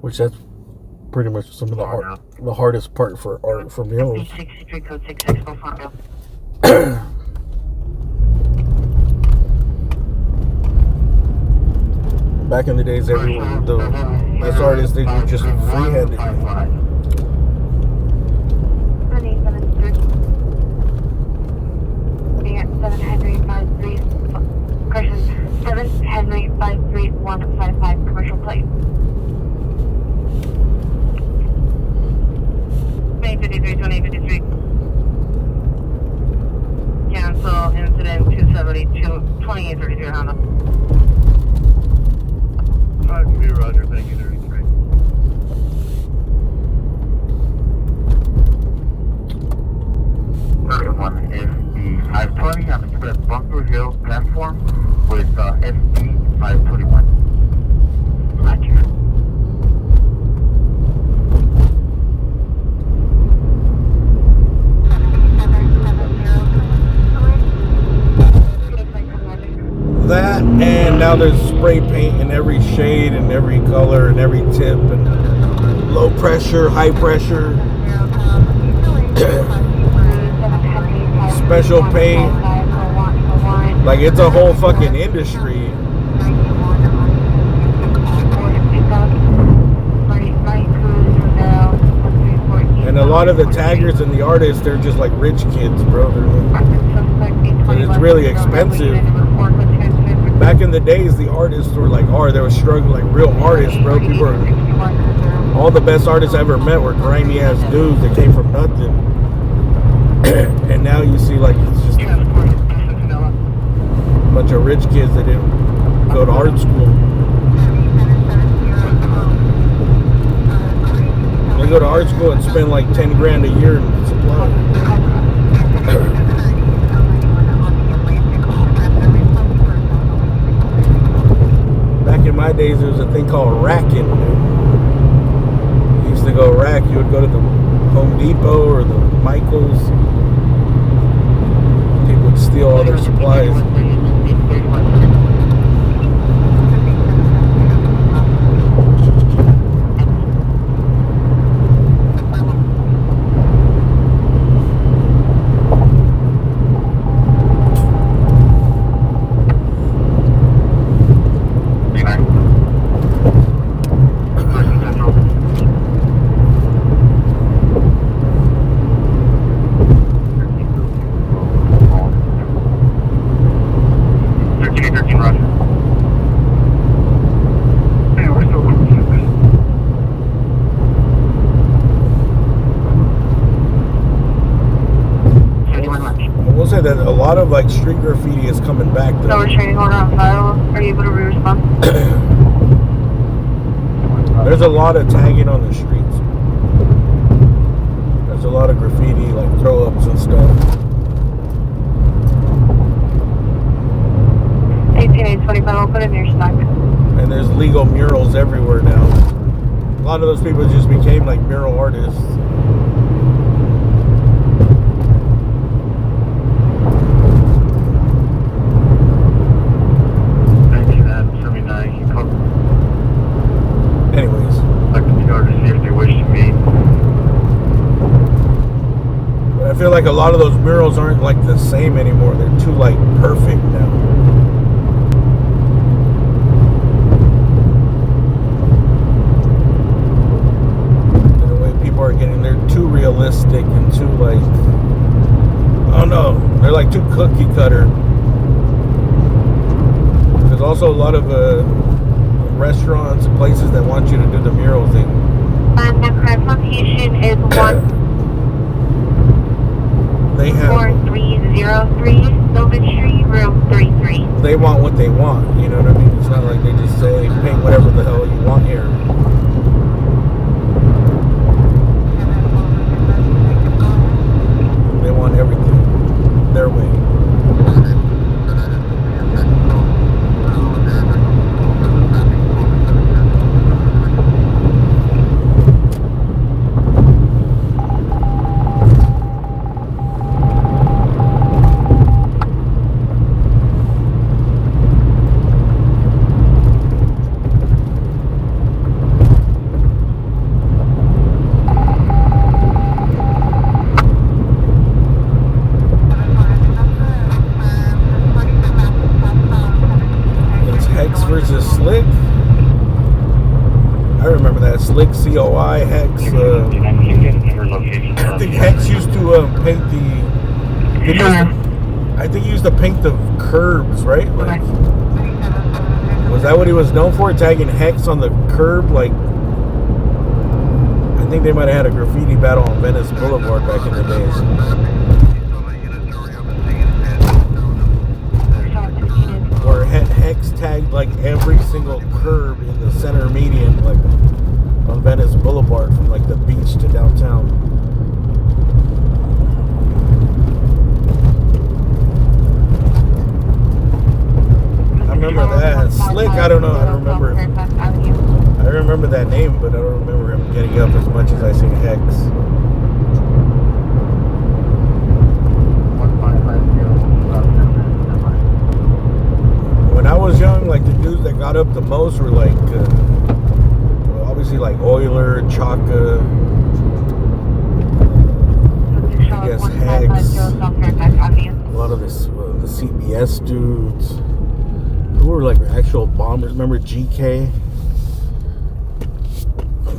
Which that's pretty much some of the hardest part for art, for murals. Back in the days, everyone, the best artists, they do just freehanded. 7 Henry 53, correction, 7 Henry 53155, commercial plate. May 53, 2053. Cancel incident 272, 2833 Honda. Roger, thank you, 33. One is the 520 on Express Bunker Hill platform with SD 521. Roger. That, and now there's spray paint in every shade and every color and every tip, and low pressure, high pressure, special paint. Like, it's a whole fucking industry. And a lot of the taggers and the artists, they're just like rich kids, bro. And it's really expensive. Back in the days, the artists were like, they were struggling, like real artists, bro. People were, all the best artists I ever met were grimy ass dudes that came from nothing. And now you see, like, it's just a bunch of rich kids that didn't go to art school. They go to art school and spend like 10 grand a year in supply. Back in my days, there was a thing called racking. You used to go rack. You would go to the Home Depot or the Michaels. People would steal all their supplies. That a lot of like street graffiti is coming back though. No restraining order on file. Are you able to respond? There's a lot of tagging on the streets. There's a lot of graffiti, like throw ups and stuff. 18825, I'll put it in your stack. And there's legal murals everywhere now. A lot of those people just became like mural artists. feel like a lot of those murals aren't like the same anymore. They're too like perfect now. And the way people are getting, they're too realistic and too like, oh no, they're like too cookie cutter. There's also a lot of restaurants and places that want you to do the mural thing. And the correct location is 14303 Sylvan Street, room 33. They want what they want, you know what I mean? It's not like they just say, paint whatever the hell you want here. They want everything their way. Versus Slick. I remember that Slick COI Hex. I think Hex used to paint the. I think he used to paint the curbs, right? Like, was that what he was known for? Tagging Hex on the curb, like. I think they might have had a graffiti battle on Venice Boulevard back in the days. Where Hex tagged like every single curb in the center median, like on Venice Boulevard, from like the beach to downtown. I remember that. Slick, I don't know. I don't remember. I remember that name, but I don't remember him getting up as much as I seen Hex. When I was young, like the dudes that got up the most were like, obviously like Euler, Chaka, I guess Hex, a lot of this, the CBS dudes, who were like actual bombers. Remember GK?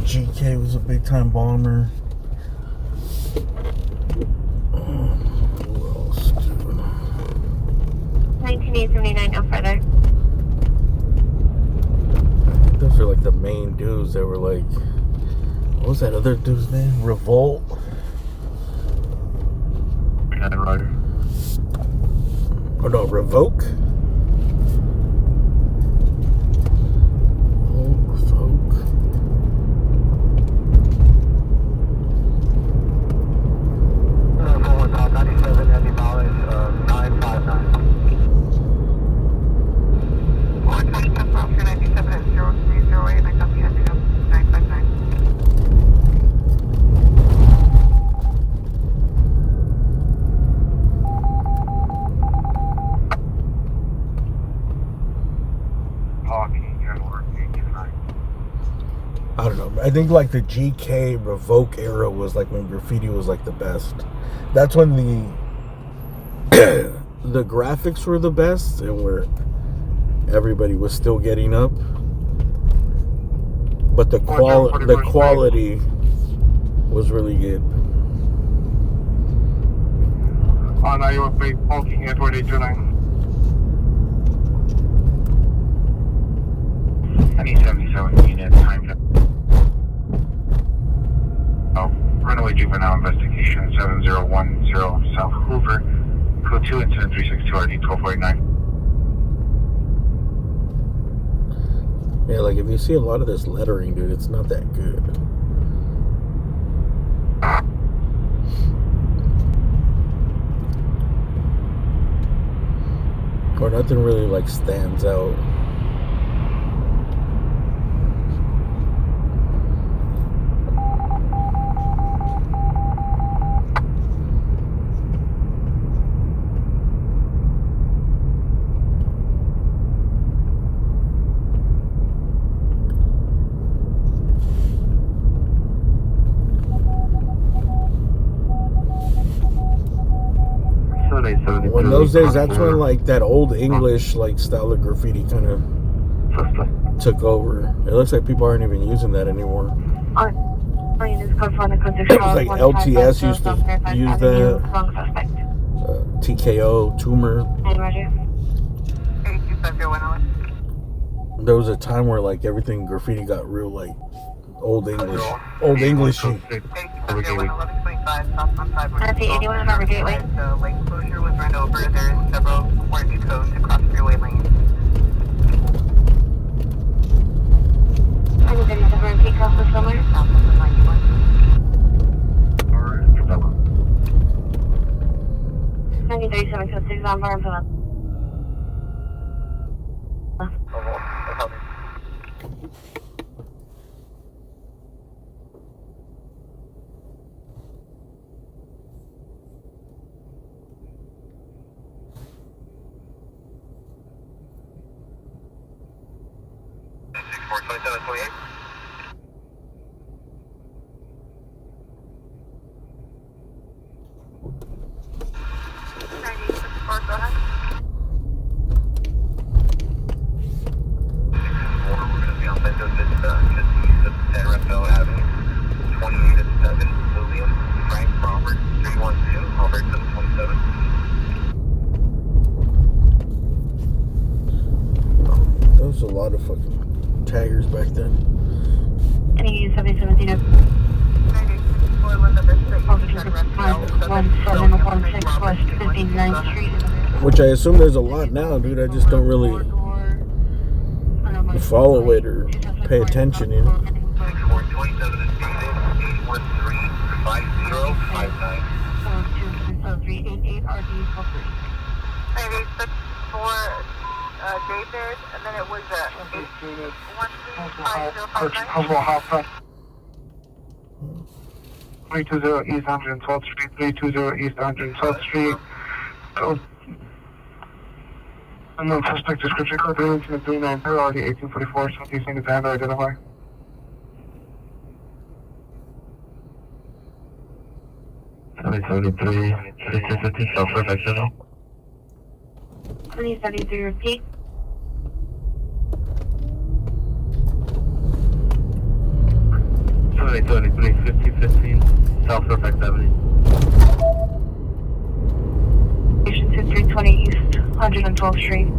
GK was a big time bomber. Who else, dude? 19879, no further. Those are like the main dudes that were like, what was that other dude's name? Revolt? Oh no, Revoke? Revoke. Forward, 97 heavy mileage, 959. I don't know. I think like the GK Revoke era was like when graffiti was like the best. That's when the graphics were the best and where everybody was still getting up. But the quality was really good. On Iowa Plate, parking at 4829. I need 77 units, time to... Runaway juvenile investigation 7010 South Hoover, code 2 and 10362 RD 1249. Yeah, like if you see a lot of this lettering, dude, it's not that good. Or nothing really like stands out. in those days, that's when like that old English like style of graffiti kind of took over. It looks like people aren't even using that anymore. It was like LTS used to use that. TKO, Tumor. There was a time where like everything graffiti got real like old English, old Englishy. Lake closure was run over. There is several orange cones across freeway lanes. A lot of fucking taggers back then. Any 717 1716 West 59th Street. Which I assume there's a lot now, dude. I just don't really follow it or pay attention, you know. David, and then it was 320 East 112th Street, 320 East 112th Street. And then suspect description code 39390, already 1844, Southeast St. Xander, identify. Self-reflection. 2073, repeat. Twenty 5015 South Fairfax Avenue. Station 2320 East 112th Street.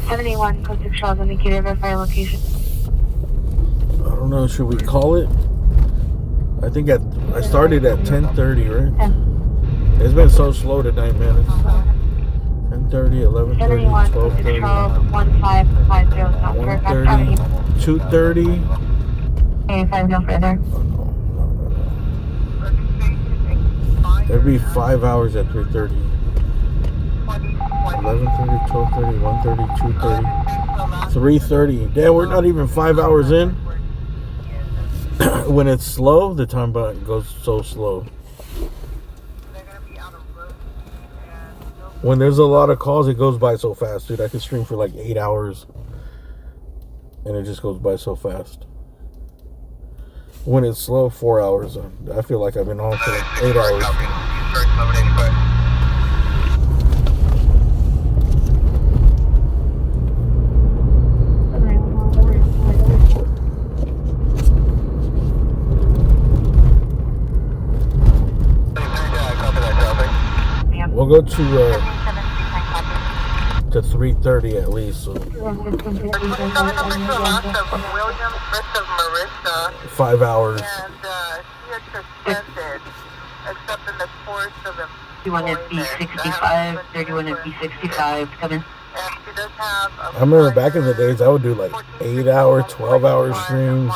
#71, code 6 Charles, indicator, verify location. I don't know, should we call it? I think I started at 10:30, right? Yeah. It's been so slow tonight, man. It's 10:30, 11:30, 12:30, 1:30, 2:30. Okay, 5 no further. It'd be 5 hours at 3:30. 11:30, 12:30, 1:30, 2:30, 3:30. Damn, we're not even 5 hours in. When it's slow, the time goes so slow. When there's a lot of calls, it goes by so fast, dude. I could stream for like 8 hours, and it just goes by so fast. When it's slow, 4 hours. I feel like I've been on for like 8 hours. We'll go to 3:30 at least. So 5 hours. You want to be 65, 31 to be 65, come in. I remember back in the days, I would do like 8 hour, 12 hour streams,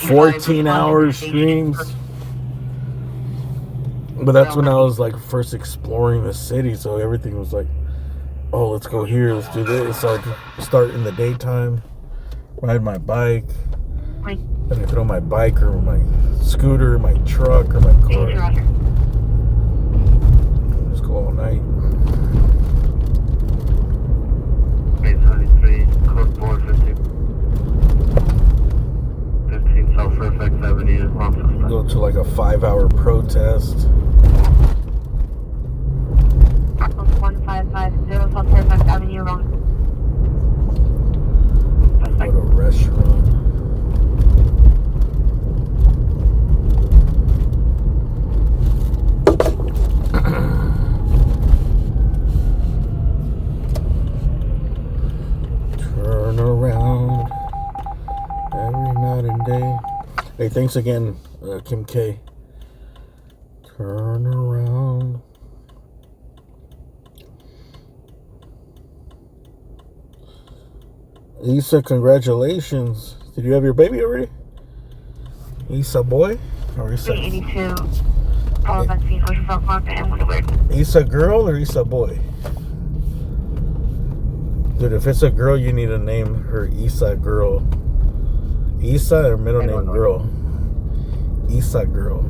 14 hour streams. But that's when I was like first exploring the city, so everything was like, oh, let's go here, let's do this. So I'd start in the daytime, ride my bike, and I throw my bike or my scooter, my truck, or my car. Just go all night. 873, code 450. 15 South Fairfax Avenue, a 5-hour protest. 1550 South Fairfax Avenue, wrong. At a restaurant. Turn around every night and day. Hey, thanks again, Kim K. Turn around. Issa, congratulations. Did you have your baby already? Issa boy? Or Issa? 382. Follow vaccine, social self market, and Woodward. Issa girl or Issa boy? Dude, if it's a girl, you need to name her Issa girl. Issa or middle name girl? Issa girl.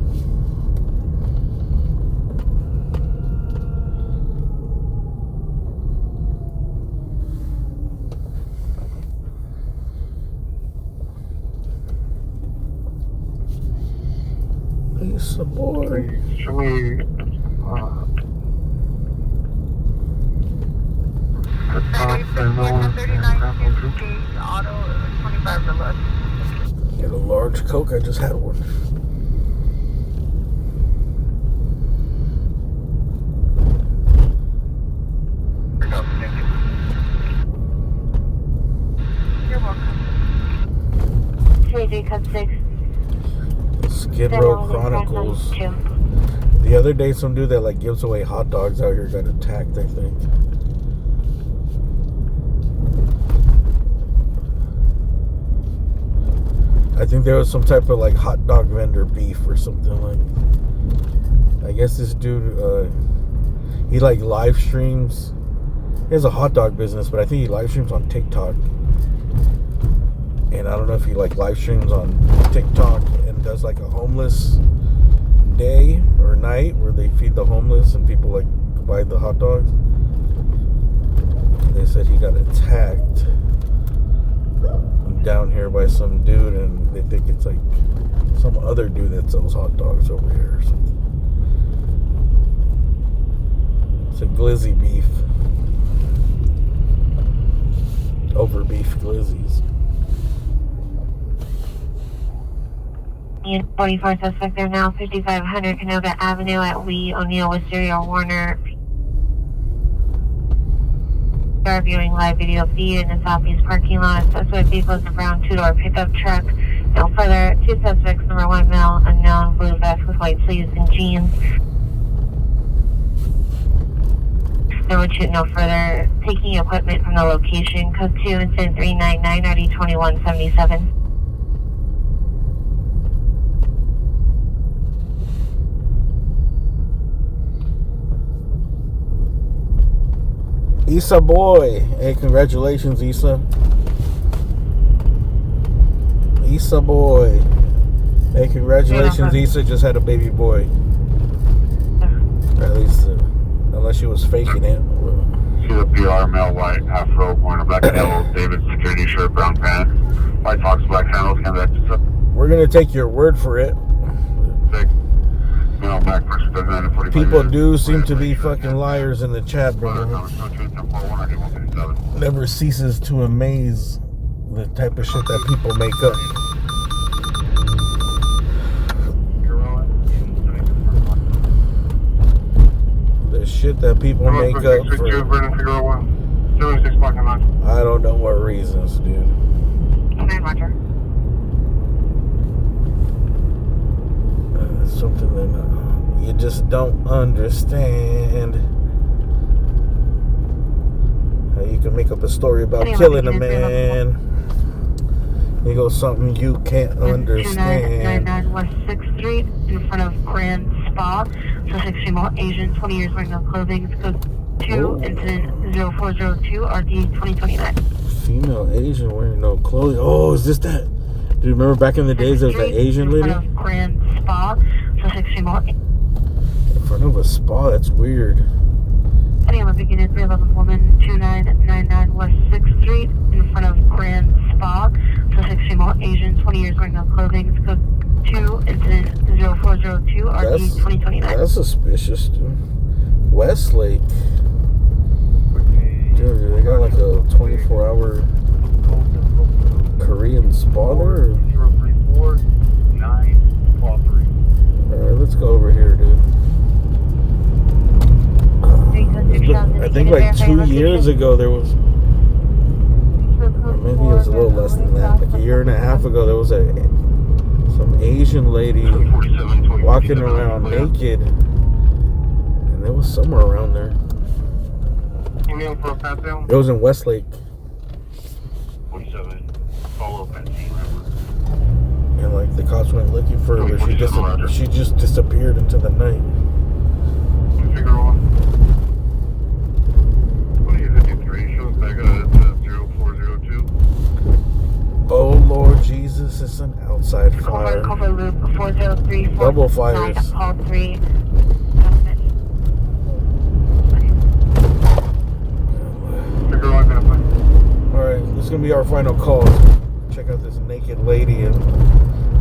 Issa boy. Show me, auto 25 or less. Get a large Coke, I just had one. You're welcome. 3G code 6. Skid Row Chronicles. The other day, some dude that like gives away hot dogs out here got attacked, I think. I think there was some type of like hot dog vendor beef or something like. I guess this dude, he like live streams. He has a hot dog business, but I think he live streams on TikTok. And I don't know if he like live streams on TikTok and does like a homeless day or night where they feed the homeless and people like buy the hot dogs. They said he got attacked down here by some dude, and they think it's like some other dude that sells hot dogs over here or something. It's a glizzy beef. Over beef glizzies. 44 suspect there now, 5500 Canoga Avenue at Lee O'Neill with serial Warner. Are viewing live video feed in the southeast parking lot. Suspect vehicle is a brown two-door pickup truck. No further. Two suspects, number 1 male, unknown, blue vest with white sleeves and jeans. Number 2, no further. Taking equipment from the location. Code 2, incident 399, RD 2177. Issa boy. Hey, congratulations, Issa. Issa boy. Hey, congratulations, Issa just had a baby boy. Or at least, unless she was faking it. She's a PR, male, white, afro, born in black and yellow, David security shirt, brown pants, white socks, black sandals, kind of extra stuff. We're going to take your word for it. Sick. Male, black person, 45 People do seem to be fucking liars in the chat, bro. Never ceases to amaze the type of shit that people make up. The shit that people make up for I don't know what reasons, dude. Roger. Something that you just don't understand. How you can make up a story about killing a man. You go something you can't understand. 2999 West 6th Street in front of Grand Spa. Suspect female Asian, 20 years wearing no clothing. It's code 2, incident 0402, RD 2029. Female Asian wearing no clothing. Oh, is this that? Do you remember back in the days there was that Asian lady? In front of Grand Spa. Suspect female. In front of a spa? That's weird. Any Olympic unit 311 woman 2999 West 6th Street in front of Grand Spa. Suspect female Asian, 20 years wearing no clothing. It's code 2, incident 402 RD 2029. That's suspicious, dude. Westlake. Dude, they got like a 24-hour Korean spa there? 034-9 call 3. Alright, let's go over here, dude. I think like 2 years ago there was, or maybe it was a little less than that, like a year and a half ago, there was some Asian lady walking around naked, and it was somewhere around there. It was in Westlake. 47, follow Benzine. And like the cops went looking for her, but she just disappeared into the night. Figure one. What are you looking for? Shows back at 0402. Oh Lord Jesus, it's an outside fire. Cover loop 403. Double fires. Call 3. Alright, this is gonna be our final call. Check out this naked lady, and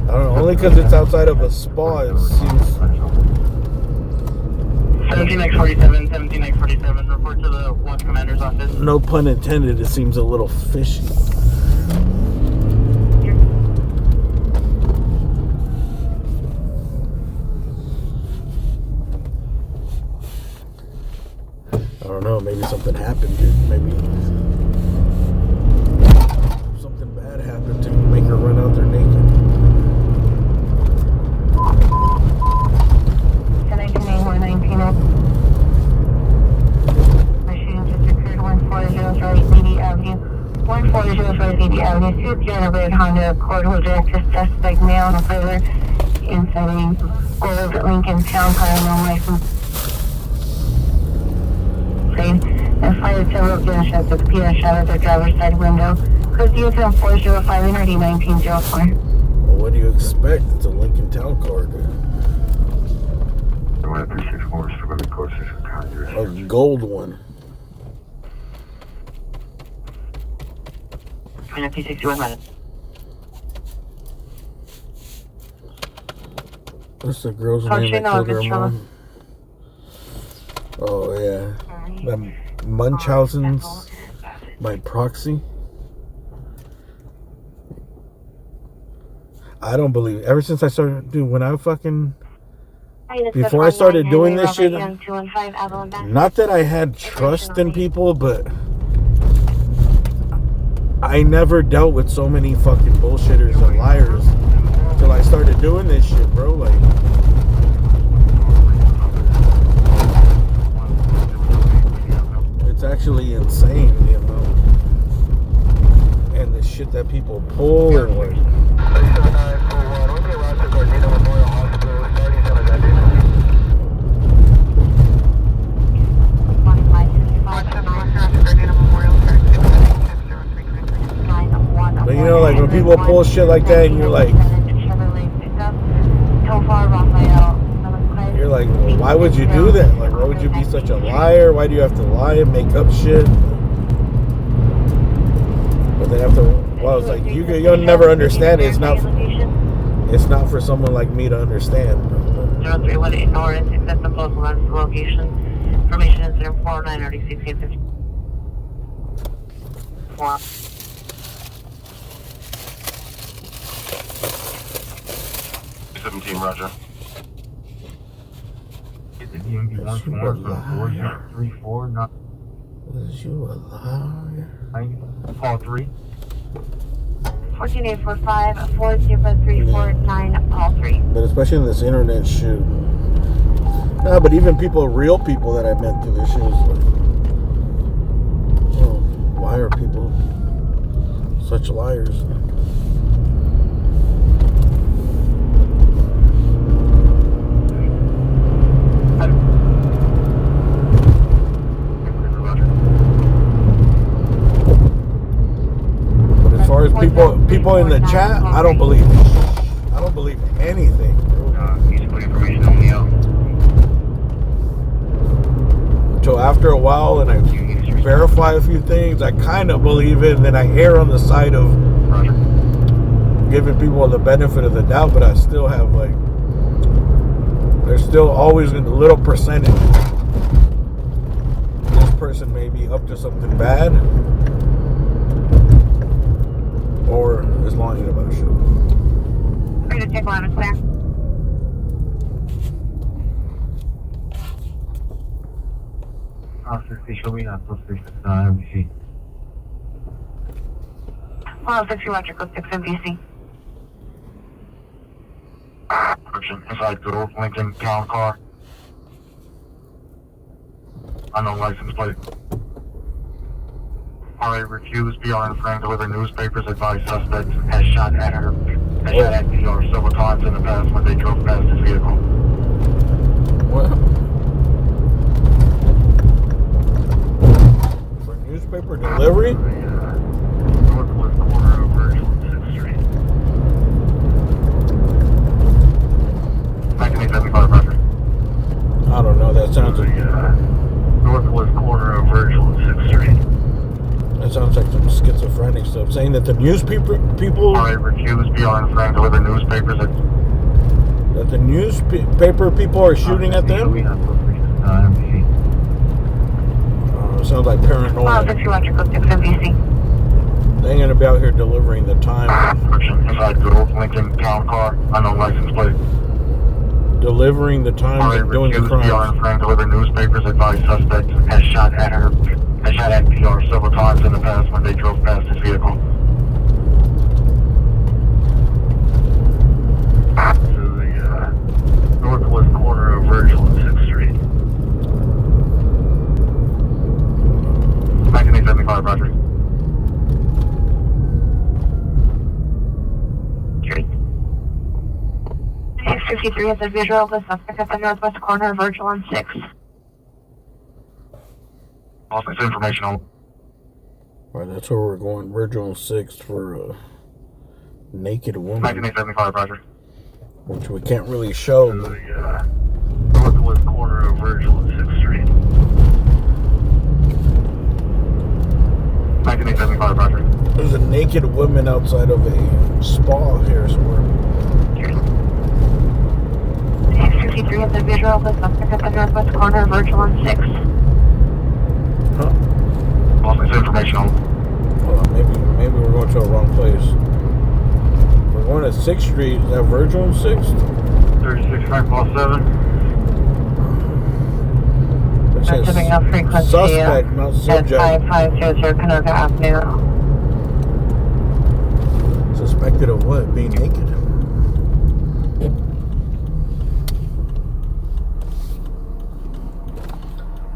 I don't know, only because it's outside of a spa, it seems. 17X47, 17X47, report to the watch commander's office. No pun intended, it seems a little fishy. I don't know, maybe something happened, dude. Maybe something bad happened to make her run out there naked. Machine just occurred 1405 BD Avenue. 1405 BD Avenue. Soup Yellow Red Honda Accord will direct the suspect male and further inside gold Lincoln Town Car, no license. And fired several gunshots with PR shot at the driver's side window. Code DFM 405 and RD 1904. Well, what do you expect? It's a Lincoln Town Car, dude. A gold one. 1961 minutes. What's the girl's name that killed her mom? Oh, yeah. The Munchausen's by proxy. I don't believe it. Ever since I started, dude, when I fucking... Before I started doing this shit, not that I had trust in people, but I never dealt with so many fucking bullshitters and liars till I started doing this shit, bro. Like, it's actually insane, you know, and the shit that people pull and like. But you know, like when people pull shit like that, and you're like, well, why would you do that? Like, why would you be such a liar? Why do you have to lie and make up shit? But then after, well, it's like you'll never understand it. It's not for someone like me to understand. 0318 Norris, accept the postal location. Information incident 4936 17, Roger. Was you a liar? Call 3. 14845 40349 call 3. But especially in this internet shit. Nah, but even real people that I met through this shit was like, well, why are people such liars? But as far as people in the chat, I don't believe it. I don't believe anything, bro. Information on the out. So after a while, and I verify a few things, I kind of believe it, and then I err on the side of giving people the benefit of the doubt, but I still have like there's still always a little percentage. This person may be up to something bad, or is lying about shit. Free to take line is clear. Show me that MBC. 106 electrical 6 MBC. Person inside the Lincoln town car. Unknown license plate. RA refused BR and Frank deliver newspapers, advised suspect has shot at her. Has shot at PR several times in the past when they drove past his vehicle. What? For newspaper delivery? Northwest corner of Virgil and 6th Street. 1975 Roger. I don't know, that sounds like... Northwest corner of Virgil and 6th Street. That sounds like some schizophrenic stuff. Saying that the newspaper people... RA refused BR and Frank deliver newspapers that the newspaper people are shooting at them? Sounds like paranoia. 106 electrical 6 MBC. They ain't gonna be out here delivering the time. Person inside the Lincoln town car, unknown license plate. Delivering the time and doing the crime. PR and Frank deliver newspapers, advised suspect has shot at her. Has shot at PR several times in the past when they drove past his vehicle. To the northwest corner of Virgil and 6th Street. 1975 Roger. Okay. 653 has a visual of the suspect at the northwest corner of Virgil and 6. Also, it's informational. Alright, that's where we're going. Virgil and 6 for a naked woman. 1975 Roger. Which we can't really show. To the northwest corner of Virgil and 6th Street. 1975 Roger. There's a naked woman outside of a spa here somewhere. 653 has a visual of the suspect at the northwest corner of Virgil and 6. Huh? Also, it's informational. Hold on, maybe we're going to a wrong place. We're going to 6th Street. Is that Virgil and 6th? 36 Frank Ball 7. It says suspect, not subject. 5500 Canoga Avenue. Suspected of what? Being naked?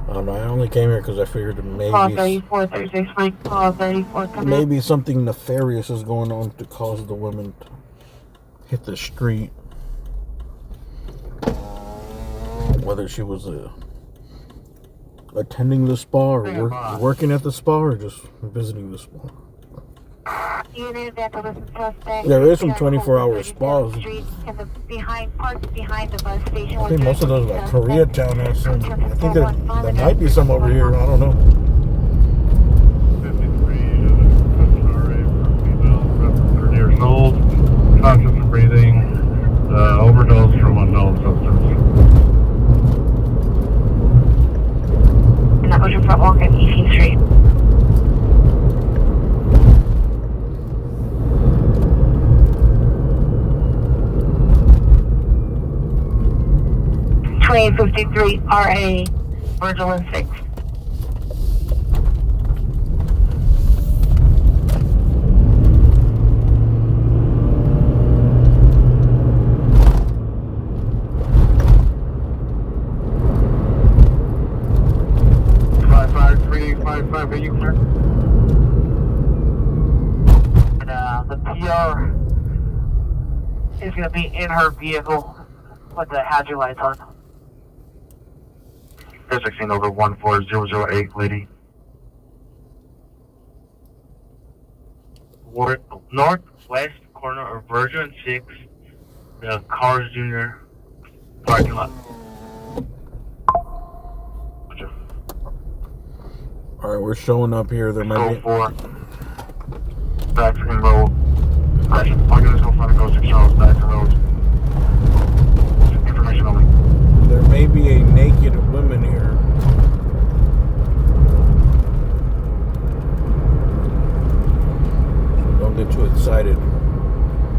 I don't know. I only came here because I figured Call 34, 36 Frank, call 34. maybe something nefarious is going on to cause the women to hit the street. Whether she was attending the spa or working at the spa or just visiting the spa. There is some 24-hour spas. I think most of those like Koreatown have some. I think there might be some over here. I don't know. 30 years old, conscious of breathing, overdose from unknown substance. And that was your front walk at 18th Street. .53 RA Virgil and 6. Are you clear? And the PR is going to be in her vehicle with the hazard lights on. 16 over 14008, lady. Northwest corner of Virgil and 6, the Cars Jr. parking lot. Alright, we're showing up here. There might be... 4. Baxton Road. Correction. I'm going to go find the Ghost of Charles Baxton Road. Information only. There may be a naked woman here. Don't get too excited.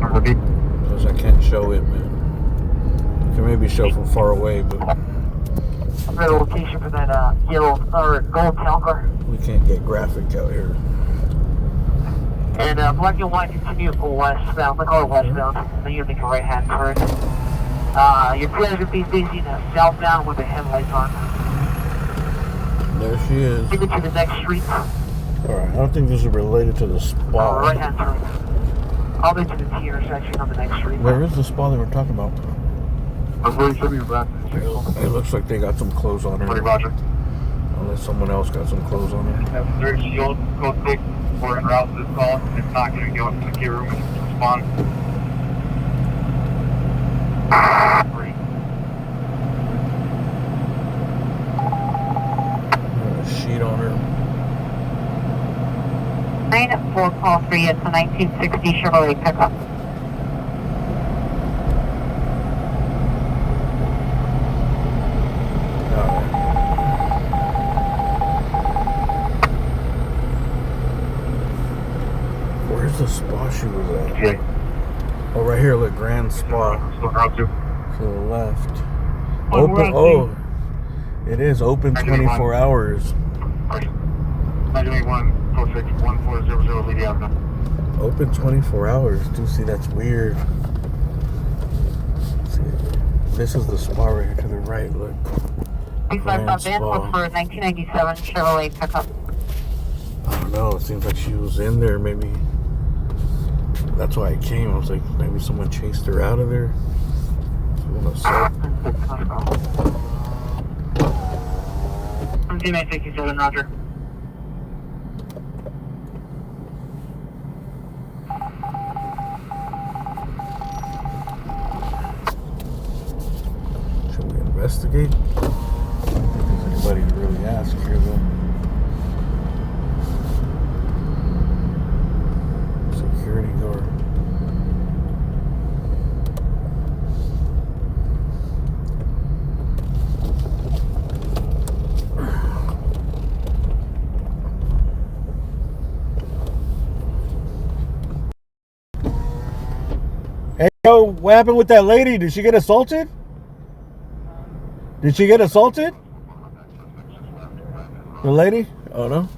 Because I can't show it, man. You can maybe show from far away, but The location for that yellow or gold town car. we can't get graphic out here. And black and white continue westbound, look all westbound. Then you make a right hand turn. Your player would be facing southbound with the headlights on. There she is. Take it to the next street. Alright, I don't think this is related to the spa. Right hand turn. All the way to the T intersection on the next street. Where is the spa that we're talking about? I'm really sure you're back. It looks like they got some clothes on her. Roger. Unless someone else got some clothes on her. Have 30 shield, code 6, for en route to this call. It's not going to go into the key room and respond. Got a sheet on her. 9-4 call 3, it's a 1960 Chevrolet pickup. Where's the spa she was at? Yeah. Oh, right here, look, Grand Spa. To the left. Open. Oh, it is open 24 hours. 981-46-1400 Lady Avenue. Open 24 hours. Do see, that's weird. See, this is the spa right here to the right. Look. Grand Van for 1997 Chevrolet pickup. I don't know. It seems like she was in there. Maybe that's why I came. I was like, maybe someone chased her out of there. I'm teammate 67, Roger. Should we investigate? I don't think there's anybody to really ask here, though. Security guard. Hey, yo, what happened with that lady? Did she get assaulted? Did she get assaulted? The lady? Oh, no.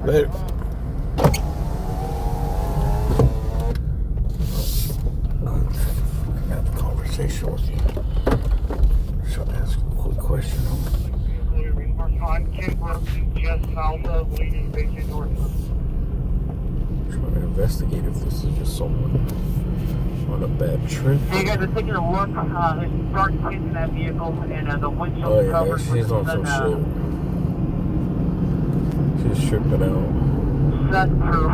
Later. Have a conversation with you. Should I ask a quick question? On Kimbrook, just south of leading station north. Trying to investigate if this is just someone on a bad trip. Hey, you guys are taking a look. There's dark kids in that vehicle, and the windshield Oh, yeah, covered she's on some shit. She's tripping out. That's proof.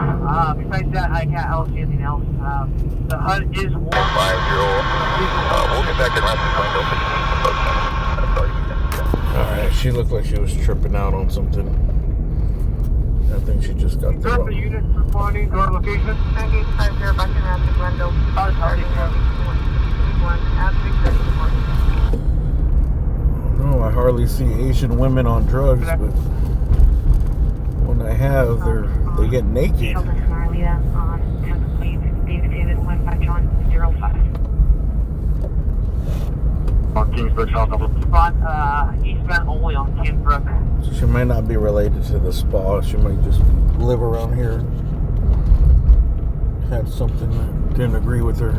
Besides that, I don't see anything else. The HUD is warm. 50, we'll get back in last Alright, she looked like she was tripping out on something. I think she just got the Delta wrong. unit responding to our location. 9850 back in Rapid Glendale. No, I hardly see Asian women on drugs, but when I have, they get naked. Sheldon Marlita on 10th Street, David went by John 05. On Kingsbridge, south of Eastbound only on Kimbrook. So she might not be related to the spa. She might just live around here. Had something that didn't agree with her.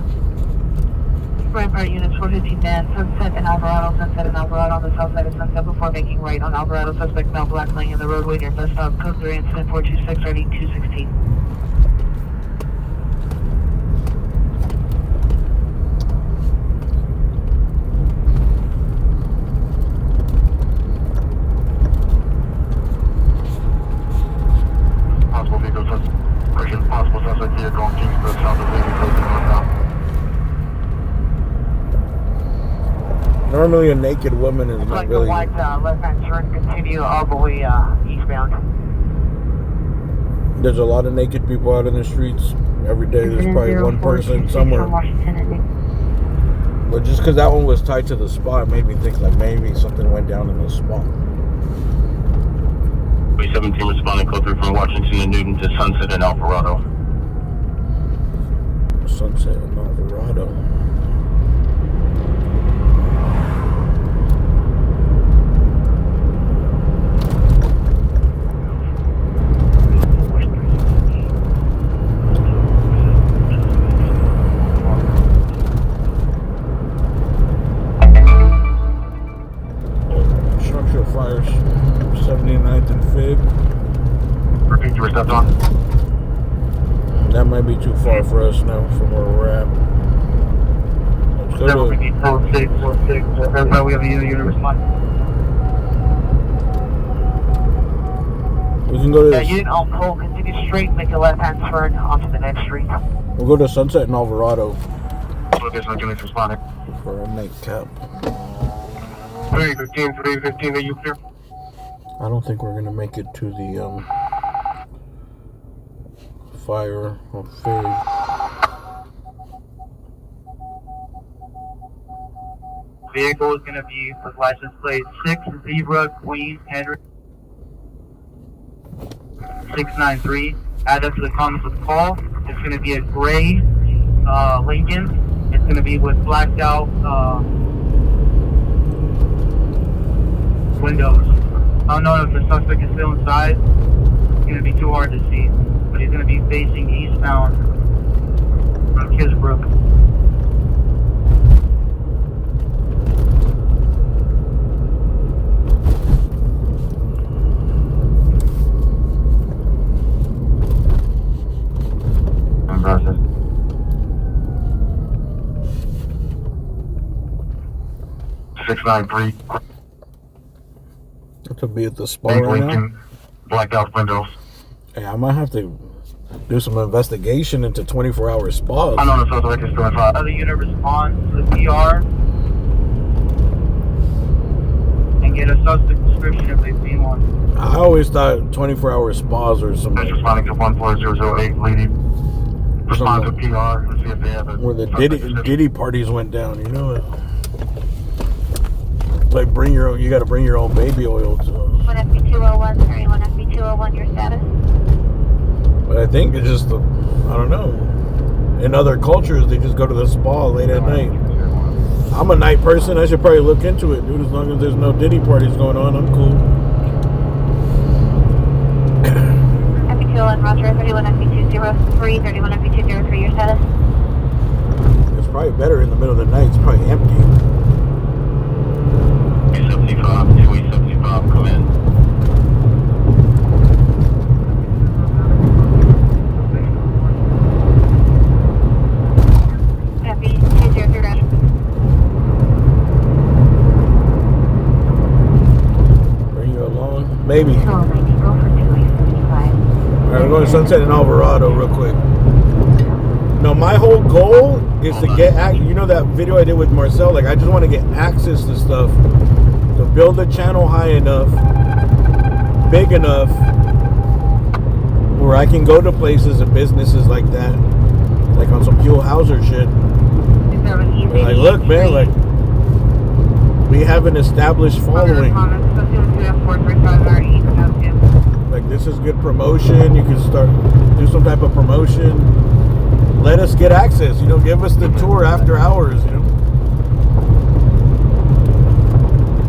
Rampart units 415 man, Sunset and Alvarado on the south side of Sunset before making right on Alvarado. Suspect now black laying in the roadway near bus stop. Code 3 incident 426 ready 216. possible vehicle suspect, possible suspect vehicle on Kingsbridge, south of leading station northbound. Normally a naked woman is not Like really... the white left-hand turn, continue all the way eastbound. There's a lot of naked people out in the streets every day. There's probably one person somewhere. But just because that one was tied to the spot made me think like maybe something went down in the spot. 317 responding code 3 from Washington and Newton to Sunset and Alvarado. Sunset and Alvarado. Structural fires, 79th and Fig. Repeat your steps on. That might be too far for us now from where we're at. Let's go to... That's why we have a unit respond. We can go to... Unit on pole, continue straight, make a left-hand turn onto the next street. We'll go to Sunset and Alvarado. Location units responding. For a nightcap. 315, are you clear? I don't think we're gonna make it to the fire on Fig. Vehicle is going to be with license plate 6 Zebra Queen Henry 693. Add up to the comments with call. It's going to be a gray Lincoln. It's going to be with blacked out windows. I don't know if the suspect is still inside. It's going to be too hard to see. But he's going to be facing eastbound from Kisbrook. Process. 693. Have to be at the spot right now. Blacked out windows. Hey, I might have to do some investigation into 24-hour spas. I know the suspect is still inside. Other unit respond to the PR and get a suspect description if they see one. I always thought 24-hour spas or something. Responding to 14008, lady. Respond to PR and see if they have it. Where the Diddy parties went down, you know it. Like bring your own, you gotta bring your own baby oil to. 1 FB201, 31 FB201, your status? But I think it's just, I don't know. In other cultures, they just go to the spa late at night. I'm a night person. I should probably look into it, dude. As long as there's no Diddy parties going on, I'm cool. FB201, Roger, 31 FB203, 31 FB203, your status? It's probably better in the middle of the night. It's probably empty. 275, come in. FB203, Roger. Bring you along? Maybe. So, 90, go for 275. Alright, we're going to Sunset and Alvarado real quick. No, my whole goal is to get, you know that video I did with Marcel? Like, I just want to get access to stuff. To build a channel high enough, big enough, where I can go to places and businesses like that. Like on some Fuel Hauser shit. They're like, look, man, like, we have an established following. Like, this is good promotion. You can start, do some type of promotion. Let us get access, you know, give us the tour after hours, you know.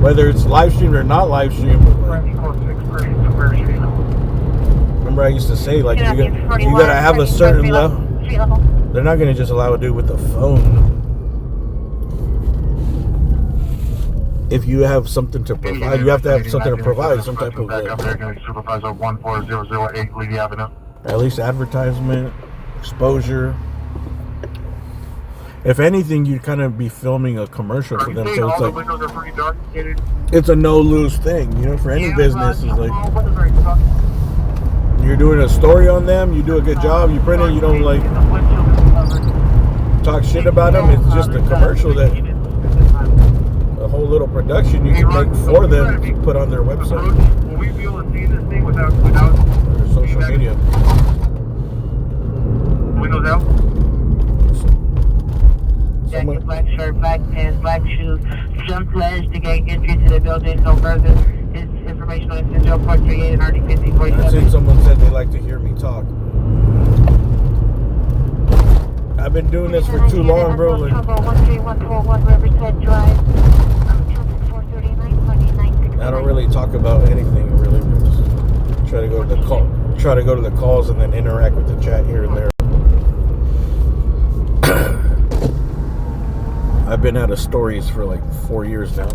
Whether it's live streamed or not live streamed. Remember I used to say, like, you gotta have a certain level. They're not gonna just allow a dude with a phone. If you have something to provide, you have to have something to provide, some type of Supervisor 14008, Levy Avenue. at least advertisement, exposure. If anything, you'd kind of be filming a commercial for them, so it's like it's a no-lose thing, you know. For any business, is like you're doing a story on them, you do a good job, you print it, you don't like talk shit about them. It's just a commercial that a whole little production you can make for them to put on their website. Will we be able to see this thing without There's so social media. Windows out. Jacket, black shirt, black pants, black shoes. Some pledge to gain entry to the building. No further is information on Central Port 38 and RD 5047. I think someone said they like to hear me talk. I've been doing this for too long, bro. Like, 13141 Riverside Drive. I don't really talk about anything, really. Just try to go to the call, try to go to the calls, and then interact with the chat here and there. I've been out of stories for like 4 years now.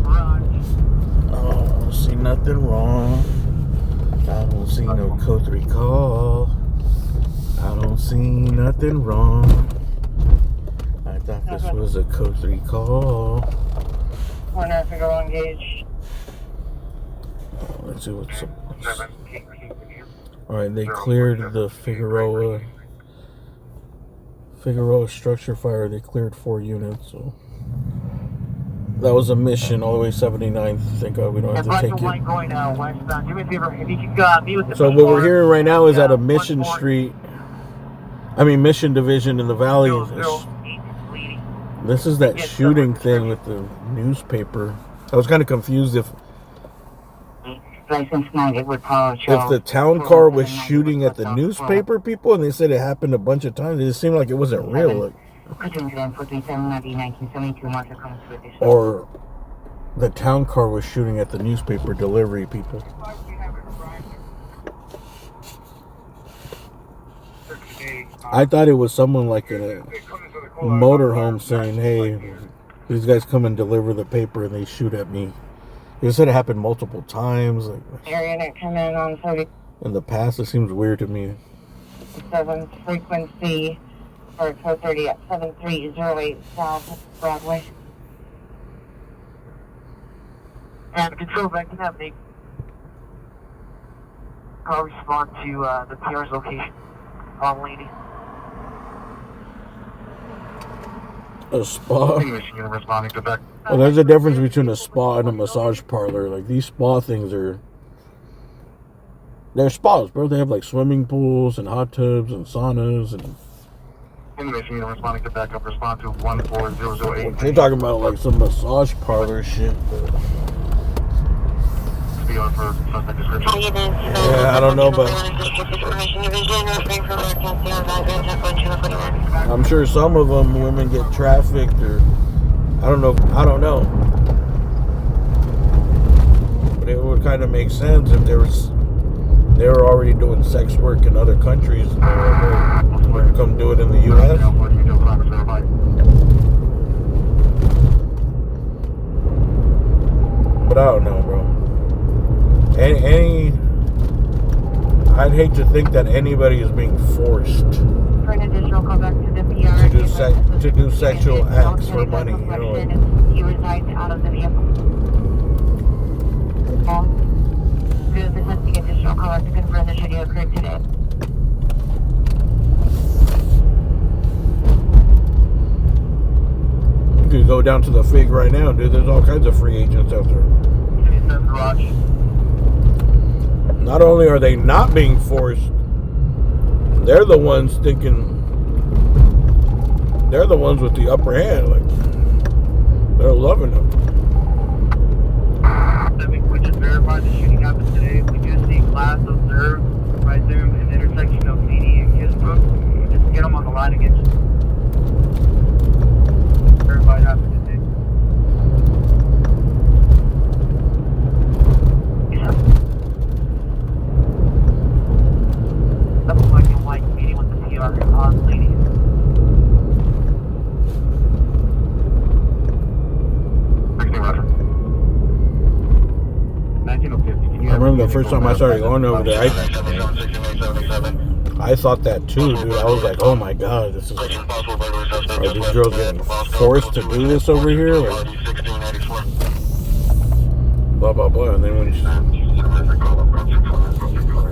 Oh, I don't see nothing wrong. I don't see no code recall. I don't see nothing wrong. I thought this was a code 3 call. Corner, Figueroa engaged. Let's see what's up. Alright, they cleared the Figueroa structure fire. They cleared 4 units, so that was a mission all the way 79th. Thank God we don't have to take it. Going westbound. Do me a favor, if you can meet with the So what we're hearing right now is at a Mission Division in the Valley. This is that shooting thing with the newspaper. I was kind of confused if the town car was shooting at the newspaper people, and they said it happened a bunch of times. It just seemed like it wasn't real. Or the town car was shooting at the newspaper delivery people. I thought it was someone like in a motorhome saying, hey, these guys come and deliver the paper, and they shoot at me. They said it happened multiple times. Like, in the past, it seems weird to me. 7 frequency for code 30 at 7308 South Broadway. And control back to that, I'll respond to the PR's location. Wrong lady. A spa? Well, there's a difference between a spa and a massage parlor. Like, these spa things they're spas, bro. They have like swimming pools and hot tubs and saunas and Responding to backup, respond to 14008. you're talking about like some massage parlor shit. Yeah, I don't know, but I'm sure some of them women get trafficked, or I don't know. But it would kind of make sense if they were already doing sex work in other countries, and they were to come do it in the U.S. But I don't know, bro. I'd hate to think that anybody is being forced For an additional call back to the PR to do sexual acts for money. You know, like, he resides out of the vehicle. This is the additional call back to confirm the shooting occurred today. you could go down to the Fig right now, dude. There's all kinds of free agents out there. Not only are they not being forced, they're the ones thinking, they're the ones with the upper hand. Like, they're loving them. We just verified the shooting happened today. We just see class observed right there in the intersection of CD and Kisbrook. Just get them on the line again. Verified happened today. Double black and white meeting with the PR on lady. I remember the first time I started going over there, I thought that too, dude. I was like, oh my god, are these girls getting forced to do this over here? Or blah, blah, blah. And then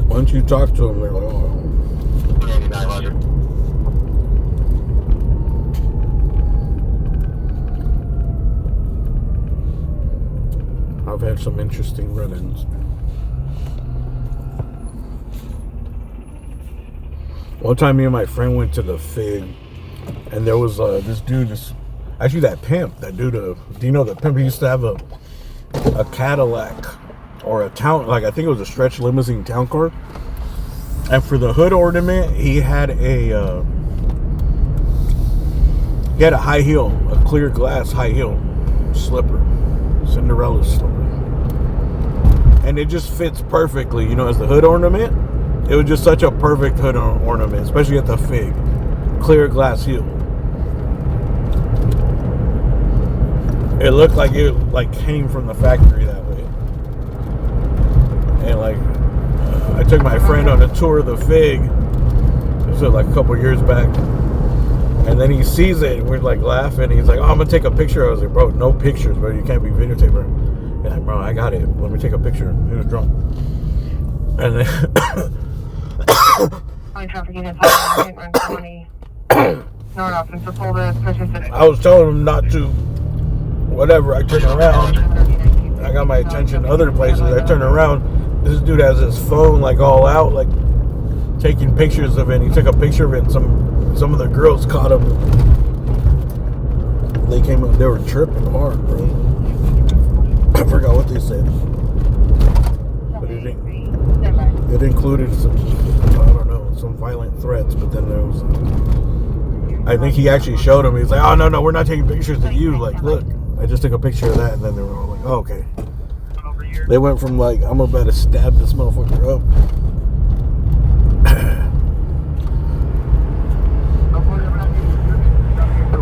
once you talk to them, they're like, oh. had some interesting run-ins. One time, me and my friend went to the Fig, and there was this dude, actually that pimp, that dude, do you know the pimp? He used to have a Cadillac, or a town, like I think it was a stretch limousine town car. And for the hood ornament, he had a high heel, a clear glass high heel slipper, Cinderella slipper. And it just fits perfectly, you know, as the hood ornament. It was just such a perfect hood ornament, especially at the Fig. Clear glass heel. It looked like it came from the factory that way. And I took my friend on a tour of the Fig. This was like a couple years back. And then he sees it and we're like laughing. He's like, oh, I'm gonna take a picture. I was like, bro, no pictures, bro. You can't be videotaping, bro. He's like, bro, I got it. Let me take a picture. He was drunk. And then I was telling him not to, whatever. I turned around. I got my attention other places. I turned around. This dude has his phone like all out, like taking pictures of it. And he took a picture of it, and some of the girls caught him. They came up. They were tripping hard, bro. I forgot what they said, but it included some, I don't know, some violent threats. But then there was, I think he actually showed him. He's like, oh no, we're not taking pictures of you. Like, look, I just took a picture of that. And then they were all like, oh, okay. They went from like, I'm about to stab this motherfucker up.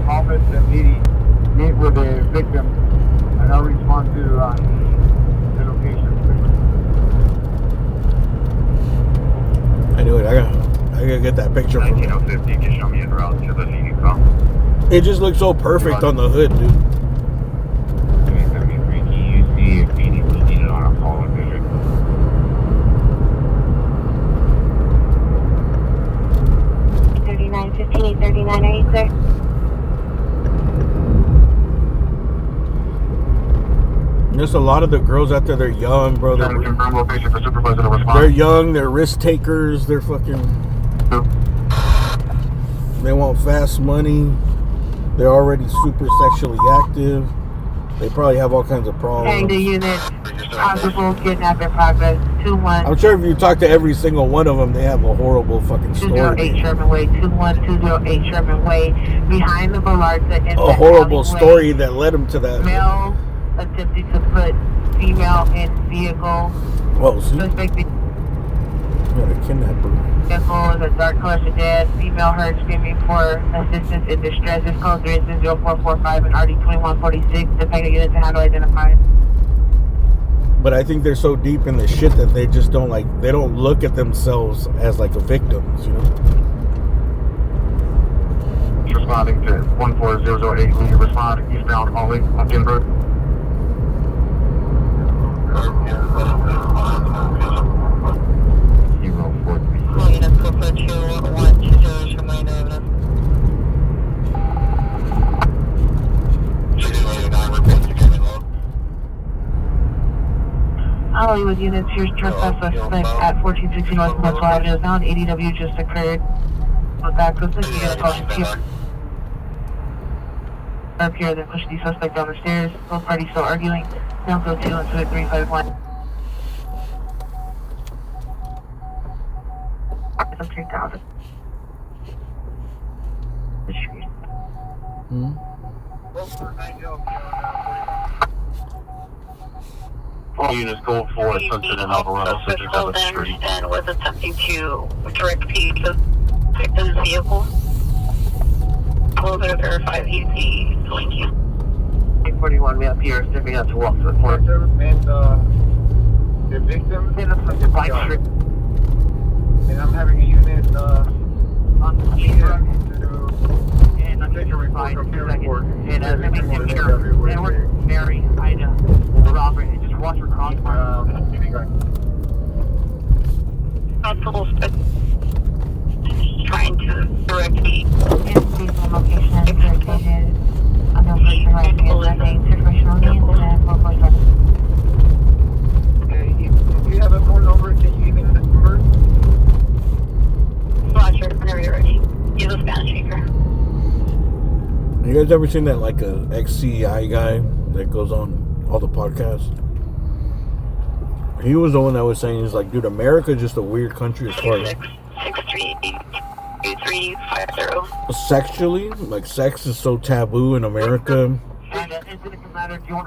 Office and meet with the victim, and I'll respond to the location. Anyway, I gotta get that picture from 1950, you can show me a route to the meeting call. It just looks so perfect on the hood, dude. 373 KUC, if meeting was needed on a call and visit. There's a lot of the girls out there, they're young, bro. They're young, they're risk takers, they're fucking... They want fast money. They're already super sexually active. They probably have all kinds of problems. Hang the unit. Possible kidnapping progress. 2-1. I'm sure if you talk to every single one of them, they have a horrible fucking story. 208 Sherman Way. 21208 Sherman Way. Behind the Ballarza. A horrible story that led them to that. Male attempting to put female in vehicle. Whoa, see? Suspect got a kidnapper. vehicle is a dark color sedan. Female heard screaming for assistance in distress. This call 30445 and RD 2146. The packet unit to handle identified. But I think they're so deep in the shit that they just don't they don't look at themselves as like a victims, you know? Responding to 14008, will you respond eastbound only on Denver? Hollywood units, here's trespass suspect at 1460 North Central Avenue. Now an ADW just occurred. With that, looks like you got a caution here. Up here, then push the suspect down the stairs. Both parties still arguing. Now go 2 and 351. Some 3000. All units go for Sunset and Alvarado, subject on the street. And was attempting to direct P to victim's vehicle. A little bit of verify easy. Thank you. 841, we up here, stepping out to walk to the court. And the victim It looks like the bike street. and I'm having a unit On the here and I'm taking a reply in 2 seconds. And let me make sure. to Edward, Mary, Ida, Robert, and just watch for crossfire. Possible trying to direct me. Vehicle location is located on the first arriving at 8 situational means and 447. You guys ever seen that like a ex-CEI guy that goes on all the podcasts? He was the one that was saying, he's like, dude, America's just a weird country as far as 638-2350. sexually, like sex is so taboo in America.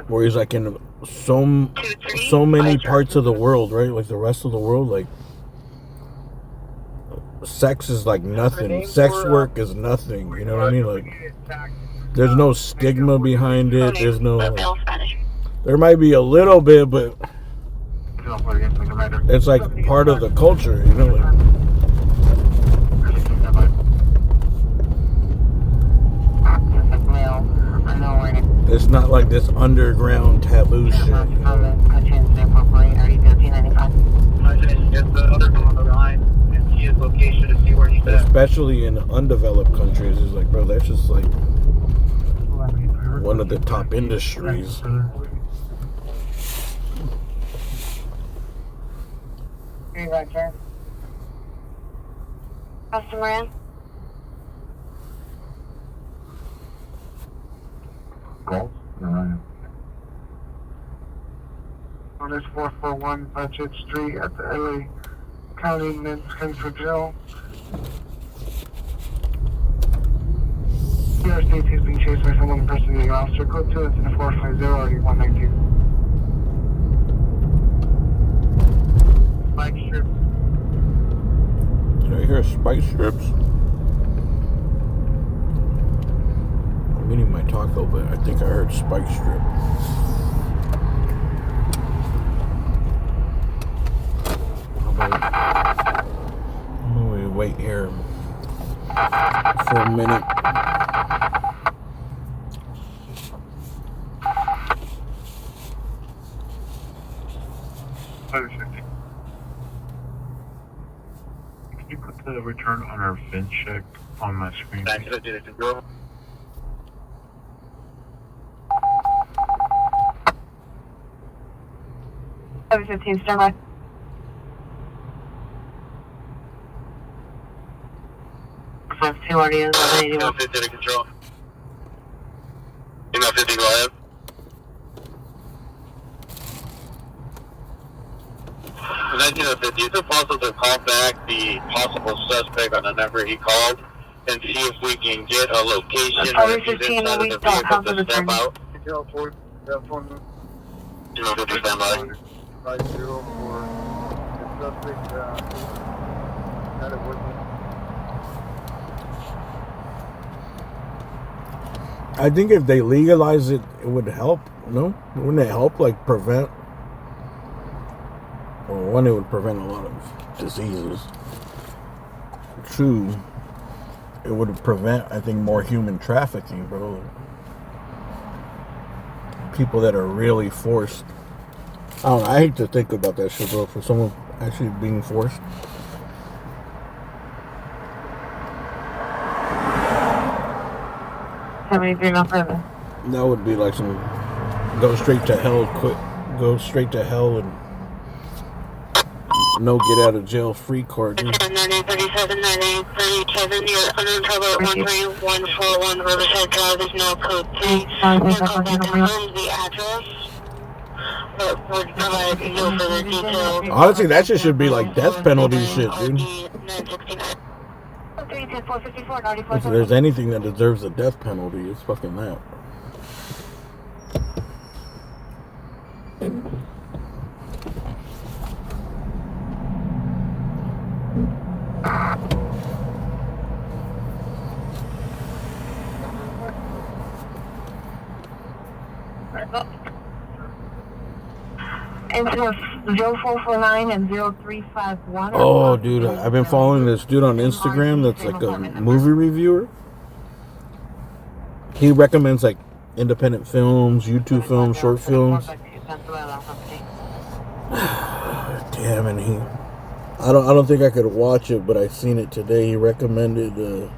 Where he's like in so many parts of the world, right? Like the rest of the world, like sex is like nothing. Sex work is nothing. You know what I mean? Like there's no stigma behind it. There's no. Like, there might be a little bit, but it's like part of the culture. You know. Like, it's not like this underground taboo shit. You know? Especially in undeveloped countries, it's like, bro, that's just like one of the top industries. Customer in. Golf? On this 441 Budget Street at the LA County Men's Country Jail. PR states he's being chased by someone impersonating officer. Code 2 is in a 450 already 119. Spike strips. Did I hear spike strips? I'm eating my taco, but I think I heard spike strip. I'm gonna wait here for a minute. Can you put the return on our VIN check on my screen? Back to the data control. Service 15, stand by. Front 2 RD is 1181. 50 to control. Email 50, go ahead. 1950, is it possible to call back the possible suspect on the number he called and see if we can get a location where he's inside of the vehicle to step out? Email 4, Email 50, stand by. 50 for the suspect, had it with me. I think if they legalize it, it would help. No, wouldn't it help? Like prevent. Well, one, it would prevent a lot of diseases. Two, it would prevent, I think, more human trafficking, bro. People that are really forced. I don't know, I hate to think about that shit, bro. For someone actually being forced. That would be like some go straight to hell, go straight to hell and no get out of jail free card. 3837, 3837, you're unemployed 13141 Riverside Drive is now code 3. Your call back confirms the address, but would provide no further details. Honestly, that shit should be like death penalty shit, dude. If there's anything that deserves a death penalty, it's fucking that. Into 0449 and 0351. Oh, dude, I've been following this dude on Instagram that's like a movie reviewer. He recommends like independent films, YouTube films, short films. Damn, and I don't think I could watch it, but I seen it today. He recommended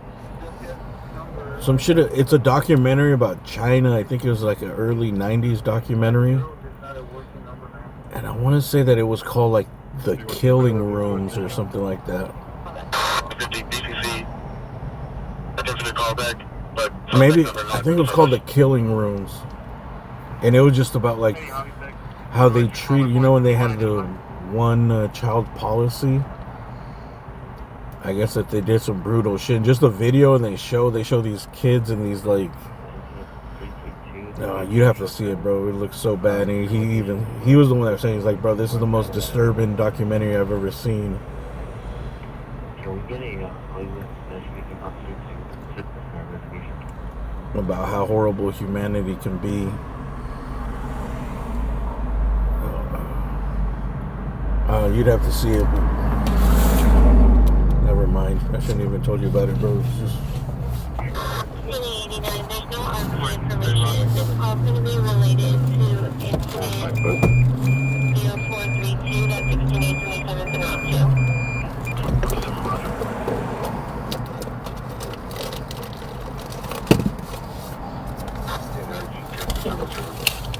some shit. It's a documentary about China. I think it was like an early 90s documentary. And I want to say that it was called like The Killing Rooms or something like that. 50 BCC. Attention to call back. maybe, I think it was called The Killing Rooms. And it was just about like how they treat, you know, when they had the one child policy. I guess that they did some brutal shit. Just a video, and they show these kids and these like, you'd have to see it, bro. It looks so bad. And he was the one that was saying, he's like, bro, this is the most disturbing documentary I've ever seen. About how horrible humanity can be. You'd have to see it. But never mind. I shouldn't even told you about it, bro. It's just. There's no archive information. This call is going to be related to incident 0432, that's 16827th and Route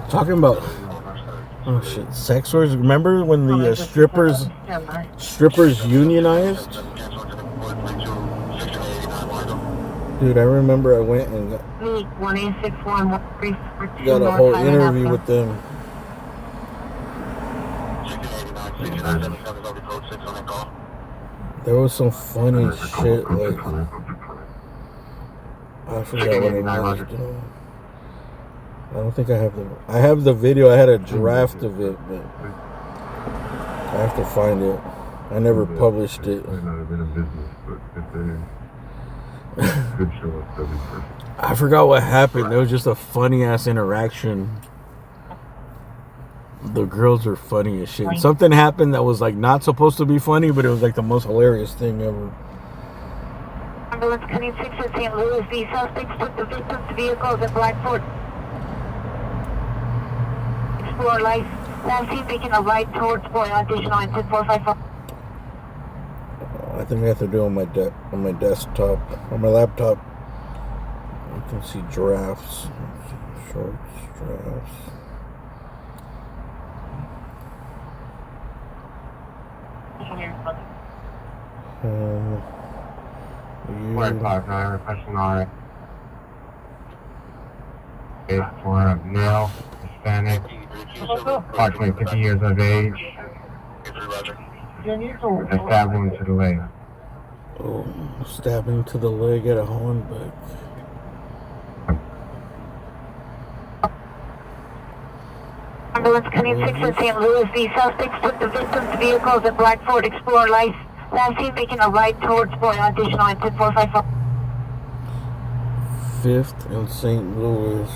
2. Talking about sex workers. Remember when the strippers unionized? Dude, I remember I went and got a whole interview with them. There was some funny shit, like, I forgot what it was. I don't think I have the video. I had a draft of it, but I have to find it. I never published it. I forgot what happened. It was just a funny ass interaction. The girls are funny as shit. Something happened that was like not supposed to be funny, but it was like the most hilarious thing ever. Ambulance Cunning 6 in St. Louis. The suspects took the victim's vehicle at Blackford. Explore life. Now see making a right towards Boy Audition on 10454. I think I have to do it on my desktop, on my laptop. You can see drafts, shorts, drafts. Requesting RA. For a male, Hispanic, approximately 50 years of age. A stab wound to the leg. Oh, stabbing to the leg at a Hornbeck. Ambulance Cunning 6 in St. Louis. The suspects took the victim's vehicles at Blackford Explorer Life. Last seen making a right towards Boy Audition on 10454. 5th in St. Louis.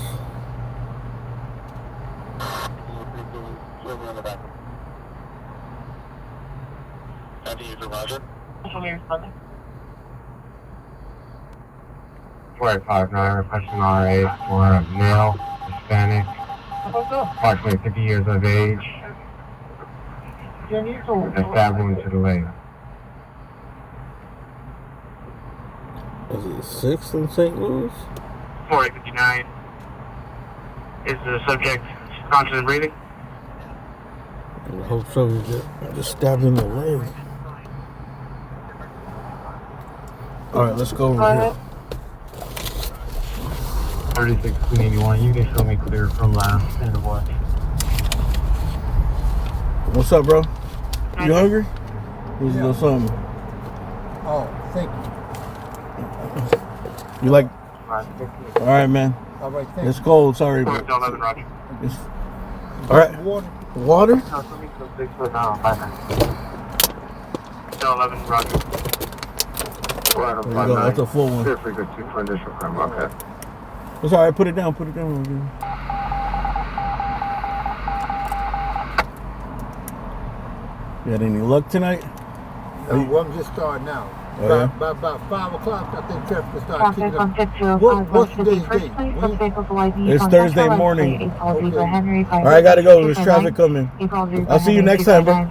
Roger. 4859, requesting RA for a male, Hispanic, approximately 50 years of age. A stab wound to the leg. Is it 6th in St. Louis? 4859. Is the subject conscious and breathing? I hope so. He's just stabbed in the leg. Alright, let's go over here. 3681, you can show me clear from last end of watch. What's up, bro? You hungry? Let's go something. Oh, thank you. You like? Alright, man. All right, thank It's cold, sorry. But alright. Water? No, 11, Roger. There you go, that's a full one. It's alright, put it down, put it down. You had any luck tonight? No, well, I'm just starting now. By about 5 o'clock, I think traffic will start kicking up. What's today's date? It's Thursday morning. Alright, I gotta go. There's traffic coming. I'll see you next time, bro.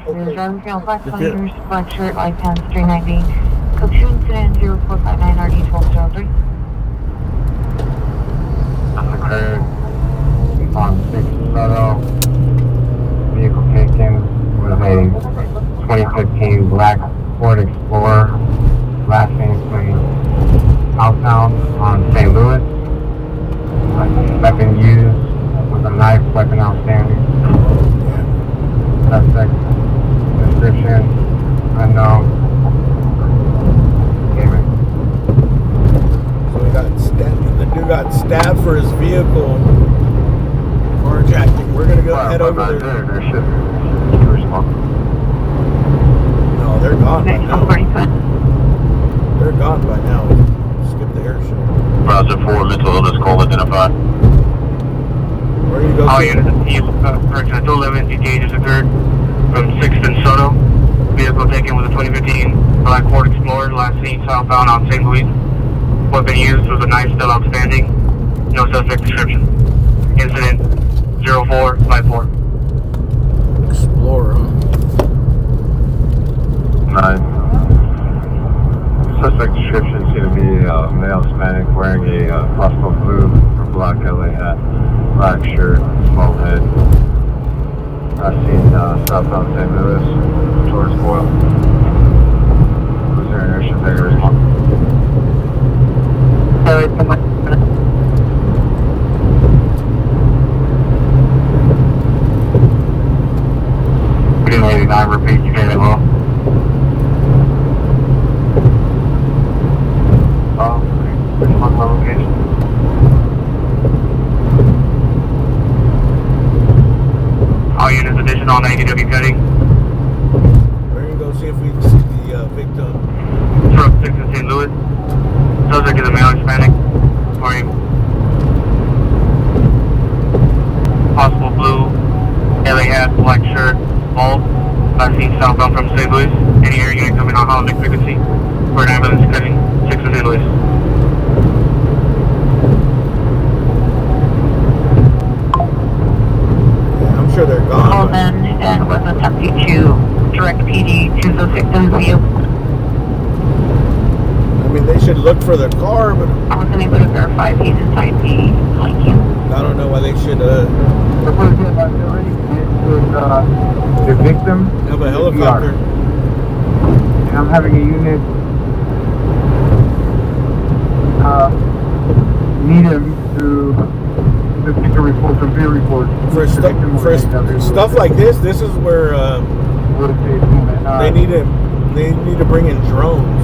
Black shirt, light pants, 390. Code 2 incident 0459 RD 1203. Occurred on 6th Photo. Vehicle taken was a 2015 black Ford Explorer. Last name playing southbound southbound on St. Louis. Weapon used with a knife, weapon outstanding. Suspect description unknown. So we got stabbed. The dude got stabbed for his vehicle carjacking. We're gonna go head over there. There should be responsible. No, they're gone by now. They're gone by now. Skip the air show. Browser 4, mental illness call identified. Where do you go? All units of team, correction, 211 DTH occurred from 6th and Soto. Vehicle taken was a 2015 Black Ford Explorer, last seen southbound on St. Louis. Weapon used was a knife, still outstanding. No suspect description. Incident 0454. Explorer, huh? 9. Suspect description seemed to be a male Hispanic wearing a possible blue or black LA hat, black shirt, small head. I've seen southbound St. Louis towards Boyle. Was there an airship there? Green 89, repeat, you get it low. Which one's my location? All units additional on ADW cutting. We're gonna go see if we can see the victim. Truck 6 in St. Louis. Subject is a male Hispanic. Wearing possible blue LA hat, black shirt, bald. Last seen southbound from St. Louis. Any air unit coming on Holland frequency for an ambulance cutting 6 in St. Louis. I'm sure they're gone. Called in and was attempting to direct PD to the victim's vehicle. I mean, they should look for the car, but I wasn't able to verify if he's inside the blanket. I don't know why they should The victim have a helicopter. and I'm having a unit need him to take a report, some peer report. For stuff like this is where they need to bring in drones.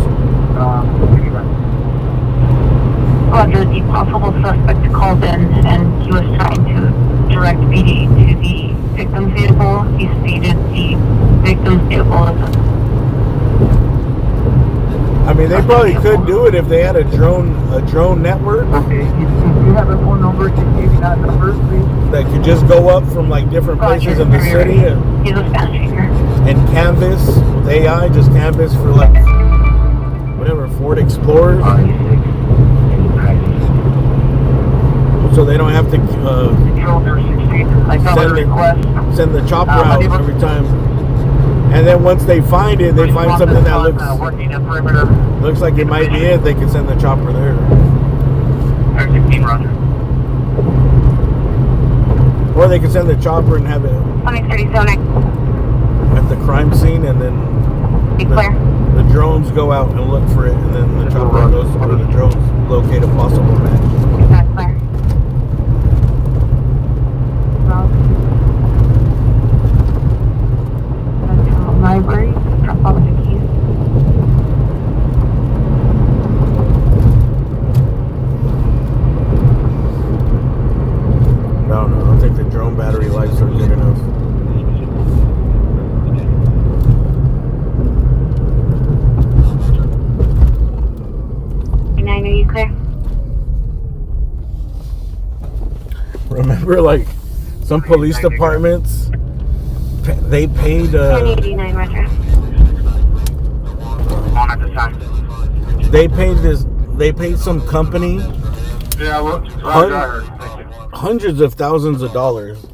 Roger, the possible suspect called in and he was trying to direct PD to the victim's vehicle. He stated the victim's vehicle is I mean, they probably could do it if they had a drone network. Okay, if you have a phone number, can you give me that number, please? That could just go up from like different places in the city He's a Spanish speaker. and canvas with AI, just canvas for like whatever Ford Explorers. So they don't have to send the chopper out every time. And then once they find it, they find something that looks like it might be it. They can send the chopper there. 16, Roger. Or they can send the chopper and have it 2037. at the crime scene, and then the drones go out and look for it, and then the chopper goes to the drones locate a possible match. That's clear. Library, drop off the keys. No, I don't think the drone battery lights are good enough. Are you clear? Remember, like some police departments, they paid. 1089, Roger. On at the time. They paid some company. Yeah, Hundreds of thousands of dollars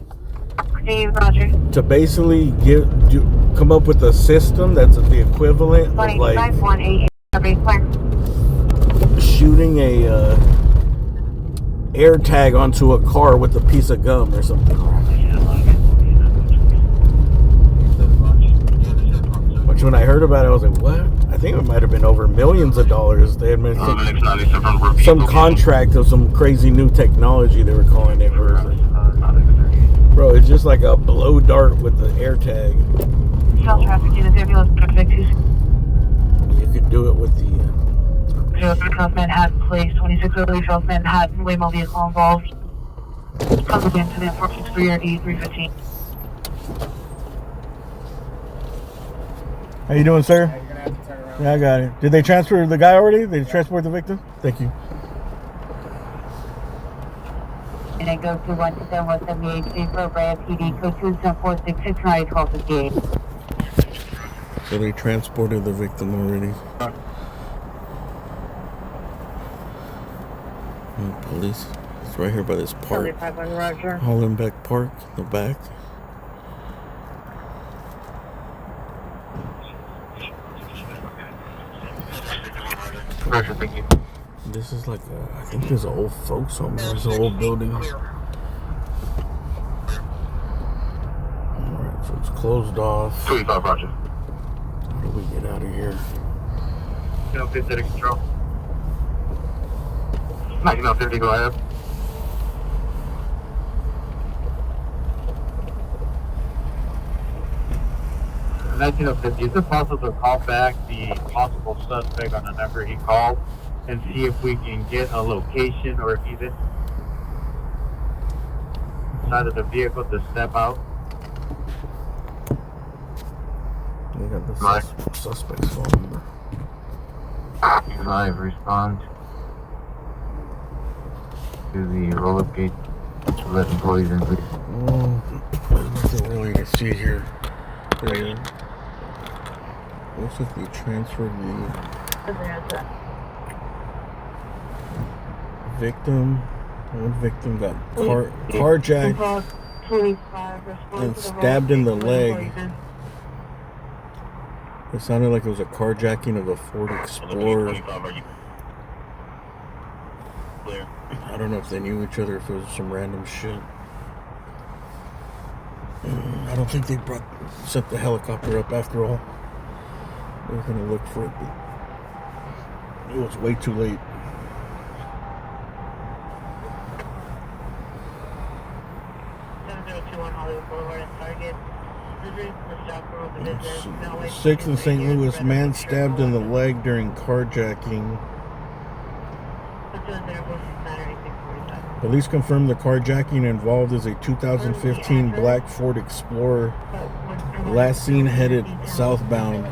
Roger. to basically come up with a system that's the equivalent of like shooting a air tag onto a car with a piece of gum or something. Which when I heard about it, I was like, what? I think it might have been over millions of dollars. They had made some contract of some crazy new technology they were calling it. Bro, it's just like a blow dart with the air tag. South traffic unit, ambulance, perfect. You could do it with the... 03 South Manhattan, please. 2608 South Manhattan, Waymo vehicle involved. Public incident, 463 RD 315. How you doing, sir? Yeah, I got it. Did they transfer the guy already? Did they transport the victim? Thank you. And I go to 17178 for Brad PD, code 27466 So they transported the victim already. Police. It's right here by this park. Hollenbeck Park, the back. Roger, thank you. This is like I think there's an old folks home. There's an old building. Alright, so it's closed off. 25, Roger. How do we get out of here? No, 50 to control. 1950, go ahead. 1950, is it possible to call back the possible suspect on the number he called and see if we can get a location or if he's inside of the vehicle to step out? They got the suspect's phone number. 5, respond to the roll-up gate to let employees in, please. There's nothing really to see here. Looks like they transferred the victim. One victim got carjacked and stabbed in the leg. It sounded like it was a carjacking of a Ford Explorer. I don't know if they knew each other, if it was some random shit. I don't think they sent the helicopter up after all. They were gonna look for it, but it was way too late. Sixth in St. Louis, man stabbed in the leg during carjacking. Police confirmed the carjacking involved is a 2015 black Ford Explorer, last seen headed southbound.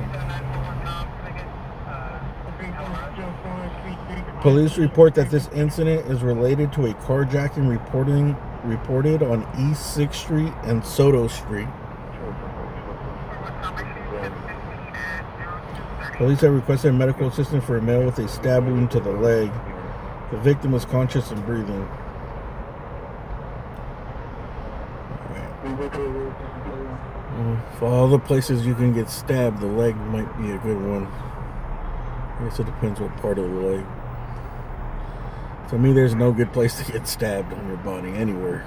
Police report that this incident is related to a carjacking reported on East 6th Street and Soto Street. Police have requested medical assistance for a male with a stab wound to the leg. The victim is conscious and breathing. For all the places you can get stabbed, the leg might be a good one. I guess it depends what part of the leg. To me, there's no good place to get stabbed on your body anywhere.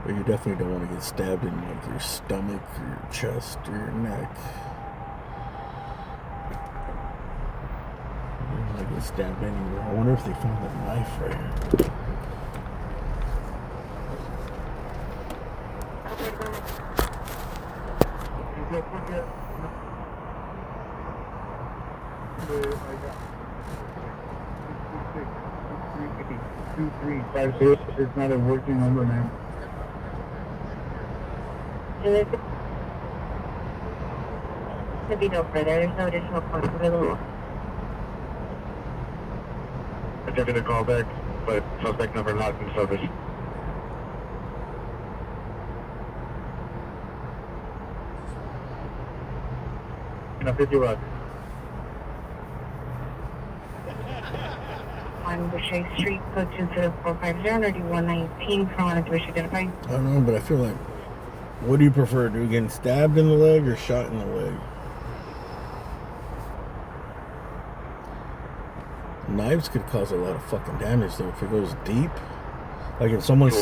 But you definitely don't want to get stabbed in like your stomach or your chest or your neck. You don't want to get stabbed anywhere. I wonder if they found that knife right here. It's not a working number now. Could be no further. There's no additional points available. Attempted a call back, but suspect number not in service. In a 50 rod. On Boucher Street, code 20450, or 119, Carolina, do you wish to identify? I don't know, but I feel like, what do you prefer? Do you get stabbed in the leg or shot in the leg? Knives could cause a lot of fucking damage though if it goes deep. Like if someone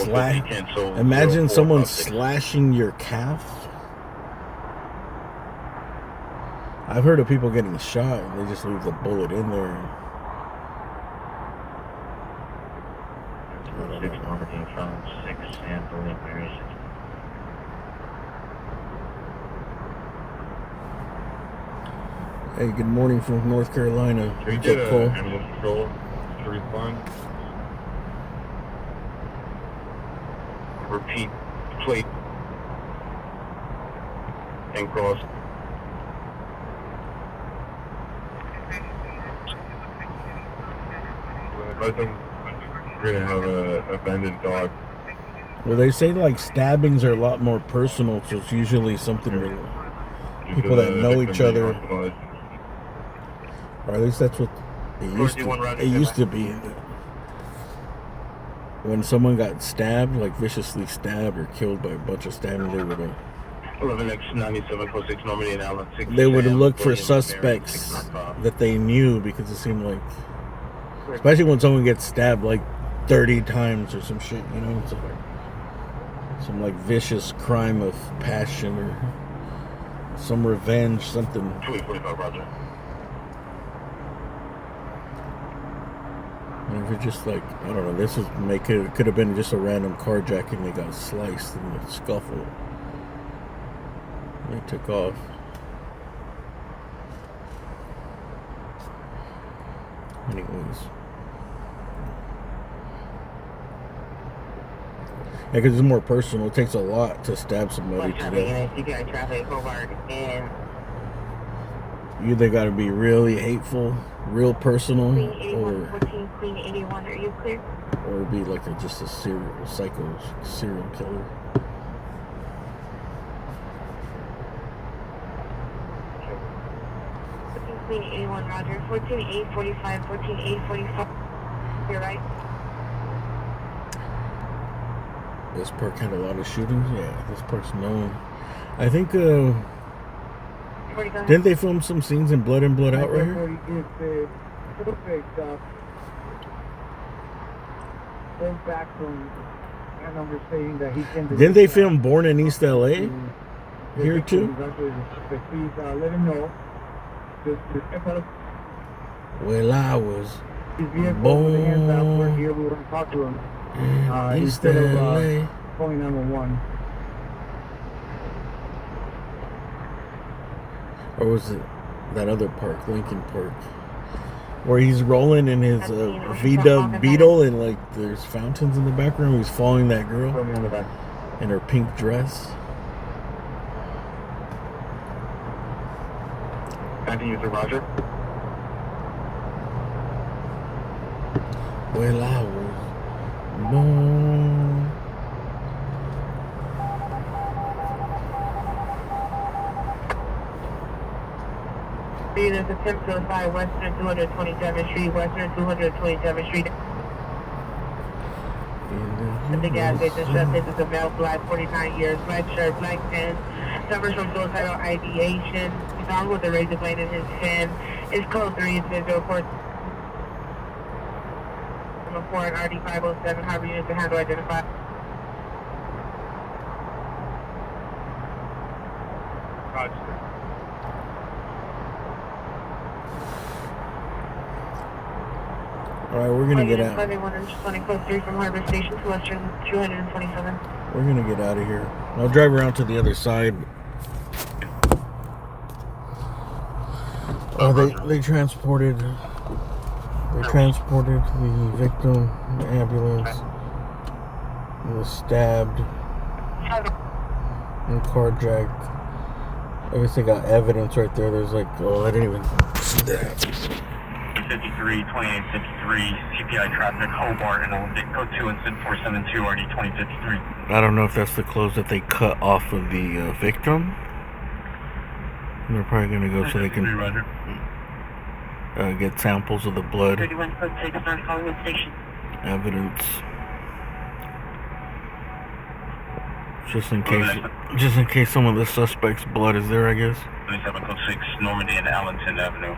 imagine someone slashing your calf. I've heard of people getting shot and they just leave the bullet in there. Hey, good morning from North Carolina. Can we get an animal control to respond? Repeat, plate, and cross. Let them, we're gonna have an abandoned dog. Well, they say like stabbings are a lot more personal, so it's usually something real. People that know each other. Or at least that's what it used to be. When someone got stabbed, like viciously stabbed or killed by a bunch of stabbing, they would look for suspects that they knew, because it seemed like, especially when someone gets stabbed like 30 times or some shit, you know, it's like some like vicious crime of passion or some revenge, something. 245, Roger. And if it's just like, I don't know, this is it could have been just a random carjacking. They got sliced in the scuffle. They took off. Anyways. Yeah, because it's more personal. It takes a lot to stab somebody today. You either got to be really hateful, real personal, or be like just a serial killer. Queen 81, Roger. 14845, 14845. You're right. This park had a lot of shootings. Yeah, this park's known. I think, didn't they film some scenes in Blood In, Blood Out right here? Didn't they film Born in East LA here too? Well, I was born in East LA. Calling 911. Or was it that other park, Lincoln Park, where he's rolling in his V-Dub Beetle and like there's fountains in the background? He's following that girl in her pink dress. User Roger. Well, I was born. There's a 1005 Western 227th Street, Western 227th Street. At the gas station, suspect is a male, black, 49 years, black shirt, black pants, suffers from suicidal ideation. He's armed with a razor blade in his hand. It's code 3, it's been report. Number 4 and RD 507, harbor units to handle identify. Alright, we're gonna get out. 120 code 3 from Harbor Station to Western 227. We're gonna get out of here. I'll drive around to the other side. Oh, they transported the victim, the ambulance, and was stabbed and carjacked. I guess they got evidence right there. There's like, oh, I didn't even see that. 53, 2853, CPI traffic, Hobart, and Olympic, code 2 and SID 472, RD 2053. I don't know if that's the clothes that they cut off of the victim. And they're probably going to go so they can get samples of the blood. 31 code 6, North Hollywood Station. Evidence. Just in case some of the suspect's blood is there, I guess. 27 code 6, Normandy and Allenton Avenue.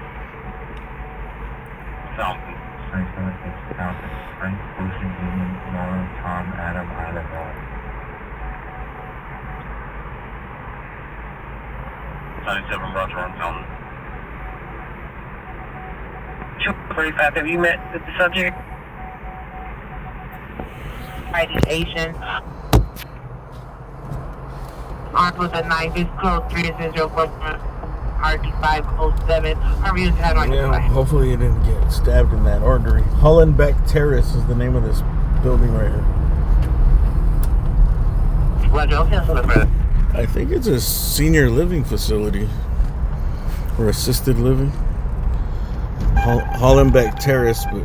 Fountain. 976 Fountain. Frank, Ocean, Union, Laura, Tom, Adam, Island, Laura. 97 Roger on Fountain. 245, have you met with the subject? Identification. Armed with a knife is code 3004 RD507. Our views had on Yeah, hopefully you didn't get stabbed in that artery. Hollenbeck Terrace is the name of this building right here. I think it's a senior living facility or assisted living. Hollenbeck Terrace, but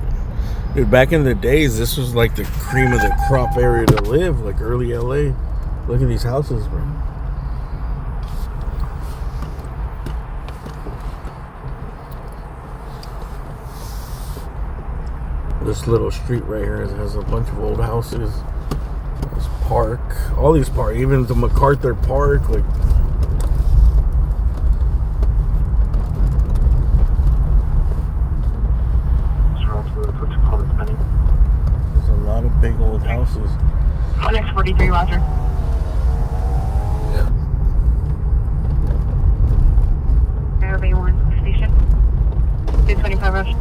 dude, back in the days, this was like the cream of the crop area to live, like early LA. Look at these houses, bro. This little street right here has a bunch of old houses. This park, all these parks, even the MacArthur Park, like. There's a lot of big old houses. 1X43, Roger. Yeah. Airway 1 station. 225 Rush.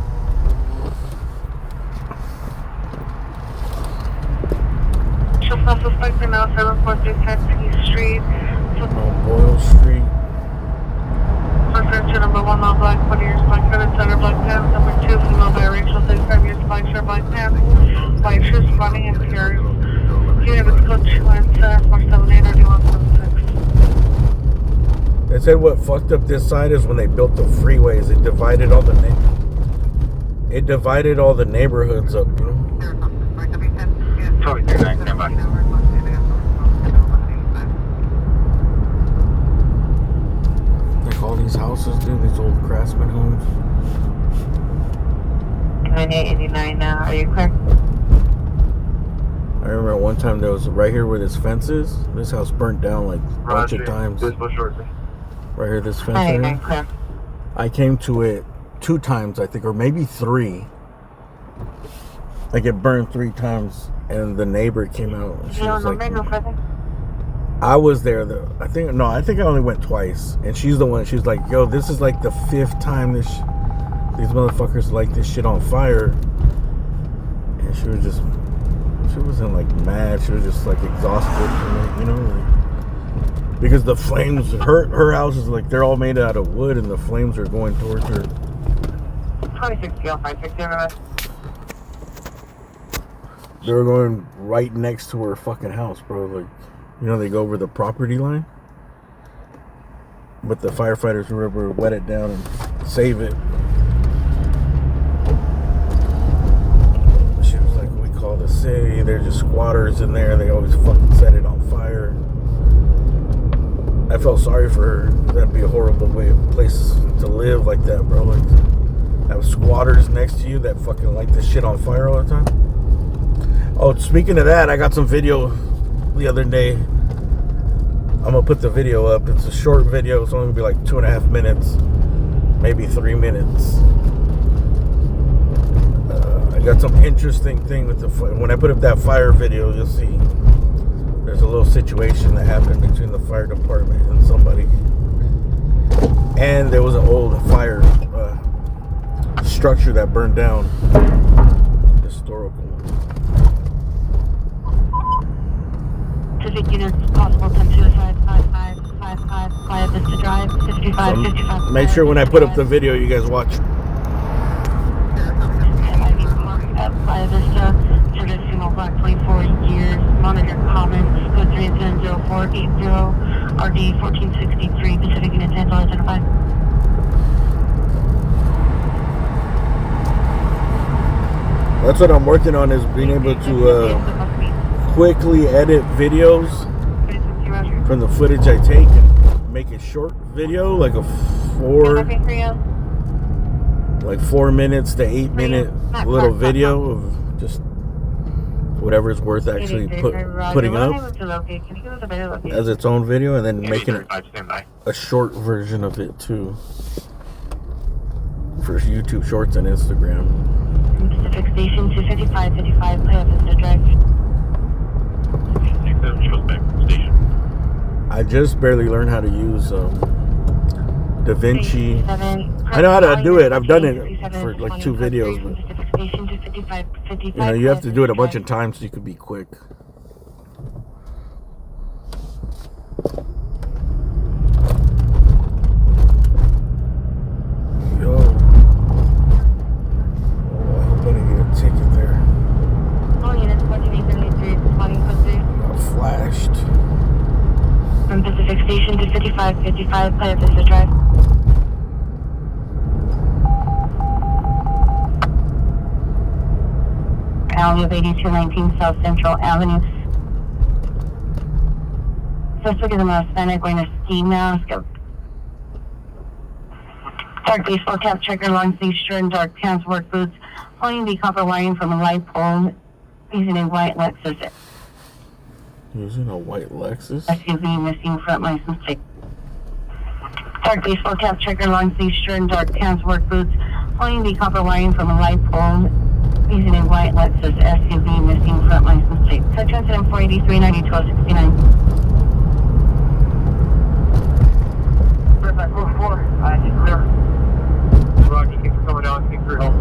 Suspect in now 743 Taxi Street. Boyle Street. Suspect number 1 mile black, 40 years black hooded, center black pants. Number 2 female biracial, 35 years black shirt, black pants. White shoes, running and pure. Unit is code 2 and center 478 RD176. They said what fucked up this side is when they built the freeways, it divided all the neighborhoods up, you know. Like all these houses, dude, these old craftsman homes. 9889 now. Are you clear? I remember one time there was right here where this fence is. This house burnt down like a bunch of times. Right here, this fence. Right here. I came to it 2 times, I think, or maybe 3. Like it burned 3 times, and the neighbor came out. And she was like, I was there though. I think I only went twice, and she's the one. She's like, "Yo, this is like the 5th time these motherfuckers light this shit on fire." And she wasn't like mad. She was just like exhausted from it, you know, like, because the flames. Her house is like they're all made out of wood, and the flames are going towards her. 26 They were going right next to her fucking house, bro. Like, you know, they go over the property line. But the firefighters were able to wet it down and save it. She was like, we call the city. They're just squatters in there. They always fucking set it on fire. I felt sorry for her. That'd be a horrible place to live like that, bro. Like, have squatters next to you that fucking light this shit on fire all the time. Oh, speaking of that, I got some video the other day. I'm going to put the video up. It's a short video. It's only going to be like 2.5 minutes. Maybe 3 minutes. I got some interesting thing with the fire. When I put up that fire video, you'll see there's a little situation that happened between the fire department and somebody. And there was an old fire structure that burned down. Historical. Pacific units, possible 10 suicide, 5555, Playa Vista Drive, 5555. Make sure when I put up the video, you guys watch. Playa Vista, service female black, 24 years, monitor comments, code 370480, RD 1463, Pacific units, handle identified. That's what I'm working on, is being able to quickly edit videos from the footage I take and make a short video, like a 4 minutes to 8 minute little video of just whatever's worth actually putting up as its own video, and then making a short version of it too for YouTube Shorts and Instagram. Pacific Station 25555, Playa Vista Drive. I just barely learned how to use DaVinci. I know how to do it. I've done it for like 2 videos, but you know, you have to do it a bunch of times so you could be quick. Yo. Oh, I hope I didn't get a ticket there. Got flashed. From Pacific Station to 5555, Player Vista Drive. Alley of 8219 South Central Avenue. Suspect is a Hispanic wearing a ski mask, dark baseball cap, checker, long sleeve shirt, and dark pants, work boots, holding the copper wiring from a light pole, using a white Lexus. Using a white Lexus? SUV missing front license plate. Dark baseball cap, checker, long sleeve shirt, and dark pants, work boots, holding the copper wiring from a light pole, using a white Lexus SUV missing front license plate. Touch incident 483 901269. Red 4, clear. Roger, thanks for coming down. Thanks for your help.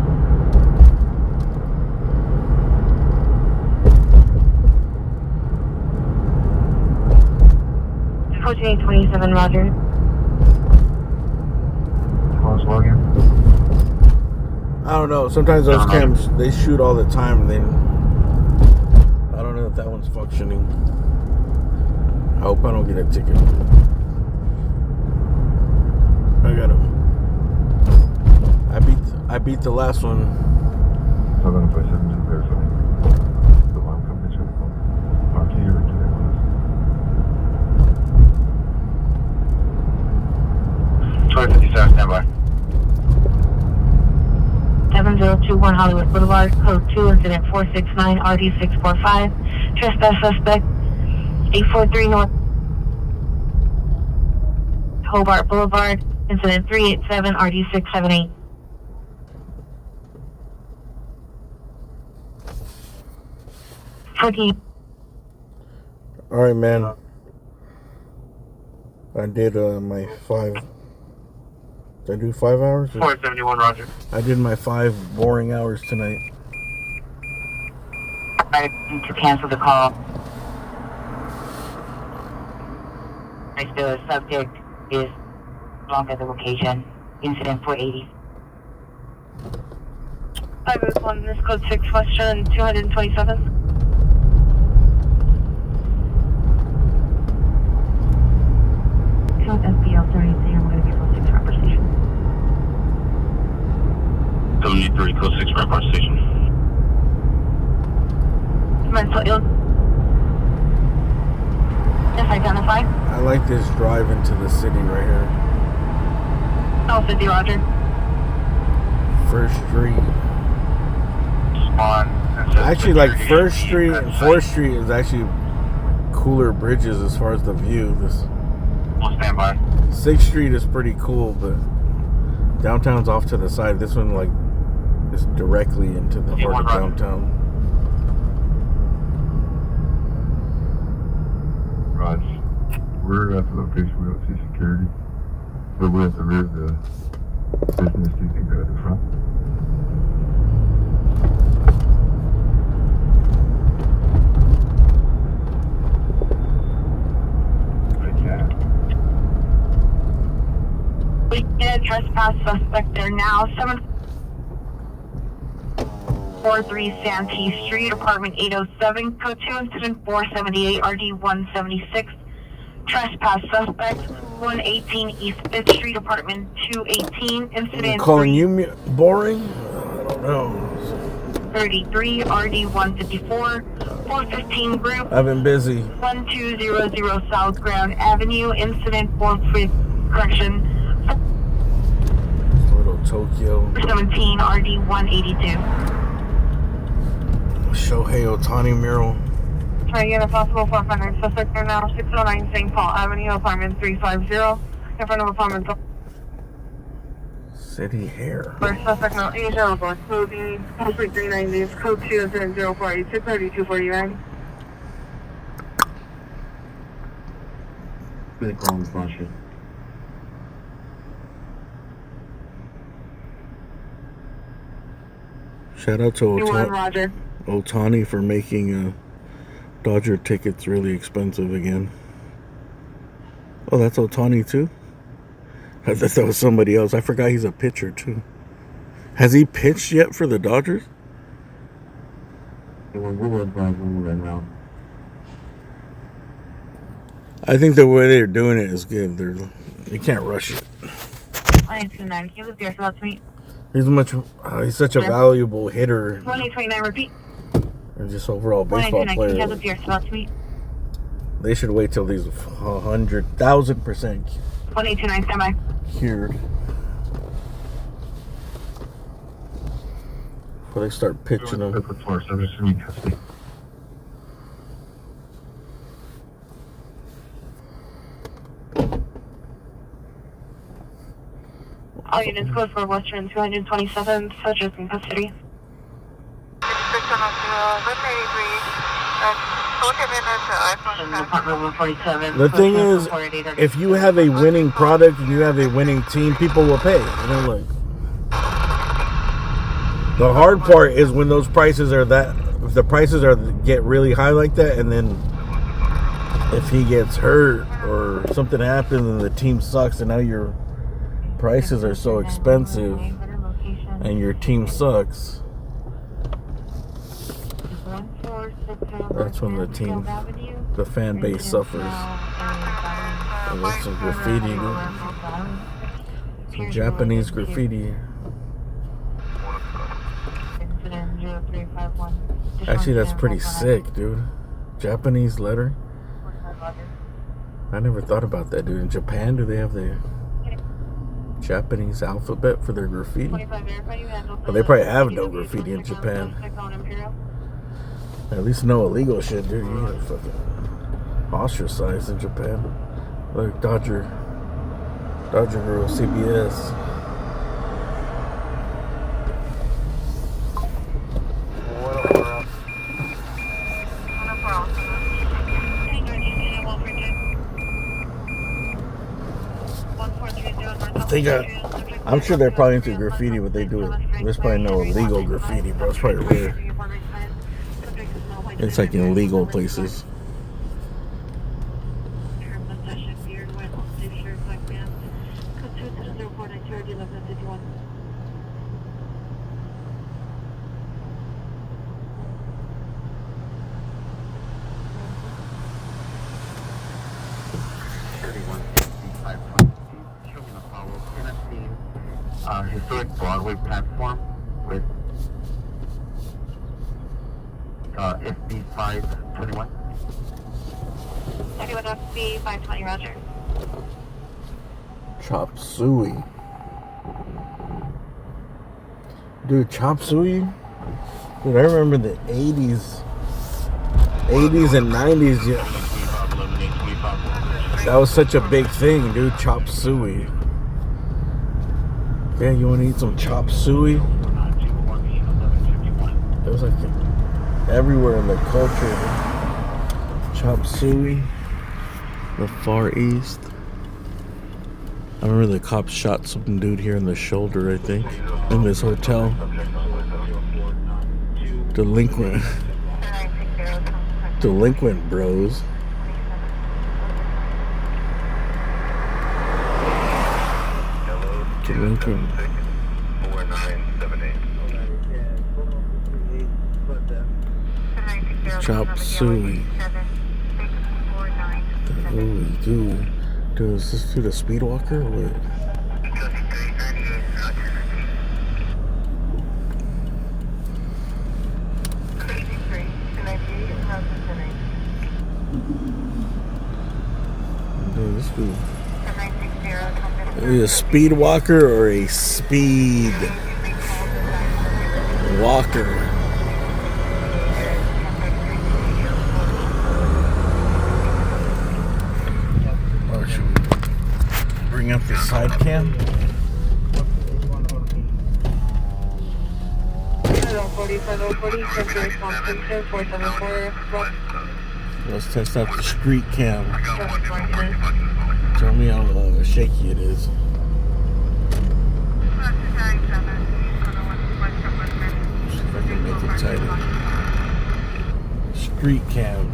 Approaching 27, Roger. Close login. I don't know. Sometimes those cams, they shoot all the time, and then I don't know if that one's functioning. I hope I don't get a ticket. I got him. I beat the last one. 757 to verify. The line company check. RT or today was. 1257, stand by. 7021 Hollywood Boulevard, code 2, incident 469, RD645. Trespass suspect, 843 North Hobart Boulevard, incident 387, RD678. All right, man. I did my 5. Did I do 5 hours? 471, Roger. I did my 5 boring hours tonight. I need to cancel the call. The subject is wrong at the location. Incident 480. 581, this code 6 Western 227. South SBL 33, I'm going to get code 6 Rapper Station. 73, code 6, Rampart Station. Mental ill. Yes, identify. I like this drive into the city right here. South 50, Roger. First Street. Spawn. Actually, like First Street and 4th Street is actually cooler bridges as far as the view. This We'll stand by. 6th Street is pretty cool, but downtown's off to the side. This one, like, is directly into the heart of downtown. Raj, we're at the location. We don't see security. But we're at the rear of the business. Do you think they're at the front? We get a trespass suspect there now. 743 Santee Street, apartment 807, code 2, incident 478, RD 176. Trespass suspect, 118 East 5th Street, apartment 218, incident Calling you boring? I don't know. 33, RD 154, 415 group. I've been busy. 1200 South Ground Avenue, incident 4 correction. Little Tokyo. 17, RD 182. Shohei Ohtani mural. Try to get a possible 400 suspect there now. 609 St. Paul Avenue, apartment 350. In front of apartment. City hair. First suspect now, Asia, North Cody, Street 390, code 2, incident 0486, 3249. Big long function. Shout out to Roger. Otani for making Dodger tickets really expensive again. Oh, that's Otani too? I thought that was somebody else. I forgot he's a pitcher too. Has he pitched yet for the Dodgers? I think the way they're doing it is good. They can't rush it. 129, can you lift your thoughts to me? He's such a valuable hitter. 129, repeat. And just overall baseball player. Can you lift your thoughts to me? They should wait till he's 100,000% 129, stand by. cured before they start pitching him. All units go for Western 227, subject in custody. The thing is, if you have a winning product and you have a winning team, people will pay. You know, like, the hard part is when those prices are if the prices get really high like that, and then if he gets hurt or something happens and the team sucks, and now your prices are so expensive and your team sucks, that's when the fan base suffers. And there's some graffiti, some Japanese graffiti. Actually, that's pretty sick, dude. Japanese lettering. I never thought about that, dude. In Japan, do they have the Japanese alphabet for their graffiti? Well, they probably have no graffiti in Japan. At least no illegal shit, dude. You get fucking ostracized in Japan. Like Dodger Girl, CBS. I'm sure they're probably into graffiti, but they do it. There's probably no illegal graffiti, bro. It's probably rare. It's like in illegal places. Historic Broadway platform with FB 521. Okay, with FB 520, roger. Chop suey. Dude, chop suey? Dude, I remember the 80s and 90s. Yeah. That was such a big thing, dude. Chop suey. Yeah, you want to eat some chop suey? It was like everywhere in the culture. Chop suey. The Far East. I remember the cops shot some dude here in the shoulder, I think, in this hotel. Delinquent bros. Delinquent. Chop suey. Holy dude. Dude, is this through the Speedwalker or what? Dude, this dude. Is it a speed walker or a speed walker? Or should we bring up the side cam? 40, Let's test out the street cam. Tell me how shaky it is. excited. Street Cam.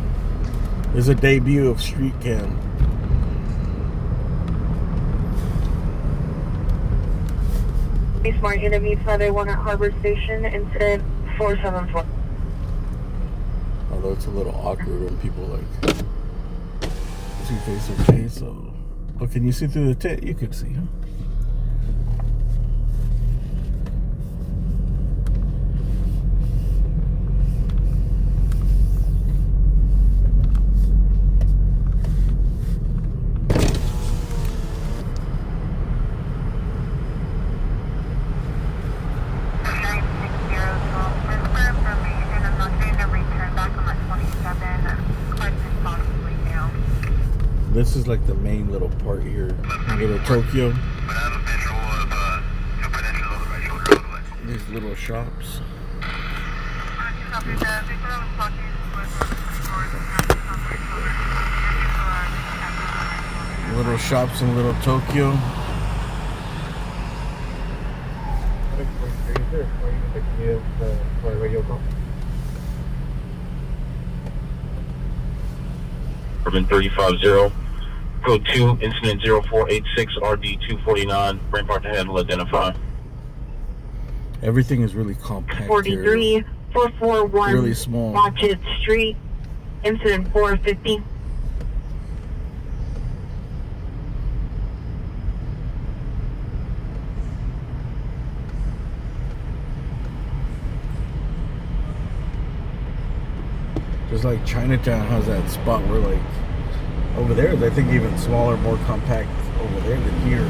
This is a debut of Street Cam. Smart Unit 581 at Harbor Station, incident 474. Although it's a little awkward when people like see face to face. So, oh, can you see through the tent? You could see, huh? This is like the main little part here, little Tokyo. These little shops. Little shops in Little Tokyo. Urban 350. Code 2, incident 0486, RD 249. Brain part to handle, identify. Everything is really compact 43, here. 441, really small. Watchet Street, incident 450. Just like Chinatown has that spot where like over there, I think even smaller, more compact over there than here.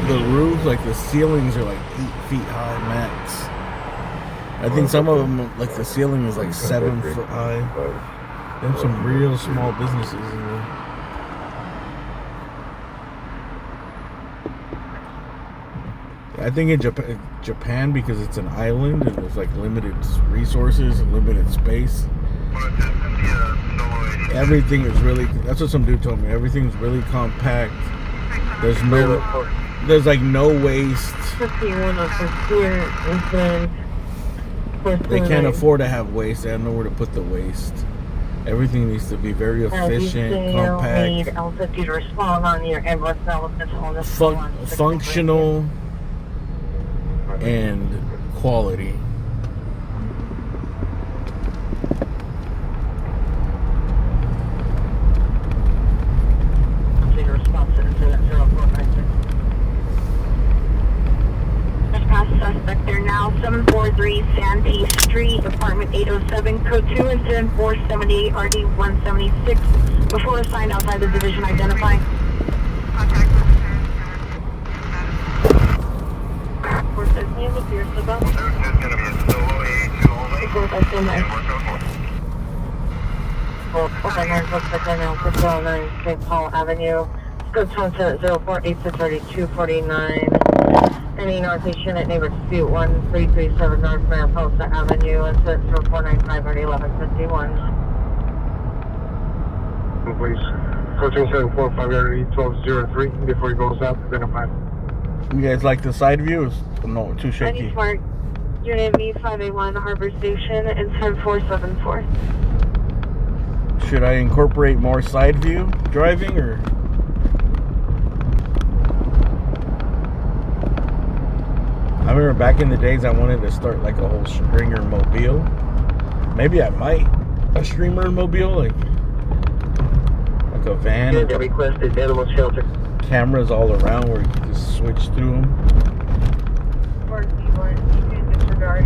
The roofs, like the ceilings are like 8 feet high max. I think some of them, like the ceiling is like 7 foot high. There's some real small businesses in there. I think in Japan, because it's an island and there's like limited resources and limited space, everything is really, that's what some dude told me, everything's really compact. There's like no waste. They can't afford to have waste. They have nowhere to put the waste. Everything needs to be very efficient, compact, functional, and quality. Suspect there now, 743 Santee Street, apartment 807, code 2, incident 478, RD 176. Before assigned outside the division, identify. Contact St. Paul Avenue. Scope 04863249. Any Northeast Unit, neighbor dispute 1337 North Mariposa Avenue, incident 0495 RD 1151. Please. 14745 RD 1203 before he goes out, identify. You guys like the side view? No, too shaky. Any Smart Unit V581 Harbor Station, incident 474. Should I incorporate more side view driving or? I remember back in the days I wanted to start like a whole stringer mobile. Maybe I might. A streamer mobile, like a van. The request is animal shelter. Cameras all around where you can just switch through them. Disregard,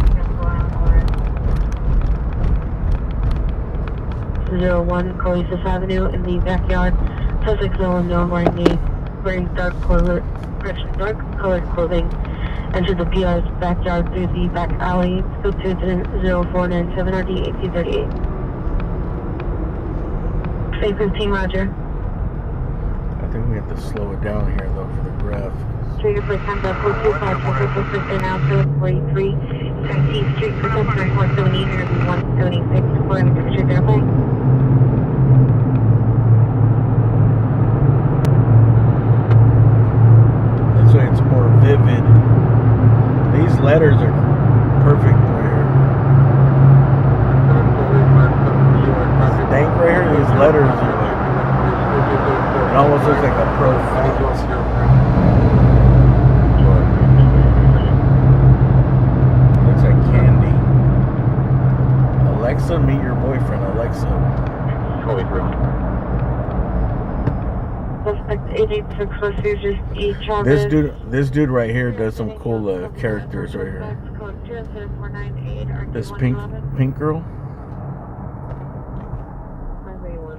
01 Coesus Avenue in the backyard. Suspect no unknown wearing dark colored clothing. Entered the PR's backyard through the back alley. Scope 2 incident 0497 RD 1838. Say 15, roger. I think we have to slow it down here though for the graph. Trigger plate times up 425, suspect there now, 743, Santee Street, participant 478, interview 176, for an picture airplane. That's why it's more vivid. letters are perfect right here. This dank right here, these letters are like, it almost looks like a pro font. Looks like candy. Alexa, meet your boyfriend. Alexa. This dude right here does some cool characters right here. This pink girl.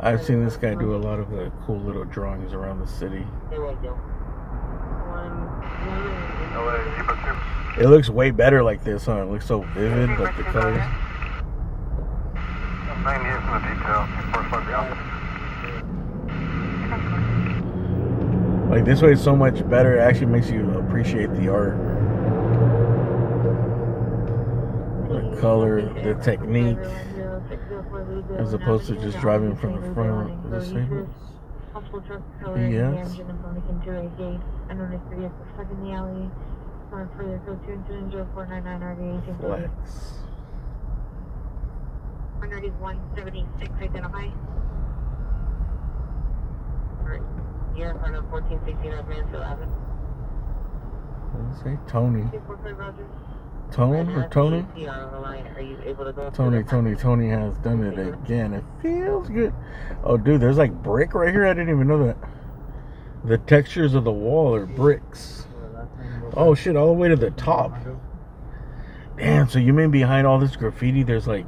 I've seen this guy do a lot of cool little drawings around the city. It looks way better like this, huh? It looks so vivid, like the colors. Like this way, it's so much better. It actually makes you appreciate the art, the color, the technique, as opposed to just driving from the front. The same. Yes. Flex. 176, identify. Alright. You're in front of 1416 North Mansfield Avenue. What did it say? Tony. Tone or Tony? Tony has done it again. It feels good. Oh, dude, there's like brick right here. I didn't even know that. The textures of the wall are bricks. Oh, shit, all the way to the top. Damn, so you mean behind all this graffiti, there's like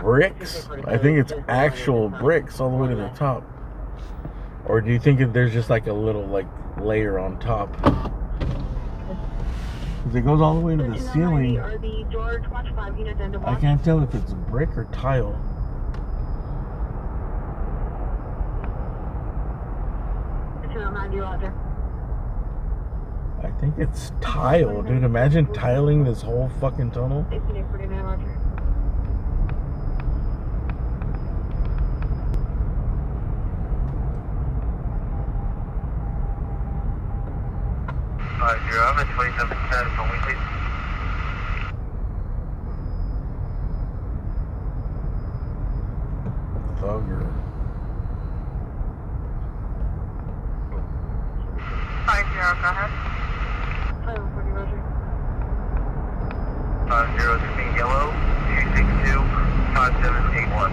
bricks? I think it's actual bricks all the way to the top. Or do you think there's just like a little like layer on top? Because it goes all the way to the ceiling. I can't tell if it's brick or tile. I think it's tile, dude. Imagine tiling this whole fucking tunnel. I'm at 2710 for weekly. Thugger. Hi, Zero, go ahead. 50 yellow, 262, 5781.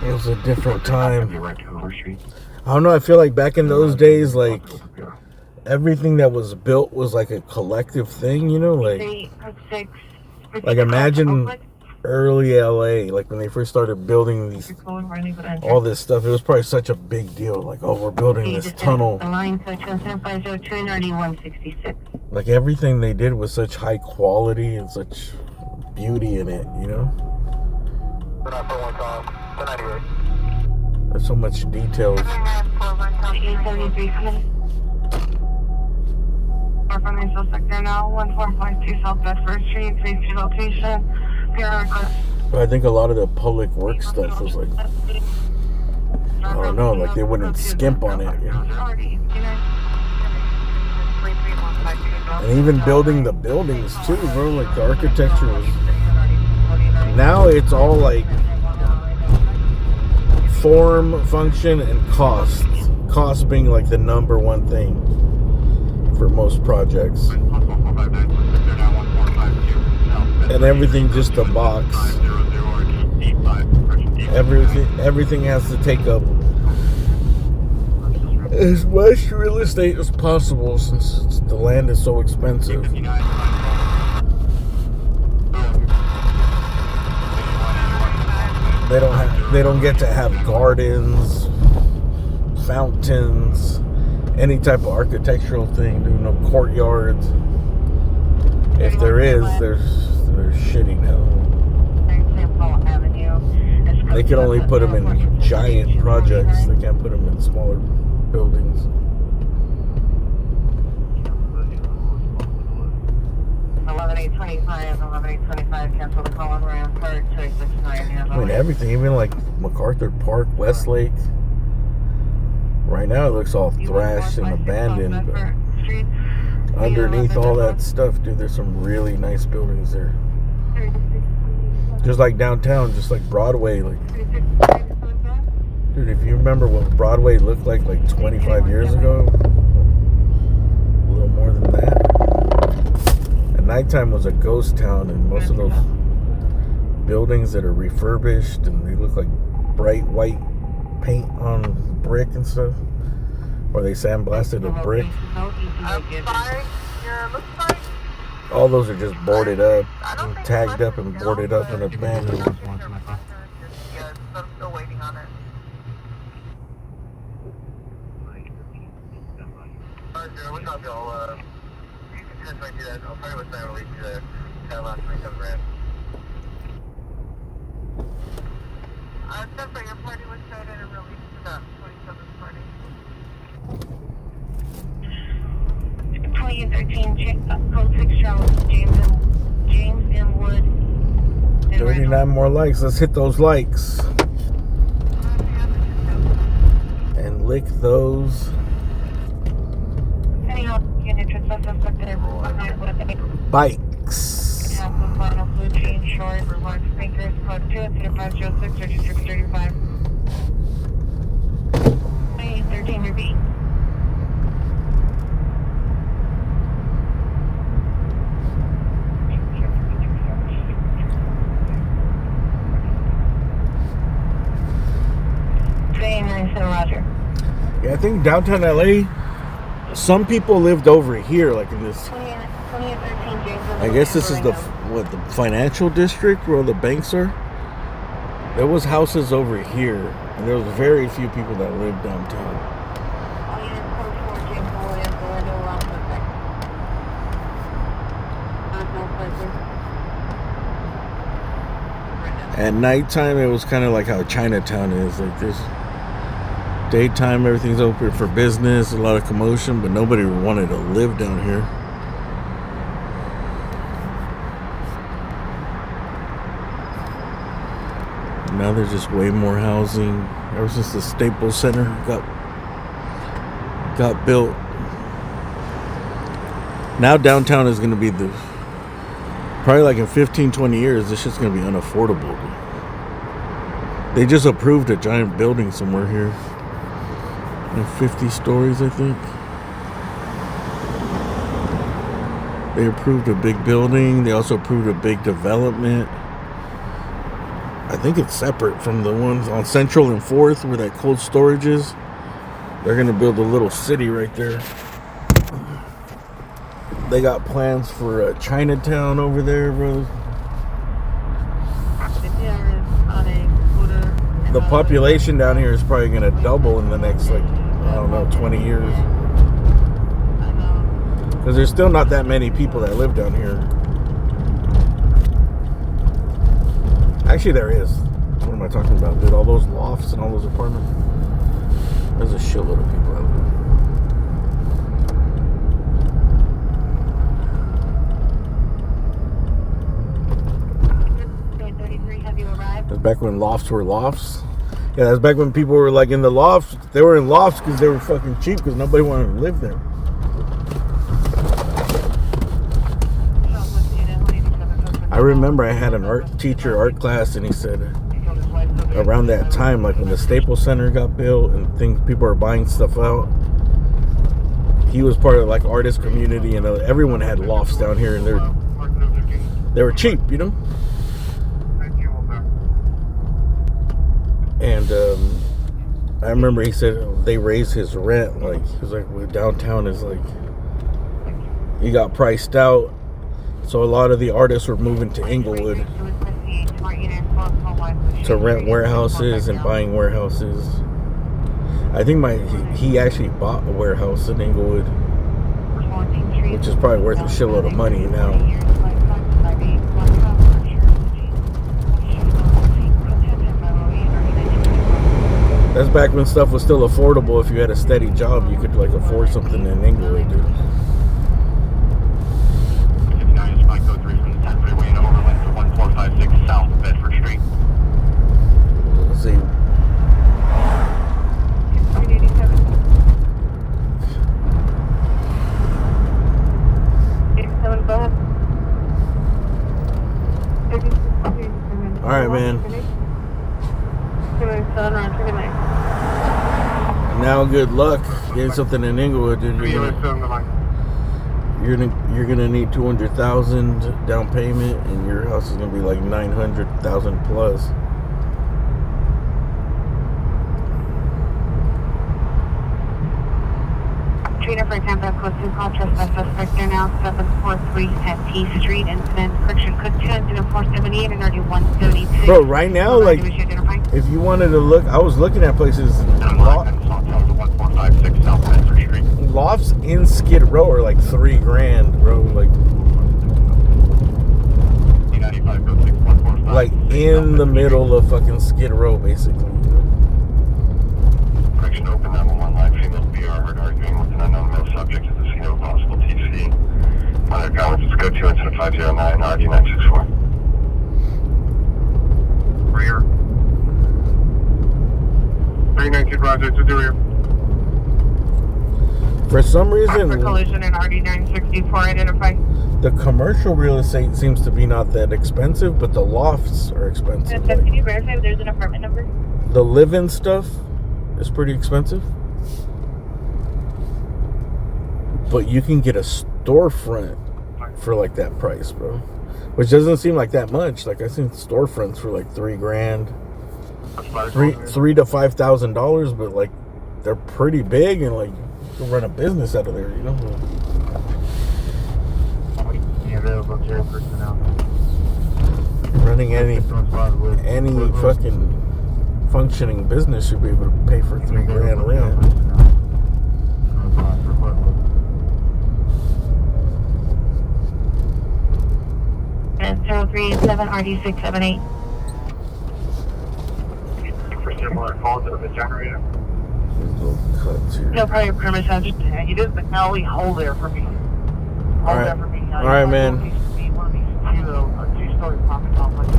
It was a different time. I don't know, I feel like back in those days, like everything that was built was like a collective thing, you know, like imagine early LA, like when they first started building these, all this stuff. It was probably such a big deal, like, oh, we're building this tunnel. Like everything they did was such high quality and such beauty in it, you know. There's so much details. But I think a lot of the public works stuff was like, I don't know, like they wouldn't skimp on it. You know? And even building the buildings too, bro. Like the architecture was. Now it's all like form, function, and cost. Cost being like the number one thing for most projects. And everything just a box. Everything has to take up as much real estate as possible since the land is so expensive. They don't get to have gardens, fountains, any type of architectural thing. There's no courtyards. If there is, there's shitty now. They can only put them in giant projects. They can't put them in smaller buildings. 11825, 11825, cancel the call on ramp, card 269. I mean, everything, even like MacArthur Park, Westlake. Right now it looks all thrashed and abandoned, but underneath all that stuff, dude, there's some really nice buildings there. Just like downtown, just like Broadway, like, dude, if you remember what Broadway looked like 25 years ago, a little more than that. At nighttime was a ghost town, and most of those buildings that are refurbished and they look like bright white paint on brick and stuff, or they sandblasted a brick. All those are just boarded up, tagged up and boarded up and abandoned. I'm still waiting on it. What's up, y'all? You can just like do that. I'll probably with my release to the last 27 grand. Except for your party was started and released to the 27th party. 2013 code 6 Charles, James M. Wood. 39 more likes. Let's hit those likes. And lick those bikes. Final blue chain short, remark speakers, code 2, 506, 3635. 2013 repeat. Roger. Yeah, I think downtown LA, some people lived over here, like in this. I guess this is the financial district where the banks are. There was houses over here, and there was very few people that lived downtown. At nighttime, it was kind of like how Chinatown is. Like this. Daytime, everything's open for business, a lot of commotion, but nobody wanted to live down here. Now there's just way more housing. Ever since the Staples Center got built. Now downtown is going to be probably like in 15, 20 years, this shit's going to be unaffordable. They just approved a giant building somewhere here. 50 stories, I think. They approved a big building. They also approved a big development. I think it's separate from the ones on Central and 4th where that cold storage is. They're going to build a little city right there. They got plans for Chinatown over there, bro. The population down here is probably going to double in the next, like, I don't know, 20 years. Because there's still not that many people that live down here. Actually, there is. What am I talking about, dude? All those lofts and all those apartments. There's a shitload of people out there. That's back when lofts were lofts. Yeah, that's back when people were like in the lofts. They were in lofts because they were fucking cheap because nobody wanted to live there. I remember I had an art class, and he said around that time, like when the Staples Center got built and people were buying stuff out, he was part of like artist community, and everyone had lofts down here, and they were cheap, you know. And I remember he said they raised his rent. Like he was like, well, downtown is like, he got priced out. So a lot of the artists were moving to Inglewood to rent warehouses and buying warehouses. I think he actually bought a warehouse in Inglewood, which is probably worth a shitload of money now. back when stuff was still affordable. If you had a steady job, you could like afford something in Inglewood, dude. 59 is 503 from the 10 freeway and overland to 1456 South Bedford Street. Let's see. 87. 87, go ahead. All right, man. Now, good luck getting something in Inglewood, dude. You're gonna need $200,000 down payment, and your house is gonna be like $900,000 plus. Trina for Tampa, code 2, call trespass suspect. They're now 743 at T Street. Incident, correction, code 2, incident 478 and already 132. Bro, right now, like, if you wanted to look, I was looking at places. Lofts in Skid Row are like $3,000, bro. Like in the middle of fucking Skid Row, basically. Correction, open 911 line, female be armored, arguing with an unknown male subject at the scene of a possible TC. Other comments, let's go to incident 509, RD 964. Rear. 319 Roger, to the rear. For some reason, collision in RD 964, identify. the commercial real estate seems to be not that expensive, but the lofts are expensive. Can you verify if there's an apartment number? The live-in stuff is pretty expensive, but you can get a storefront for like that price, bro. Which doesn't seem like that much. Like, I seen storefronts for like $3,000, $3,000 to $5,000, but like they're pretty big and like you can run a business out of there, you know. Running any fucking functioning business should be able to pay for $3,000 rent. 0387 RD678. For similar calls of the generator. No prior premise. You did the alley hole there for me. All right. All right, man. One of these two-story apartment complexes.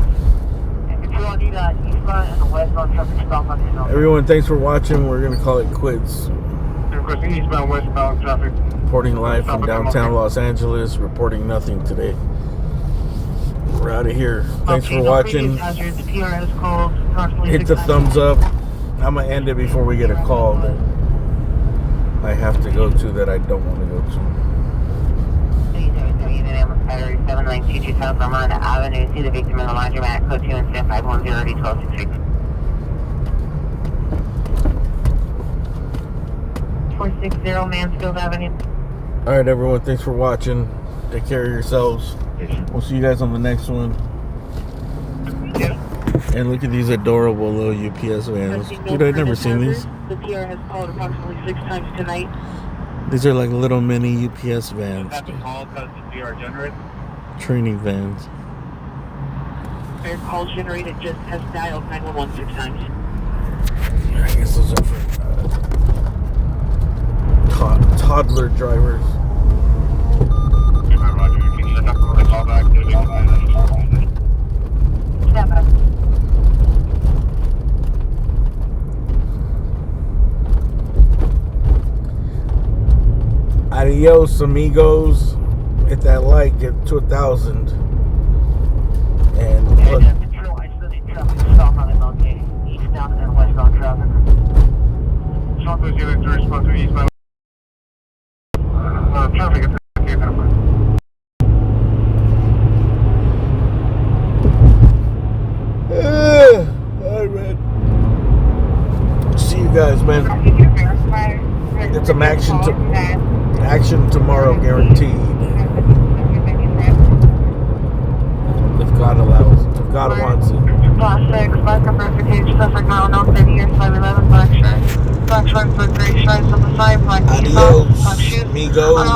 And if you all need eastbound and the westbound traffic stop on the Everyone, thanks for watching. We're gonna call it quits. Requesting eastbound, westbound traffic. Reporting live from downtown Los Angeles. Reporting nothing today. We're out of here. Thanks for watching. Hit the thumbs up. I'm gonna end it before we get a call that I have to go to that I don't want to go to. 7922 South Armada Avenue. See the victim in the laundromat. Code 2 incident 510 1266. 460 Mansfield Avenue. All right, everyone. Thanks for watching. Take care of yourselves. We'll see you guys on the next one. And look at these adorable little UPS vans. Dude, I've never seen these. The PR has called approximately 6 times tonight. These are like little mini UPS vans. Have to call because the PR generator. Training vans. Fair call generated just has dialed 911 6 times. I guess those are for toddler drivers. Roger, can you set up for the callback to the Stand by. Adios, amigos. Hit that like, get to 1,000. And look. I still need traffic stop on it, okay? Eastbound and westbound traffic. Southwest unit to respond to eastbound. Traffic is Alright, man. See you guys, man. Get some action tomorrow, guaranteed. If God allows, if God wants it. Class 6, Black Upper Fatigue, Suffolk, Mile, no 30 years, 511, Black Shirt. Black Shorts with gray stripes on the side, black Adios, t-shirt, black shoes. amigos.